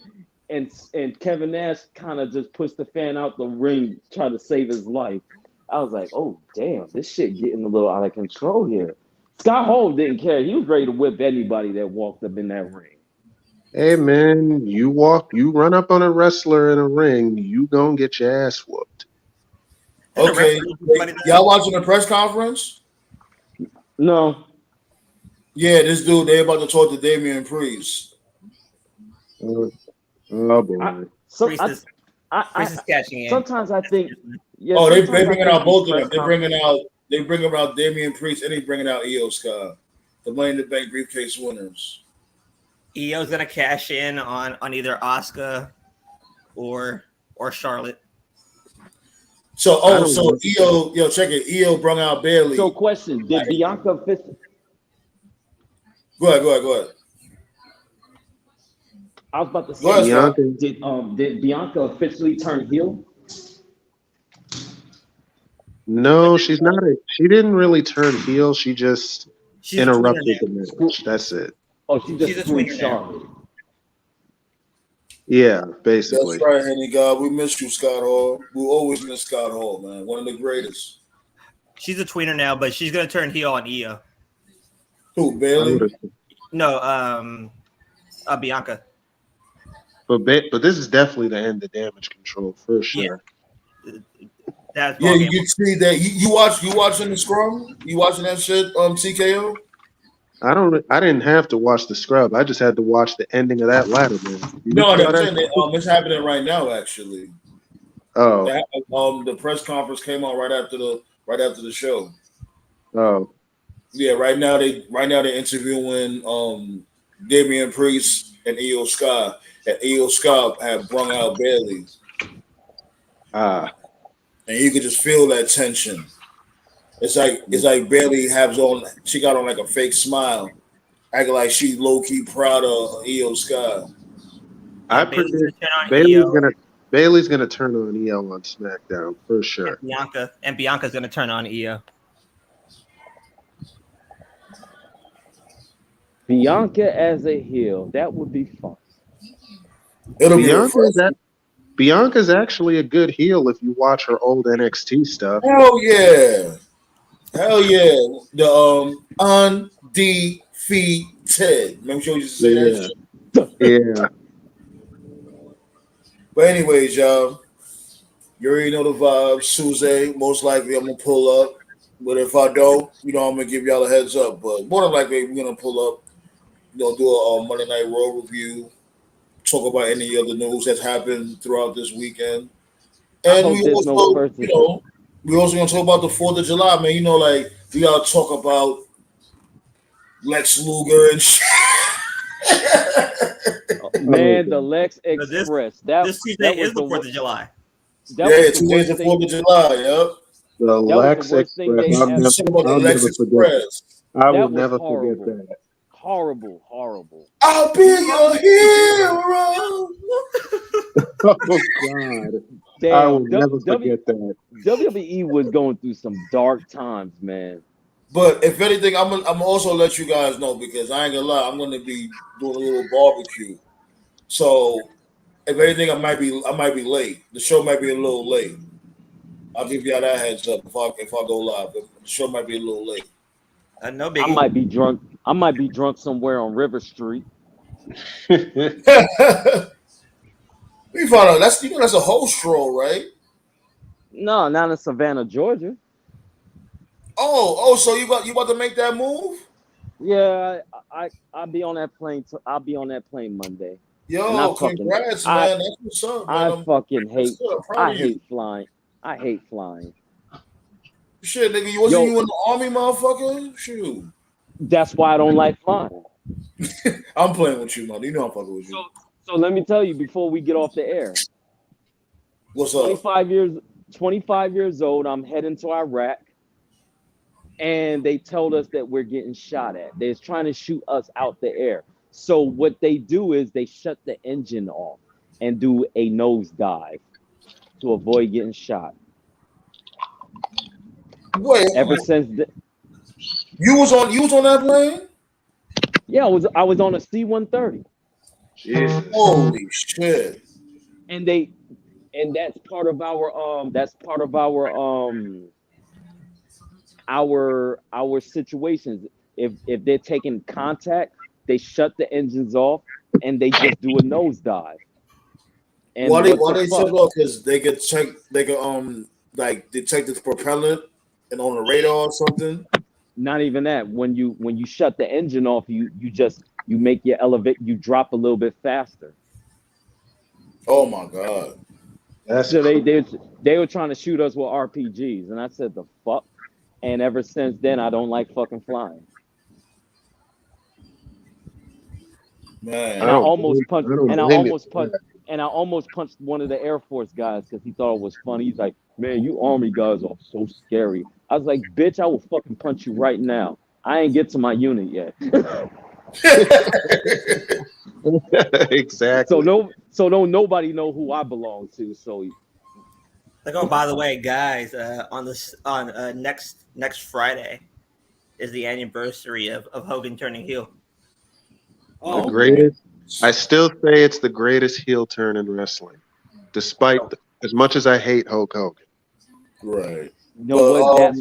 and Kevin Nash kind of just pushed the fan out the ring, trying to save his life. I was like, oh damn, this shit getting a little out of control here. Scott Hall didn't care; he was ready to whip anybody that walked up in that ring. Hey man, you run up on a wrestler in a ring, you gonna get your ass whooped. And the Okay, wrestler somebody y'all watching the press conference? No. Yeah, this dude they about to talk to Damian Priest. Oh I, boy. so Priest is Priest is cashing in. sometimes I think, yeah. Oh, they Sometimes I bringing think out these both of press them. They bringing out Damian Priest and they bringing out Io Sky, the Money in the Bank briefcase winners. Io's gonna cash in on either Asuka or Charlotte. So, I don't know. Io, check it. Io brought out Bailey. So, question: did Bianca officially? Go ahead. I was about to Go ahead, say, Scott. did Bianca officially turn heel? No, she's not she didn't really turn heel, she just She's a tweener interrupted the now. match. That's it. Oh, she She's just a screwed tweener now. Charlotte. Yeah, That's basically. right, Henny God. We miss you, Scott Hall. We always miss Scott Hall, man. One of the greatest. She's a tweener now, but she's gonna turn heel on Io. Who, I Bailey? would've- No, Bianca. but this is definitely the end of Damage Control for sure. That's Yeah, ballgame. you can see that. You watching the scrum? You watching that shit? TKO. I didn't have to watch the scrub. I just had to watch the ending of that ladder match. You No, saw I'm saying that? that, it's happening right now. Actually, Oh, the press conference came on right after the show. oh. Yeah, right now they're interviewing Damian Priest and Io Sky. And Io Sky have brung out Bailey, Ah. and you could just feel that tension. It's like Bailey she got on like a fake smile, acting like she low key proud of Io Sky. I Bailey's predict gonna turn on Bailey's Io, gonna turn on Io on SmackDown for sure. and Bianca's gonna turn on Io. Bianca as a heel, that would be fun. It'll be refreshing. Bianca's actually a good heel if you watch her old NXT stuff. Hell yeah. The undefeated. Remember she used to say that shit? Yeah. But anyways, y'all, you already know the vibes. Tuesday, most likely I'm gonna pull up. But if I don't, I'm gonna give y'all a heads up. But more than likely we're gonna pull up, do a Monday Night Raw review, talk about any other news that's happened throughout this weekend. And we also, we also gonna talk about the 4th of July, man. We gotta talk about Lex Luger and shit. Man, the Lex Express. This Tuesday is the 4th of July. Tuesday's the 4th of July, yep. The Lex Express. I will never forget that. Horrible. I'll be your hero. Oh God. Damn, I will never forget that. WWE was going through some dark times, man. But if anything, I'm also let you guys know, because I ain't gonna lie, I'm gonna be doing a little barbecue. So if anything, I might be late. The show might be a little late. I'll give y'all that heads up if I go live. The show might be a little late. No biggie. I might be drunk. I might be drunk somewhere on River Street. We found out that's a whole stroll, right? No, not in Savannah, Georgia. Oh, so you about to make that move? Yeah, I'll be on that plane. I'll be on that plane Monday. Yo, congrats, man. That's what's up, man. I hate flying. I hate flying. Shit, nigga, you in the army, motherfucker? Shoot. That's why I don't like flying. I'm playing with you, man. You know I'm fucking with you. So let me tell you before we get off the air. What's up? 25 years old. I'm heading to Iraq. And they told us that we're getting shot at. They're trying to shoot us out the air. So what they do is they shut the engine off and do a nosedive to avoid getting shot. Wait. Since you was on that plane? Yeah, I was on a C-130. Jesus. Holy shit. And that's part of our situations. If they're taking contact, they shut the engines off and they just do a nosedive. And Why they fuck? shut off? Because they could check, they could like detect the propellant and on the radar or something. Not even that. When you shut the engine off, you make your you drop a little bit faster. Oh my god! So they were trying to shoot us with RPGs, and I said the fuck. And ever since then, I don't like fucking flying. Man, And I almost punched one of the Air Force guys because he thought it was funny. He's like, "Man, you Army guys are so scary." I was like, "Bitch, I will fucking punch you right now. I ain't get to my unit yet." Exactly. So don't nobody know who I belong to. So Like, oh, by the way, guys, on next Friday is the anniversary of Hogan turning heel. The greatest. I still say it's the greatest heel turn in wrestling, despite as much as I hate Hulk Hogan. Right. You know what?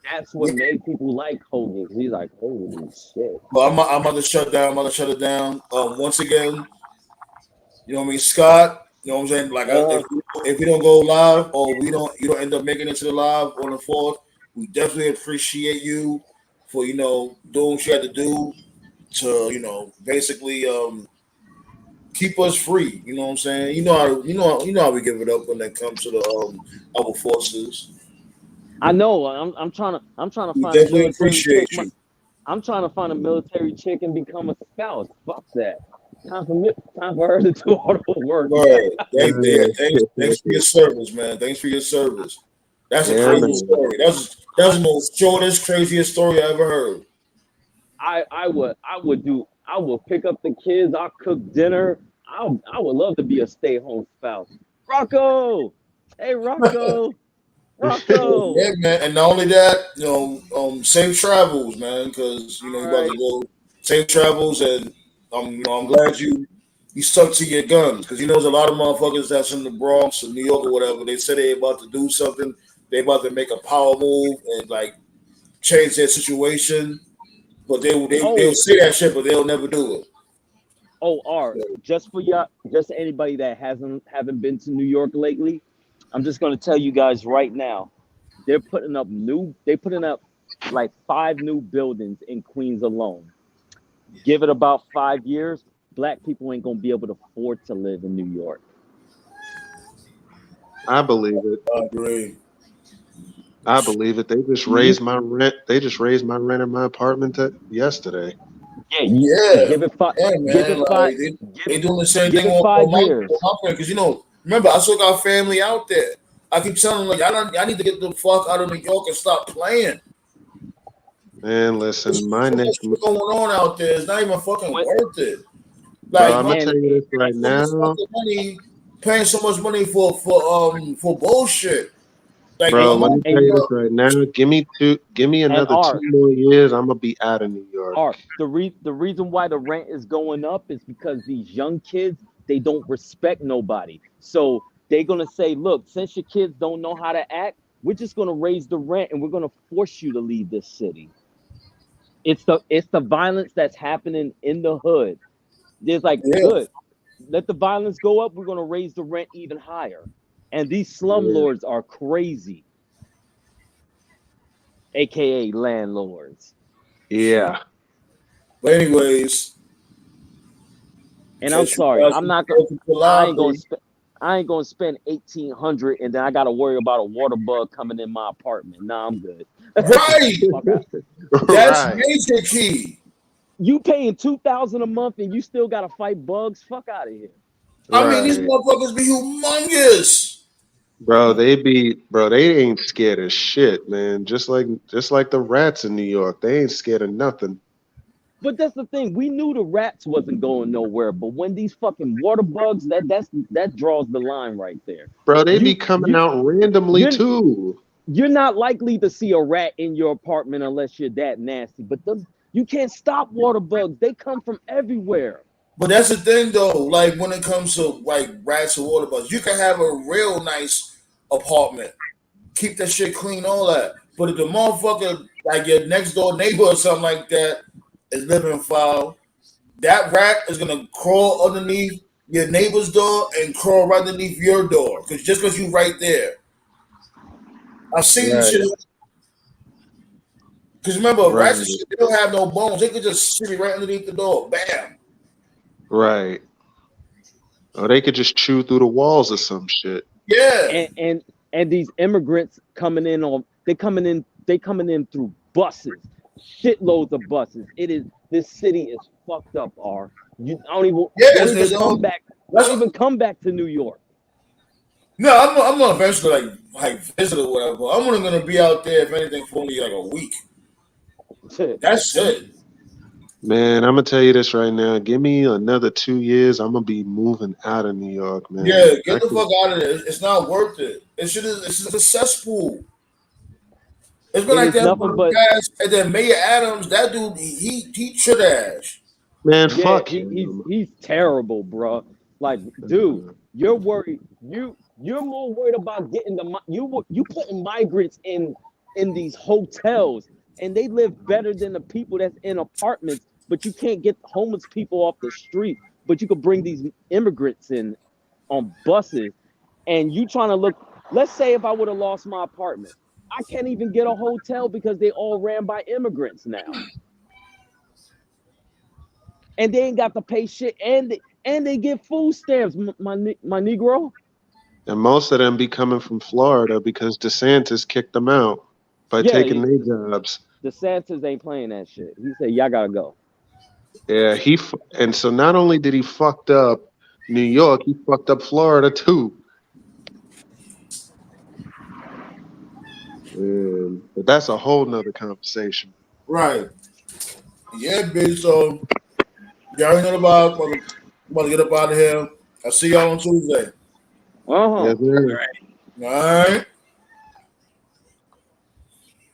That's what made people like Hogan. He's like, holy shit. Well, I'm about to shut down. I'm about to shut it down. Once again, you know what I mean, Scott. You know what I'm saying? Like, if we don't go live or you don't end up making it to the live on the 4th, we definitely appreciate you for doing what you had to do to basically keep us free. You know what I'm saying? You know how we give it up when it comes to the our forces. I know. I'm trying to find We a definitely military appreciate chick. you. I'm trying to find a military chick and become a spouse. Fuck that. Time for her to do all the work. Right. Thanks for your service, man. Thanks for your service. That's a crazy story. That's the most shortest, craziest story I ever heard. I would pick up the kids. I'll cook dinner. I would love to be a stay-home spouse. Rocco, hey Rocco, Rocco. Yeah, man. And not only that, safe travels, man. Because you about to go safe travels, and I'm glad you stuck to your guns. Because there's a lot of motherfuckers that's in the Bronx or New York or whatever. They say they about to do something. They about to make a power move and like change their situation. But they'll say that shit, but they'll never do it. Oh, Art, just anybody that haven't been to New York lately, I'm just gonna tell you guys right now, they're putting up like 5 new buildings in Queens alone. Give it about 5 years, black people ain't gonna be able to afford to live in New York. I believe it. I agree. I believe it. They just raised my rent. They just raised my rent in my apartment yesterday. Yeah. Give it 5. Yeah, man. Give it 5. They doing the same give thing it 5 years. Because remember, I still got family out there. I keep telling them I need to get the fuck out of New York and stop playing. Man, listen, what's going on out there? It's not even fucking worth it. Like, bro, I'm gonna tell you this right now. Paying so much money for bullshit. Like, bro, let me tell you this right now. Give me another 2 more years. I'm gonna be out of New York. The reason why the rent is going up is because these young kids, they don't respect nobody. So they're gonna say, look, since your kids don't know how to act, we're just gonna raise the rent and we're gonna force you to leave this city. It's the violence that's happening in the hood. There's like, good, let the violence go up. We're gonna raise the rent even higher. And these slumlords are crazy, aka landlords. Yeah. But anyways, and I'm sorry, I'm not gonna. I ain't gonna spend $1,800 and then I gotta worry about a water bug coming in my apartment. Nah, I'm good. Right. That's major key. You paying $2,000 a month and you still gotta fight bugs? Fuck out of here. I mean, these motherfuckers be humongous. Bro, they ain't scared of shit, man. Just like the rats in New York. They ain't scared of nothing. But that's the thing. We knew the rats wasn't going nowhere. But when these fucking water bugs, that draws the line right there. Bro, they be coming out randomly too. You're not likely to see a rat in your apartment unless you're that nasty. But you can't stop water bugs. They come from everywhere. But that's the thing, though. Like, when it comes to, like, rats or water bugs, you can have a real nice apartment. Keep that shit clean, all that. But if the motherfucker, like your next door neighbor or something like that, is living foul, that rat is gonna crawl underneath your neighbor's door and crawl right underneath your door because you right there. I've seen this Right. shit. Because remember, Right. rats and shit, they don't have no bones. They could just sit right underneath the door. Bam. Right. Or they could just chew through the walls or some shit. Yeah. And these immigrants coming in through buses, shitloads of buses. This city is fucked up. You don't even come back to New York. No, I'm gonna eventually like visit or whatever. I'm only gonna be out there if anything for only like a week. That's it. Man, I'm gonna tell you this right now. Give me another 2 years. I'm gonna be moving out of New York, man. Yeah, get the fuck out of there. It's not worth it. It's a cesspool. It's been like that for the past. And then Mayor Adams, that dude, he trash. Man, Yeah, fuck him. he's terrible, bro. Like, dude, you're worried. You're more worried about getting you putting migrants in these hotels, and they live better than the people that's in apartments. But you can't get homeless people off the street. But you could bring these immigrants in on buses, and you trying to look. Let's say if I would have lost my apartment, I can't even get a hotel because they all ran by immigrants now. And they ain't got to pay shit, and they get food stamps, my Negro. And most of them be coming from Florida because DeSantis kicked them out by taking their jobs. DeSantis ain't playing that shit. He said, y'all gotta go. Yeah, and so not only did he fucked up New York, he fucked up Florida too. But that's a whole nother conversation. Right. Yeah, bitch. So y'all ain't know about to get up out of here. I'll see y'all on Tuesday. Uh-huh. Yes, sir. All right.